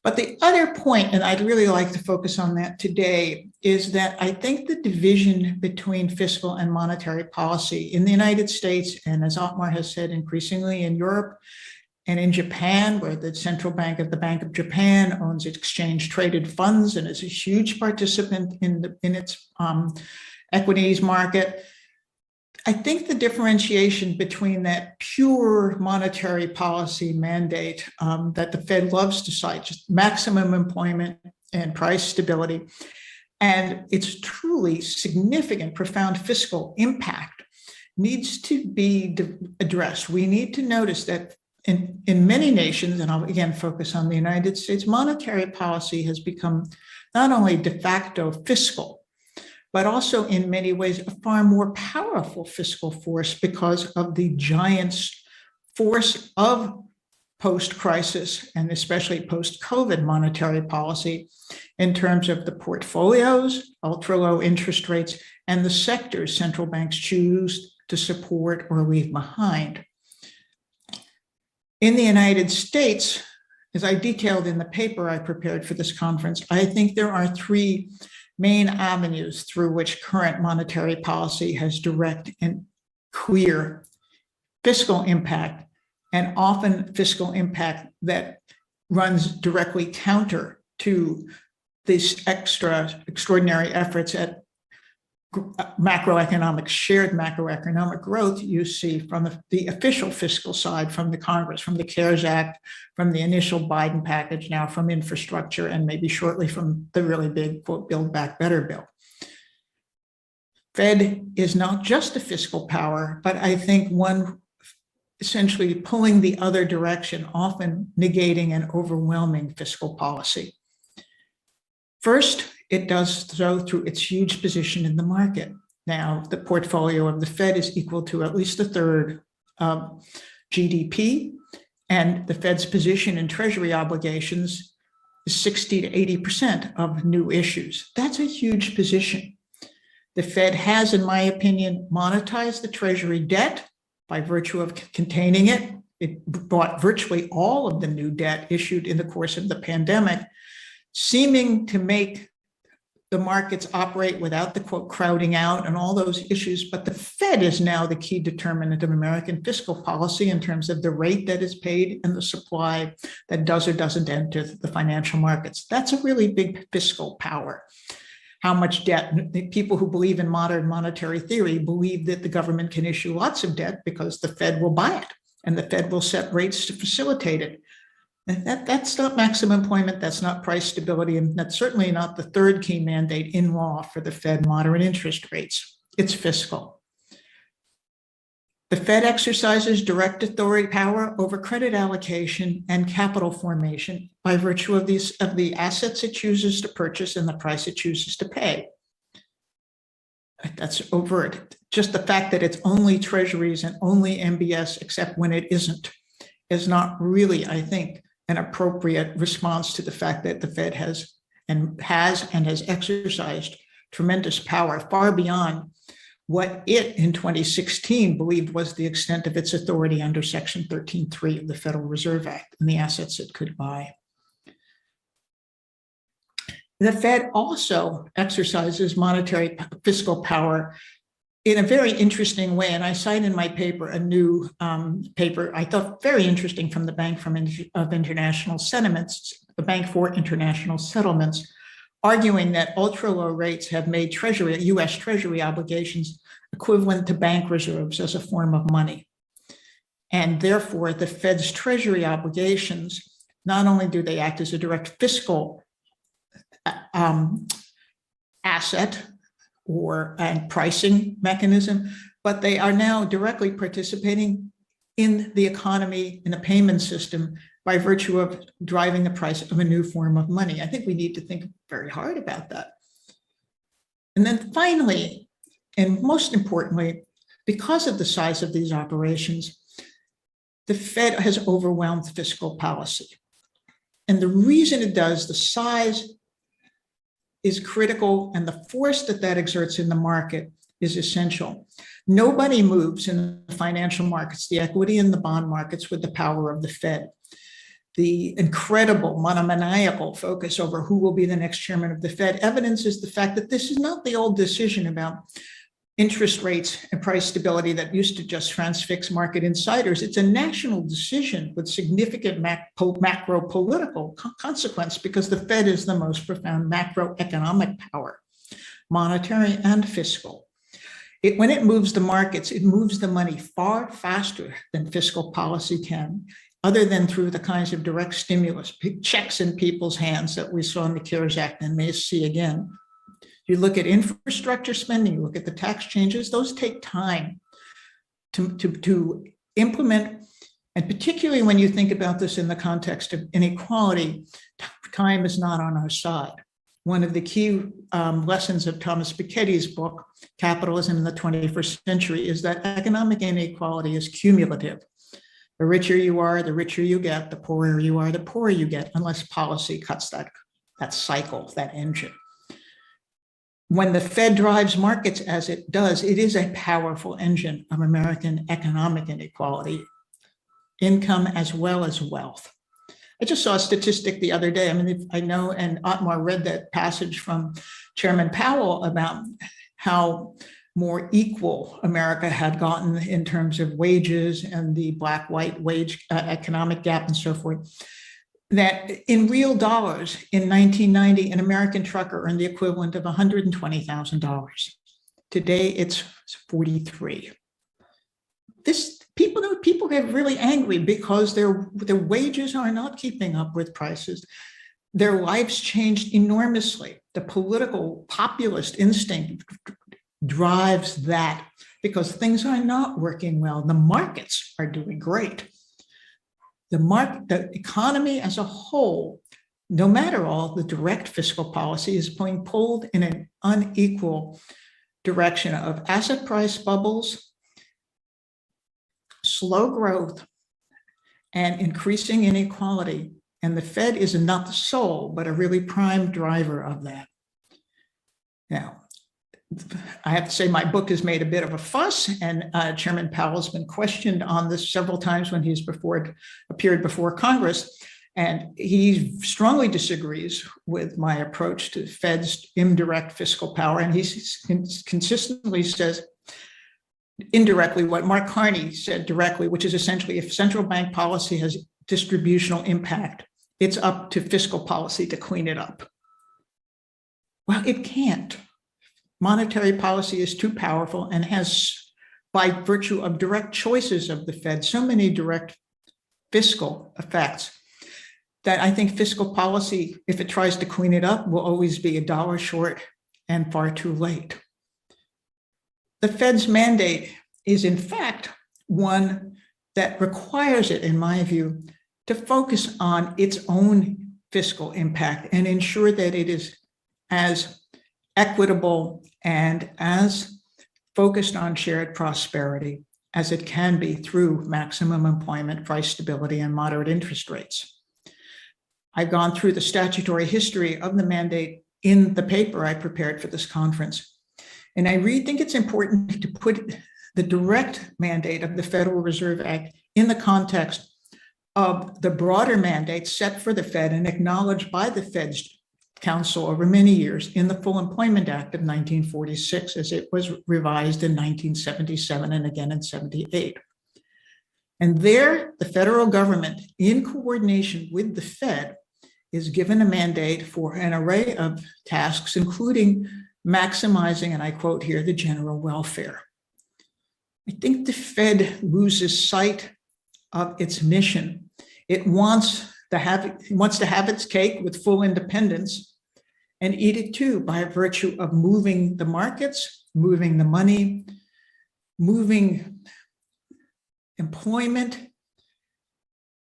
But the other point, and I'd really like to focus on that today, is that I think the division between fiscal and monetary policy in the United States, and as Otmar has said, increasingly in Europe, and in Japan, where the central bank of the Bank of Japan owns exchange-traded funds and is a huge participant in its equities market, I think the differentiation between that pure monetary policy mandate that the Fed loves to cite, just maximum employment and price stability, and its truly significant, profound fiscal impact needs to be addressed. We need to notice that in many nations, and I'll again focus on the United States, monetary policy has become not only de facto fiscal, but also in many ways a far more powerful fiscal force because of the giant force of post-crisis and especially post-COVID monetary policy in terms of the portfolios, ultra-low interest rates, and the sectors central banks choose to support or leave behind. In the United States, as I detailed in the paper I prepared for this conference, I think there are three main avenues through which current monetary policy has direct and clear fiscal impact, and often fiscal impact that runs directly counter to these extraordinary efforts at shared macroeconomic growth you see from the official fiscal side, from the Congress, from the CARES Act, from the initial Biden package, now from infrastructure, and maybe shortly from the really big quote, Build Back Better bill. Fed is not just a fiscal power, but I think one essentially pulling the other direction, often negating and overwhelming fiscal policy. First, it does so through its huge position in the market. Now, the portfolio of the Fed is equal to at least a third of GDP, and the Fed's position in Treasury obligations is 60 to 80% of new issues. That's a huge position. The Fed has, in my opinion, monetized the Treasury debt by virtue of containing it. It bought virtually all of the new debt issued in the course of the pandemic, seeming to make the markets operate without the quote crowding out and all those issues. But the Fed is now the key determinant of American fiscal policy in terms of the rate that is paid and the supply that does or doesn't enter the financial markets. That's a really big fiscal power. How much debt? People who believe in modern monetary theory believe that the government can issue lots of debt because the Fed will buy it and the Fed will set rates to facilitate it. And that's not maximum employment, that's not price stability, and that's certainly not the third key mandate in law for the Fed, moderate interest rates. It's fiscal. The Fed exercises direct authority power over credit allocation and capital formation by virtue of the assets it chooses to purchase and the price it chooses to pay. That's overt. Just the fact that it's only treasuries and only MBS, except when it isn't, is not really, I think, an appropriate response to the fact that the Fed has exercised tremendous power far beyond what it in 2016 believed was the extent of its authority under Section 13.3 of the Federal Reserve Act and the assets it could buy. The Fed also exercises monetary fiscal power in a very interesting way. And I cite in my paper a new paper I thought very interesting from the Bank of International Settlements, the Bank for International Settlements, arguing that ultra-low rates have made US Treasury obligations equivalent to bank reserves as a form of money. And therefore, the Fed's Treasury obligations, not only do they act as a direct fiscal asset and pricing mechanism, but they are now directly participating in the economy, in the payment system, by virtue of driving the price of a new form of money. I think we need to think very hard about that. And then finally, and most importantly, because of the size of these operations, the Fed has overwhelmed fiscal policy. And the reason it does, the size is critical, and the force that exerts in the market is essential. Nobody moves in the financial markets, the equity and the bond markets, with the power of the Fed. The incredible monomaniacal focus over who will be the next chairman of the Fed evidences the fact that this is not the old decision about interest rates and price stability that used to just transfix market insiders. It's a national decision with significant macro political consequence, because the Fed is the most profound macroeconomic power, monetary and fiscal. When it moves the markets, it moves the money far faster than fiscal policy can, other than through the kinds of direct stimulus, checks in people's hands that we saw in the CARES Act and may see again. You look at infrastructure spending, you look at the tax changes, those take time to implement. And particularly when you think about this in the context of inequality, time is not on our side. one of the key lessons of Thomas Piketty's book, Capitalism in the 21st Century, is that economic inequality is cumulative. The richer you are, the richer you get, the poorer you are, the poorer you get, unless policy cuts that cycle, that engine. When the Fed drives markets as it does, it is a powerful engine of American economic inequality, income as well as wealth. I just saw a statistic the other day. I mean, I know, and Otmar read that passage from Chairman Powell about how more equal America had gotten in terms of wages and the black-white wage economic gap and so forth. That in real dollars, in 1990, an American trucker earned the equivalent of $120,000. Today, it's 43. People get really angry because their wages are not keeping up with prices. Their lives changed enormously. The political populist instinct drives that because things are not working well. The markets are doing great. The economy as a whole, no matter all, the direct fiscal policy is being pulled in an unequal direction of asset price bubbles, slow growth, and increasing inequality. And the Fed is not the sole, but a really prime driver of that. Now, I have to say my book has made a bit of a fuss, and Chairman Powell's been questioned on this several times when he's appeared before Congress, and he strongly disagrees with my approach to Fed's indirect fiscal power, and he consistently says indirectly what Mark Carney said directly, which is essentially if central bank policy has distributional impact, it's up to fiscal policy to clean it up. Well, it can't. Monetary policy is too powerful and has, by virtue of direct choices of the Fed, so many direct fiscal effects that I think fiscal policy, if it tries to clean it up, will always be $1 short and far too late. The Fed's mandate is, in fact, one that requires it, in my view, to focus on its own fiscal impact and ensure that it is as equitable and as focused on shared prosperity as it can be through maximum employment, price stability, and moderate interest rates. I've gone through the statutory history of the mandate in the paper I prepared for this conference. And I really think it's important to put the direct mandate of the Federal Reserve Act in the context of the broader mandate set for the Fed and acknowledged by the Fed's Council over many years in the Full Employment Act of 1946, as it was revised in 1977 and again in 78. And there, the federal government, in coordination with the Fed, is given a mandate for an array of tasks, including maximizing, and I quote here, the general welfare. I think the Fed loses sight of its mission. It wants to have its cake with full independence and eat it too by virtue of moving the markets, moving the money, moving employment,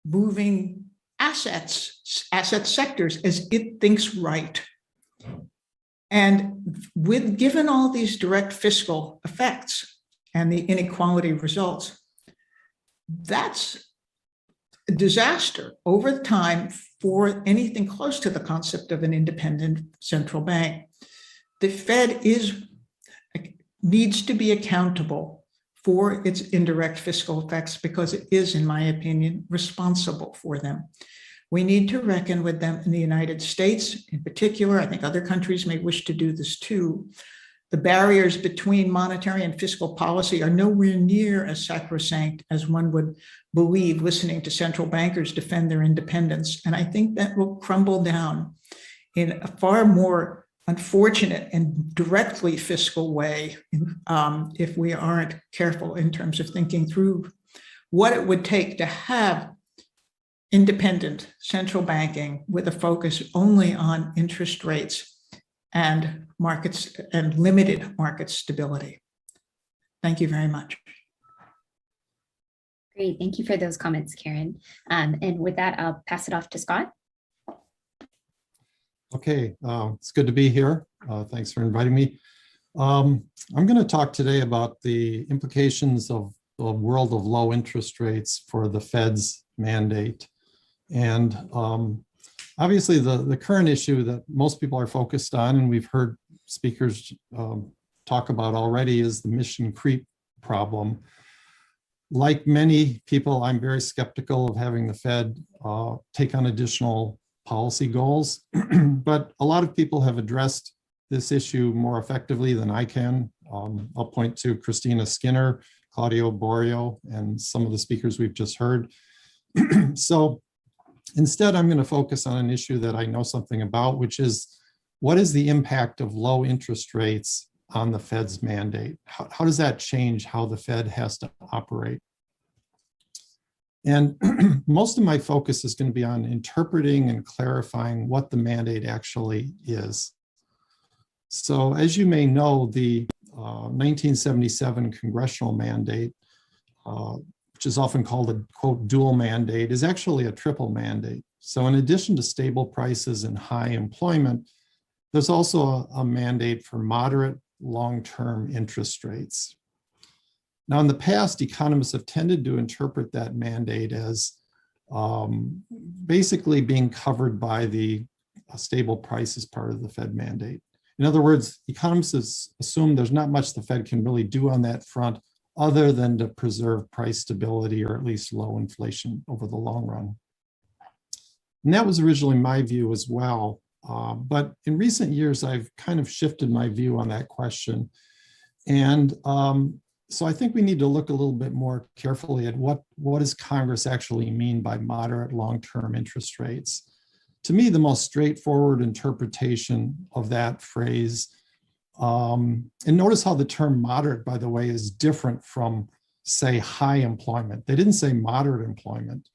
moving asset sectors as it thinks right. And given all these direct fiscal effects and the inequality results, that's a disaster over time for anything close to the concept of an independent central bank. The Fed needs to be accountable for its indirect fiscal effects because it is, in my opinion, responsible for them. We need to reckon with them in the United States in particular. I think other countries may wish to do this too. The barriers between monetary and fiscal policy are nowhere near as sacrosanct as one would believe listening to central bankers defend their independence. And I think that will crumble down in a far more unfortunate and directly fiscal way if we aren't careful in terms of thinking through what it would take to have independent central banking with a focus only on interest rates and markets and limited market stability. Thank you very much. Great, thank you for those comments, Karen. And with that, I'll pass it off to Scott. Okay, it's good to be here. Thanks for inviting me. I'm going to talk today about the implications of the world of low interest rates for the Fed's mandate. And obviously the current issue that most people are focused on, and we've heard speakers talk about already, is the mission creep problem. Like many people, I'm very skeptical of having the Fed take on additional policy goals, but a lot of people have addressed this issue more effectively than I can. I'll point to Christina Skinner, Claudio Borio, and some of the speakers we've just heard. So instead, I'm going to focus on an issue that I know something about, which is what is the impact of low interest rates on the Fed's mandate? How does that change how the Fed has to operate? And most of my focus is going to be on interpreting and clarifying what the mandate actually is. So as you may know, the 1977 congressional mandate, which is often called a, quote, dual mandate, is actually a triple mandate. So in addition to stable prices and high employment, there's also a mandate for moderate long-term interest rates. Now, in the past, economists have tended to interpret that mandate as basically being covered by the stable prices part of the Fed mandate. In other words, economists assume there's not much the Fed can really do on that front other than to preserve price stability or at least low inflation over the long run. And that was originally my view as well. But in recent years, I've kind of shifted my view on that question. And so I think we need to look a little bit more carefully at what does Congress actually mean by moderate long-term interest rates. To me, the most straightforward interpretation of that phrase, and notice how the term moderate, by the way, is different from, say, high employment. They didn't say moderate employment.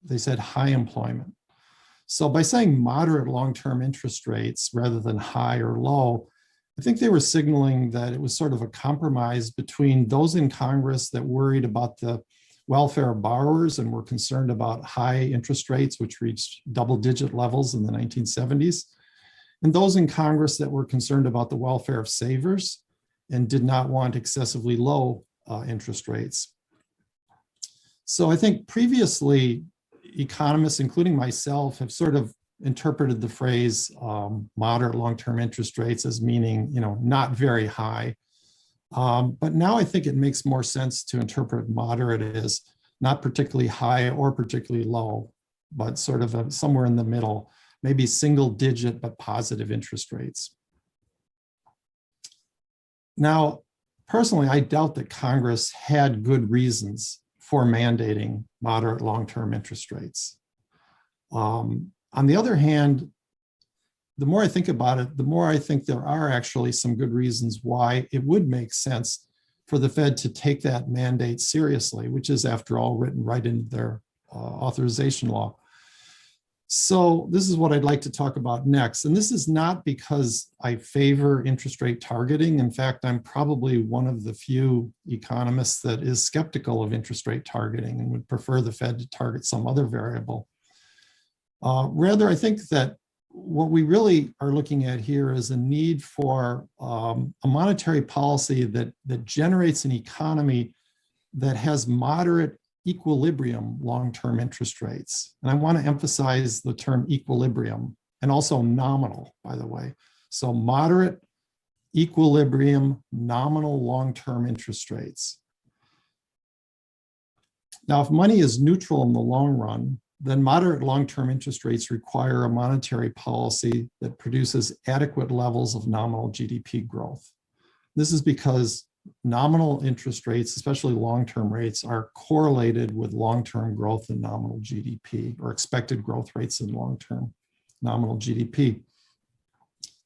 They said high employment. So by saying moderate long-term interest rates rather than high or low, I think they were signaling that it was sort of a compromise between those in Congress that worried about the welfare of borrowers and were concerned about high interest rates, which reached double-digit levels in the 1970s, and those in Congress that were concerned about the welfare of savers and did not want excessively low interest rates. So I think previously, economists, including myself, have sort of interpreted the phrase moderate long-term interest rates as meaning, not very high. But now I think it makes more sense to interpret moderate as not particularly high or particularly low, but sort of somewhere in the middle, maybe single digit but positive interest rates. Now, personally, I doubt that Congress had good reasons for mandating moderate long-term interest rates. On the other hand, the more I think about it, the more I think there are actually some good reasons why it would make sense for the Fed to take that mandate seriously, which is, after all, written right into their authorization law. So this is what I'd like to talk about next. And this is not because I favor interest rate targeting. In fact, I'm probably one of the few economists that is skeptical of interest rate targeting and would prefer the Fed to target some other variable. Rather, I think that what we really are looking at here is a need for a monetary policy that generates an economy that has moderate equilibrium long-term interest rates. And I want to emphasize the term equilibrium, and also nominal, by the way. So moderate, equilibrium, nominal long-term interest rates. Now, if money is neutral in the long run, then moderate long-term interest rates require a monetary policy that produces adequate levels of nominal GDP growth. This is because nominal interest rates, especially long-term rates, are correlated with long-term growth in nominal GDP, or expected growth rates in long-term nominal GDP.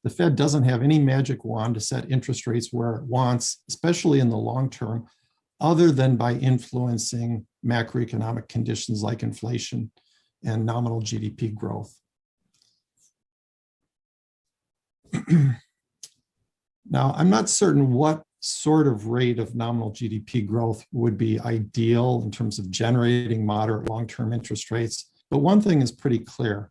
The Fed doesn't have any magic wand to set interest rates where it wants, especially in the long term, other than by influencing macroeconomic conditions like inflation and nominal GDP growth. Now, I'm not certain what sort of rate of nominal GDP growth would be ideal in terms of generating moderate long-term interest rates, but one thing is pretty clear.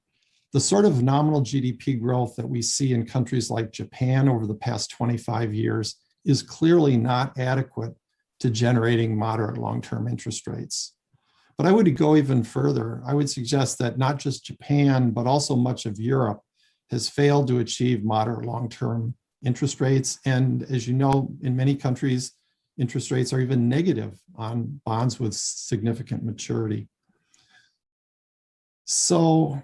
The sort of nominal GDP growth that we see in countries like Japan over the past 25 years is clearly not adequate to generating moderate long-term interest rates. But I would go even further. I would suggest that not just Japan, but also much of Europe has failed to achieve moderate long-term interest rates. And as you know, in many countries, interest rates are even negative on bonds with significant maturity. So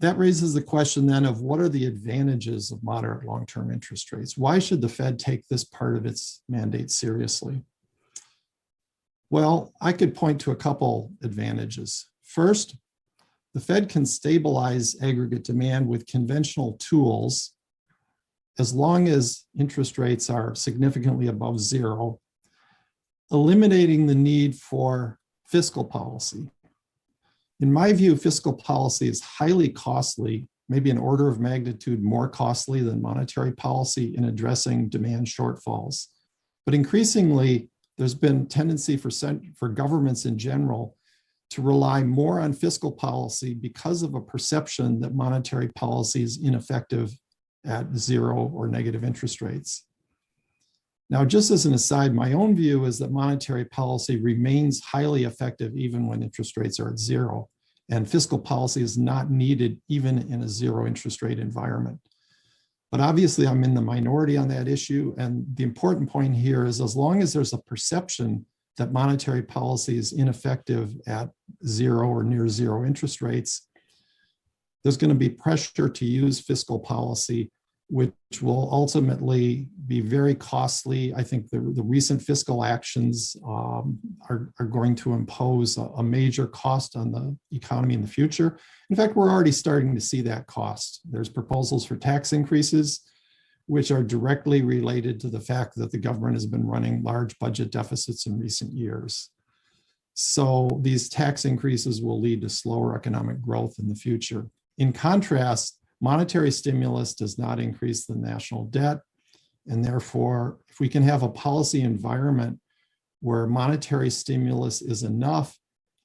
that raises the question then of what are the advantages of moderate long-term interest rates? Why should the Fed take this part of its mandate seriously? Well, I could point to a couple advantages. First, the Fed can stabilize aggregate demand with conventional tools as long as interest rates are significantly above zero, eliminating the need for fiscal policy. In my view, fiscal policy is highly costly, maybe an order of magnitude more costly than monetary policy in addressing demand shortfalls. But increasingly, there's been tendency for governments in general to rely more on fiscal policy because of a perception that monetary policy is ineffective at zero or negative interest rates. Now, just as an aside, my own view is that monetary policy remains highly effective even when interest rates are at zero, and fiscal policy is not needed even in a zero interest rate environment. But obviously, I'm in the minority on that issue, and the important point here is as long as there's a perception that monetary policy is ineffective at zero or near zero interest rates, there's going to be pressure to use fiscal policy, which will ultimately be very costly. I think the recent fiscal actions are going to impose a major cost on the economy in the future. In fact, we're already starting to see that cost. There's proposals for tax increases, which are directly related to the fact that the government has been running large budget deficits in recent years. So these tax increases will lead to slower economic growth in the future. In contrast, monetary stimulus does not increase the national debt. And therefore, if we can have a policy environment where monetary stimulus is enough,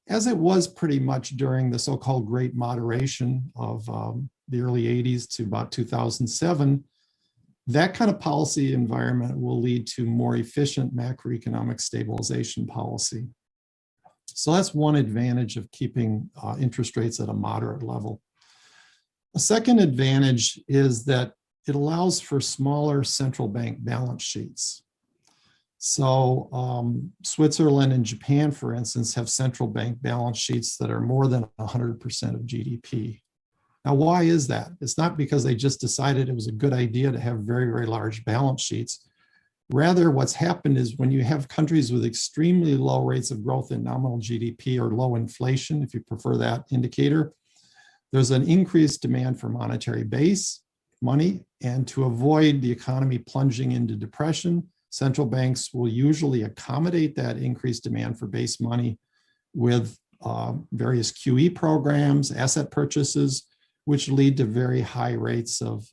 as it was pretty much during the so-called Great Moderation of the early 80s to about 2007, that kind of policy environment will lead to more efficient macroeconomic stabilization policy. So that's one advantage of keeping interest rates at a moderate level. A second advantage is that it allows for smaller central bank balance sheets. So Switzerland and Japan, for instance, have central bank balance sheets that are more than 100% of GDP. Now, why is that? It's not because they just decided it was a good idea to have very, very large balance sheets. Rather, what's happened is when you have countries with extremely low rates of growth in nominal GDP or low inflation, if you prefer that indicator, there's an increased demand for monetary base money. And to avoid the economy plunging into depression, central banks will usually accommodate that increased demand for base money with various QE programs, asset purchases, which lead to very high rates of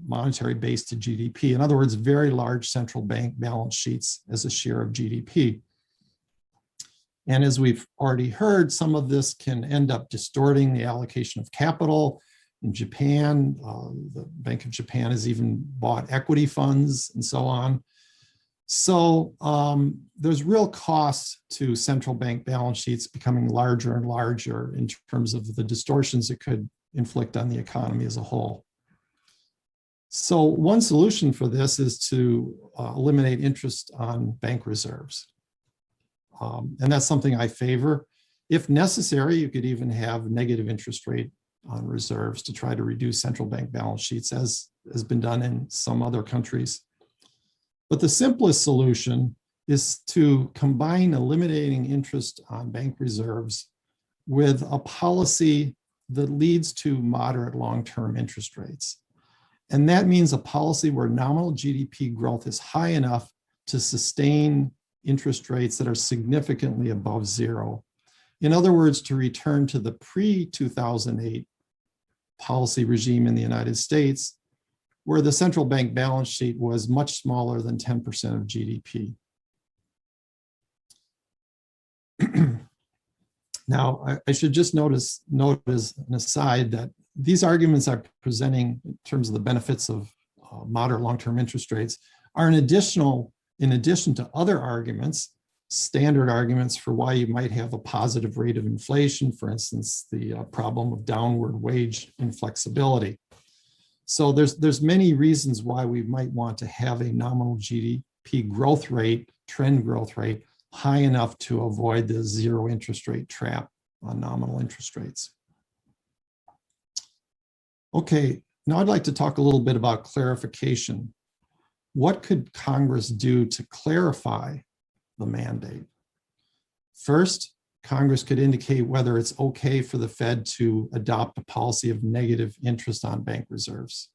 monetary base to GDP. In other words, very large central bank balance sheets as a share of GDP. And as we've already heard, some of this can end up distorting the allocation of capital. In Japan, the Bank of Japan has even bought equity funds and so on. So there's real costs to central bank balance sheets becoming larger and larger in terms of the distortions it could inflict on the economy as a whole. So one solution for this is to eliminate interest on bank reserves. And that's something I favor. If necessary, you could even have negative interest rate on reserves to try to reduce central bank balance sheets, as has been done in some other countries. But the simplest solution is to combine eliminating interest on bank reserves with a policy that leads to moderate long-term interest rates. And that means a policy where nominal GDP growth is high enough to sustain interest rates that are significantly above zero. In other words, to return to the pre-2008 policy regime in the United States, where the central bank balance sheet was much smaller than 10% of GDP. Now, I should just note as an aside that these arguments I'm presenting in terms of the benefits of moderate long-term interest rates are in addition to other arguments, standard arguments for why you might have a positive rate of inflation, for instance, the problem of downward wage inflexibility. So there's many reasons why we might want to have a nominal GDP growth rate, trend growth rate, high enough to avoid the zero interest rate trap on nominal interest rates. Okay, now I'd like to talk a little bit about clarification. What could Congress do to clarify the mandate? First, Congress could indicate whether it's okay for the Fed to adopt a policy of negative interest on bank reserves.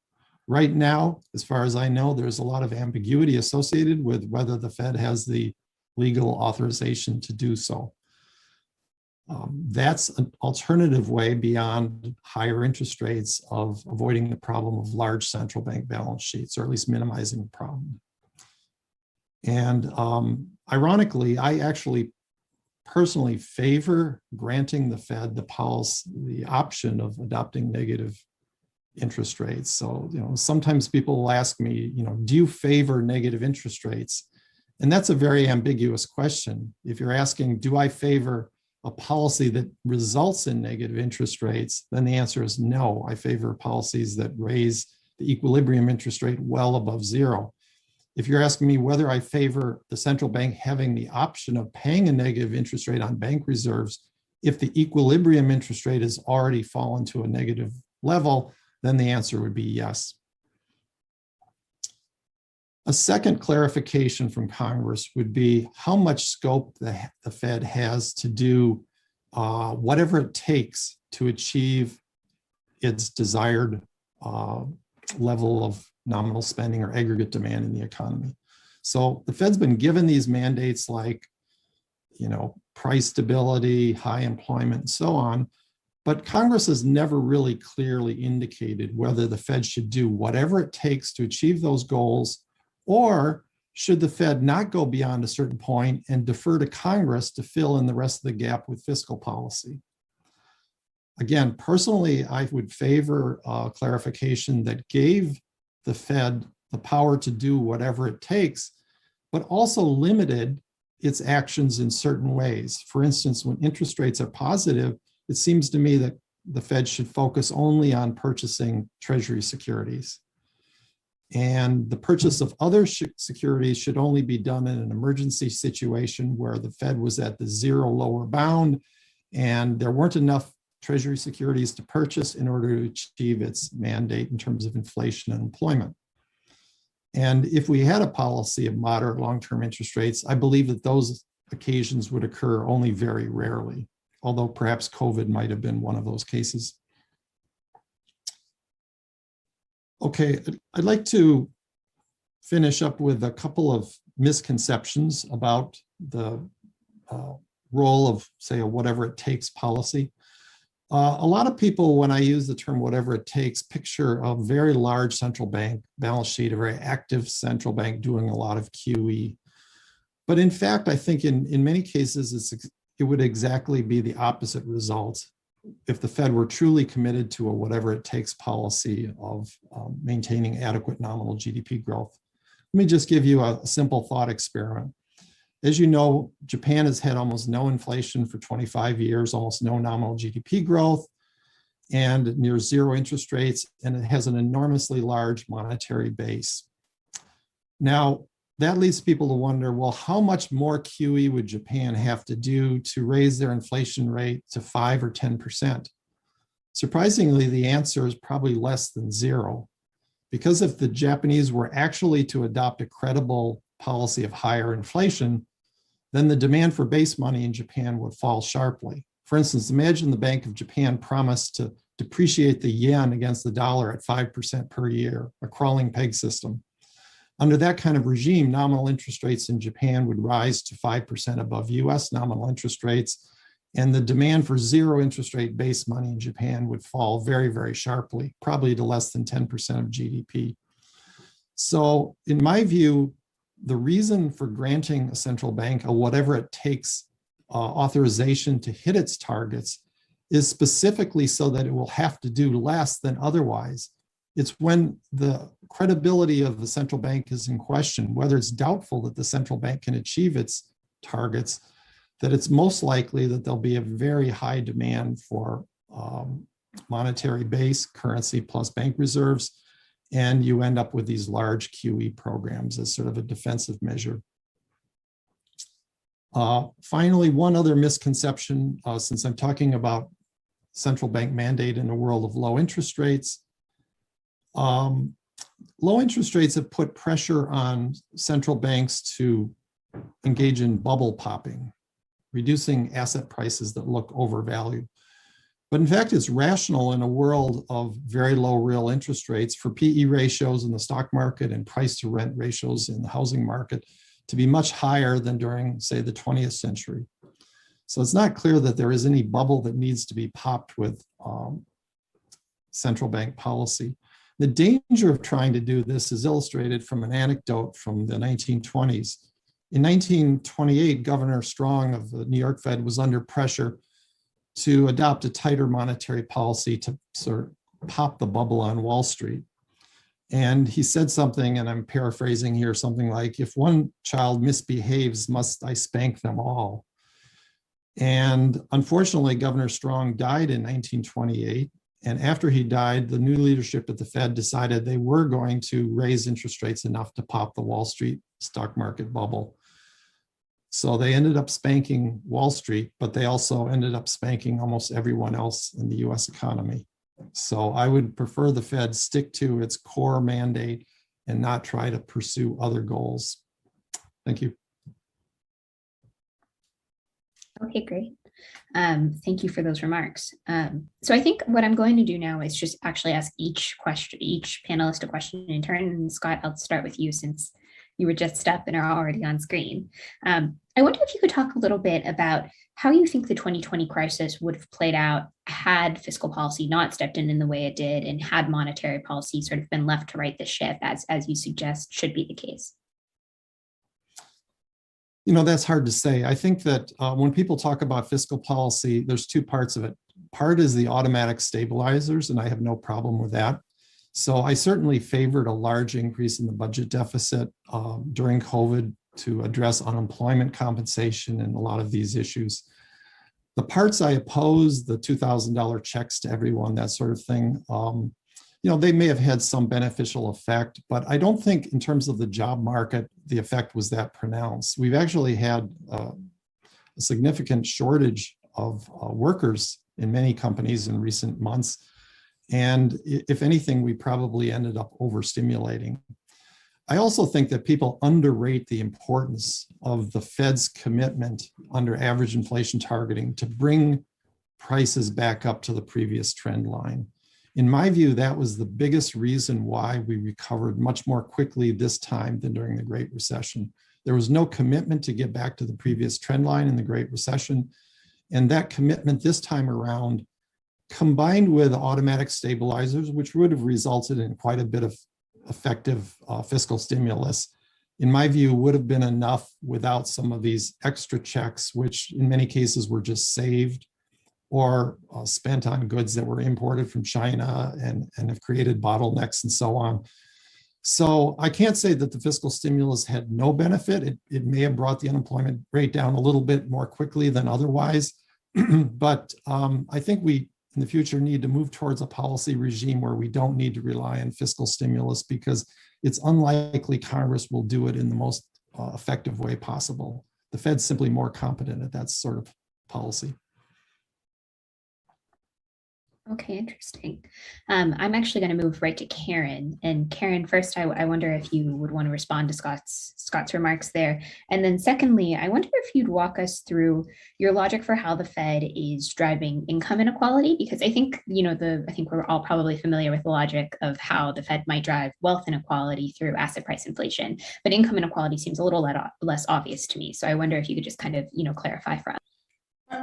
Right now, as far as I know, there's a lot of ambiguity associated with whether the Fed has the legal authorization to do so. That's an alternative way beyond higher interest rates of avoiding the problem of large central bank balance sheets, or at least minimizing the problem. And ironically, I actually personally favor granting the Fed the option of adopting negative interest rates. So, sometimes people will ask me, do you favor negative interest rates? And that's a very ambiguous question. If you're asking, do I favor a policy that results in negative interest rates, then the answer is no. I favor policies that raise the equilibrium interest rate well above zero. If you're asking me whether I favor the central bank having the option of paying a negative interest rate on bank reserves, if the equilibrium interest rate has already fallen to a negative level, then the answer would be yes. A second clarification from Congress would be how much scope the Fed has to do whatever it takes to achieve its desired level of nominal spending or aggregate demand in the economy. So the Fed's been given these mandates like, price stability, high employment, and so on, but Congress has never really clearly indicated whether the Fed should do whatever it takes to achieve those goals, or should the Fed not go beyond a certain point and defer to Congress to fill in the rest of the gap with fiscal policy? Again, personally, I would favor clarification that gave the Fed the power to do whatever it takes, but also limited its actions in certain ways. For instance, when interest rates are positive, it seems to me that the Fed should focus only on purchasing Treasury securities. And the purchase of other securities should only be done in an emergency situation where the Fed was at the zero lower bound and there weren't enough Treasury securities to purchase in order to achieve its mandate in terms of inflation and employment. And if we had a policy of moderate long-term interest rates, I believe that those occasions would occur only very rarely, although perhaps COVID might have been one of those cases. Okay, I'd like to finish up with a couple of misconceptions about the role of, say, a whatever it takes policy. A lot of people, when I use the term whatever it takes, picture a very large central bank balance sheet, a very active central bank doing a lot of QE. But in fact, I think in many cases, it would exactly be the opposite result if the Fed were truly committed to a whatever it takes policy of maintaining adequate nominal GDP growth. Let me just give you a simple thought experiment. As you know, Japan has had almost no inflation for 25 years, almost no nominal GDP growth, and near zero interest rates, and it has an enormously large monetary base. Now, that leads people to wonder, well, how much more QE would Japan have to do to raise their inflation rate to 5 or 10%? Surprisingly, the answer is probably less than zero, because if the Japanese were actually to adopt a credible policy of higher inflation, then the demand for base money in Japan would fall sharply. For instance, imagine the Bank of Japan promised to depreciate the yen against the dollar at 5% per year, a crawling peg system. Under that kind of regime, nominal interest rates in Japan would rise to 5% above US nominal interest rates, and the demand for zero interest rate base money in Japan would fall very, very sharply, probably to less than 10% of GDP. So in my view, the reason for granting a central bank a whatever it takes authorization to hit its targets is specifically so that it will have to do less than otherwise. It's when the credibility of the central bank is in question, whether it's doubtful that the central bank can achieve its targets, that it's most likely that there'll be a very high demand for monetary base, currency plus bank reserves, and you end up with these large QE programs as sort of a defensive measure. Finally, one other misconception, since I'm talking about central bank mandate in a world of low interest rates. Low interest rates have put pressure on central banks to engage in bubble popping, reducing asset prices that look overvalued. But in fact, it's rational in a world of very low real interest rates for PE ratios in the stock market and price to rent ratios in the housing market to be much higher than during, say, the 20th century. So it's not clear that there is any bubble that needs to be popped with central bank policy. The danger of trying to do this is illustrated from an anecdote from the 1920s. In 1928, Governor Strong of the New York Fed was under pressure to adopt a tighter monetary policy to sort of pop the bubble on Wall Street. And he said something, and I'm paraphrasing here, something like, if one child misbehaves, must I spank them all? And unfortunately, Governor Strong died in 1928. And after he died, the new leadership at the Fed decided they were going to raise interest rates enough to pop the Wall Street stock market bubble. So they ended up spanking Wall Street, but they also ended up spanking almost everyone else in the US economy. So I would prefer the Fed stick to its core mandate and not try to pursue other goals. Thank you. Okay, great. Thank you for those remarks. So I think what I'm going to do now is just actually ask each panelist a question in turn. And Scott, I'll start with you since you were just up and are already on screen. I wonder if you could talk a little bit about how you think the 2020 crisis would have played out had fiscal policy not stepped in the way it did and had monetary policy sort of been left to right the ship as you suggest should be the case. You know, that's hard to say. I think that when people talk about fiscal policy, there's two parts of it. Part is the automatic stabilizers, and I have no problem with that. So I certainly favored a large increase in the budget deficit during COVID to address unemployment compensation and a lot of these issues. The parts I oppose, the $2,000 checks to everyone, that sort of thing, you know, they may have had some beneficial effect, but I don't think in terms of the job market, the effect was that pronounced. We've actually had a significant shortage of workers in many companies in recent months. And if anything, we probably ended up overstimulating. I also think that people underrate the importance of the Fed's commitment under average inflation targeting to bring prices back up to the previous trend line. In my view, that was the biggest reason why we recovered much more quickly this time than during the Great Recession. There was no commitment to get back to the previous trend line in the Great Recession. And that commitment this time around, combined with automatic stabilizers, which would have resulted in quite a bit of effective fiscal stimulus, in my view, would have been enough without some of these extra checks, which in many cases were just saved or spent on goods that were imported from China and have created bottlenecks and so on. So I can't say that the fiscal stimulus had no benefit. It may have brought the unemployment rate down a little bit more quickly than otherwise. But I think we, in the future, need to move towards a policy regime where we don't need to rely on fiscal stimulus because it's unlikely Congress will do it in the most effective way possible. The Fed's simply more competent at that sort of policy. Okay, interesting. I'm actually going to move right to Karen. And Karen, first, I wonder if you would want to respond to Scott's remarks there. And then secondly, I wonder if you'd walk us through your logic for how the Fed is driving income inequality, because I think, you know, I think we're all probably familiar with the logic of how the Fed might drive wealth inequality through asset price inflation, but income inequality seems a little less obvious to me. So I wonder if you could just kind of, you know, clarify for us.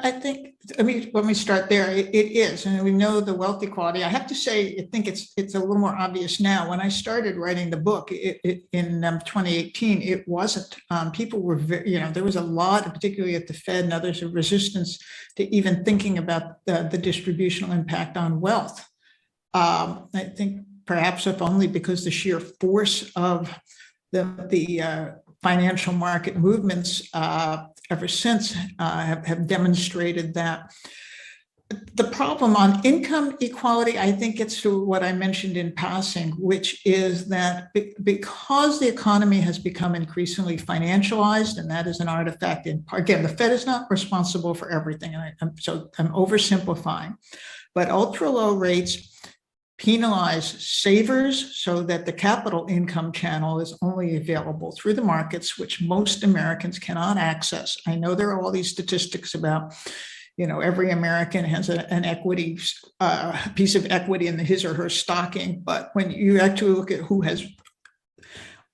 I think, let me start there. It is, and we know the wealth equality. I have to say, I think it's a little more obvious now. When I started writing the book in 2018, it wasn't. People were, there was a lot, particularly at the Fed and others, of resistance to even thinking about the distributional impact on wealth. I think perhaps if only because the sheer force of the financial market movements ever since have demonstrated that. The problem on income equality, I think it's to what I mentioned in passing, which is that because the economy has become increasingly financialized, and that is an artifact in part, again, the Fed is not responsible for everything, and so I'm oversimplifying, but ultra low rates penalize savers so that the capital income channel is only available through the markets, which most Americans cannot access. I know there are all these statistics about, every American has an equity, piece of equity in his or her stocking, but when you actually look at who has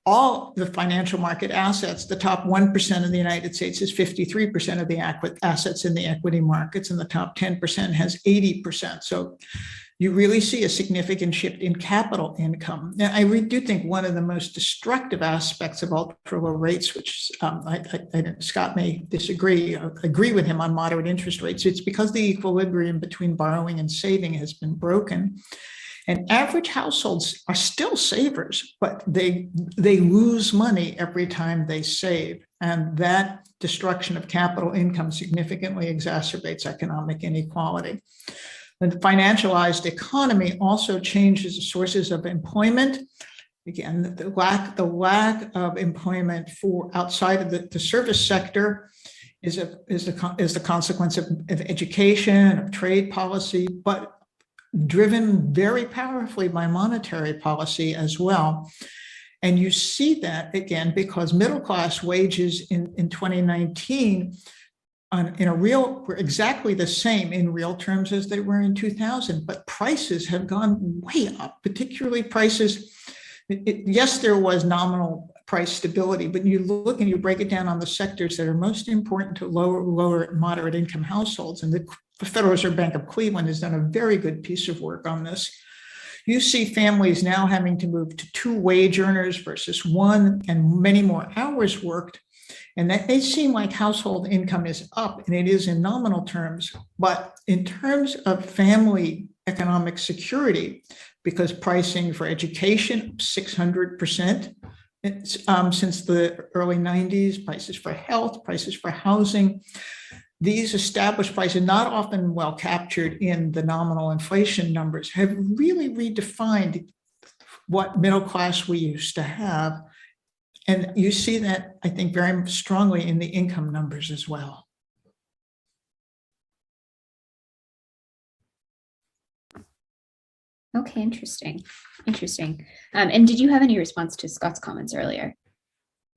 all the financial market assets, the top 1% of the United States is 53% of the assets in the equity markets, and the top 10% has 80%. So you really see a significant shift in capital income. Now, I really do think one of the most destructive aspects of ultra low rates, which Scott may disagree, agree with him on moderate interest rates, it's because the equilibrium between borrowing and saving has been broken. And average households are still savers, but they lose money every time they save. And that destruction of capital income significantly exacerbates economic inequality. The financialized economy also changes the sources of employment. Again, the lack of employment for outside of the service sector is the consequence of education, of trade policy, but driven very powerfully by monetary policy as well. And you see that again because middle class wages in 2019 were exactly the same in real terms as they were in 2000, but prices have gone way up, particularly prices. Yes, there was nominal price stability, but you look and you break it down on the sectors that are most important to lower moderate income households. And the Federal Reserve Bank of Cleveland has done a very good piece of work on this. You see families now having to move to 2 wage earners versus 1, and many more hours worked. And that may seem like household income is up, and it is in nominal terms, but in terms of family economic security, because pricing for education, 600% since the early 90s, prices for health, prices for housing, these established prices, not often well captured in the nominal inflation numbers, have really redefined what middle class we used to have. And you see that, I think, very strongly in the income numbers as well. Okay, interesting. And did you have any response to Scott's comments earlier?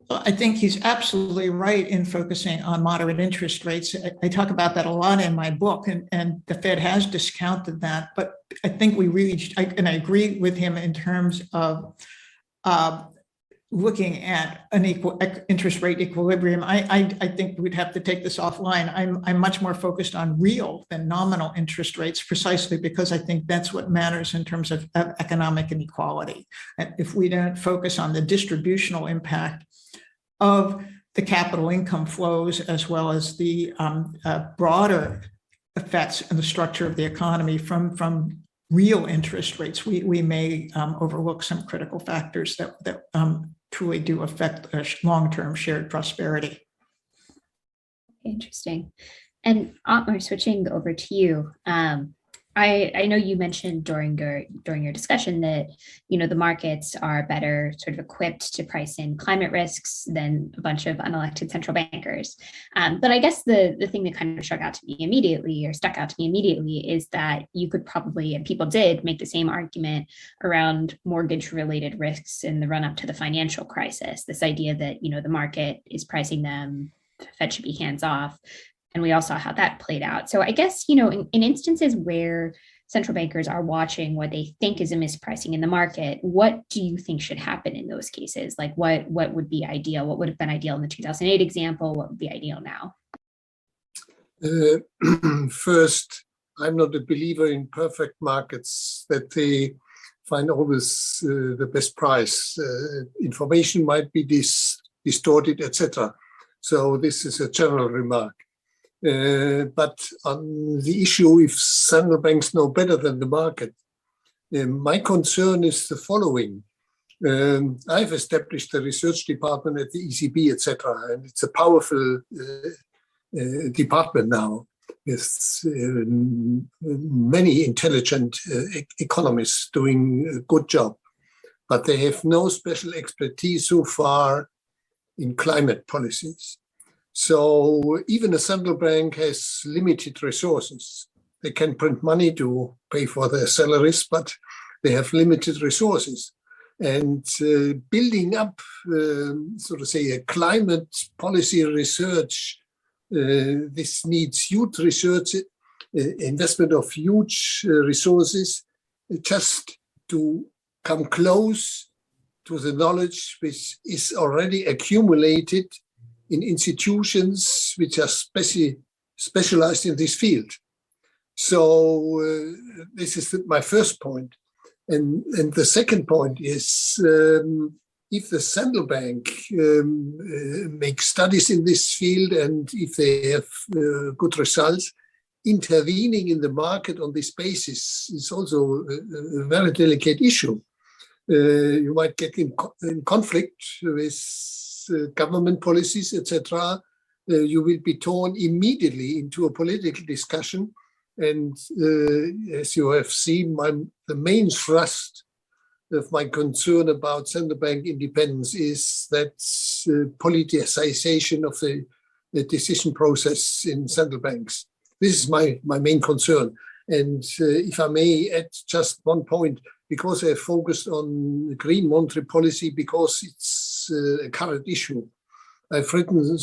Well, I think he's absolutely right in focusing on moderate interest rates. I talk about that a lot in my book, and the Fed has discounted that. But I think we really, and I agree with him in terms of looking at an equal interest rate equilibrium. I think we'd have to take this offline. I'm much more focused on real than nominal interest rates, precisely because I think that's what matters in terms of economic inequality. And if we don't focus on the distributional impact of the capital income flows, as well as the broader effects in the structure of the economy from real interest rates, we may overlook some critical factors that truly do affect long-term shared prosperity. Interesting. And Otmar, switching over to you. I know you mentioned during your discussion that the markets are better sort of equipped to price in climate risks than a bunch of unelected central bankers. But I guess the thing that kind of stuck out to me immediately is that you could probably, and people did, make the same argument around mortgage-related risks in the run-up to the financial crisis. This idea that the market is pricing them, the Fed should be hands-off. And we all saw how that played out. So I guess, in instances where central bankers are watching what they think is a mispricing in the market, what do you think should happen in those cases? Like what would be ideal? What would have been ideal in the 2008 example? What would be ideal now? First, I'm not a believer in perfect markets, that they find always the best price. Information might be distorted, etc. So this is a general remark. But on the issue, if central banks know better than the market, my concern is the following. I've established a research department at the ECB, etc., and it's a powerful department now with many intelligent economists doing a good job, but they have no special expertise so far in climate policies. So even a central bank has limited resources. They can print money to pay for their salaries, but they have limited resources. And building up, so to say, a climate policy research, this needs huge research, investment of huge resources, just to come close to the knowledge which is already accumulated in institutions which are specialized in this field. So this is my first point. And the second point is, if the central bank makes studies in this field and if they have good results, intervening in the market on this basis is also a very delicate issue. You might get in conflict with government policies, etc. You will be torn immediately into a political discussion. And as you have seen, the main thrust of my concern about central bank independence is that politicization of the decision process in central banks. This is my main concern. And if I may add just one point, because I focused on green monetary policy, because it's a current issue. I've written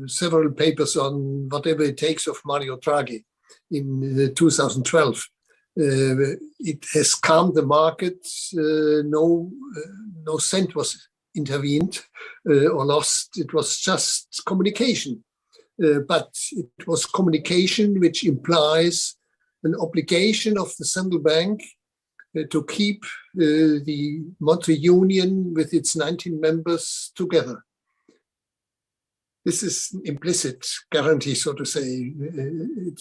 several papers on whatever it takes of Mario Draghi in 2012. It has calmed the market. No cent was intervened or lost. It was just communication. But it was communication which implies an obligation of the central bank to keep the monetary union with its 19 members together. This is implicit guarantee, so to say.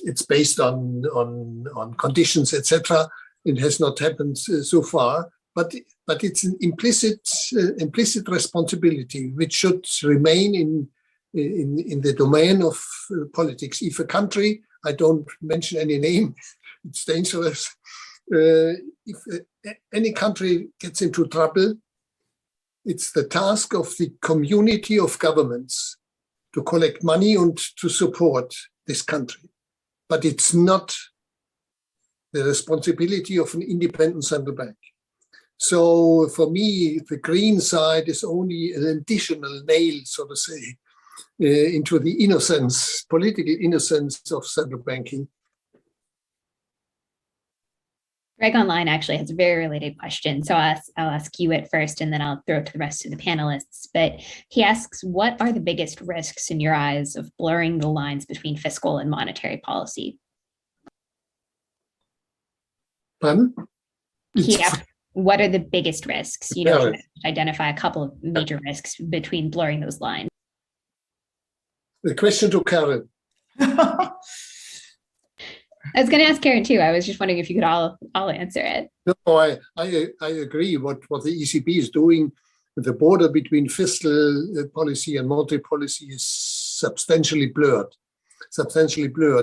It's based on conditions, etc. It has not happened so far, but it's an implicit responsibility which should remain in the domain of politics. If a country, I don't mention any name, it's dangerous. If any country gets into trouble, it's the task of the community of governments to collect money and to support this country. But it's not the responsibility of an independent central bank. So for me, the green side is only an additional nail, so to say, into the innocence, political innocence of central banking. Greg online actually has a very related question. So I'll ask you it first, and then I'll throw it to the rest of the panelists. But he asks, what are the biggest risks in your eyes of blurring the lines between fiscal and monetary policy? Pardon? He asked, what are the biggest risks? You know, identify a couple of major risks between blurring those lines. The question to Karen. I was going to ask Karen too. I was just wondering if you could all answer it. No, I agree. What the ECB is doing, the border between fiscal policy and monetary policy is substantially blurred.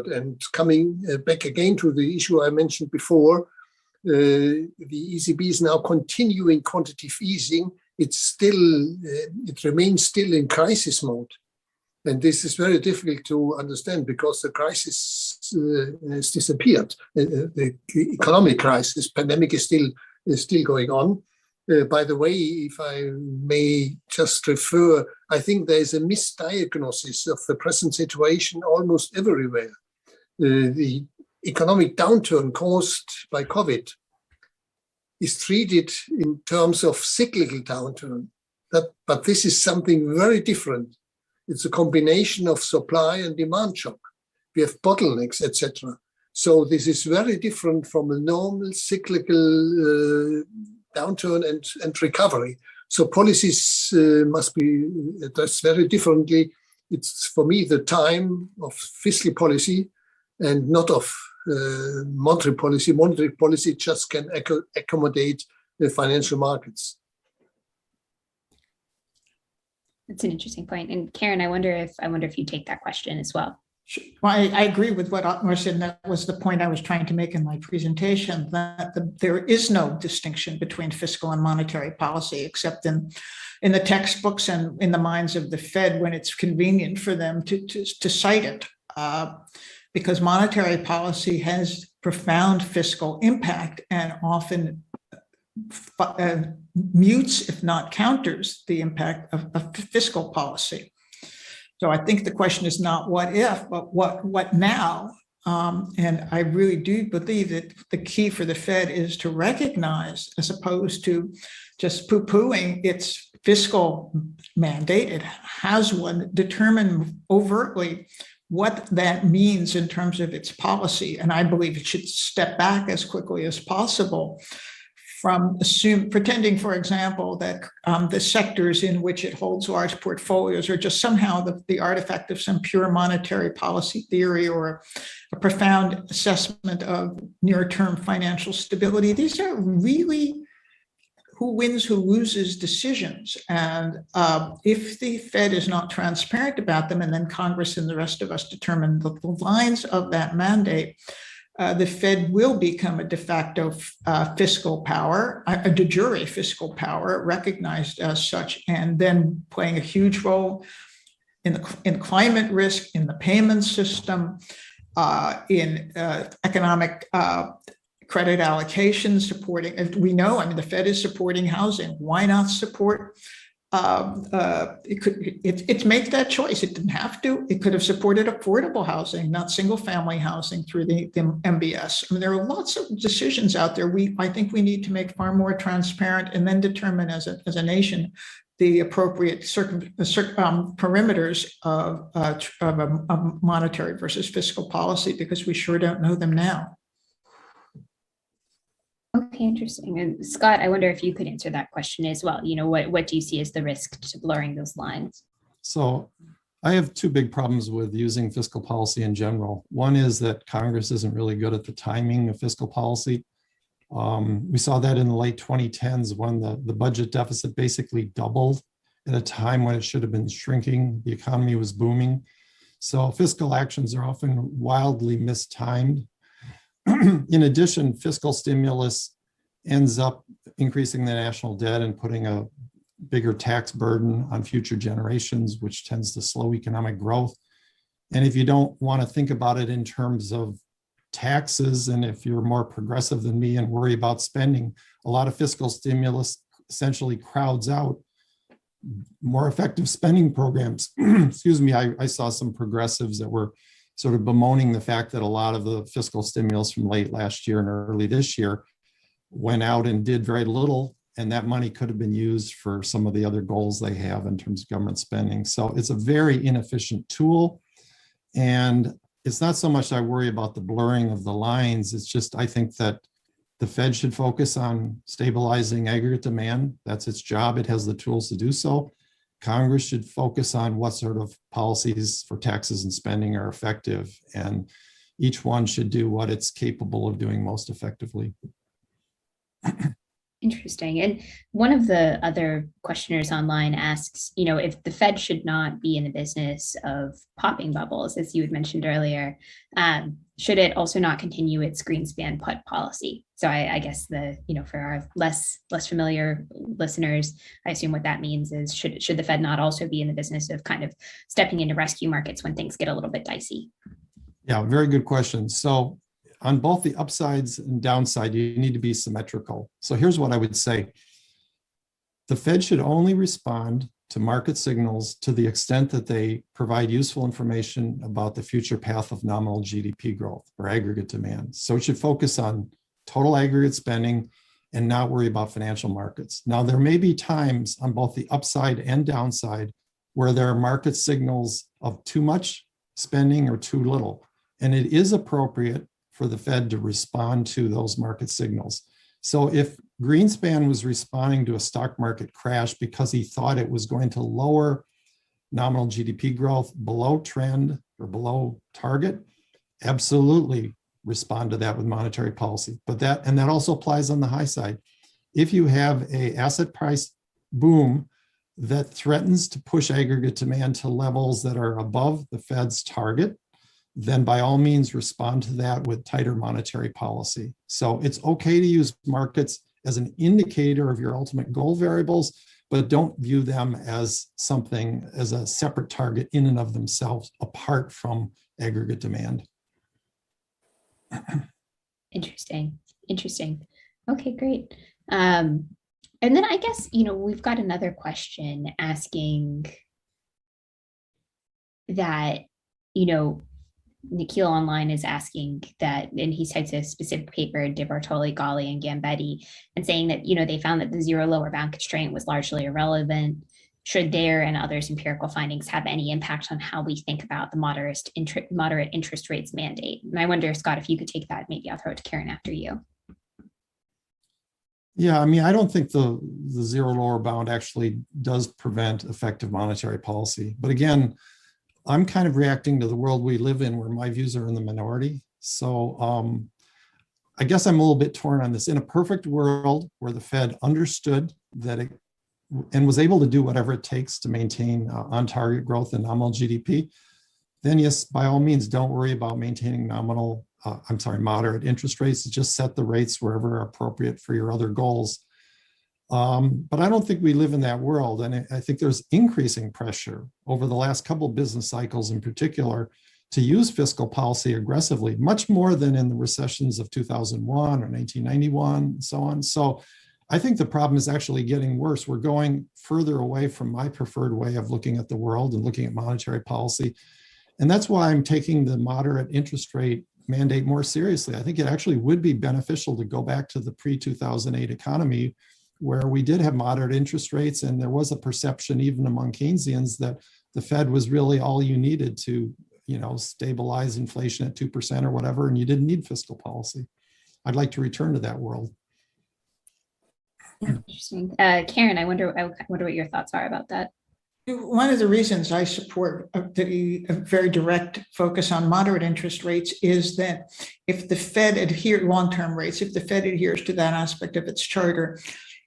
And coming back again to the issue I mentioned before, the ECB is now continuing quantitative easing. It remains still in crisis mode. And this is very difficult to understand because the crisis has disappeared. The economic crisis, pandemic is still going on. By the way, if I may just refer, I think there is a misdiagnosis of the present situation almost everywhere. The economic downturn caused by COVID is treated in terms of cyclical downturn. But this is something very different. It's a combination of supply and demand shock. we have bottlenecks, etc. So this is very different from a normal cyclical downturn and recovery. So policies must be addressed very differently. It's, for me, the time of fiscal policy and not of monetary policy. Monetary policy just can accommodate the financial markets. That's an interesting point. And Karen, I wonder if you take that question as well. Well, I agree with what Otmar said, and that was the point I was trying to make in my presentation, that there is no distinction between fiscal and monetary policy, except in the textbooks and in the minds of the Fed when it's convenient for them to cite it. Because monetary policy has profound fiscal impact and often mutes, if not counters, the impact of fiscal policy. So I think the question is not what if, but what now? And I really do believe that the key for the Fed is to recognize, as opposed to just poo-pooing its fiscal mandate, it has one, determine overtly what that means in terms of its policy. And I believe it should step back as quickly as possible from pretending, for example, that the sectors in which it holds large portfolios are just somehow the artifact of some pure monetary policy theory or a profound assessment of near-term financial stability. These are really who wins, who loses decisions. And if the Fed is not transparent about them, and then Congress and the rest of us determine the lines of that mandate, the Fed will become a de facto fiscal power, a de jure fiscal power, recognized as such, and then playing a huge role in climate risk, in the payment system, in economic credit allocation, supporting. We know, I mean, the Fed is supporting housing. Why not support? It makes that choice. It didn't have to. It could have supported affordable housing, not single-family housing through the MBS. I mean, there are lots of decisions out there. I think we need to make far more transparent, and then determine as a nation the appropriate perimeters of monetary versus fiscal policy, because we sure don't know them now. Okay, interesting. And Scott, I wonder if you could answer that question as well. You know, what do you see as the risk to blurring those lines? So I have two big problems with using fiscal policy in general. One is that Congress isn't really good at the timing of fiscal policy. We saw that in the late 2010s when the budget deficit basically doubled at a time when it should have been shrinking. The economy was booming. So fiscal actions are often wildly mistimed. In addition, fiscal stimulus ends up increasing the national debt and putting a bigger tax burden on future generations, which tends to slow economic growth. And if you don't want to think about it in terms of taxes, and if you're more progressive than me and worry about spending, a lot of fiscal stimulus essentially crowds out more effective spending programs. Excuse me, I saw some progressives that were sort of bemoaning the fact that a lot of the fiscal stimulus from late last year and early this year went out and did very little, and that money could have been used for some of the other goals they have in terms of government spending. So it's a very inefficient tool, and it's not so much I worry about the blurring of the lines, it's just I think that the Fed should focus on stabilizing aggregate demand. That's its job. It has the tools to do so. Congress should focus on what sort of policies for taxes and spending are effective, and each one should do what it's capable of doing most effectively. Interesting. And one of the other questioners online asks, you know, if the Fed should not be in the business of popping bubbles, as you had mentioned earlier, should it also not continue its Greenspan put policy? So I guess for our less familiar listeners, I assume what that means is should the Fed not also be in the business of kind of stepping into rescue markets when things get a little bit dicey? Yeah, very good question. So on both the upsides and downside, you need to be symmetrical. So here's what I would say. The Fed should only respond to market signals to the extent that they provide useful information about the future path of nominal GDP growth or aggregate demand. So it should focus on total aggregate spending and not worry about financial markets. Now, there may be times on both the upside and downside where there are market signals of too much spending or too little. And it is appropriate for the Fed to respond to those market signals. So if Greenspan was responding to a stock market crash because he thought it was going to lower nominal GDP growth below trend or below target, absolutely respond to that with monetary policy. But that also applies on the high side. If you have an asset price boom that threatens to push aggregate demand to levels that are above the Fed's target, then by all means respond to that with tighter monetary policy. So it's okay to use markets as an indicator of your ultimate goal variables, but don't view them as something, as a separate target in and of themselves, apart from aggregate demand. Interesting. Okay, great. And then I guess, we've got another question asking that, Nikhil Online is asking that, and he cites a specific paper, De Bartoli, Gali, and Gambetti, and saying that, they found that the zero lower bound constraint was largely irrelevant. Should their and others' empirical findings have any impact on how we think about the moderate interest rates mandate? And I wonder, Scott, if you could take that. Maybe I'll throw it to Karen after you. Yeah, I mean, I don't think the zero lower bound actually does prevent effective monetary policy. But again, I'm kind of reacting to the world we live in where my views are in the minority. So I guess I'm a little bit torn on this. In a perfect world where the Fed understood that it and was able to do whatever it takes to maintain on-target growth and nominal GDP, then yes, by all means, don't worry about maintaining moderate interest rates. Just set the rates wherever appropriate for your other goals. But I don't think we live in that world. And I think there's increasing pressure over the last couple of business cycles in particular to use fiscal policy aggressively, much more than in the recessions of 2001 or 1991 and so on. So I think the problem is actually getting worse. We're going further away from my preferred way of looking at the world and looking at monetary policy. And that's why I'm taking the moderate interest rate mandate more seriously. I think it actually would be beneficial to go back to the pre-2008 economy where we did have moderate interest rates, and there was a perception even among Keynesians that the Fed was really all you needed to, stabilize inflation at 2% or whatever, and you didn't need fiscal policy. I'd like to return to that world. Interesting. Karen, I wonder what your thoughts are about that. One of the reasons I support the very direct focus on moderate interest rates is that if the Fed long-term rates, if the Fed adheres to that aspect of its charter,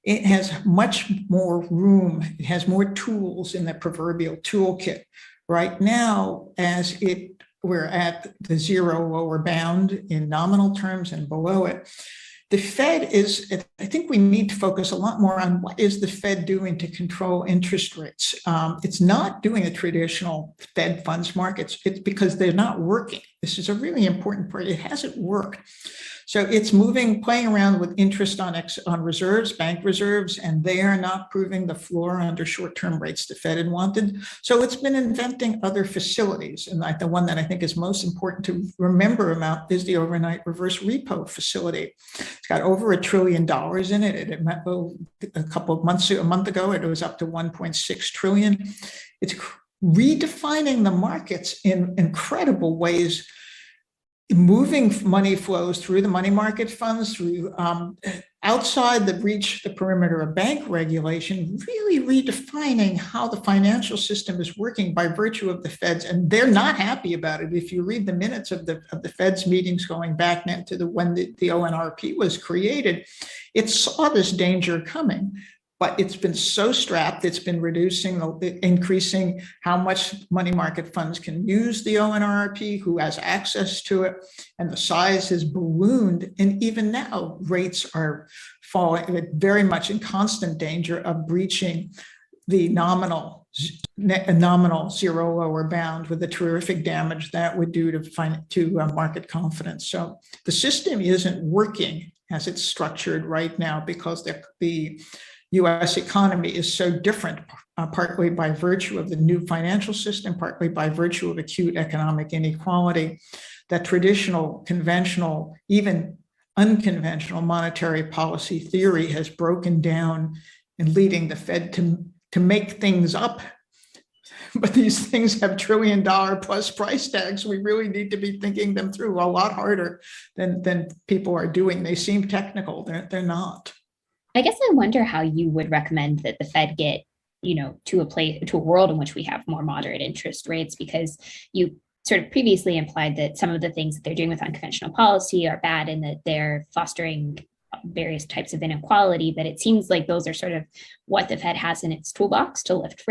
it has much more room, it has more tools in the proverbial toolkit. Right now, we're at the zero lower bound in nominal terms and below it. The Fed I think we need to focus a lot more on what is the Fed doing to control interest rates. It's not doing a traditional Fed funds market. It's because they're not working. This is a really important part. It hasn't worked. So it's playing around with interest on reserves, bank reserves, and they are not proving the floor under short-term rates the Fed had wanted. So it's been inventing other facilities. And the one that I think is most important to remember about is the overnight reverse repo facility. It's got over $1 trillion in it. It met a month ago, it was up to 1.6 trillion. It's redefining the markets in incredible ways, moving money flows through the money market funds, through outside the perimeter of bank regulation, really redefining how the financial system is working by virtue of the Feds. And they're not happy about it. If you read the minutes of the Fed's meetings going back to when the ONRP was created, it saw this danger coming. But it's been so strapped, it's been increasing how much money market funds can use the ONRP, who has access to it, and the size has ballooned. And even now, rates are falling, very much in constant danger of breaching the nominal zero lower bound, with the terrific damage that would do to market confidence. So the system isn't working as it's structured right now because the U.S. economy is so different, partly by virtue of the new financial system, partly by virtue of acute economic inequality, that traditional, conventional, even unconventional monetary policy theory has broken down and leading the Fed to make things up but these things have $1 trillion plus price tags. We really need to be thinking them through a lot harder than people are doing. They seem technical, they're not. I guess I wonder how you would recommend that the Fed get, to a world in which we have more moderate interest rates, because you sort of previously implied that some of the things that they're doing with unconventional policy are bad and that they're fostering various types of inequality. But it seems like those are sort of what the Fed has in its toolbox to lift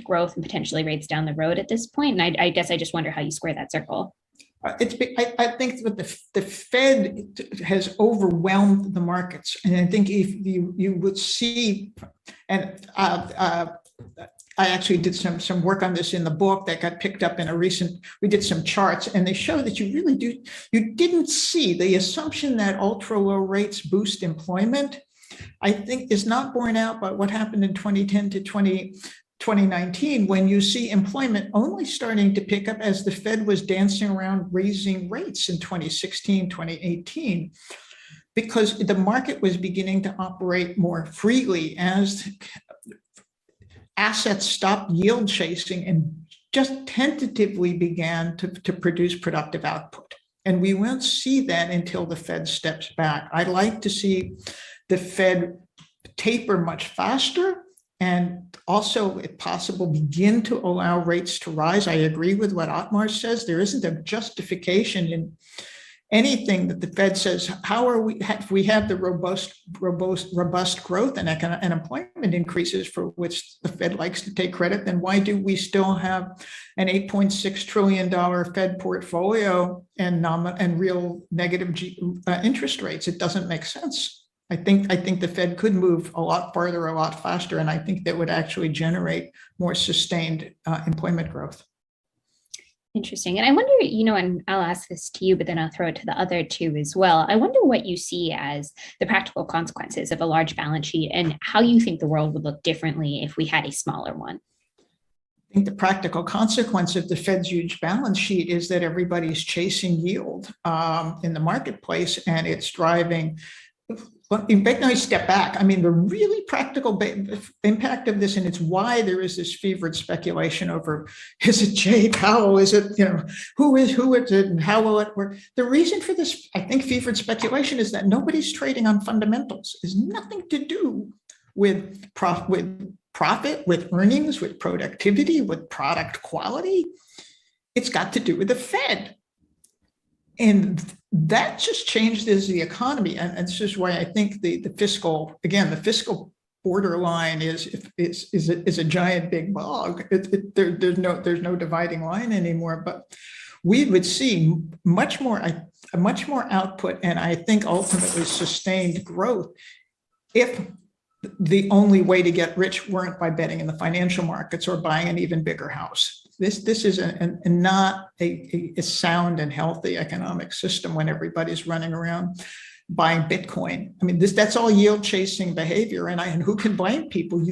growth and potentially rates down the road at this point. And I guess I just wonder how you square that circle. I think that the Fed has overwhelmed the markets, and I think if you would see, and I actually did some work on this in the book that got picked up in we did some charts, and they show that you didn't see the assumption that ultra low rates boost employment, I think is not borne out by what happened in 2010 to 2019, when you see employment only starting to pick up as the Fed was dancing around raising rates in 2016, 2018, because the market was beginning to operate more freely as assets stopped yield chasing and just tentatively began to produce productive output. And we won't see that until the Fed steps back. I'd like to see the Fed taper much faster and also, if possible, begin to allow rates to rise. I agree with what Otmar says. There isn't a justification in anything that the Fed says. How are we? If we have the robust growth and employment increases for which the Fed likes to take credit, then why do we still have an $8.6 trillion Fed portfolio and real negative interest rates? It doesn't make sense. I think the Fed could move a lot farther, a lot faster, and I think that would actually generate more sustained employment growth. Interesting. And I wonder, and I'll ask this to you, but then I'll throw it to the other two as well. I wonder what you see as the practical consequences of a large balance sheet and how you think the world would look differently if we had a smaller one. I think the practical consequence of the Fed's huge balance sheet is that everybody's chasing yield in the marketplace, and it's driving. But in fact, now I step back. I mean, the really practical impact of this, and it's why there is this fevered speculation over, is it Jay Powell? Is it, who is it and how will it work? The reason for this, I think, fevered speculation is that nobody's trading on fundamentals. It has nothing to do with profit, with earnings, with productivity, with product quality. It's got to do with the Fed. And that just changes the economy. And this is why I think the fiscal borderline is a giant big bog. There's no dividing line anymore. But we would see much more output, and I think ultimately sustained growth if the only way to get rich weren't by betting in the financial markets or buying an even bigger house. This is not a sound and healthy economic system when everybody's running around buying Bitcoin. I mean, that's all yield chasing behavior, and who can blame people?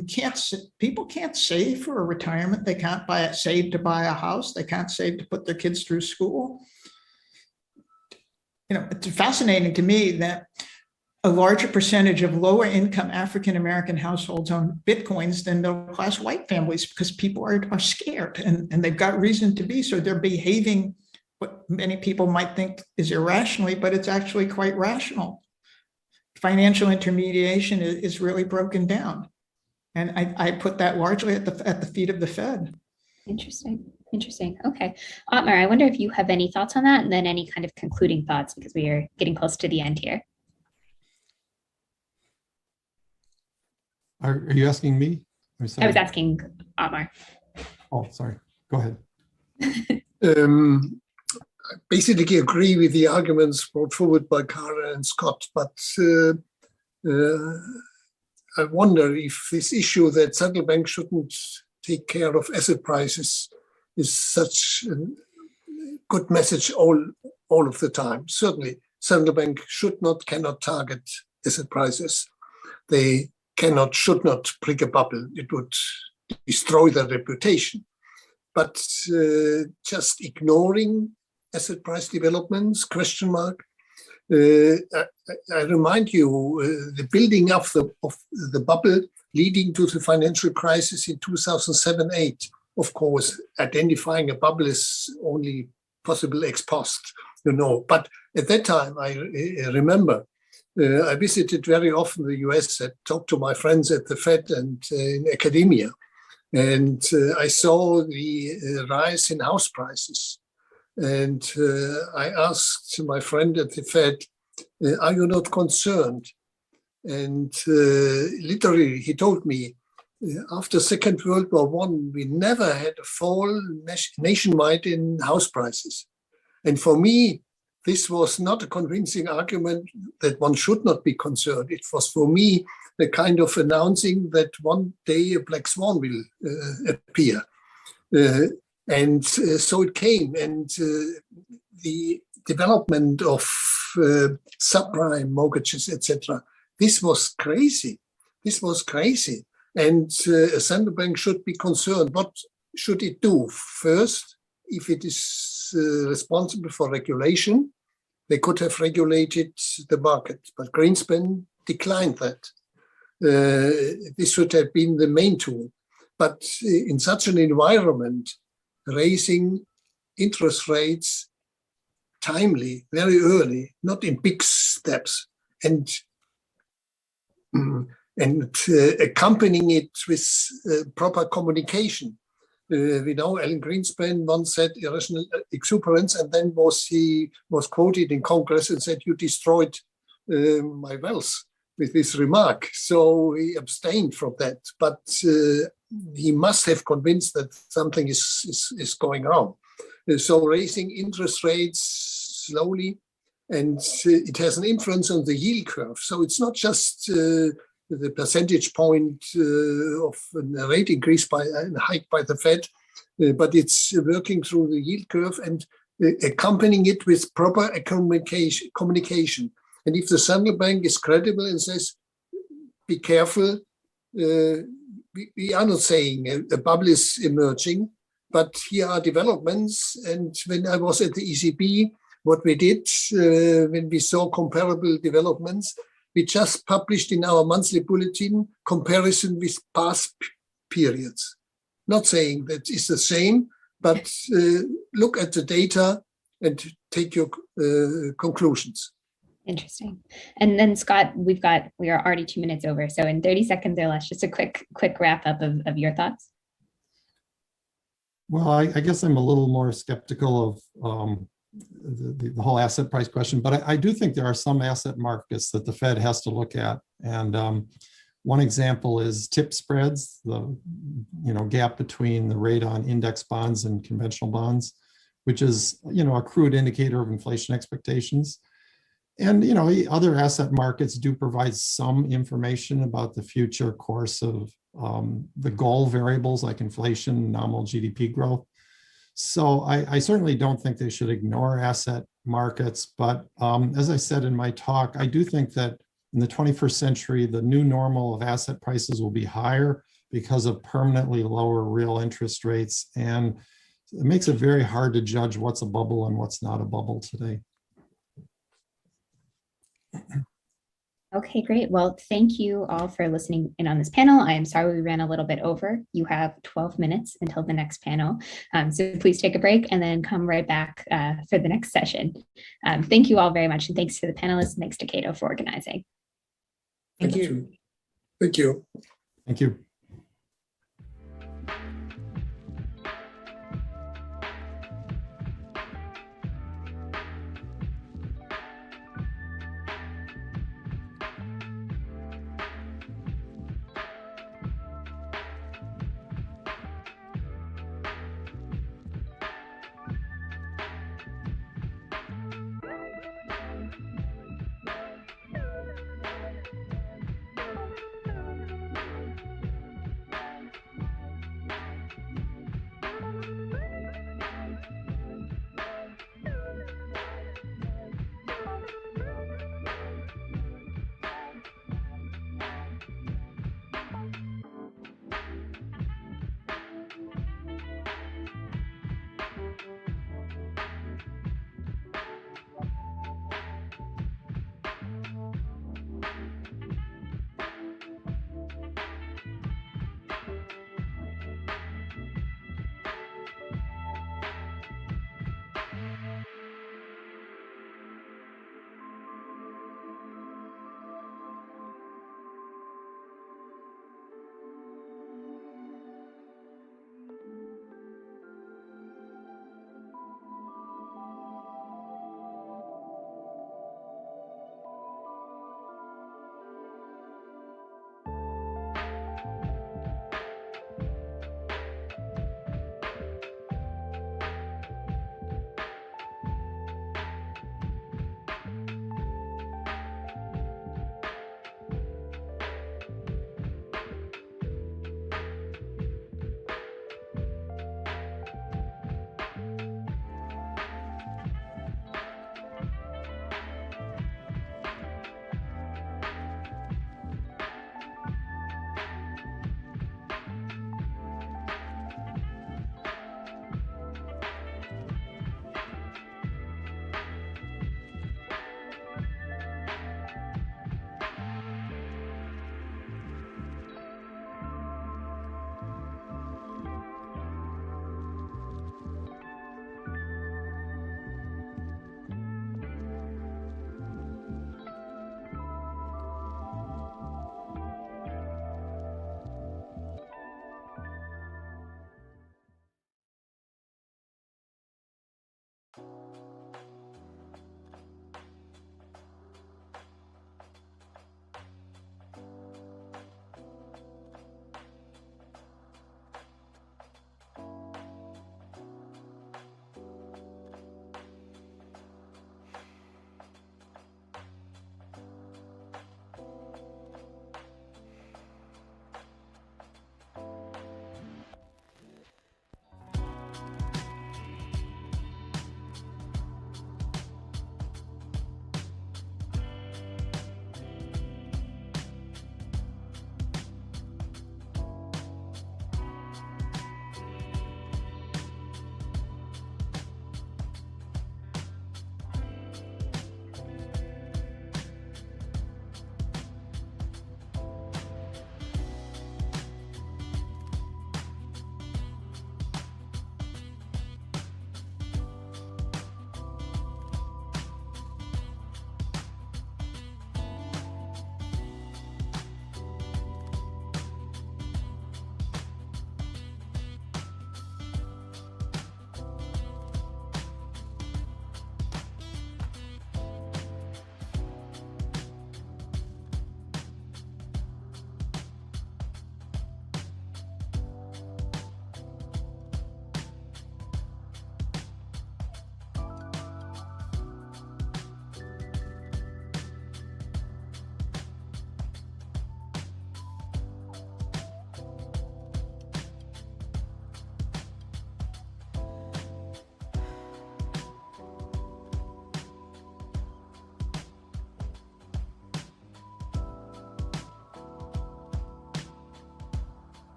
People can't save for a retirement. They can't save to buy a house. They can't save to put their kids through school. It's fascinating to me that a larger percentage of lower income African-American households own Bitcoins than middle-class white families, because people are scared and they've got reason to be. So they're behaving what many people might think is irrationally, but it's actually quite rational. Financial intermediation is really broken down. And I put that largely at the feet of the Fed. Interesting. Okay. Otmar, I wonder if you have any thoughts on that, and then any kind of concluding thoughts, because we are getting close to the end here. Are you asking me? I was asking Otmar. Oh, sorry. Go ahead. I basically agree with the arguments brought forward by Cara and Scott, but I wonder if this issue that central banks shouldn't take care of asset prices is such a good message all of the time. Certainly, central bank cannot target asset prices. They should not prick a bubble. It would destroy their reputation. But just ignoring asset price developments, I remind you, the building of the bubble leading to the financial crisis in 2007-8, of course, identifying a bubble is only possible ex post, But at that time, I remember, I visited very often the US and talked to my friends at the Fed and in academia. And I saw the rise in house prices. And I asked my friend at the Fed, are you not concerned? And literally, he told me, after Second World War I, we never had a fall nationwide in house prices. And for me, this was not a convincing argument that one should not be concerned. It was for me a kind of announcing that one day a black swan will appear. And so it came, and the development of subprime mortgages, etc. This was crazy. This was crazy. And a central bank should be concerned. What should it do? First, if it is responsible for regulation, they could have regulated the market. But Greenspan declined that. This should have been the main tool. But in such an environment, raising interest rates timely, very early, not in big steps, and accompanying it with proper communication. We know Alan Greenspan once said irrational exuberance, and then he was quoted in Congress and said, "You destroyed my wealth," with this remark. So he abstained from that. But he must have convinced that something is going wrong. So raising interest rates slowly, and it has an influence on the yield curve. So it's not just the percentage point of a rate increase by a hike by the Fed, but it's working through the yield curve and accompanying it with proper communication. And if the central bank is credible and says, be careful, we are not saying a bubble is emerging, but here are developments. And when I was at the ECB, what we did when we saw comparable developments, we just published in our monthly bulletin comparison with past periods. Not saying that it's the same, but look at the data and take your conclusions. Interesting. And then Scott, we are already 2 minutes over. So in 30 seconds or less, just a quick wrap up of your thoughts. Well, I guess I'm a little more skeptical of the whole asset price question, but I do think there are some asset markets that the Fed has to look at. And one example is tip spreads, the gap between the rate on index bonds and conventional bonds, which is a crude indicator of inflation expectations. And other asset markets do provide some information about the future course of the goal variables like inflation, nominal GDP growth. So I certainly don't think they should ignore asset markets. But as I said in my talk, I do think that in the 21st century, the new normal of asset prices will be higher because of permanently lower real interest rates. And it makes it very hard to judge what's a bubble and what's not a bubble today. Okay, great. Well, thank you all for listening in on this panel. I am sorry we ran a little bit over. You have 12 minutes until the next panel. So please take a break and then come right back for the next session. Thank you all very much. And thanks to the panelists and thanks to Cato for organizing. Thank you. Thank you. Thank you.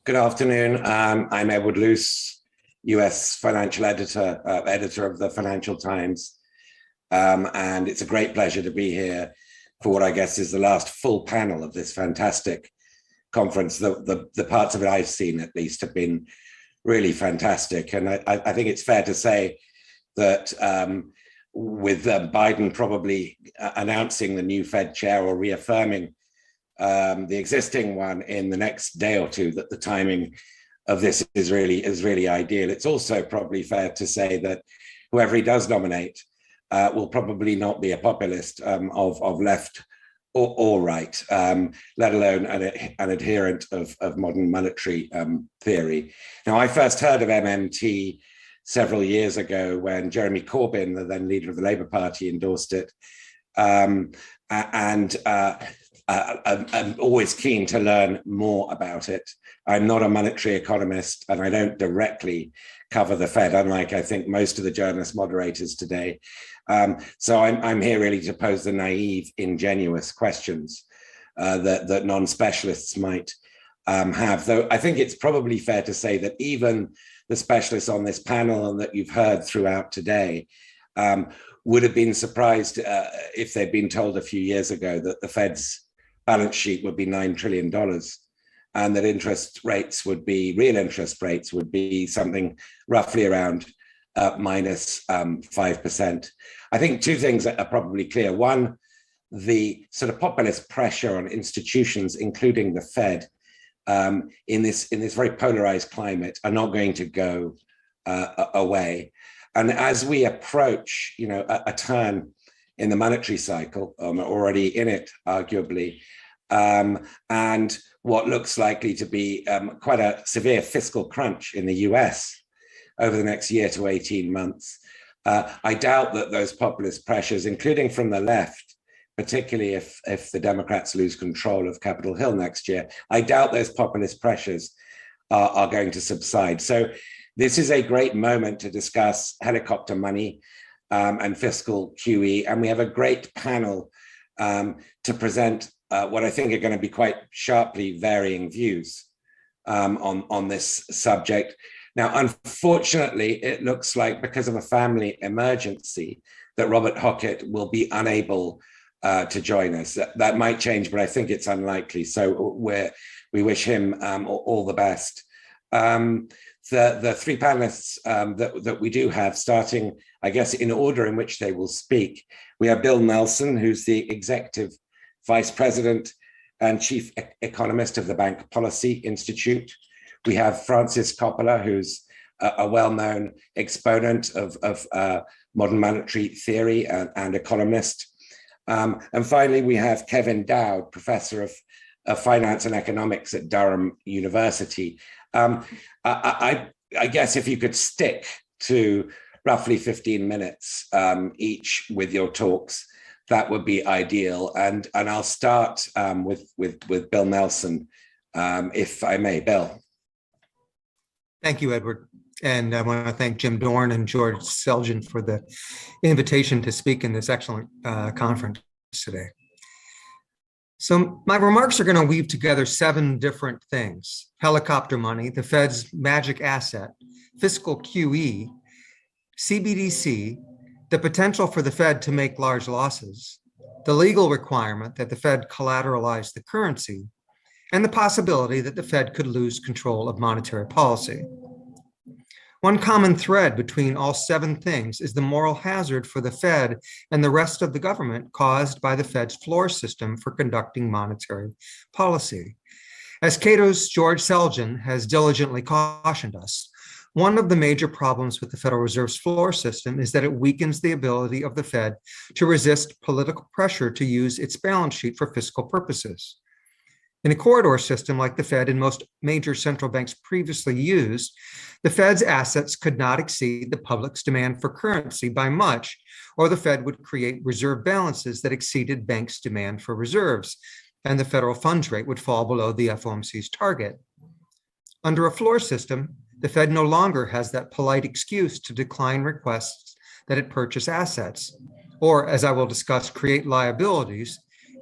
Good afternoon. I'm Edward Luce, US financial editor, editor of the Financial Times. And it's a great pleasure to be here for what I guess is the last full panel of this fantastic conference. The parts of it I've seen at least have been really fantastic. And I think it's fair to say that with Biden probably announcing the new Fed chair or reaffirming the existing one in the next day or two, that the timing of this is really ideal. It's also probably fair to say that whoever he does nominate will probably not be a populist of left or right, let alone an adherent of modern monetary theory. Now, I first heard of MMT several years ago when Jeremy Corbyn, the then leader of the Labour Party, endorsed it. I'm always keen to learn more about it. I'm not a monetary economist, and I don't directly cover the Fed, unlike I think most of the journalist moderators today. So I'm here really to pose the naive, ingenuous questions that non-specialists might have. Though I think it's probably fair to say that even the specialists on this panel and that you've heard throughout today would have been surprised if they'd been told a few years ago that the Fed's balance sheet would be $9 trillion and that interest rates would be, real interest rates would be something roughly around minus 5%. I think two things are probably clear. One, the sort of populist pressure on institutions, including the Fed, in this very polarized climate, are not going to go away. And as we approach, a turn in the monetary cycle, already in it, arguably, and what looks likely to be quite a severe fiscal crunch in the US over the next year to 18 months, I doubt that those populist pressures, including from the left, particularly if the Democrats lose control of Capitol Hill next year, I doubt those populist pressures are going to subside. So this is a great moment to discuss helicopter money and fiscal QE. And we have a great panel to present what I think are going to be quite sharply varying views on this subject. Now, unfortunately, it looks like because of a family emergency that Robert Hockett will be unable to join us. That might change, but I think it's unlikely. So we wish him all the best. The three panelists that we do have, starting, I guess, in order in which they will speak. We have Bill Nelson, who's the Executive Vice President and Chief Economist of the Bank Policy Institute. We have Francis Coppola, who's a well-known exponent of modern monetary theory and economist. And finally, we have Kevin Dowd, Professor of Finance and Economics at Durham University. I guess if you could stick to roughly 15 minutes each with your talks, that would be ideal. And I'll start with Bill Nelson, if I may. Bill. Thank you, Edward. And I want to thank Jim Dorn and George Selgin for the invitation to speak in this excellent conference today. So my remarks are going to weave together 7 different things: helicopter money, the Fed's magic asset, fiscal QE, CBDC, the potential for the Fed to make large losses, the legal requirement that the Fed collateralize the currency, and the possibility that the Fed could lose control of monetary policy. One common thread between all 7 things is the moral hazard for the Fed and the rest of the government caused by the Fed's floor system for conducting monetary policy. As Cato's George Selgin has diligently cautioned us, one of the major problems with the Federal Reserve's floor system is that it weakens the ability of the Fed to resist political pressure to use its balance sheet for fiscal purposes. In a corridor system like the Fed and most major central banks previously used, the Fed's assets could not exceed the public's demand for currency by much, or the Fed would create reserve balances that exceeded banks' demand for reserves, and the federal funds rate would fall below the FOMC's target. Under a floor system, the Fed no longer has that polite excuse to decline requests that it purchase assets, or, as I will discuss, create liabilities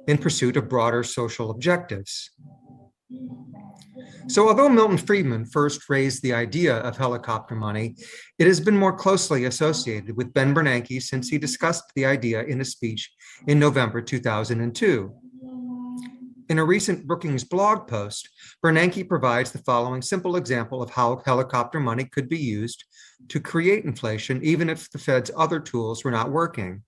in pursuit of broader social objectives. So although Milton Friedman first raised the idea of helicopter money, it has been more closely associated with Ben Bernanke since he discussed the idea in a speech in November 2002. In a recent Brookings blog post, Bernanke provides the following simple example of how helicopter money could be used to create inflation, even if the Fed's other tools were not working.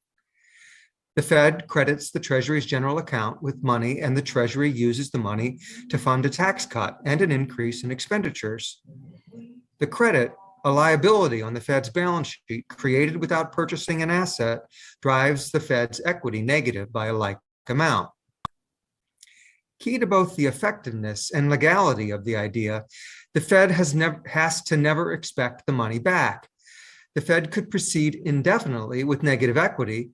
The Fed credits the Treasury's general account with money, and the Treasury uses the money to fund a tax cut and an increase in expenditures. The credit, a liability on the Fed's balance sheet created without purchasing an asset, drives the Fed's equity negative by a like amount. Key to both the effectiveness and legality of the idea, the Fed has to never expect the money back. The Fed could proceed indefinitely with negative equity,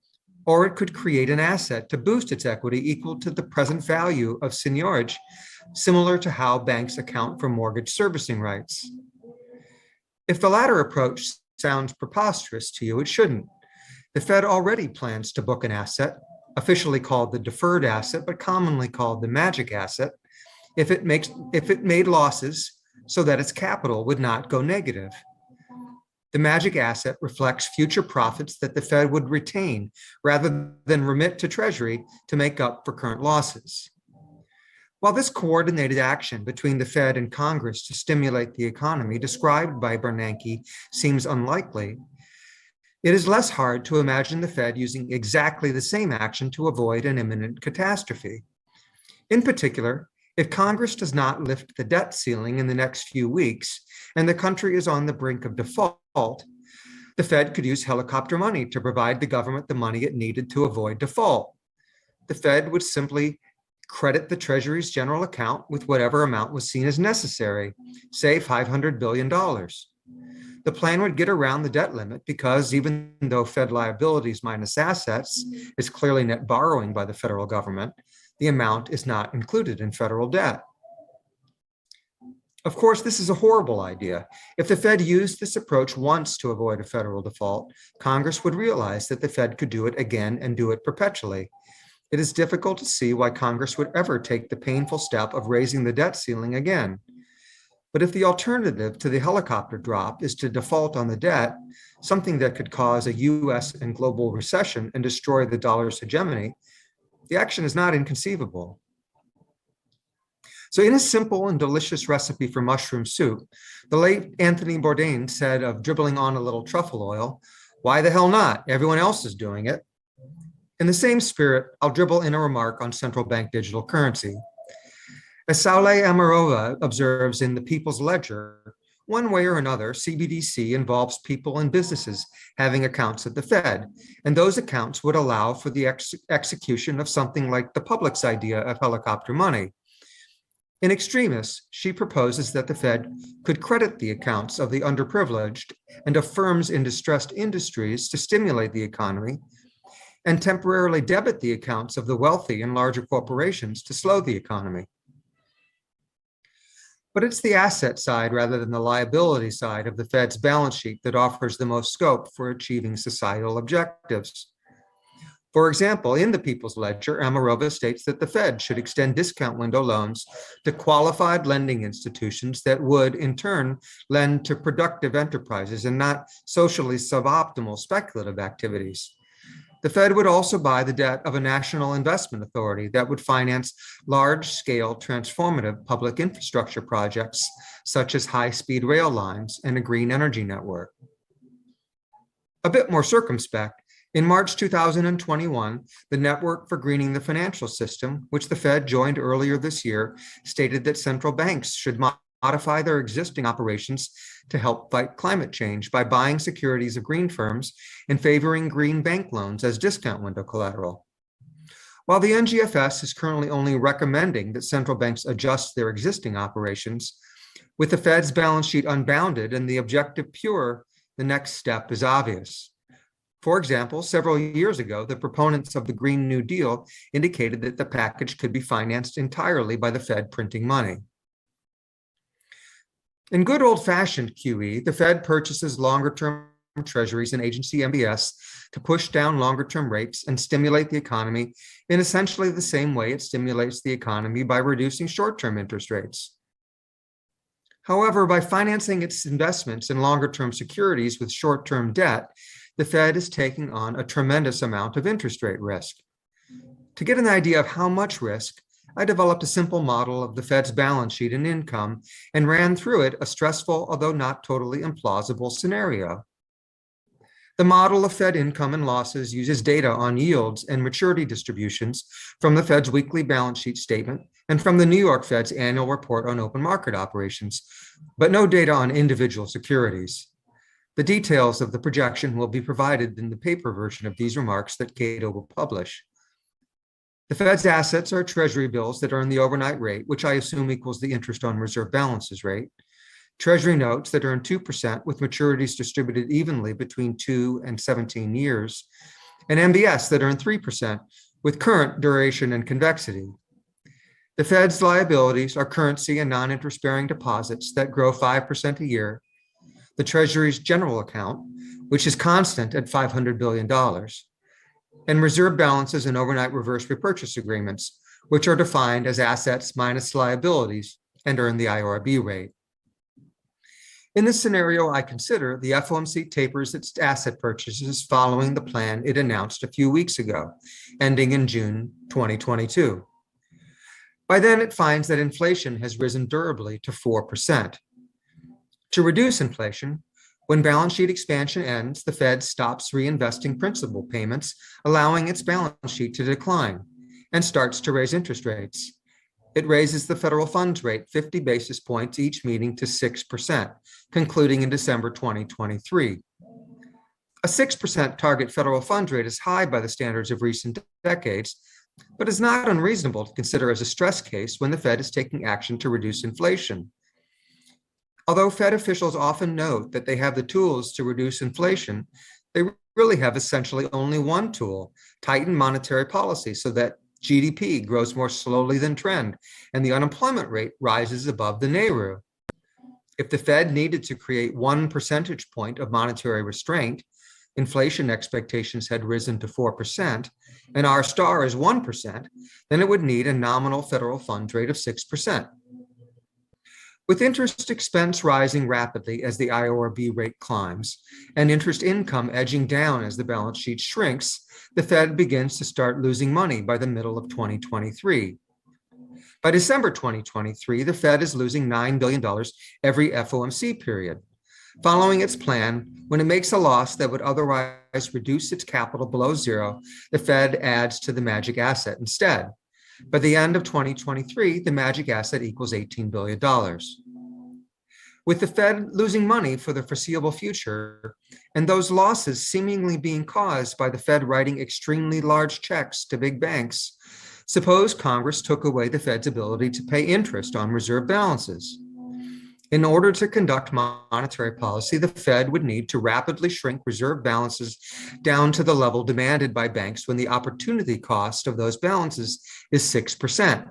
or it could create an asset to boost its equity equal to the present value of seigniorage, similar to how banks account for mortgage servicing rights. If the latter approach sounds preposterous to you, it shouldn't. The Fed already plans to book an asset, officially called the deferred asset, but commonly called the magic asset, if it made losses so that its capital would not go negative. The magic asset reflects future profits that the Fed would retain rather than remit to Treasury to make up for current losses. While this coordinated action between the Fed and Congress to stimulate the economy described by Bernanke seems unlikely, it is less hard to imagine the Fed using exactly the same action to avoid an imminent catastrophe. In particular, if Congress does not lift the debt ceiling in the next few weeks and the country is on the brink of default, the Fed could use helicopter money to provide the government the money it needed to avoid default. The Fed would simply credit the Treasury's general account with whatever amount was seen as necessary, say $500 billion. The plan would get around the debt limit because even though Fed liabilities minus assets is clearly net borrowing by the federal government, the amount is not included in federal debt. Of course, this is a horrible idea. If the Fed used this approach once to avoid a federal default, Congress would realize that the Fed could do it again and do it perpetually. It is difficult to see why Congress would ever take the painful step of raising the debt ceiling again. But if the alternative to the helicopter drop is to default on the debt, something that could cause a US and global recession and destroy the dollar's hegemony, the action is not inconceivable. So in a simple and delicious recipe for mushroom soup, the late Anthony Bourdain said of dribbling on a little truffle oil, "Why the hell not? Everyone else is doing it." In the same spirit, I'll dribble in a remark on central bank digital currency. As Saule Amarova observes in The People's Ledger, one way or another, CBDC involves people and businesses having accounts at the Fed, and those accounts would allow for the execution of something like the public's idea of helicopter money. In extremis, she proposes that the Fed could credit the accounts of the underprivileged and of firms in distressed industries to stimulate the economy, and temporarily debit the accounts of the wealthy and larger corporations to slow the economy. But it's the asset side rather than the liability side of the Fed's balance sheet that offers the most scope for achieving societal objectives. For example, in the People's Ledger, Amarova states that the Fed should extend discount window loans to qualified lending institutions that would, in turn, lend to productive enterprises and not socially suboptimal speculative activities. The Fed would also buy the debt of a national investment authority that would finance large-scale transformative public infrastructure projects, such as high-speed rail lines and a green energy network. A bit more circumspect, in March 2021, the Network for Greening the Financial System, which the Fed joined earlier this year, stated that central banks should modify their existing operations to help fight climate change by buying securities of green firms and favoring green bank loans as discount window collateral. While the NGFS is currently only recommending that central banks adjust their existing operations, with the Fed's balance sheet unbounded and the objective pure, the next step is obvious. For example, several years ago, the proponents of the Green New Deal indicated that the package could be financed entirely by the Fed printing money. In good old-fashioned QE, the Fed purchases longer-term treasuries and agency MBS to push down longer-term rates and stimulate the economy in essentially the same way it stimulates the economy by reducing short-term interest rates. However, by financing its investments in longer-term securities with short-term debt, the Fed is taking on a tremendous amount of interest rate risk. To get an idea of how much risk, I developed a simple model of the Fed's balance sheet and income and ran through it a stressful, although not totally implausible scenario. The model of Fed income and losses uses data on yields and maturity distributions from the Fed's weekly balance sheet statement and from the New York Fed's annual report on open market operations, but no data on individual securities. The details of the projection will be provided in the paper version of these remarks that Cato will publish. The Fed's assets are Treasury bills that earn the overnight rate, which I assume equals the interest on reserve balances rate, Treasury notes that earn 2% with maturities distributed evenly between 2 and 17 years, and MBS that earn 3% with current duration and convexity. The Fed's liabilities are currency and non-interest-bearing deposits that grow 5% a year, the Treasury's general account, which is constant at $500 billion, and reserve balances and overnight reverse repurchase agreements, which are defined as assets minus liabilities and earn the IORB rate. In this scenario, I consider the FOMC tapers its asset purchases following the plan it announced a few weeks ago, ending in June 2022. By then, it finds that inflation has risen durably to 4%. To reduce inflation, when balance sheet expansion ends, the Fed stops reinvesting principal payments, allowing its balance sheet to decline, and starts to raise interest rates. It raises the federal funds rate 50 basis points each meeting to 6%, concluding in December 2023. A 6% target federal funds rate is high by the standards of recent decades, but is not unreasonable to consider as a stress case when the Fed is taking action to reduce inflation. Although Fed officials often note that they have the tools to reduce inflation, they really have essentially only one tool: tighten monetary policy so that GDP grows more slowly than trend, and the unemployment rate rises above the NAIRU. If the Fed needed to create 1 percentage point of monetary restraint, inflation expectations had risen to 4%, and R star is 1%, then it would need a nominal federal funds rate of 6%. With interest expense rising rapidly as the IORB rate climbs, and interest income edging down as the balance sheet shrinks, the Fed begins to start losing money by the middle of 2023. By December 2023, the Fed is losing $9 billion every FOMC period. Following its plan, when it makes a loss that would otherwise reduce its capital below zero, the Fed adds to the magic asset instead. By the end of 2023, the magic asset equals $18 billion. With the Fed losing money for the foreseeable future, and those losses seemingly being caused by the Fed writing extremely large checks to big banks, suppose Congress took away the Fed's ability to pay interest on reserve balances. In order to conduct monetary policy, the Fed would need to rapidly shrink reserve balances down to the level demanded by banks when the opportunity cost of those balances is 6%.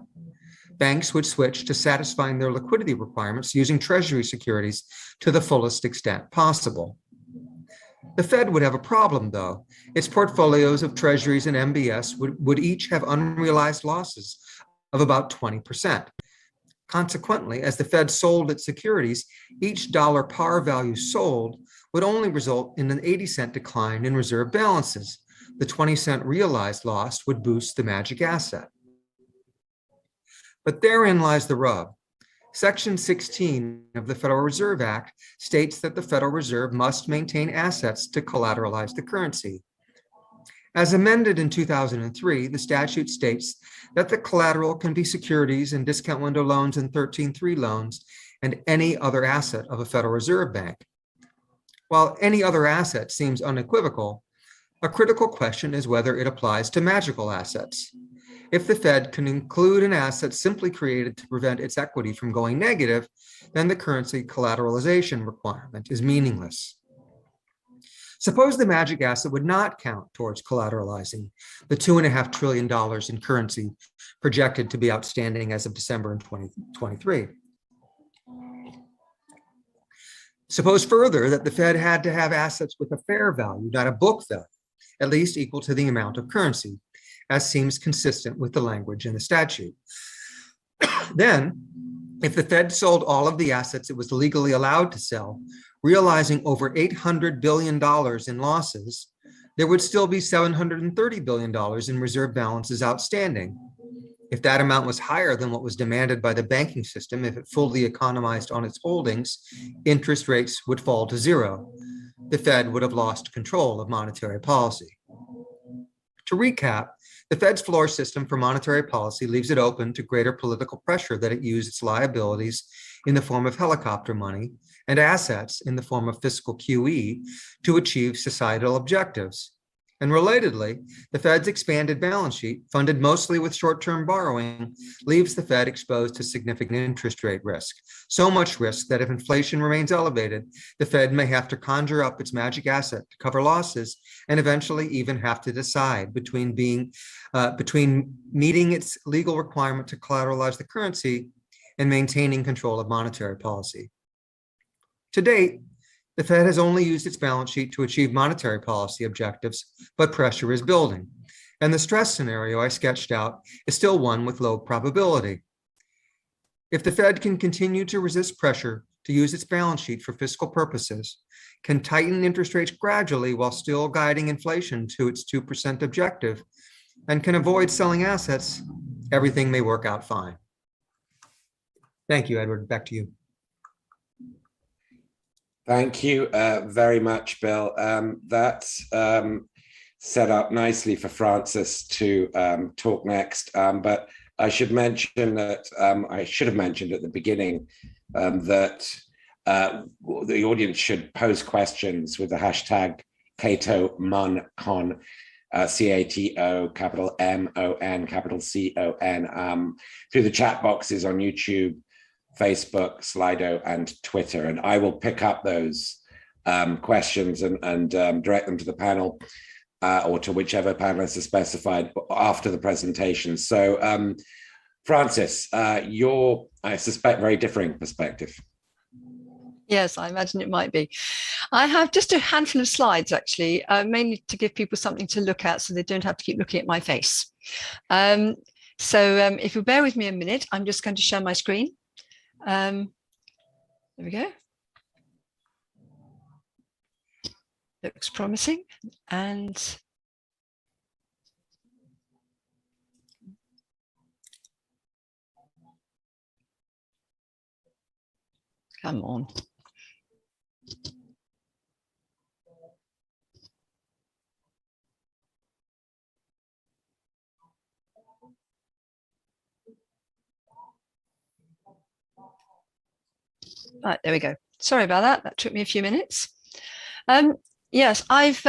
Banks would switch to satisfying their liquidity requirements using Treasury securities to the fullest extent possible. The Fed would have a problem, though. Its portfolios of Treasuries and MBS would each have unrealized losses of about 20%. Consequently, as the Fed sold its securities, each dollar par value sold would only result in an 80-cent decline in reserve balances. The 20-cent realized loss would boost the magic asset. But therein lies the rub. Section 16 of the Federal Reserve Act states that the Federal Reserve must maintain assets to collateralize the currency. As amended in 2003, the statute states that the collateral can be securities and discount window loans and 13(3) loans and any other asset of a Federal Reserve Bank. While any other asset seems unequivocal, a critical question is whether it applies to magical assets. If the Fed can include an asset simply created to prevent its equity from going negative, then the currency collateralization requirement is meaningless. Suppose the magic asset would not count towards collateralizing the $2.5 trillion in currency projected to be outstanding as of December in 2023. Suppose further that the Fed had to have assets with a fair value, not a book value, at least equal to the amount of currency, as seems consistent with the language in the statute. Then, If the Fed sold all of the assets it was legally allowed to sell, realizing over $800 billion in losses, there would still be $730 billion in reserve balances outstanding. If that amount was higher than what was demanded by the banking system, if it fully economized on its holdings, interest rates would fall to zero. The Fed would have lost control of monetary policy. To recap, the Fed's floor system for monetary policy leaves it open to greater political pressure that it use its liabilities in the form of helicopter money and assets in the form of fiscal QE to achieve societal objectives. And relatedly, the Fed's expanded balance sheet, funded mostly with short-term borrowing, leaves the Fed exposed to significant interest rate risk. So much risk that if inflation remains elevated, the Fed may have to conjure up its magic asset to cover losses and eventually even have to decide between meeting its legal requirement to collateralize the currency and maintaining control of monetary policy. To date, the Fed has only used its balance sheet to achieve monetary policy objectives, but pressure is building. And the stress scenario I sketched out is still one with low probability. If the Fed can continue to resist pressure to use its balance sheet for fiscal purposes, can tighten interest rates gradually while still guiding inflation to its 2% objective, and can avoid selling assets, everything may work out fine. Thank you, Edward. Back to you. Thank you very much, Bill. That's set up nicely for Francis to talk next. But I should mention that I should have mentioned at the beginning that the audience should pose questions with the hashtag CatoMonCon, CATO, capital MON, capital CON, through the chat boxes on YouTube, Facebook, Slido, and Twitter. And I will pick up those questions and direct them to the panel or to whichever panelists are specified after the presentation. So Francis, your, I suspect, very differing perspective. Yes, I imagine it might be. I have just a handful of slides, actually, mainly to give people something to look at so they don't have to keep looking at my face. So if you bear with me a minute, I'm just going to share my screen. There we go. Looks promising. And come on. Right, there we go. Sorry about that. That took me a few minutes. Yes, I've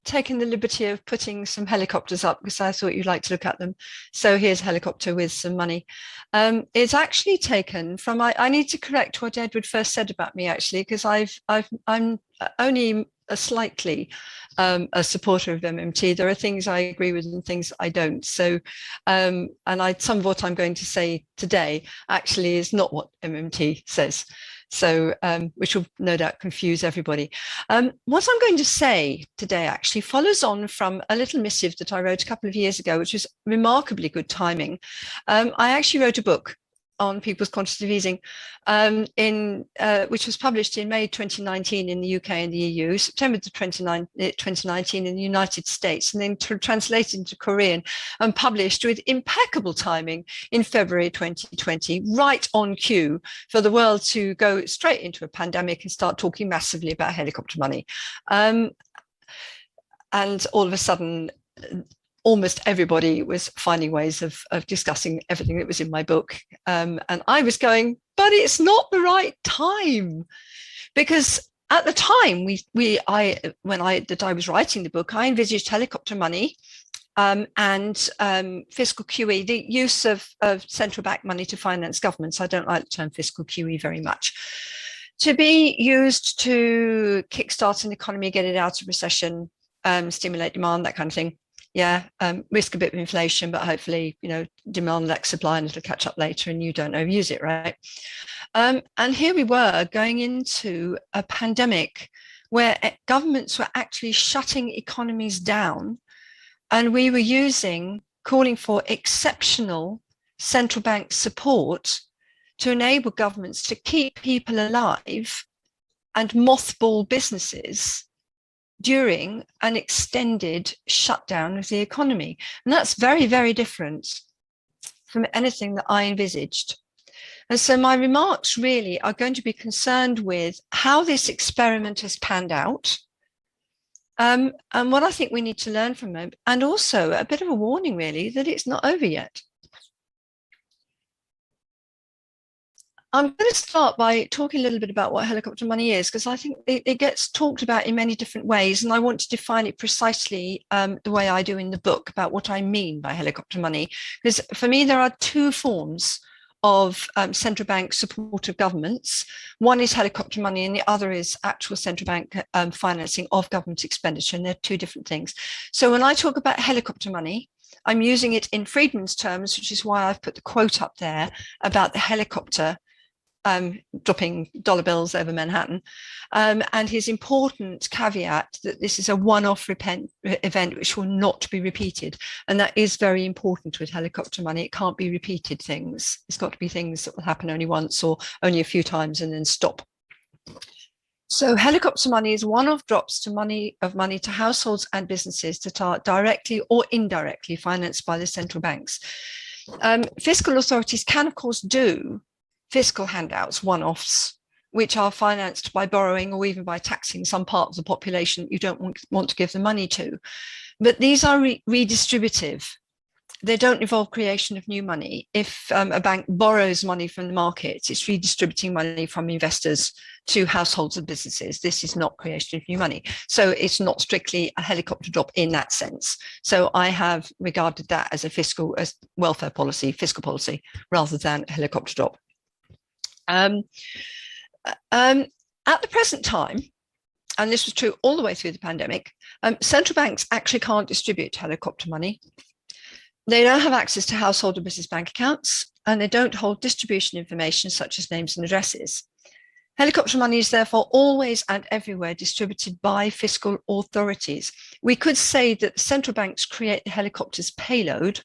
taken the liberty of putting some helicopters up because I thought you'd like to look at them. So here's a helicopter with some money. It's actually taken from, I need to correct what Edward first said about me, actually, because I'm only slightly a supporter of MMT. There are things I agree with and things I don't. So, and some of what I'm going to say today actually is not what MMT says. So, which will no doubt confuse everybody. What I'm going to say today actually follows on from a little missive that I wrote a couple of years ago, which was remarkably good timing. I actually wrote a book on people's quantitative easing, which was published in May 2019 in the UK and the EU, September 2019 in the United States, and then translated into Korean and published with impeccable timing in February 2020, right on cue for the world to go straight into a pandemic and start talking massively about helicopter money. And all of a sudden, almost everybody was finding ways of discussing everything that was in my book. And I was going, but it's not the right time. Because at the time, when I was writing the book, I envisaged helicopter money and fiscal QE, the use of central bank money to finance governments. I don't like the term fiscal QE very much. To be used to kickstart an economy, get it out of recession, stimulate demand, that kind of thing. Yeah, risk a bit of inflation, but hopefully, demand lacks supply and it'll catch up later and you don't overuse it, right? And here we were going into a pandemic where governments were actually shutting economies down, and we were calling for exceptional central bank support to enable governments to keep people alive and mothball businesses during an extended shutdown of the economy. And that's very, very different from anything that I envisaged. And so my remarks really are going to be concerned with how this experiment has panned out, and what I think we need to learn from it, and also a bit of a warning really that it's not over yet. I'm going to start by talking a little bit about what helicopter money is, because I think it gets talked about in many different ways, and I want to define it precisely the way I do in the book about what I mean by helicopter money. Because for me, there are two forms of central bank support of governments. One is helicopter money, and the other is actual central bank financing of government expenditure, and they're two different things. So when I talk about helicopter money, I'm using it in Friedman's terms, which is why I've put the quote up there about the helicopter dropping dollar bills over Manhattan, and his important caveat that this is a one-off event which will not be repeated. And that is very important with helicopter money. It can't be repeated things. It's got to be things that will happen only once or only a few times and then stop. So helicopter money is one-off drops of money to households and businesses that are directly or indirectly financed by the central banks. Fiscal authorities can, of course, do fiscal handouts, one-offs, which are financed by borrowing or even by taxing some part of the population you don't want to give the money to. But these are redistributive. They don't involve creation of new money. If a bank borrows money from the markets, it's redistributing money from investors to households and businesses. This is not creation of new money. So it's not strictly a helicopter drop in that sense. So I have regarded that as a welfare policy, fiscal policy, rather than a helicopter drop. At the present time, and this was true all the way through the pandemic, central banks actually can't distribute helicopter money. They don't have access to household and business bank accounts, and they don't hold distribution information such as names and addresses. Helicopter money is therefore always and everywhere distributed by fiscal authorities. We could say that central banks create the helicopter's payload,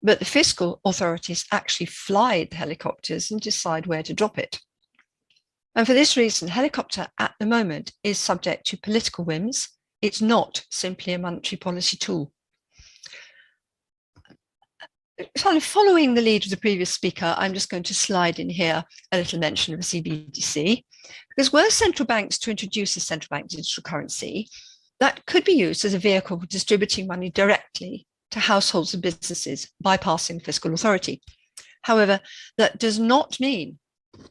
but the fiscal authorities actually fly the helicopters and decide where to drop it. And for this reason, helicopter at the moment is subject to political whims. It's not simply a monetary policy tool. Kind of following the lead of the previous speaker, I'm just going to slide in here a little mention of a CBDC, because were central banks to introduce a central bank digital currency, that could be used as a vehicle for distributing money directly to households and businesses, bypassing fiscal authority. However, that does not mean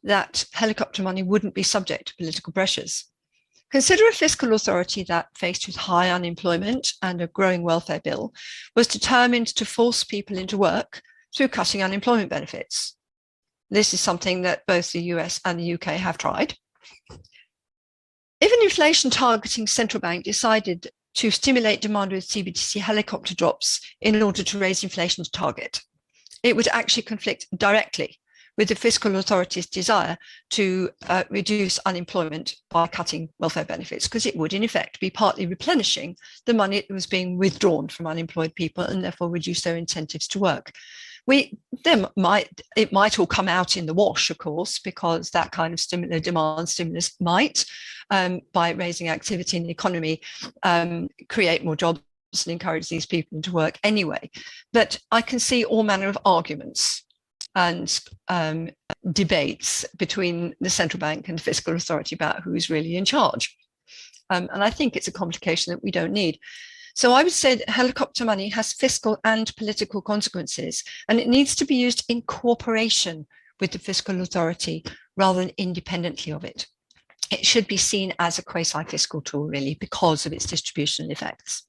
that helicopter money wouldn't be subject to political pressures. Consider a fiscal authority that, faced with high unemployment and a growing welfare bill, was determined to force people into work through cutting unemployment benefits. This is something that both the US and the UK have tried. If an inflation targeting central bank decided to stimulate demand with CBDC helicopter drops in order to raise inflation's target, it would actually conflict directly with the fiscal authority's desire to reduce unemployment by cutting welfare benefits, because it would in effect be partly replenishing the money that was being withdrawn from unemployed people and therefore reduce their incentives to work. It might all come out in the wash, of course, because that kind of demand stimulus might, by raising activity in the economy, create more jobs and encourage these people into work anyway. But I can see all manner of arguments and debates between the central bank and the fiscal authority about who is really in charge. And I think it's a complication that we don't need. So I would say that helicopter money has fiscal and political consequences, and it needs to be used in cooperation with the fiscal authority rather than independently of it. It should be seen as a quasi-fiscal tool, really, because of its distributional effects.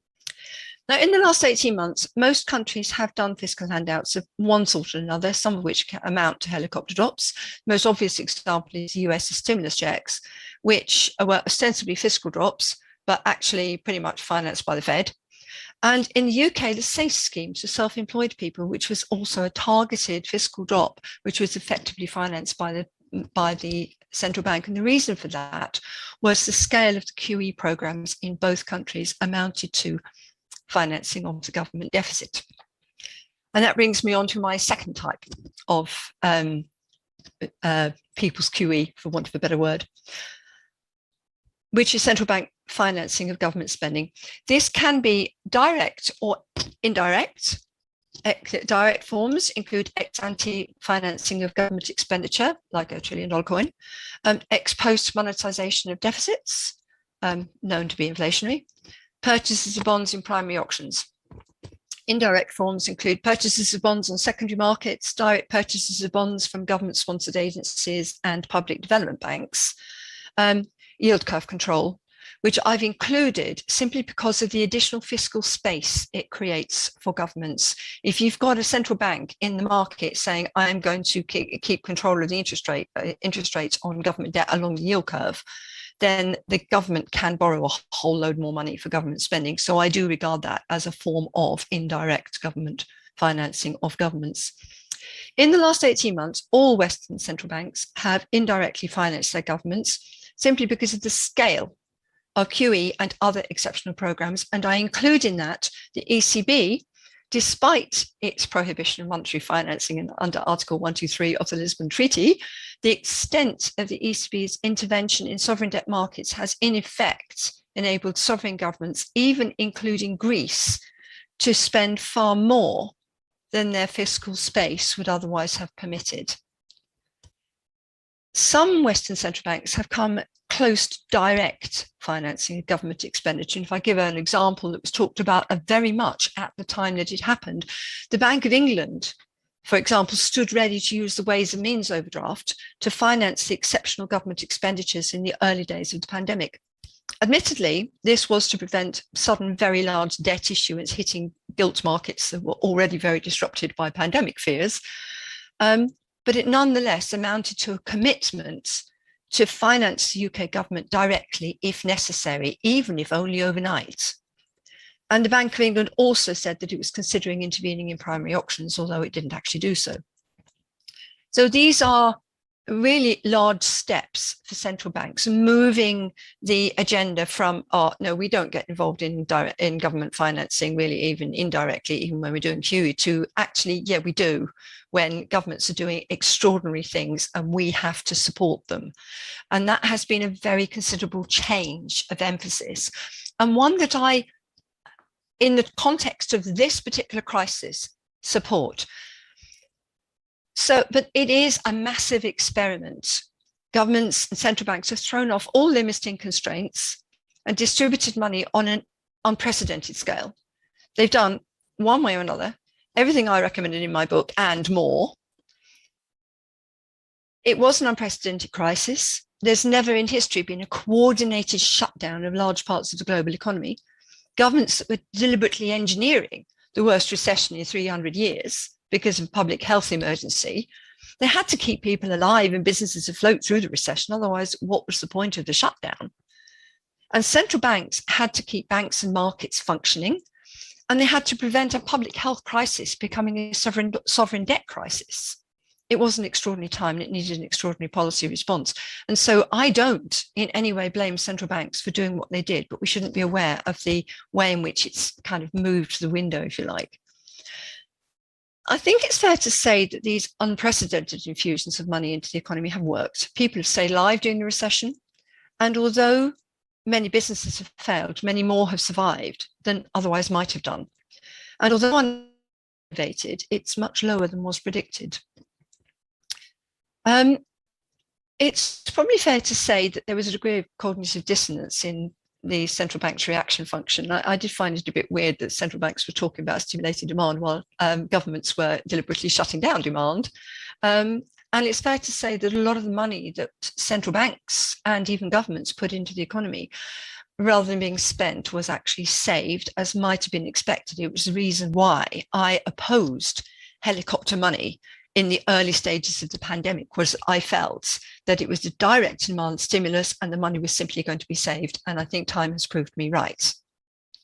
Now, in the last 18 months, most countries have done fiscal handouts of one sort or another, some of which amount to helicopter drops. The most obvious example is the US's stimulus checks, which were ostensibly fiscal drops, but actually pretty much financed by the Fed. And in the UK, the SAFE scheme for self-employed people, which was also a targeted fiscal drop, which was effectively financed by the central bank. And the reason for that was the scale of the QE programs in both countries amounted to financing of the government deficit. And that brings me on to my second type of people's QE, for want of a better word, which is central bank financing of government spending. This can be direct or indirect. Direct forms include ex-ante financing of government expenditure, like a $1 trillion coin, ex-post monetization of deficits, known to be inflationary, purchases of bonds in primary auctions. Indirect forms include purchases of bonds on secondary markets, direct purchases of bonds from government-sponsored agencies and public development banks, yield curve control, which I've included simply because of the additional fiscal space it creates for governments. If you've got a central bank in the market saying, I'm going to keep control of the interest rates on government debt along the yield curve, then the government can borrow a whole load more money for government spending. So I do regard that as a form of indirect government financing of governments. In the last 18 months, all Western central banks have indirectly financed their governments simply because of the scale of QE and other exceptional programs. And I include in that the ECB, despite its prohibition of monetary financing under Article 123 of the Lisbon Treaty, the extent of the ECB's intervention in sovereign debt markets has in effect enabled sovereign governments, even including Greece, to spend far more than their fiscal space would otherwise have permitted. Some Western central banks have come close to direct financing of government expenditure. And if I give an example that was talked about very much at the time that it happened, the Bank of England, for example, stood ready to use the Ways and Means overdraft to finance the exceptional government expenditures in the early days of the pandemic. Admittedly, this was to prevent sudden, very large debt issuance hitting gilt markets that were already very disrupted by pandemic fears. But it nonetheless amounted to a commitment to finance the UK government directly if necessary, even if only overnight. And the Bank of England also said that it was considering intervening in primary auctions, although it didn't actually do so. So these are really large steps for central banks, moving the agenda from, oh, no, we don't get involved in government financing, really even indirectly, even when we're doing QE, to actually, yeah, we do, when governments are doing extraordinary things and we have to support them. And that has been a very considerable change of emphasis, and one that I, in the context of this particular crisis, support. So, but it is a massive experiment. Governments and central banks have thrown off all limiting constraints and distributed money on an unprecedented scale. They've done, one way or another, everything I recommended in my book and more. It was an unprecedented crisis. There's never in history been a coordinated shutdown of large parts of the global economy. Governments that were deliberately engineering the worst recession in 300 years because of public health emergency, they had to keep people alive and businesses afloat through the recession. Otherwise, what was the point of the shutdown? And central banks had to keep banks and markets functioning, and they had to prevent a public health crisis becoming a sovereign debt crisis. It was an extraordinary time and it needed an extraordinary policy response. And so I don't in any way blame central banks for doing what they did, but we shouldn't be aware of the way in which it's kind of moved to the window, if you like. I think it's fair to say that these unprecedented infusions of money into the economy have worked. People have stayed alive during the recession. And although many businesses have failed, many more have survived than otherwise might have done. And although uninnovated, it's much lower than was predicted. It's probably fair to say that there was a degree of cognitive dissonance in the central bank's reaction function. I did find it a bit weird that central banks were talking about stimulating demand while governments were deliberately shutting down demand. And it's fair to say that a lot of the money that central banks and even governments put into the economy, rather than being spent, was actually saved, as might have been expected. It was the reason why I opposed helicopter money in the early stages of the pandemic, was I felt that it was a direct demand stimulus and the money was simply going to be saved. And I think time has proved me right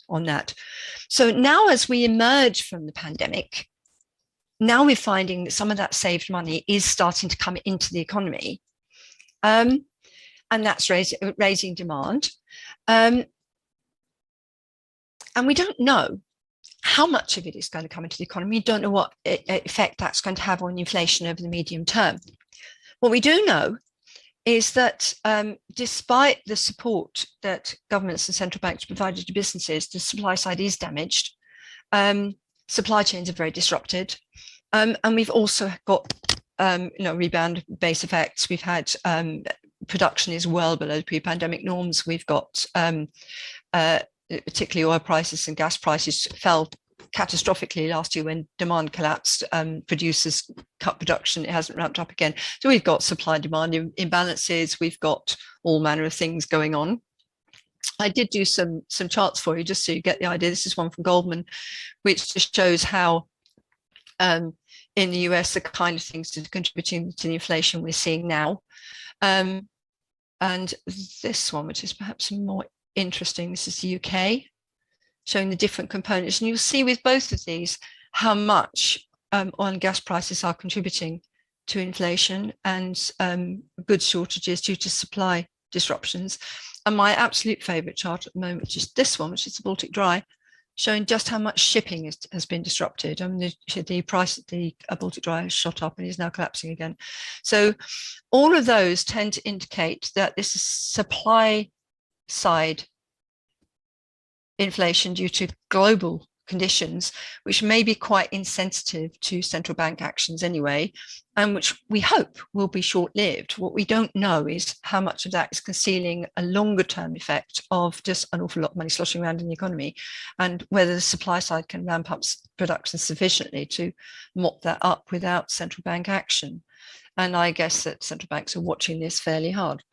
on that. So now as we emerge from the pandemic, now we're finding that some of that saved money is starting to come into the economy. And that's raising demand. And we don't know how much of it is going to come into the economy. We don't know what effect that's going to have on inflation over the medium term. What we do know is that despite the support that governments and central banks provided to businesses, the supply side is damaged. Supply chains are very disrupted. And we've also got rebound base effects. We've had production is well below pre-pandemic norms. We've got particularly oil prices and gas prices fell catastrophically last year when demand collapsed. Producers cut production. It hasn't ramped up again. So we've got supply and demand imbalances. We've got all manner of things going on. I did do some charts for you just so you get the idea. This is one from Goldman, which just shows how in the US, the kind of things that are contributing to the inflation we're seeing now. And this one, which is perhaps more interesting, this is the UK, showing the different components. And you'll see with both of these how much oil and gas prices are contributing to inflation and goods shortages due to supply disruptions. And my absolute favorite chart at the moment, which is this one, which is the Baltic Dry, showing just how much shipping has been disrupted. I mean, the price of the Baltic Dry has shot up and is now collapsing again. So all of those tend to indicate that this is supply side inflation due to global conditions, which may be quite insensitive to central bank actions anyway, and which we hope will be short-lived. What we don't know is how much of that is concealing a longer-term effect of just an awful lot of money sloshing around in the economy, and whether the supply side can ramp up production sufficiently to mop that up without central bank action. And I guess that central banks are watching this fairly hard.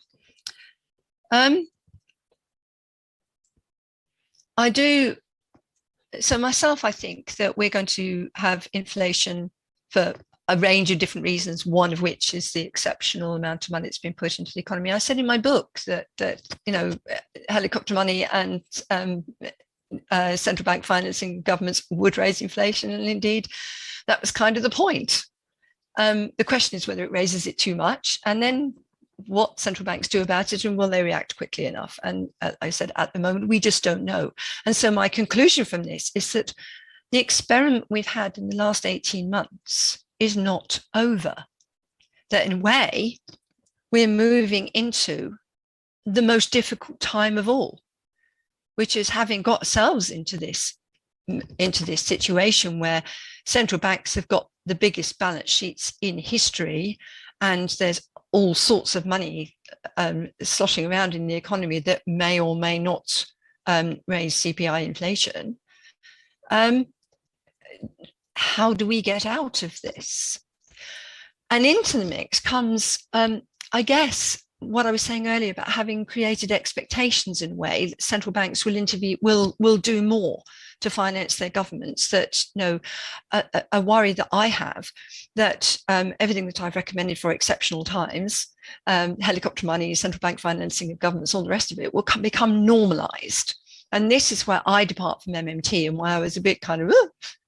So myself, I think that we're going to have inflation for a range of different reasons, one of which is the exceptional amount of money that's been put into the economy. I said in my book that helicopter money and central bank financing governments would raise inflation, and indeed that was kind of the point. The question is whether it raises it too much, and then what central banks do about it, and will they react quickly enough? And I said, at the moment, we just don't know. And so my conclusion from this is that the experiment we've had in the last 18 months is not over. That in a way, we're moving into the most difficult time of all, which is having got ourselves into this situation where central banks have got the biggest balance sheets in history, and there's all sorts of money sloshing around in the economy that may or may not raise CPI inflation. How do we get out of this? And into the mix comes, I guess, what I was saying earlier about having created expectations in a way that central banks will do more to finance their governments. That a worry that I have that everything that I've recommended for exceptional times, helicopter money, central bank financing of governments, all the rest of it will become normalized. And this is where I depart from MMT, and why I was a bit kind of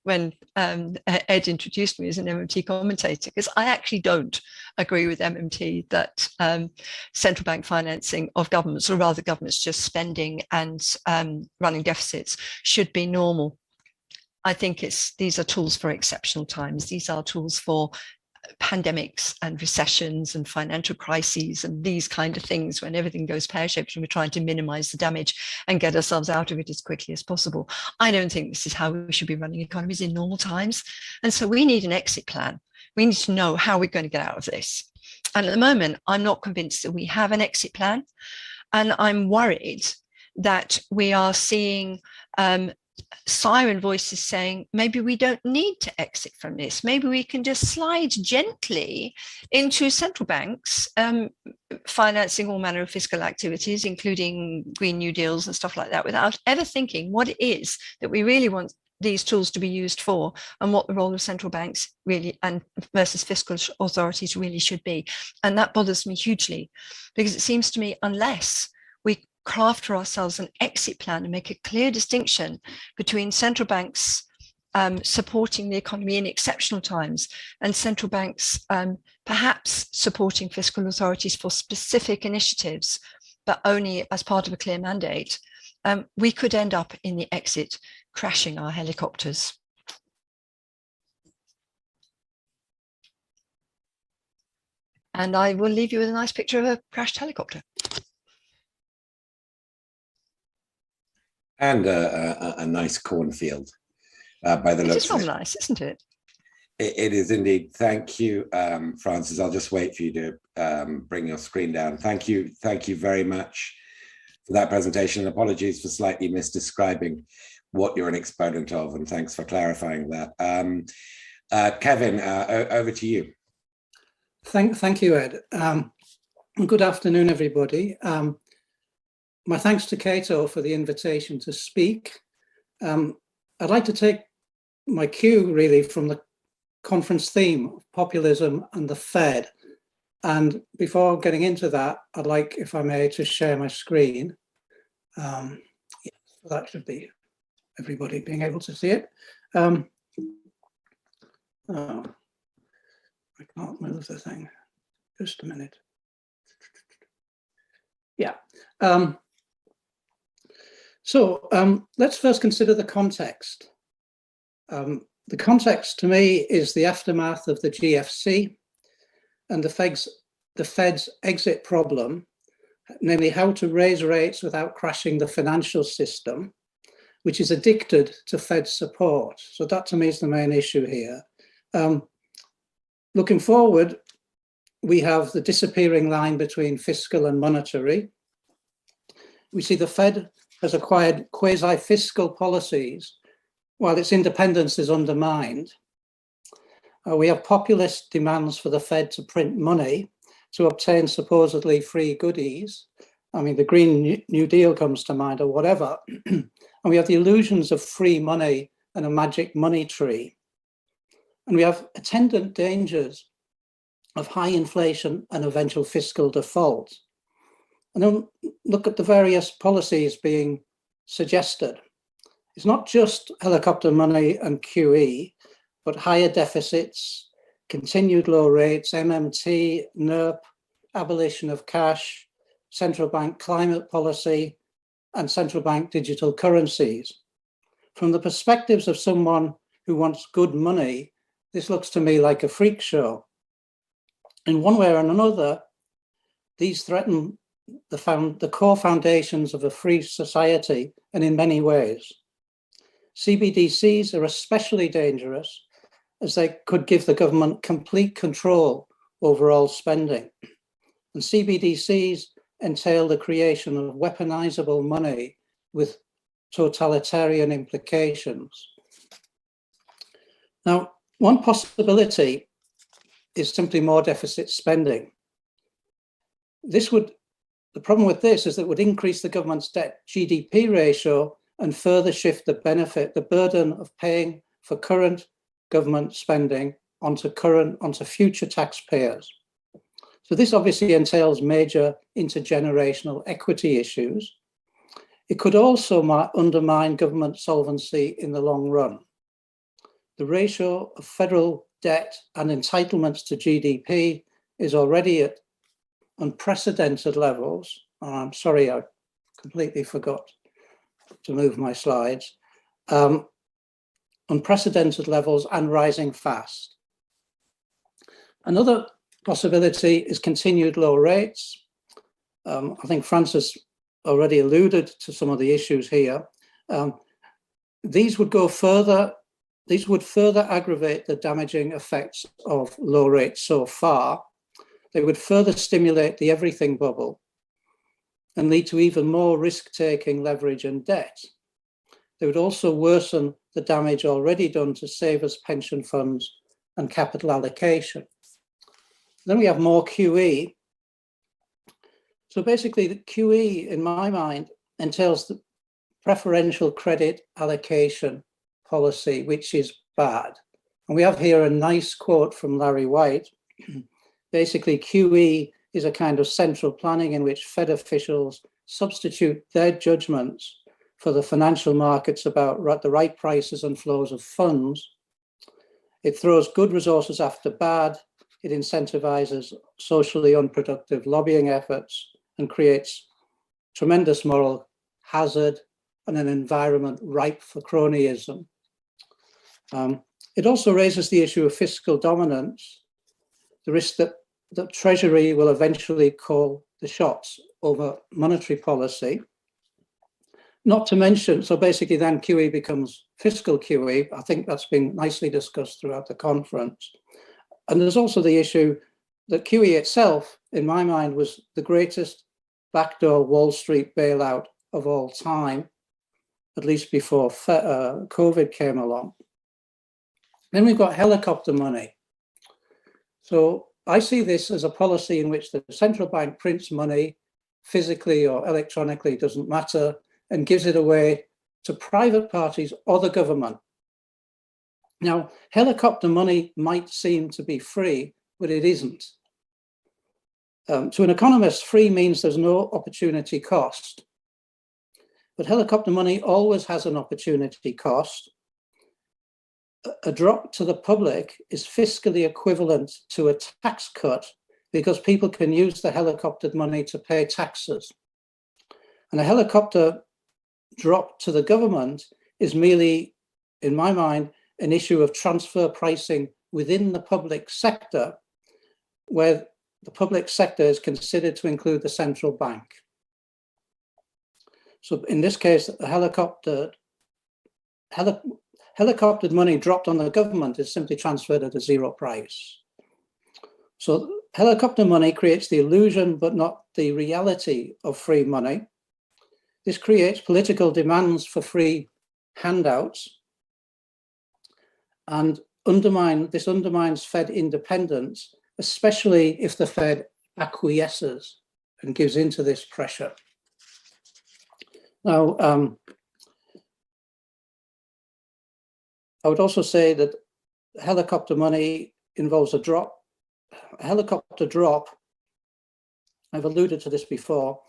when Ed introduced me as an MMT commentator, because I actually don't agree with MMT that central bank financing of governments, or rather governments just spending and running deficits, should be normal. I think these are tools for exceptional times. These are tools for pandemics and recessions and financial crises and these kind of things, when everything goes pear-shaped and we're trying to minimize the damage and get ourselves out of it as quickly as possible. I don't think this is how we should be running economies in normal times. And so we need an exit plan. We need to know how we're going to get out of this. And at the moment, I'm not convinced that we have an exit plan. And I'm worried that we are seeing siren voices saying, maybe we don't need to exit from this. Maybe we can just slide gently into central banks financing all manner of fiscal activities, including Green New Deals and stuff like that, without ever thinking what it is that we really want these tools to be used for, and what the role of central banks really and versus fiscal authorities really should be. And that bothers me hugely, because it seems to me unless we craft for ourselves an exit plan and make a clear distinction between central banks supporting the economy in exceptional times and central banks perhaps supporting fiscal authorities for specific initiatives, but only as part of a clear mandate, we could end up in the exit crashing our helicopters. And I will leave you with a nice picture of a crashed helicopter. And a nice cornfield by the It looks is of rather it. nice, isn't it? It is indeed. Thank you, Francis. I'll just wait for you to bring your screen down. Thank you very much for that presentation. And apologies for slightly misdescribing what you're an exponent of, and thanks for clarifying that. Kevin, over to you. Thank you, Ed. Good afternoon, everybody. My thanks to Cato for the invitation to speak. I'd like to take my cue really from the conference theme of populism and the Fed. And before getting into that, I'd like, if I may, to share my screen. Yeah, that should be everybody being able to see it. Oh, I can't move the thing. Just a minute. Yeah. Let's first consider the context. The context to me is the aftermath of the GFC and the Fed's exit problem, namely how to raise rates without crashing the financial system, which is addicted to Fed support. So that to me is the main issue here. Looking forward, we have the disappearing line between fiscal and monetary. We see the Fed has acquired quasi-fiscal policies while its independence is undermined. We have populist demands for the Fed to print money to obtain supposedly free goodies. I mean, the Green New Deal comes to mind or whatever. And we have the illusions of free money and a magic money tree. And we have attendant dangers of high inflation and eventual fiscal default. And then look at the various policies being suggested. It's not just helicopter money and QE, but higher deficits, continued low rates, MMT, NERP, abolition of cash, central bank climate policy, and central bank digital currencies. From the perspectives of someone who wants good money, this looks to me like a freak show. In one way or another, these threaten the core foundations of a free society, and in many ways. CBDCs are especially dangerous as they could give the government complete control over all spending. And CBDCs entail the creation of weaponizable money with totalitarian implications. Now, one possibility is simply more deficit spending. The problem with this is that it would increase the government's debt GDP ratio and further shift the burden of paying for current government spending onto future taxpayers. So this obviously entails major intergenerational equity issues. It could also undermine government solvency in the long run. The ratio of federal debt and entitlements to GDP is already at unprecedented levels. I'm sorry, I completely forgot to move my slides. Unprecedented levels and rising fast. Another possibility is continued low rates. I think Francis already alluded to some of the issues here. These would further aggravate the damaging effects of low rates so far. They would further stimulate the everything bubble and lead to even more risk-taking, leverage and debt. They would also worsen the damage already done to savers' pension funds and capital allocation. Then we have more QE. So basically the QE, in my mind, entails the preferential credit allocation policy, which is bad. And we have here a nice quote from Larry White. Basically, QE is a kind of central planning in which Fed officials substitute their judgments for the financial markets about the right prices and flows of funds. It throws good resources after bad. It incentivizes socially unproductive lobbying efforts and creates tremendous moral hazard and an environment ripe for cronyism. It also raises the issue of fiscal dominance, the risk that the Treasury will eventually call the shots over monetary policy. Not to mention, so basically then QE becomes fiscal QE. I think that's been nicely discussed throughout the conference. And there's also the issue that QE itself, in my mind, was the greatest backdoor Wall Street bailout of all time, at least before COVID came along. Then we've got helicopter money. So I see this as a policy in which the central bank prints money physically or electronically, doesn't matter, and gives it away to private parties or the government. Now, helicopter money might seem to be free, but it isn't. To an economist, free means there's no opportunity cost. But helicopter money always has an opportunity cost. A drop to the public is fiscally equivalent to a tax cut because people can use the helicoptered money to pay taxes. And a helicopter drop to the government is merely, in my mind, an issue of transfer pricing within the public sector, where the public sector is considered to include the central bank. So in this case, the helicoptered money dropped on the government is simply transferred at a zero price. So helicopter money creates the illusion, but not the reality of free money. This creates political demands for free handouts, and this undermines Fed independence, especially if the Fed acquiesces and gives into this pressure. Now, I would also say that helicopter money involves a helicopter drop, I've alluded to this before,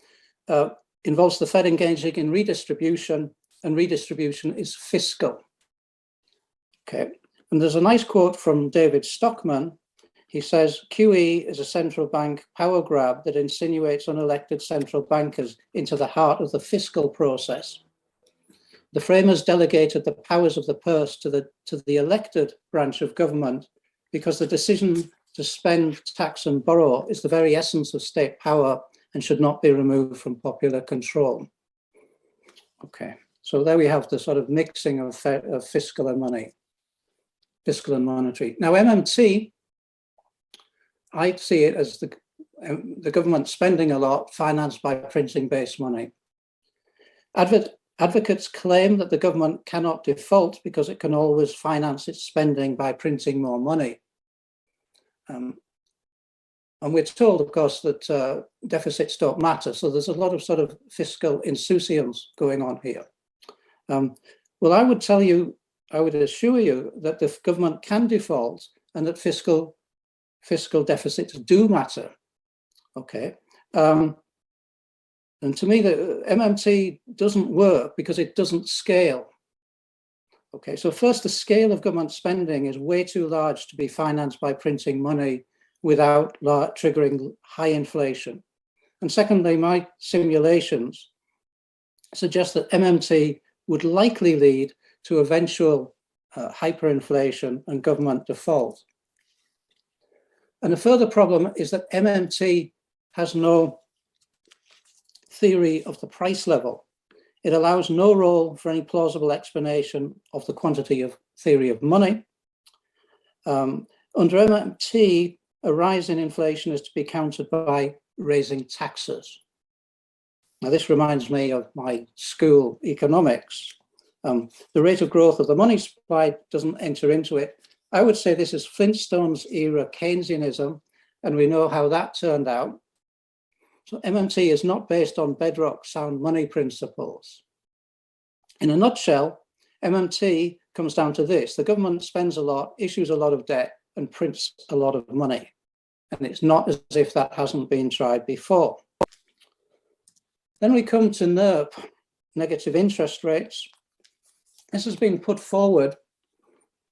involves the Fed engaging in redistribution, and redistribution is fiscal. Okay, and there's a nice quote from David Stockman. He says, QE is a central bank power grab that insinuates unelected central bankers into the heart of the fiscal process. The framers delegated the powers of the purse to the elected branch of government because the decision to spend, tax, and borrow is the very essence of state power and should not be removed from popular control. Okay, so there we have the sort of mixing of fiscal and money, fiscal and monetary. Now, MMT, I see it as the government spending a lot financed by printing base money. Advocates claim that the government cannot default because it can always finance its spending by printing more money. And we're told, of course, that deficits don't matter. So there's a lot of sort of fiscal insouciance going on here. Well, I would assure you that the government can default and that fiscal deficits do matter. Okay. And to me, the MMT doesn't work because it doesn't scale. Okay, so first, the scale of government spending is way too large to be financed by printing money without triggering high inflation. And secondly, my simulations suggest that MMT would likely lead to eventual hyperinflation and government default. And a further problem is that MMT has no theory of the price level. It allows no role for any plausible explanation of the quantity of theory of money. Under MMT, a rise in inflation is to be countered by raising taxes. Now, this reminds me of my school economics. The rate of growth of the money supply doesn't enter into it. I would say this is Flintstones era Keynesianism, and we know how that turned out. So MMT is not based on bedrock sound money principles. In a nutshell, MMT comes down to this: the government spends a lot, issues a lot of debt, and prints a lot of money. And it's not as if that hasn't been tried before. Then we come to NIRP, negative interest rates. This has been put forward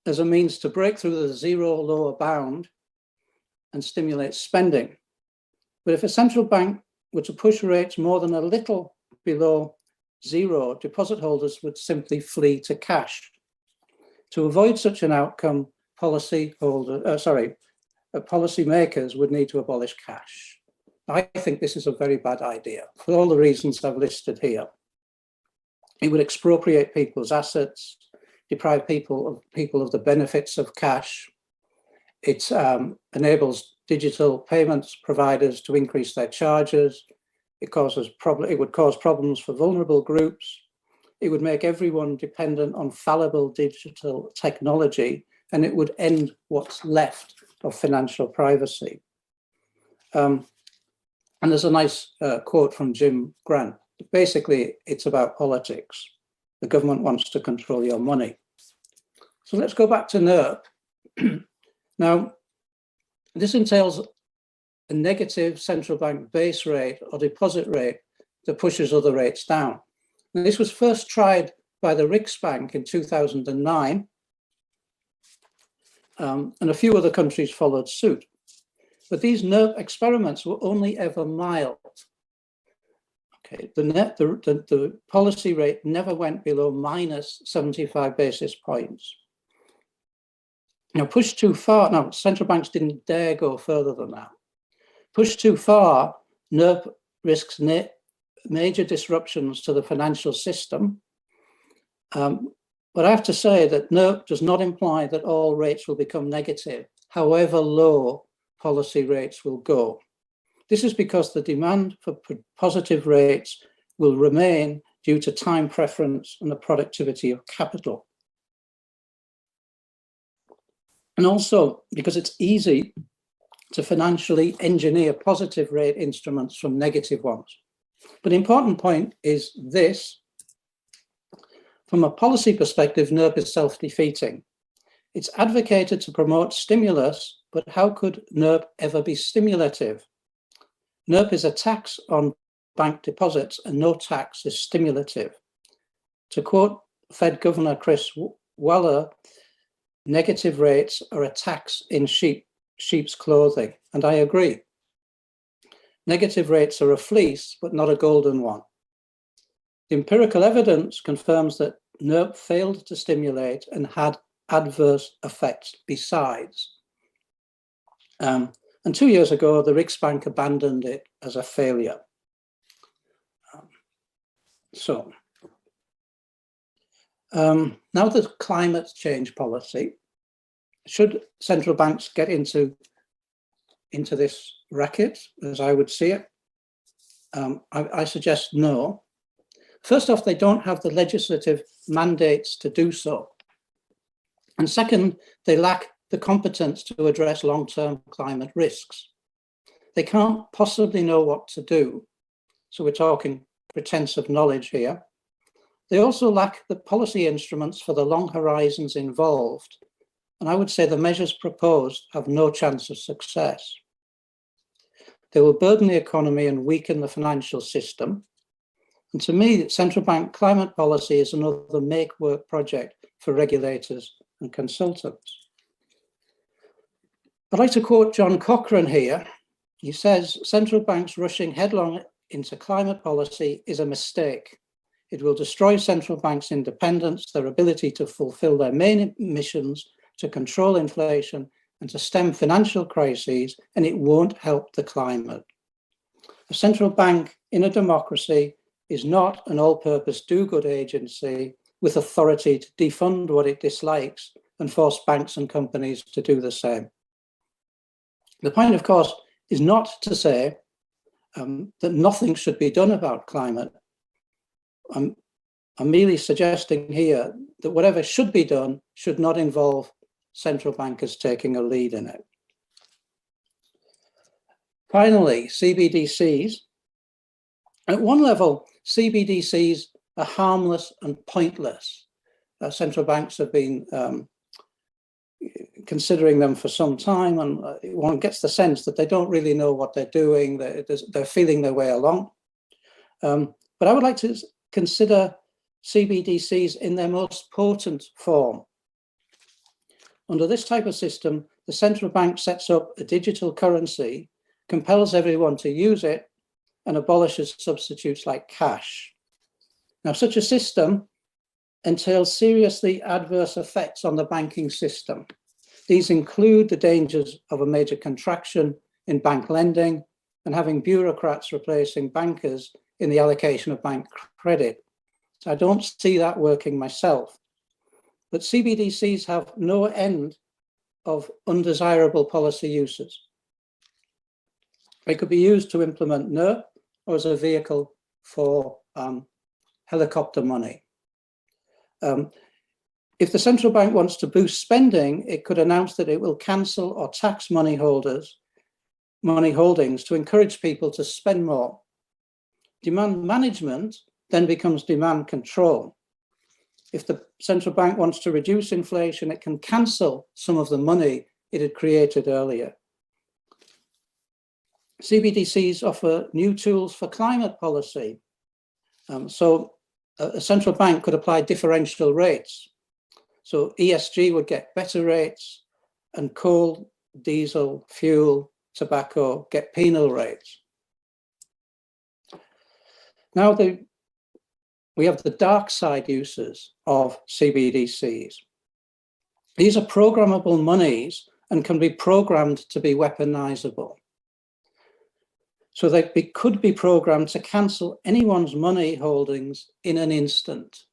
as a means to break through the zero lower bound and stimulate spending. But if a central bank were to push rates more than a little below zero, deposit holders would simply flee to cash. To avoid such an outcome, policymakers would need to abolish cash. I think this is a very bad idea for all the reasons I've listed here. It would expropriate people's assets, deprive people of the benefits of cash. It enables digital payments providers to increase their charges. It would cause problems for vulnerable groups. It would make everyone dependent on fallible digital technology, and it would end what's left of financial privacy. And there's a nice quote from Jim Grant. Basically, it's about politics. The government wants to control your money. So let's go back to NIRP. Now, this entails a negative central bank base rate or deposit rate that pushes other rates down. And this was first tried by the Riksbank in 2009, and a few other countries followed suit. But these NIRP experiments were only ever mild. Okay, the policy rate never went below minus 75 basis points. Now, push too far. Now, central banks didn't dare go further than that. Push too far, NIRP risks major disruptions to the financial system. But I have to say that NIRP does not imply that all rates will become negative, however low policy rates will go. This is because the demand for positive rates will remain due to time preference and the productivity of capital. And also because it's easy to financially engineer positive rate instruments from negative ones. But the important point is this: from a policy perspective, NIRP is self-defeating. It's advocated to promote stimulus, but how could NIRP ever be stimulative? NIRP is a tax on bank deposits and no tax is stimulative. To quote Fed Governor Chris Waller, negative rates are a tax in sheep's clothing, and I agree. Negative rates are a fleece, but not a golden one. The empirical evidence confirms that NIRP failed to stimulate and had adverse effects besides. And 2 years ago, the Riksbank abandoned it as a failure. Now the climate change policy, should central banks get into this racket, as I would see it? I suggest no. First off, they don't have the legislative mandates to do so. And second, they lack the competence to address long-term climate risks. They can't possibly know what to do. So we're talking pretense of knowledge here. They also lack the policy instruments for the long horizons involved. And I would say the measures proposed have no chance of success. They will burden the economy and weaken the financial system. And to me, central bank climate policy is another make-work project for regulators and consultants. I'd like to quote John Cochrane here. He says, central banks rushing headlong into climate policy is a mistake. It will destroy central banks' independence, their ability to fulfill their main missions, to control inflation and to stem financial crises, and it won't help the climate. A central bank in a democracy is not an all-purpose do-good agency with authority to defund what it dislikes and force banks and companies to do the same. The point, of course, is not to say that nothing should be done about climate. I'm merely suggesting here that whatever should be done should not involve central bankers taking a lead in it. Finally, CBDCs. At one level, CBDCs are harmless and pointless. Central banks have been considering them for some time, and one gets the sense that they don't really know what they're doing. They're feeling their way along. But I would like to consider CBDCs in their most potent form. Under this type of system, the central bank sets up a digital currency, compels everyone to use it, and abolishes substitutes like cash. Now, such a system entails seriously adverse effects on the banking system. These include the dangers of a major contraction in bank lending and having bureaucrats replacing bankers in the allocation of bank credit. So I don't see that working myself. But CBDCs have no end of undesirable policy uses. They could be used to implement NERP or as a vehicle for helicopter money. If the central bank wants to boost spending, it could announce that it will cancel or tax money holdings to encourage people to spend more. Demand management then becomes demand control. If the central bank wants to reduce inflation, it can cancel some of the money it had created earlier. CBDCs offer new tools for climate policy. So a central bank could apply differential rates. So ESG would get better rates and coal, diesel, fuel, tobacco get penal rates. Now we have the dark side uses of CBDCs. These are programmable monies and can be programmed to be weaponizable. So they could be programmed to cancel anyone's money holdings in an instant.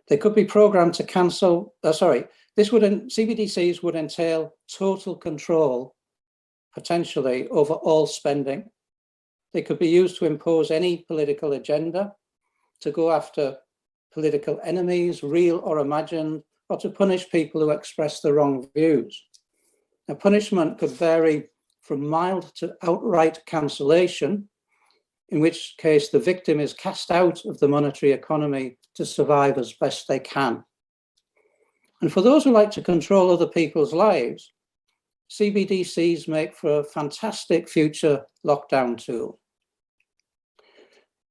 They could be programmed to cancel, CBDCs would entail total control, potentially, over all spending. They could be used to impose any political agenda, to go after political enemies, real or imagined, or to punish people who express the wrong views. Now, punishment could vary from mild to outright cancellation, in which case the victim is cast out of the monetary economy to survive as best they can. And for those who like to control other people's lives, CBDCs make for a fantastic future lockdown tool.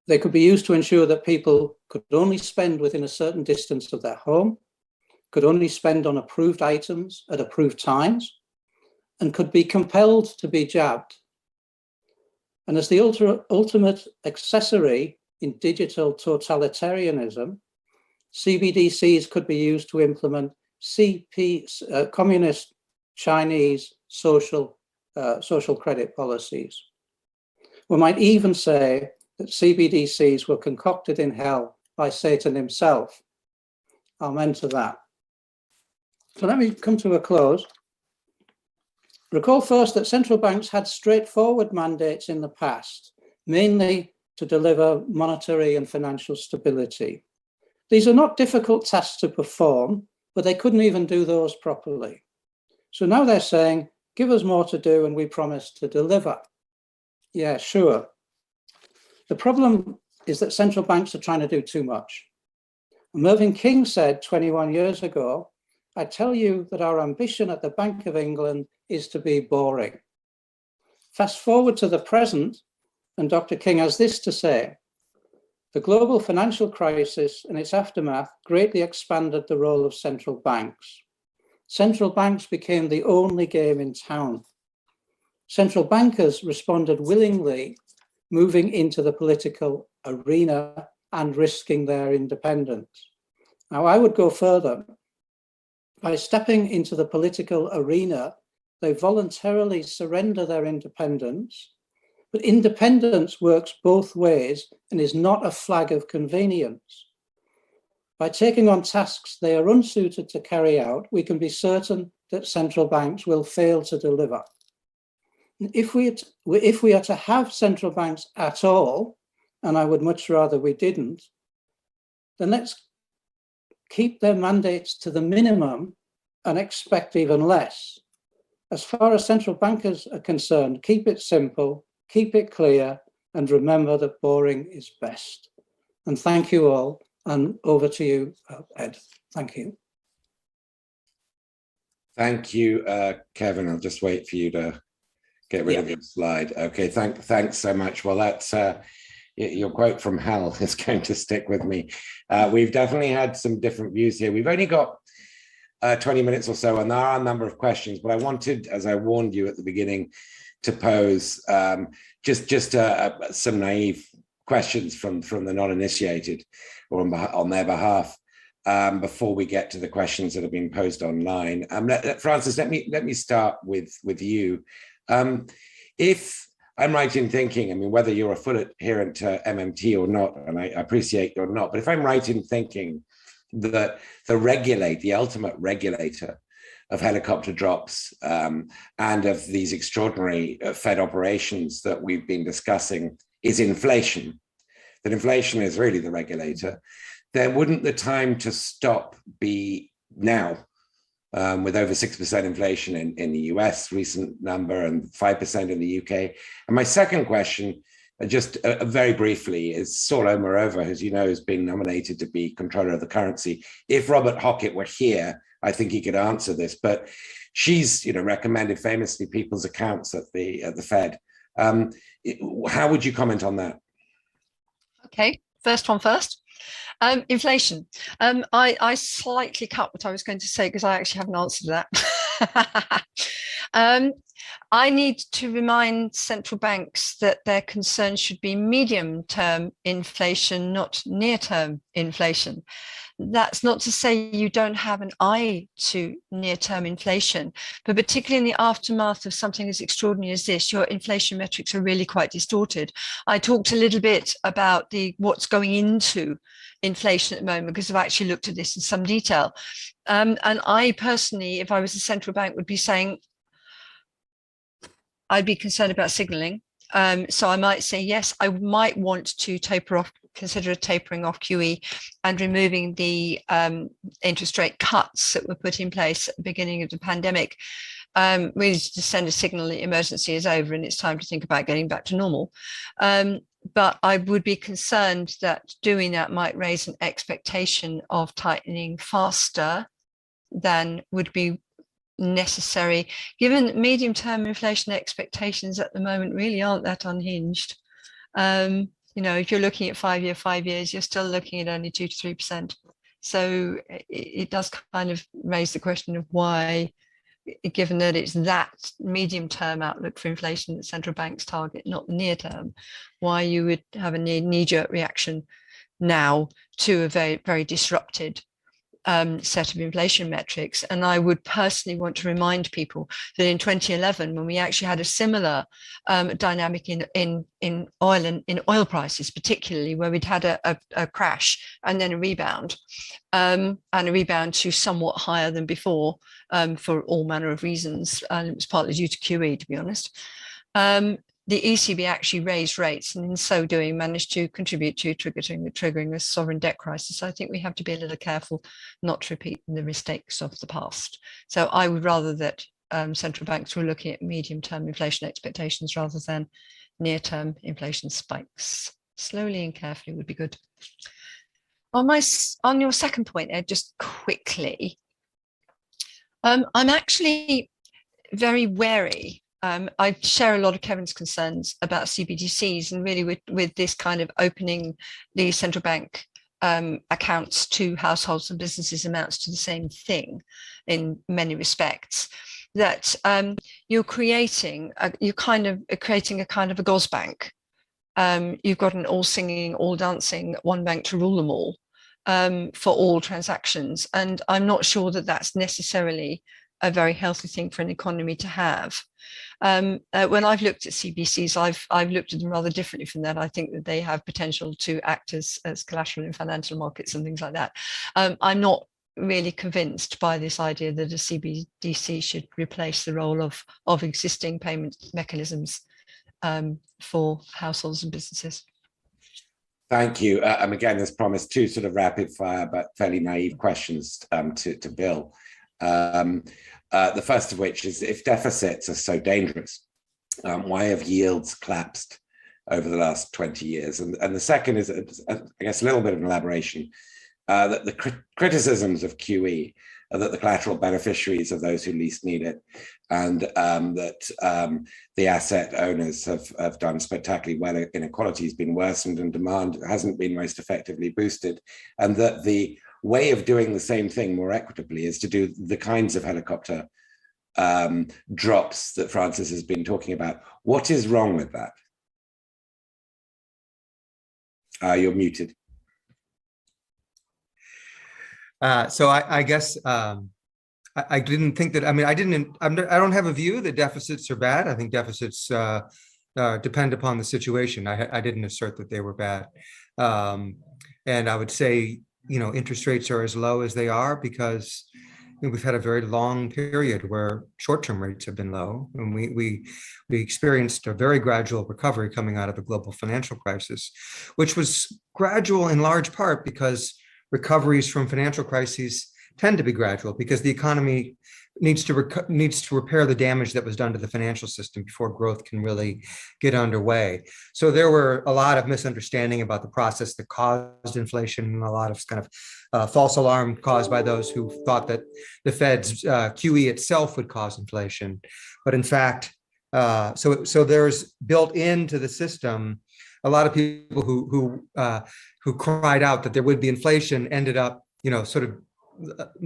They could be used to ensure that people could only spend within a certain distance of their home, could only spend on approved items at approved times, and could be compelled to be jabbed. And as the ultimate accessory in digital totalitarianism, CBDCs could be used to implement communist Chinese social credit policies. We might even say that CBDCs were concocted in hell by Satan himself. Amen to that. So let me come to a close. Recall first that central banks had straightforward mandates in the past, mainly to deliver monetary and financial stability. These are not difficult tasks to perform, but they couldn't even do those properly. So now they're saying, give us more to do and we promise to deliver. Yeah, sure. The problem is that central banks are trying to do too much. Mervyn King said 21 years ago, I tell you that our ambition at the Bank of England is to be boring. Fast forward to the present, and Dr. King has this to say: the global financial crisis and its aftermath greatly expanded the role of central banks. Central banks became the only game in town. Central bankers responded willingly, moving into the political arena and risking their independence. Now, I would go further. By stepping into the political arena, they voluntarily surrender their independence, but independence works both ways and is not a flag of convenience. By taking on tasks they are unsuited to carry out, we can be certain that central banks will fail to deliver. If we are to have central banks at all, and I would much rather we didn't, then let's keep their mandates to the minimum and expect even less. As far as central bankers are concerned, keep it simple, keep it clear, and remember that boring is best. And thank you all, and over to you, Ed. Thank you. Thank you, Kevin. I'll just wait for you to get rid of your slide. Okay, thanks so much. Well, that's your quote from hell is going to stick with me. We've definitely had some different views here. We've only got 20 minutes or so, and there are a number of questions, but I wanted, as I warned you at the beginning, to pose just some naive questions from the non-initiated or on their behalf. before we get to the questions that have been posed online. Francis, let me start with you. If I'm right in thinking, I mean, whether you're a full adherent to MMT or not, and I appreciate you're not, but if I'm right in thinking that the ultimate regulator of helicopter drops and of these extraordinary Fed operations that we've been discussing is inflation, that inflation is really the regulator, then wouldn't the time to stop be now? With over 6% inflation in the US, recent number, and 5% in the UK. And my second question, just very briefly, is Saul Omarova, who, as you know, has been nominated to be controller of the currency. If Robert Hockett were here, I think he could answer this, but she's recommended famously people's accounts at the Fed. How would you comment on that? Okay, first one first. Inflation. I slightly cut what I was going to say because I actually haven't answered that. I need to remind central banks that their concern should be medium-term inflation, not near-term inflation. That's not to say you don't have an eye to near-term inflation, but particularly in the aftermath of something as extraordinary as this, your inflation metrics are really quite distorted. I talked a little bit about what's going into inflation at the moment because I've actually looked at this in some detail. And I personally, if I was a central bank, would be saying, I'd be concerned about signaling. So I might say, yes, I might want to consider a tapering off QE and removing the interest rate cuts that were put in place at the beginning of the pandemic, really to send a signal that emergency is over and it's time to think about getting back to normal. But I would be concerned that doing that might raise an expectation of tightening faster than would be necessary, given medium-term inflation expectations at the moment really aren't that unhinged. If you're looking at 5 years, you're still looking at only 2 to 3%. So it does kind of raise the question of why, given that it's that medium-term outlook for inflation that central banks target, not the near term, why you would have a knee-jerk reaction now to a very, very disrupted set of inflation metrics. And I would personally want to remind people that in 2011, when we actually had a similar dynamic in oil and in oil prices, particularly where we'd had a crash and then a rebound, and a rebound to somewhat higher than before for all manner of reasons. And it was partly due to QE, to be honest. The ECB actually raised rates and in so doing managed to contribute to triggering a sovereign debt crisis. I think we have to be a little careful not to repeat the mistakes of the past. So I would rather that central banks were looking at medium-term inflation expectations rather than near-term inflation spikes. Slowly and carefully would be good. On your second point, Ed, just quickly, I'm actually very wary. I share a lot of Kevin's concerns about CBDCs, and really with this kind of opening the central bank accounts to households and businesses amounts to the same thing in many respects. That you're creating a kind of a Gosbank. You've got an all singing, all dancing, one bank to rule them all for all transactions, and I'm not sure that that's necessarily a very healthy thing for an economy to have. When I've looked at CBCs, I've looked at them rather differently from that. I think that they have potential to act as collateral in financial markets and things like that. I'm not really convinced by this idea that a CBDC should replace the role of existing payment mechanisms for households and businesses. Thank you. Again, as promised, two sort of rapid fire but fairly naive questions to Bill. The first of which is, if deficits are so dangerous, why have yields collapsed over the last 20 years? And the second is, I guess, a little bit of an elaboration, that the criticisms of QE are that the collateral beneficiaries are those who least need it, and that the asset owners have done spectacularly well. Inequality has been worsened and demand hasn't been most effectively boosted, and that the way of doing the same thing more equitably is to do the kinds of helicopter drops that Francis has been talking about. What is wrong with that? You're muted. So I guess I didn't think that. I mean, I don't have a view that deficits are bad. I think deficits depend upon the situation. I didn't assert that they were bad, and I would say, interest rates are as low as they are because we've had a very long period where short-term rates have been low, and we experienced a very gradual recovery coming out of the global financial crisis, which was gradual in large part because recoveries from financial crises tend to be gradual because the economy needs to repair the damage that was done to the financial system before growth can really get underway. So there were a lot of misunderstanding about the process that caused inflation, and a lot of kind of false alarm caused by those who thought that the Fed's QE itself would cause inflation. But in fact, so there's built into the system a lot of people who cried out that there would be inflation ended up, sort of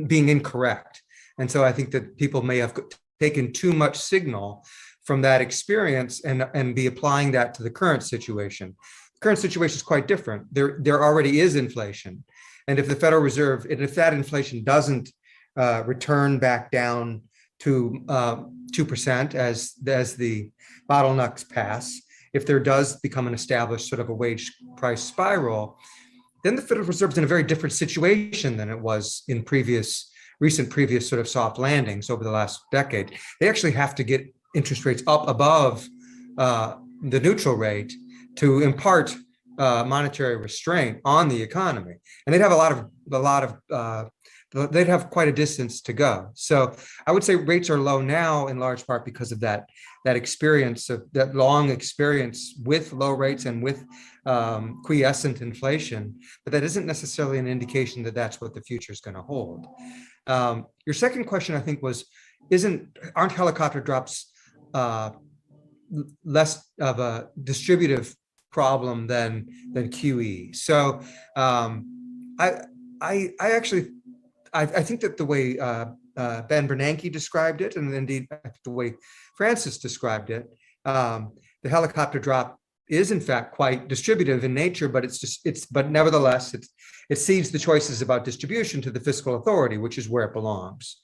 being incorrect. And so I think that people may have taken too much signal from that experience and be applying that to the current situation. The current situation is quite different. There already is inflation. And if the Federal Reserve, and if that inflation doesn't return back down to 2% as the bottlenecks pass, if there does become an established sort of a wage price spiral, then the Federal Reserve is in a very different situation than it was in recent sort of soft landings over the last decade. They actually have to get interest rates up above the neutral rate to impart monetary restraint on the economy, and they'd have they'd have quite a distance to go. So I would say rates are low now in large part because of that experience, of that long experience with low rates and with quiescent inflation, but that isn't necessarily an indication that that's what the future is going to hold. Your second question, I think, was, aren't helicopter drops less of a distributive problem than QE? So I think that the way Ben Bernanke described it, and indeed the way Francis described it, the helicopter drop is in fact quite distributive in nature, but but nevertheless it cedes the choices about distribution to the fiscal authority, which is where it belongs.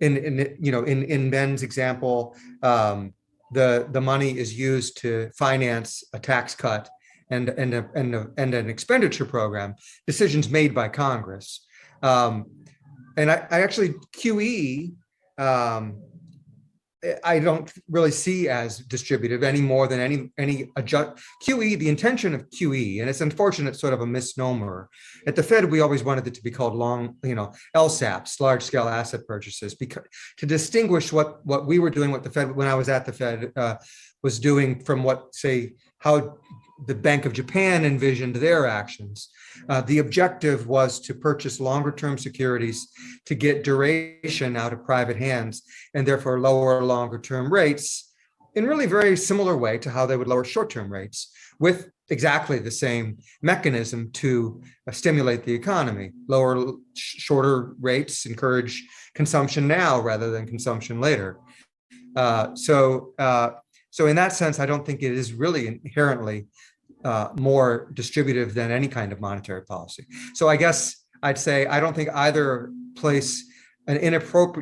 In Ben's example, the money is used to finance a tax cut and an expenditure program, decisions made by Congress. And I actually, QE, I don't really see as distributive any more than any QE. The intention of QE, and it's unfortunate, sort of a misnomer. At the Fed, we always wanted it to be called LSAPs, large scale asset purchases, because to distinguish what we were doing, what the Fed, when I was at the Fed, was doing from how the Bank of Japan envisioned their actions. The objective was to purchase longer term securities to get duration out of private hands and therefore lower longer term rates in really very similar way to how they would lower short term rates, with exactly the same mechanism to stimulate the economy. Lower shorter rates encourage consumption now rather than consumption later. So in that sense, I don't think it is really inherently more distributive than any kind of monetary policy. So I guess I'd say I don't think either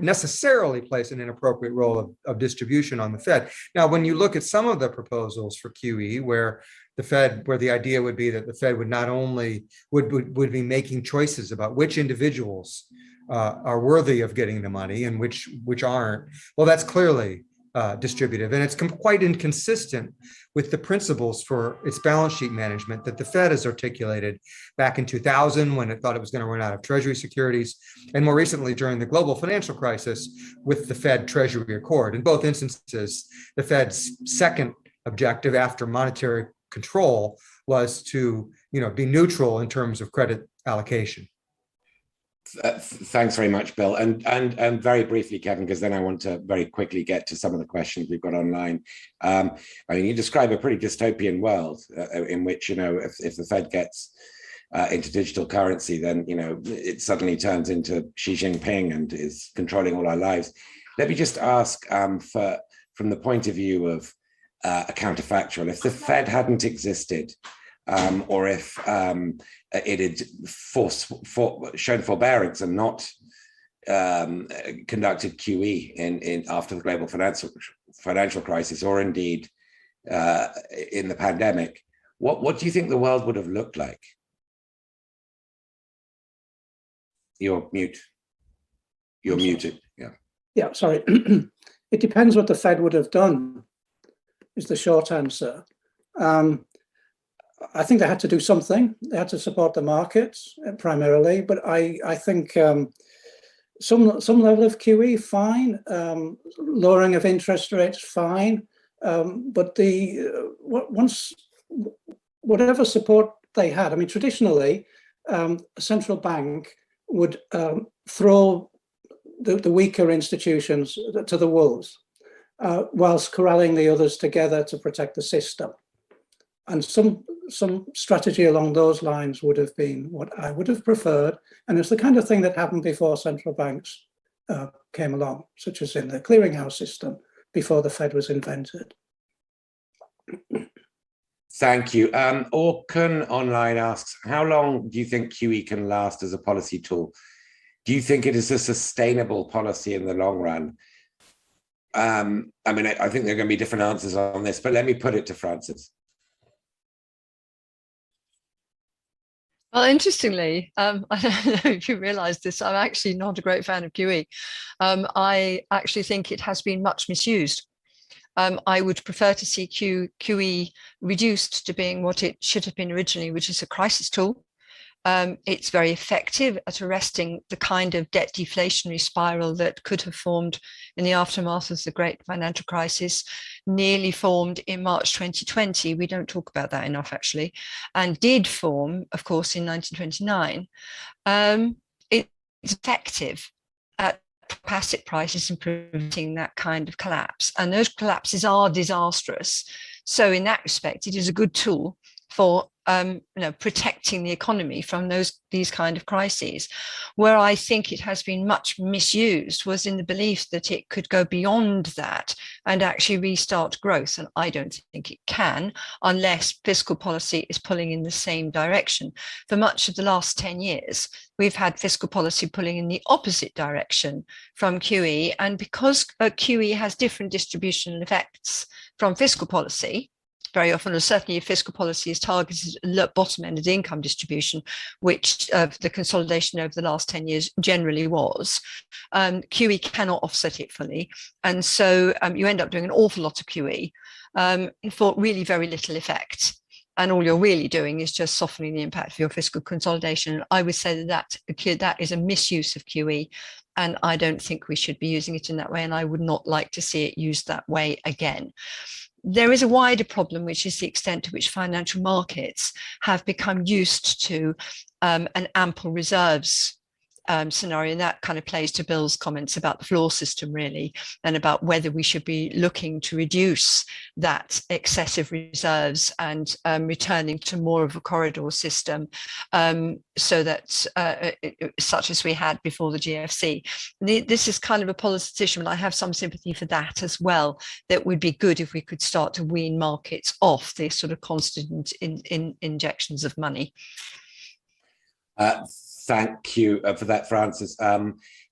necessarily place an inappropriate role of distribution on the Fed. Now, when you look at some of the proposals for QE, where the idea would be that the Fed would not only would be making choices about which individuals are worthy of getting the money and which aren't, well, that's clearly distributive, and it's quite inconsistent with the principles for its balance sheet management that the Fed has articulated back in 2000 when it thought it was going to run out of Treasury securities, and more recently during the global financial crisis with the Fed Treasury Accord. In both instances, the Fed's second objective after monetary control was to be neutral in terms of credit allocation. Thanks very much, Bill. And very briefly, Kevin, because then I want to very quickly get to some of the questions we've got online. I mean, you describe a pretty dystopian world in which, if the Fed gets into digital currency, then, it suddenly turns into Xi Jinping and is controlling all our lives. Let me just ask from the point of view of a counterfactual, if the Fed hadn't existed, or if it had shown forbearance and not conducted QE in after the global financial crisis, or indeed in the pandemic, what do you think the world would have looked like? You're mute. You're muted. Yeah. Yeah, sorry. It depends what the Fed would have done, is the short answer. I think they had to do something. They had to support the markets primarily, but I think some level of QE, fine. Lowering of interest rates, fine. But whatever support they had, I mean, traditionally, a central bank would throw the weaker institutions to the wolves, whilst corralling the others together to protect the system. And some strategy along those lines would have been what I would have preferred. And it's the kind of thing that happened before central banks came along, such as in the clearinghouse system before the Fed was invented. Thank you. Orkan Online asks, how long do you think QE can last as a policy tool? Do you think it is a sustainable policy in the long run? I mean, I think there are going to be different answers on this, but let me put it to Francis. Well, interestingly, I don't know if you realize this, I'm actually not a great fan of QE. I actually think it has been much misused. I would prefer to see QE reduced to being what it should have been originally, which is a crisis tool. It's very effective at arresting the kind of debt deflationary spiral that could have formed in the aftermath of the great financial crisis, nearly formed in March 2020. We don't talk about that enough, actually, and did form, of course, in 1929. It's effective at asset prices and preventing that kind of collapse. And those collapses are disastrous. So in that respect, it is a good tool for protecting the economy from these kind of crises. Where I think it has been much misused was in the belief that it could go beyond that and actually restart growth. And I don't think it can unless fiscal policy is pulling in the same direction. For much of the last 10 years, we've had fiscal policy pulling in the opposite direction from QE. And because QE has different distributional effects from fiscal policy, very often, or certainly if fiscal policy is targeted at the bottom end of the income distribution, which the consolidation over the last 10 years generally was, QE cannot offset it fully. And so you end up doing an awful lot of QE for really very little effect. And all you're really doing is just softening the impact of your fiscal consolidation. I would say that is a misuse of QE. And I don't think we should be using it in that way. And I would not like to see it used that way again. There is a wider problem, which is the extent to which financial markets have become used to an ample reserves scenario. And that kind of plays to Bill's comments about the floor system, really, and about whether we should be looking to reduce that excessive reserves and returning to more of a corridor system, so that such as we had before the GFC. This is kind of a politician, but I have some sympathy for that as well. That would be good if we could start to wean markets off these sort of constant injections of money. Thank you for that, Francis.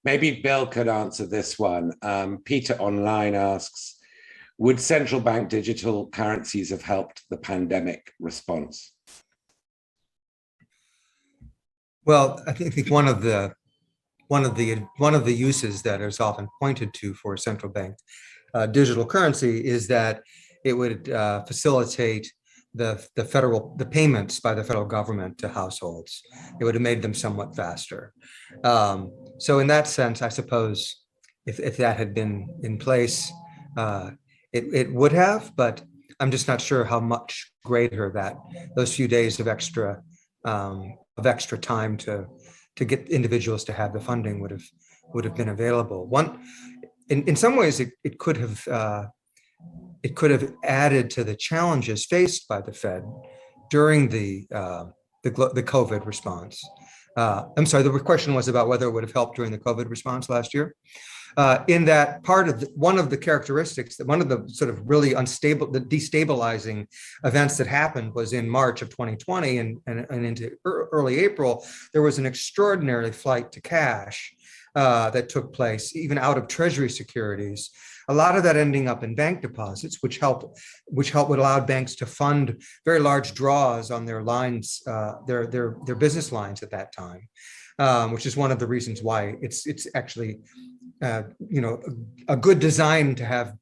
Maybe Bill could answer this one. Peter Online asks, would central bank digital currencies have helped the pandemic response? Well, I think one of the uses that is often pointed to for central bank digital currency is that it would facilitate the payments by the federal government to households. It would have made them somewhat faster. So in that sense, I suppose if that had been in place, it would have, but I'm just not sure how much greater those few days of extra time to get individuals to have the funding would have been available. In some ways, it could have added to the challenges faced by the Fed during the COVID response. I'm sorry, the question was about whether it would have helped during the COVID response last year. In that part of one of the characteristics, that one of the sort of really unstable, the destabilizing events that happened was in March of 2020 and into early April, there was an extraordinary flight to cash that took place, even out of Treasury securities. A lot of that ending up in bank deposits, which would allow banks to fund very large draws on their lines, their business lines at that time, which is one of the reasons why it's actually a good design to have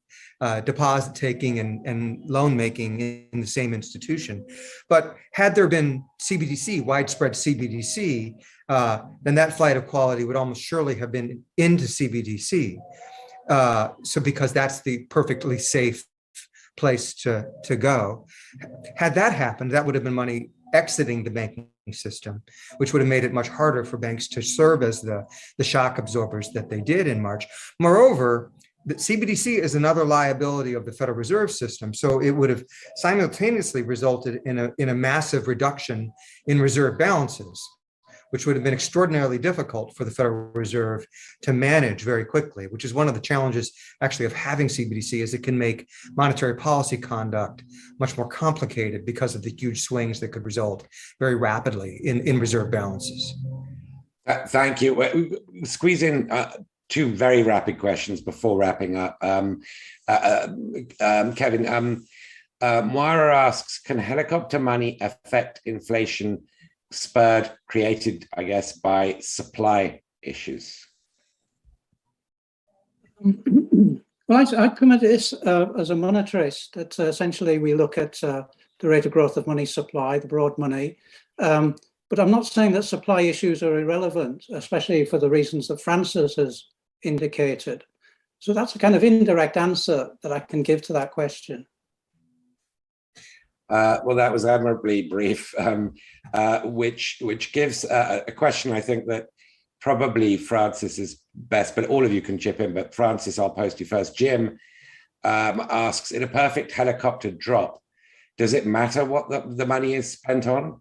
deposit taking and loan making in the same institution. But had there been CBDC, widespread CBDC, then that flight of quality would almost surely have been into CBDC. So because that's the perfectly safe place to go. Had that happened, that would have been money exiting the banking system, which would have made it much harder for banks to serve as the shock absorbers that they did in March. Moreover, the CBDC is another liability of the Federal Reserve System, so it would have simultaneously resulted in a massive reduction in reserve balances, which would have been extraordinarily difficult for the Federal Reserve to manage very quickly, which is one of the challenges actually of having CBDC, is it can make monetary policy conduct much more complicated because of the huge swings that could result very rapidly in reserve balances. Thank you. Squeeze in two very rapid questions before wrapping up. Kevin, Moira asks, can helicopter money affect inflation created, I guess, by supply issues? Well, I come at this as a monetarist, that essentially we look at the rate of growth of money supply, the broad money. But I'm not saying that supply issues are irrelevant, especially for the reasons that Francis has indicated. So that's a kind of indirect answer that I can give to that question. Well, that was admirably brief, which gives a question I think that probably Francis is best, but all of you can chip in. But Francis, I'll post you first. Jim asks, in a perfect helicopter drop, does it matter what the money is spent on?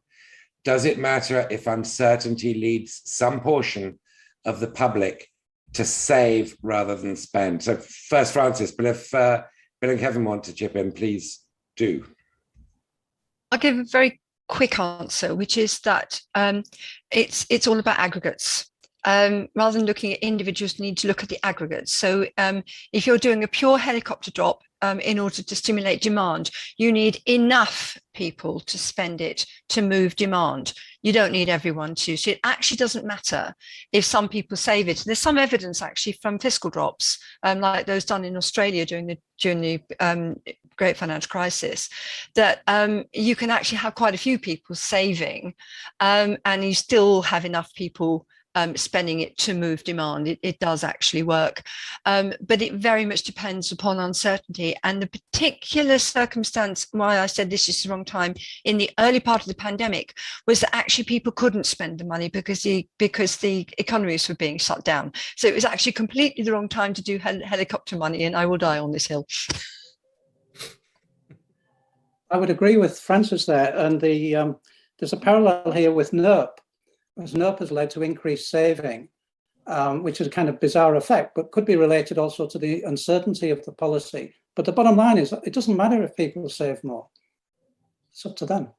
Does it matter if uncertainty leads some portion of the public to save rather than spend? So first, Francis, but if Bill and Kevin want to chip in, please do. I'll give a very quick answer, which is that it's all about aggregates. Rather than looking at individuals, you need to look at the aggregates. So if you're doing a pure helicopter drop, in order to stimulate demand, you need enough people to spend it to move demand. You don't need everyone to. So it actually doesn't matter if some people save it. There's some evidence actually from fiscal drops, like those done in Australia during the great financial crisis, that you can actually have quite a few people saving, and you still have enough people spending it to move demand. It does actually work, but it very much depends upon uncertainty. And the particular circumstance why I said this is the wrong time in the early part of the pandemic was that actually people couldn't spend the money because the economies were being shut down. So it was actually completely the wrong time to do helicopter money, and I will die on this hill. I would agree with Francis there, and there's a parallel here with NERP. As NERP has led to increased saving, which is a kind of bizarre effect, but could be related also to the uncertainty of the policy. But the bottom line is, it doesn't matter if people save more. It's up to them.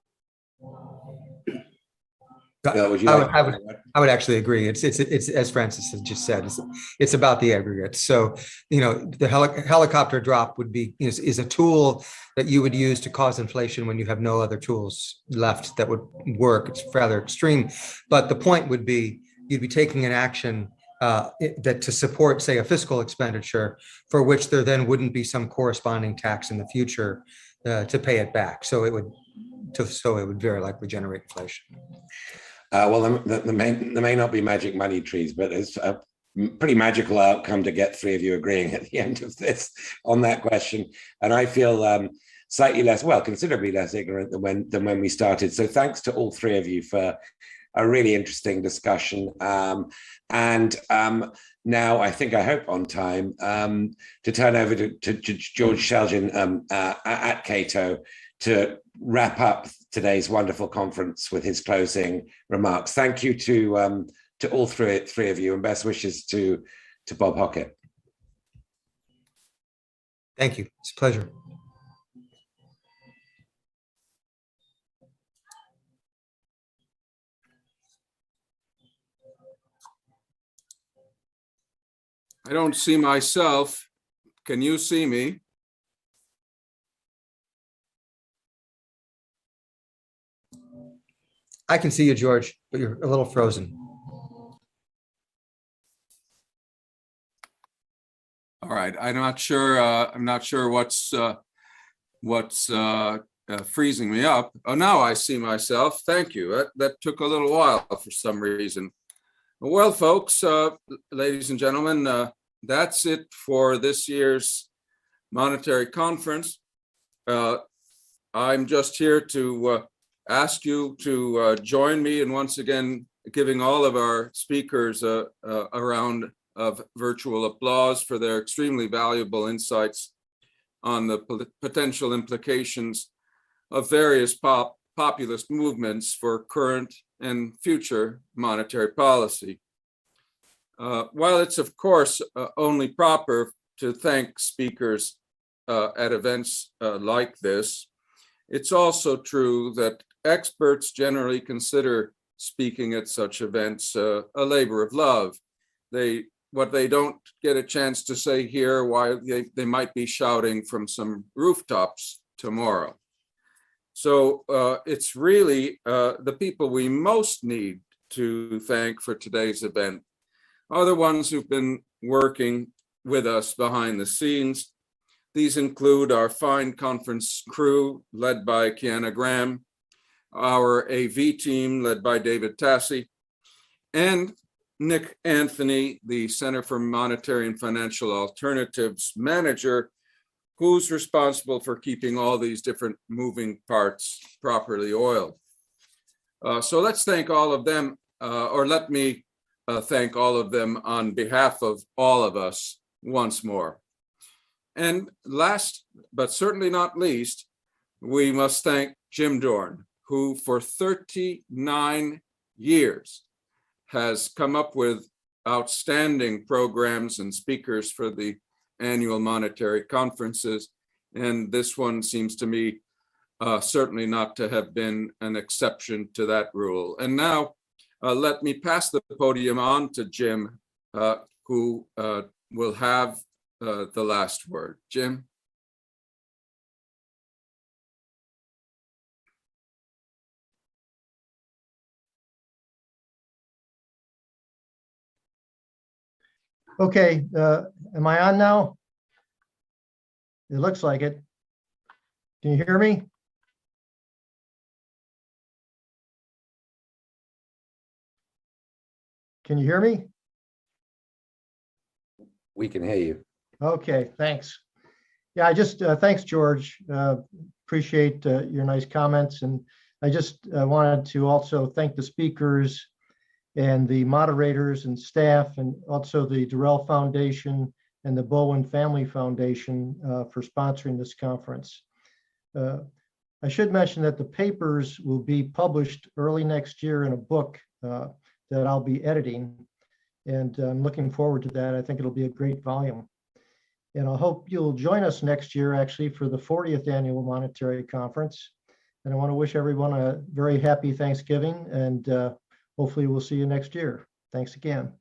I would actually agree. It's as Francis has just said. It's about the aggregate. So the helicopter drop would be is a tool that you would use to cause inflation when you have no other tools left that would work. It's rather extreme, but the point would be you'd be taking an action that to support, say, a fiscal expenditure for which there then wouldn't be some corresponding tax in the future to pay it back. So it would very likely generate inflation. Well, there may not be magic money trees, but it's a pretty magical outcome to get three of you agreeing at the end of this on that question. And I feel slightly less, well, considerably less ignorant than when we started. So thanks to all three of you for a really interesting discussion. Now I hope on time, to turn over to George Selgin at Cato to wrap up today's wonderful conference with his closing remarks. Thank you to all three of you, and best wishes to Bob Hockett. Thank you. It's a pleasure. I don't see myself. Can you see me? I can see you, George, but you're a little frozen. All right. I'm not sure what's freezing me up. Oh, now I see myself. Thank you. That took a little while for some reason. Well, folks, ladies and gentlemen, that's it for this year's monetary conference. I'm just here to ask you to join me in once again giving all of our speakers a round of virtual applause for their extremely valuable insights on the potential implications of various populist movements for current and future monetary policy. While it's of course only proper to thank speakers at events like this, it's also true that experts generally consider speaking at such events a labor of love. What they don't get a chance to say here, why they might be shouting from some rooftops tomorrow. So it's really the people we most need to thank for today's event are the ones who've been working with us behind the scenes. These include our fine conference crew led by Kiana Graham, our AV team led by David Tassi, and Nick Anthony, the Center for Monetary and Financial Alternatives manager, who's responsible for keeping all these different moving parts properly oiled. So let's thank all of them, or let me thank all of them on behalf of all of us once more. And last, but certainly not least, we must thank Jim Dorn, who for 39 years has come up with outstanding programs and speakers for the annual monetary conferences. And this one seems to me certainly not to have been an exception to that rule. And now let me pass the podium on to Jim, who will have the last word. Jim. Okay, am I on now? It looks like it. Can you hear me? Can you hear me? We can hear you. Okay, thanks. Yeah, I just, thanks, George. Appreciate your nice comments. And I just wanted to also thank the speakers and the moderators and staff, and also the Durrell Foundation and the Bowen Family Foundation for sponsoring this conference. I should mention that the papers will be published early next year in a book that I'll be editing, and I'm looking forward to that. I think it'll be a great volume. And I hope you'll join us next year, actually, for the 40th Annual Monetary Conference. And I want to wish everyone a very happy Thanksgiving, and hopefully we'll see you next year. Thanks again.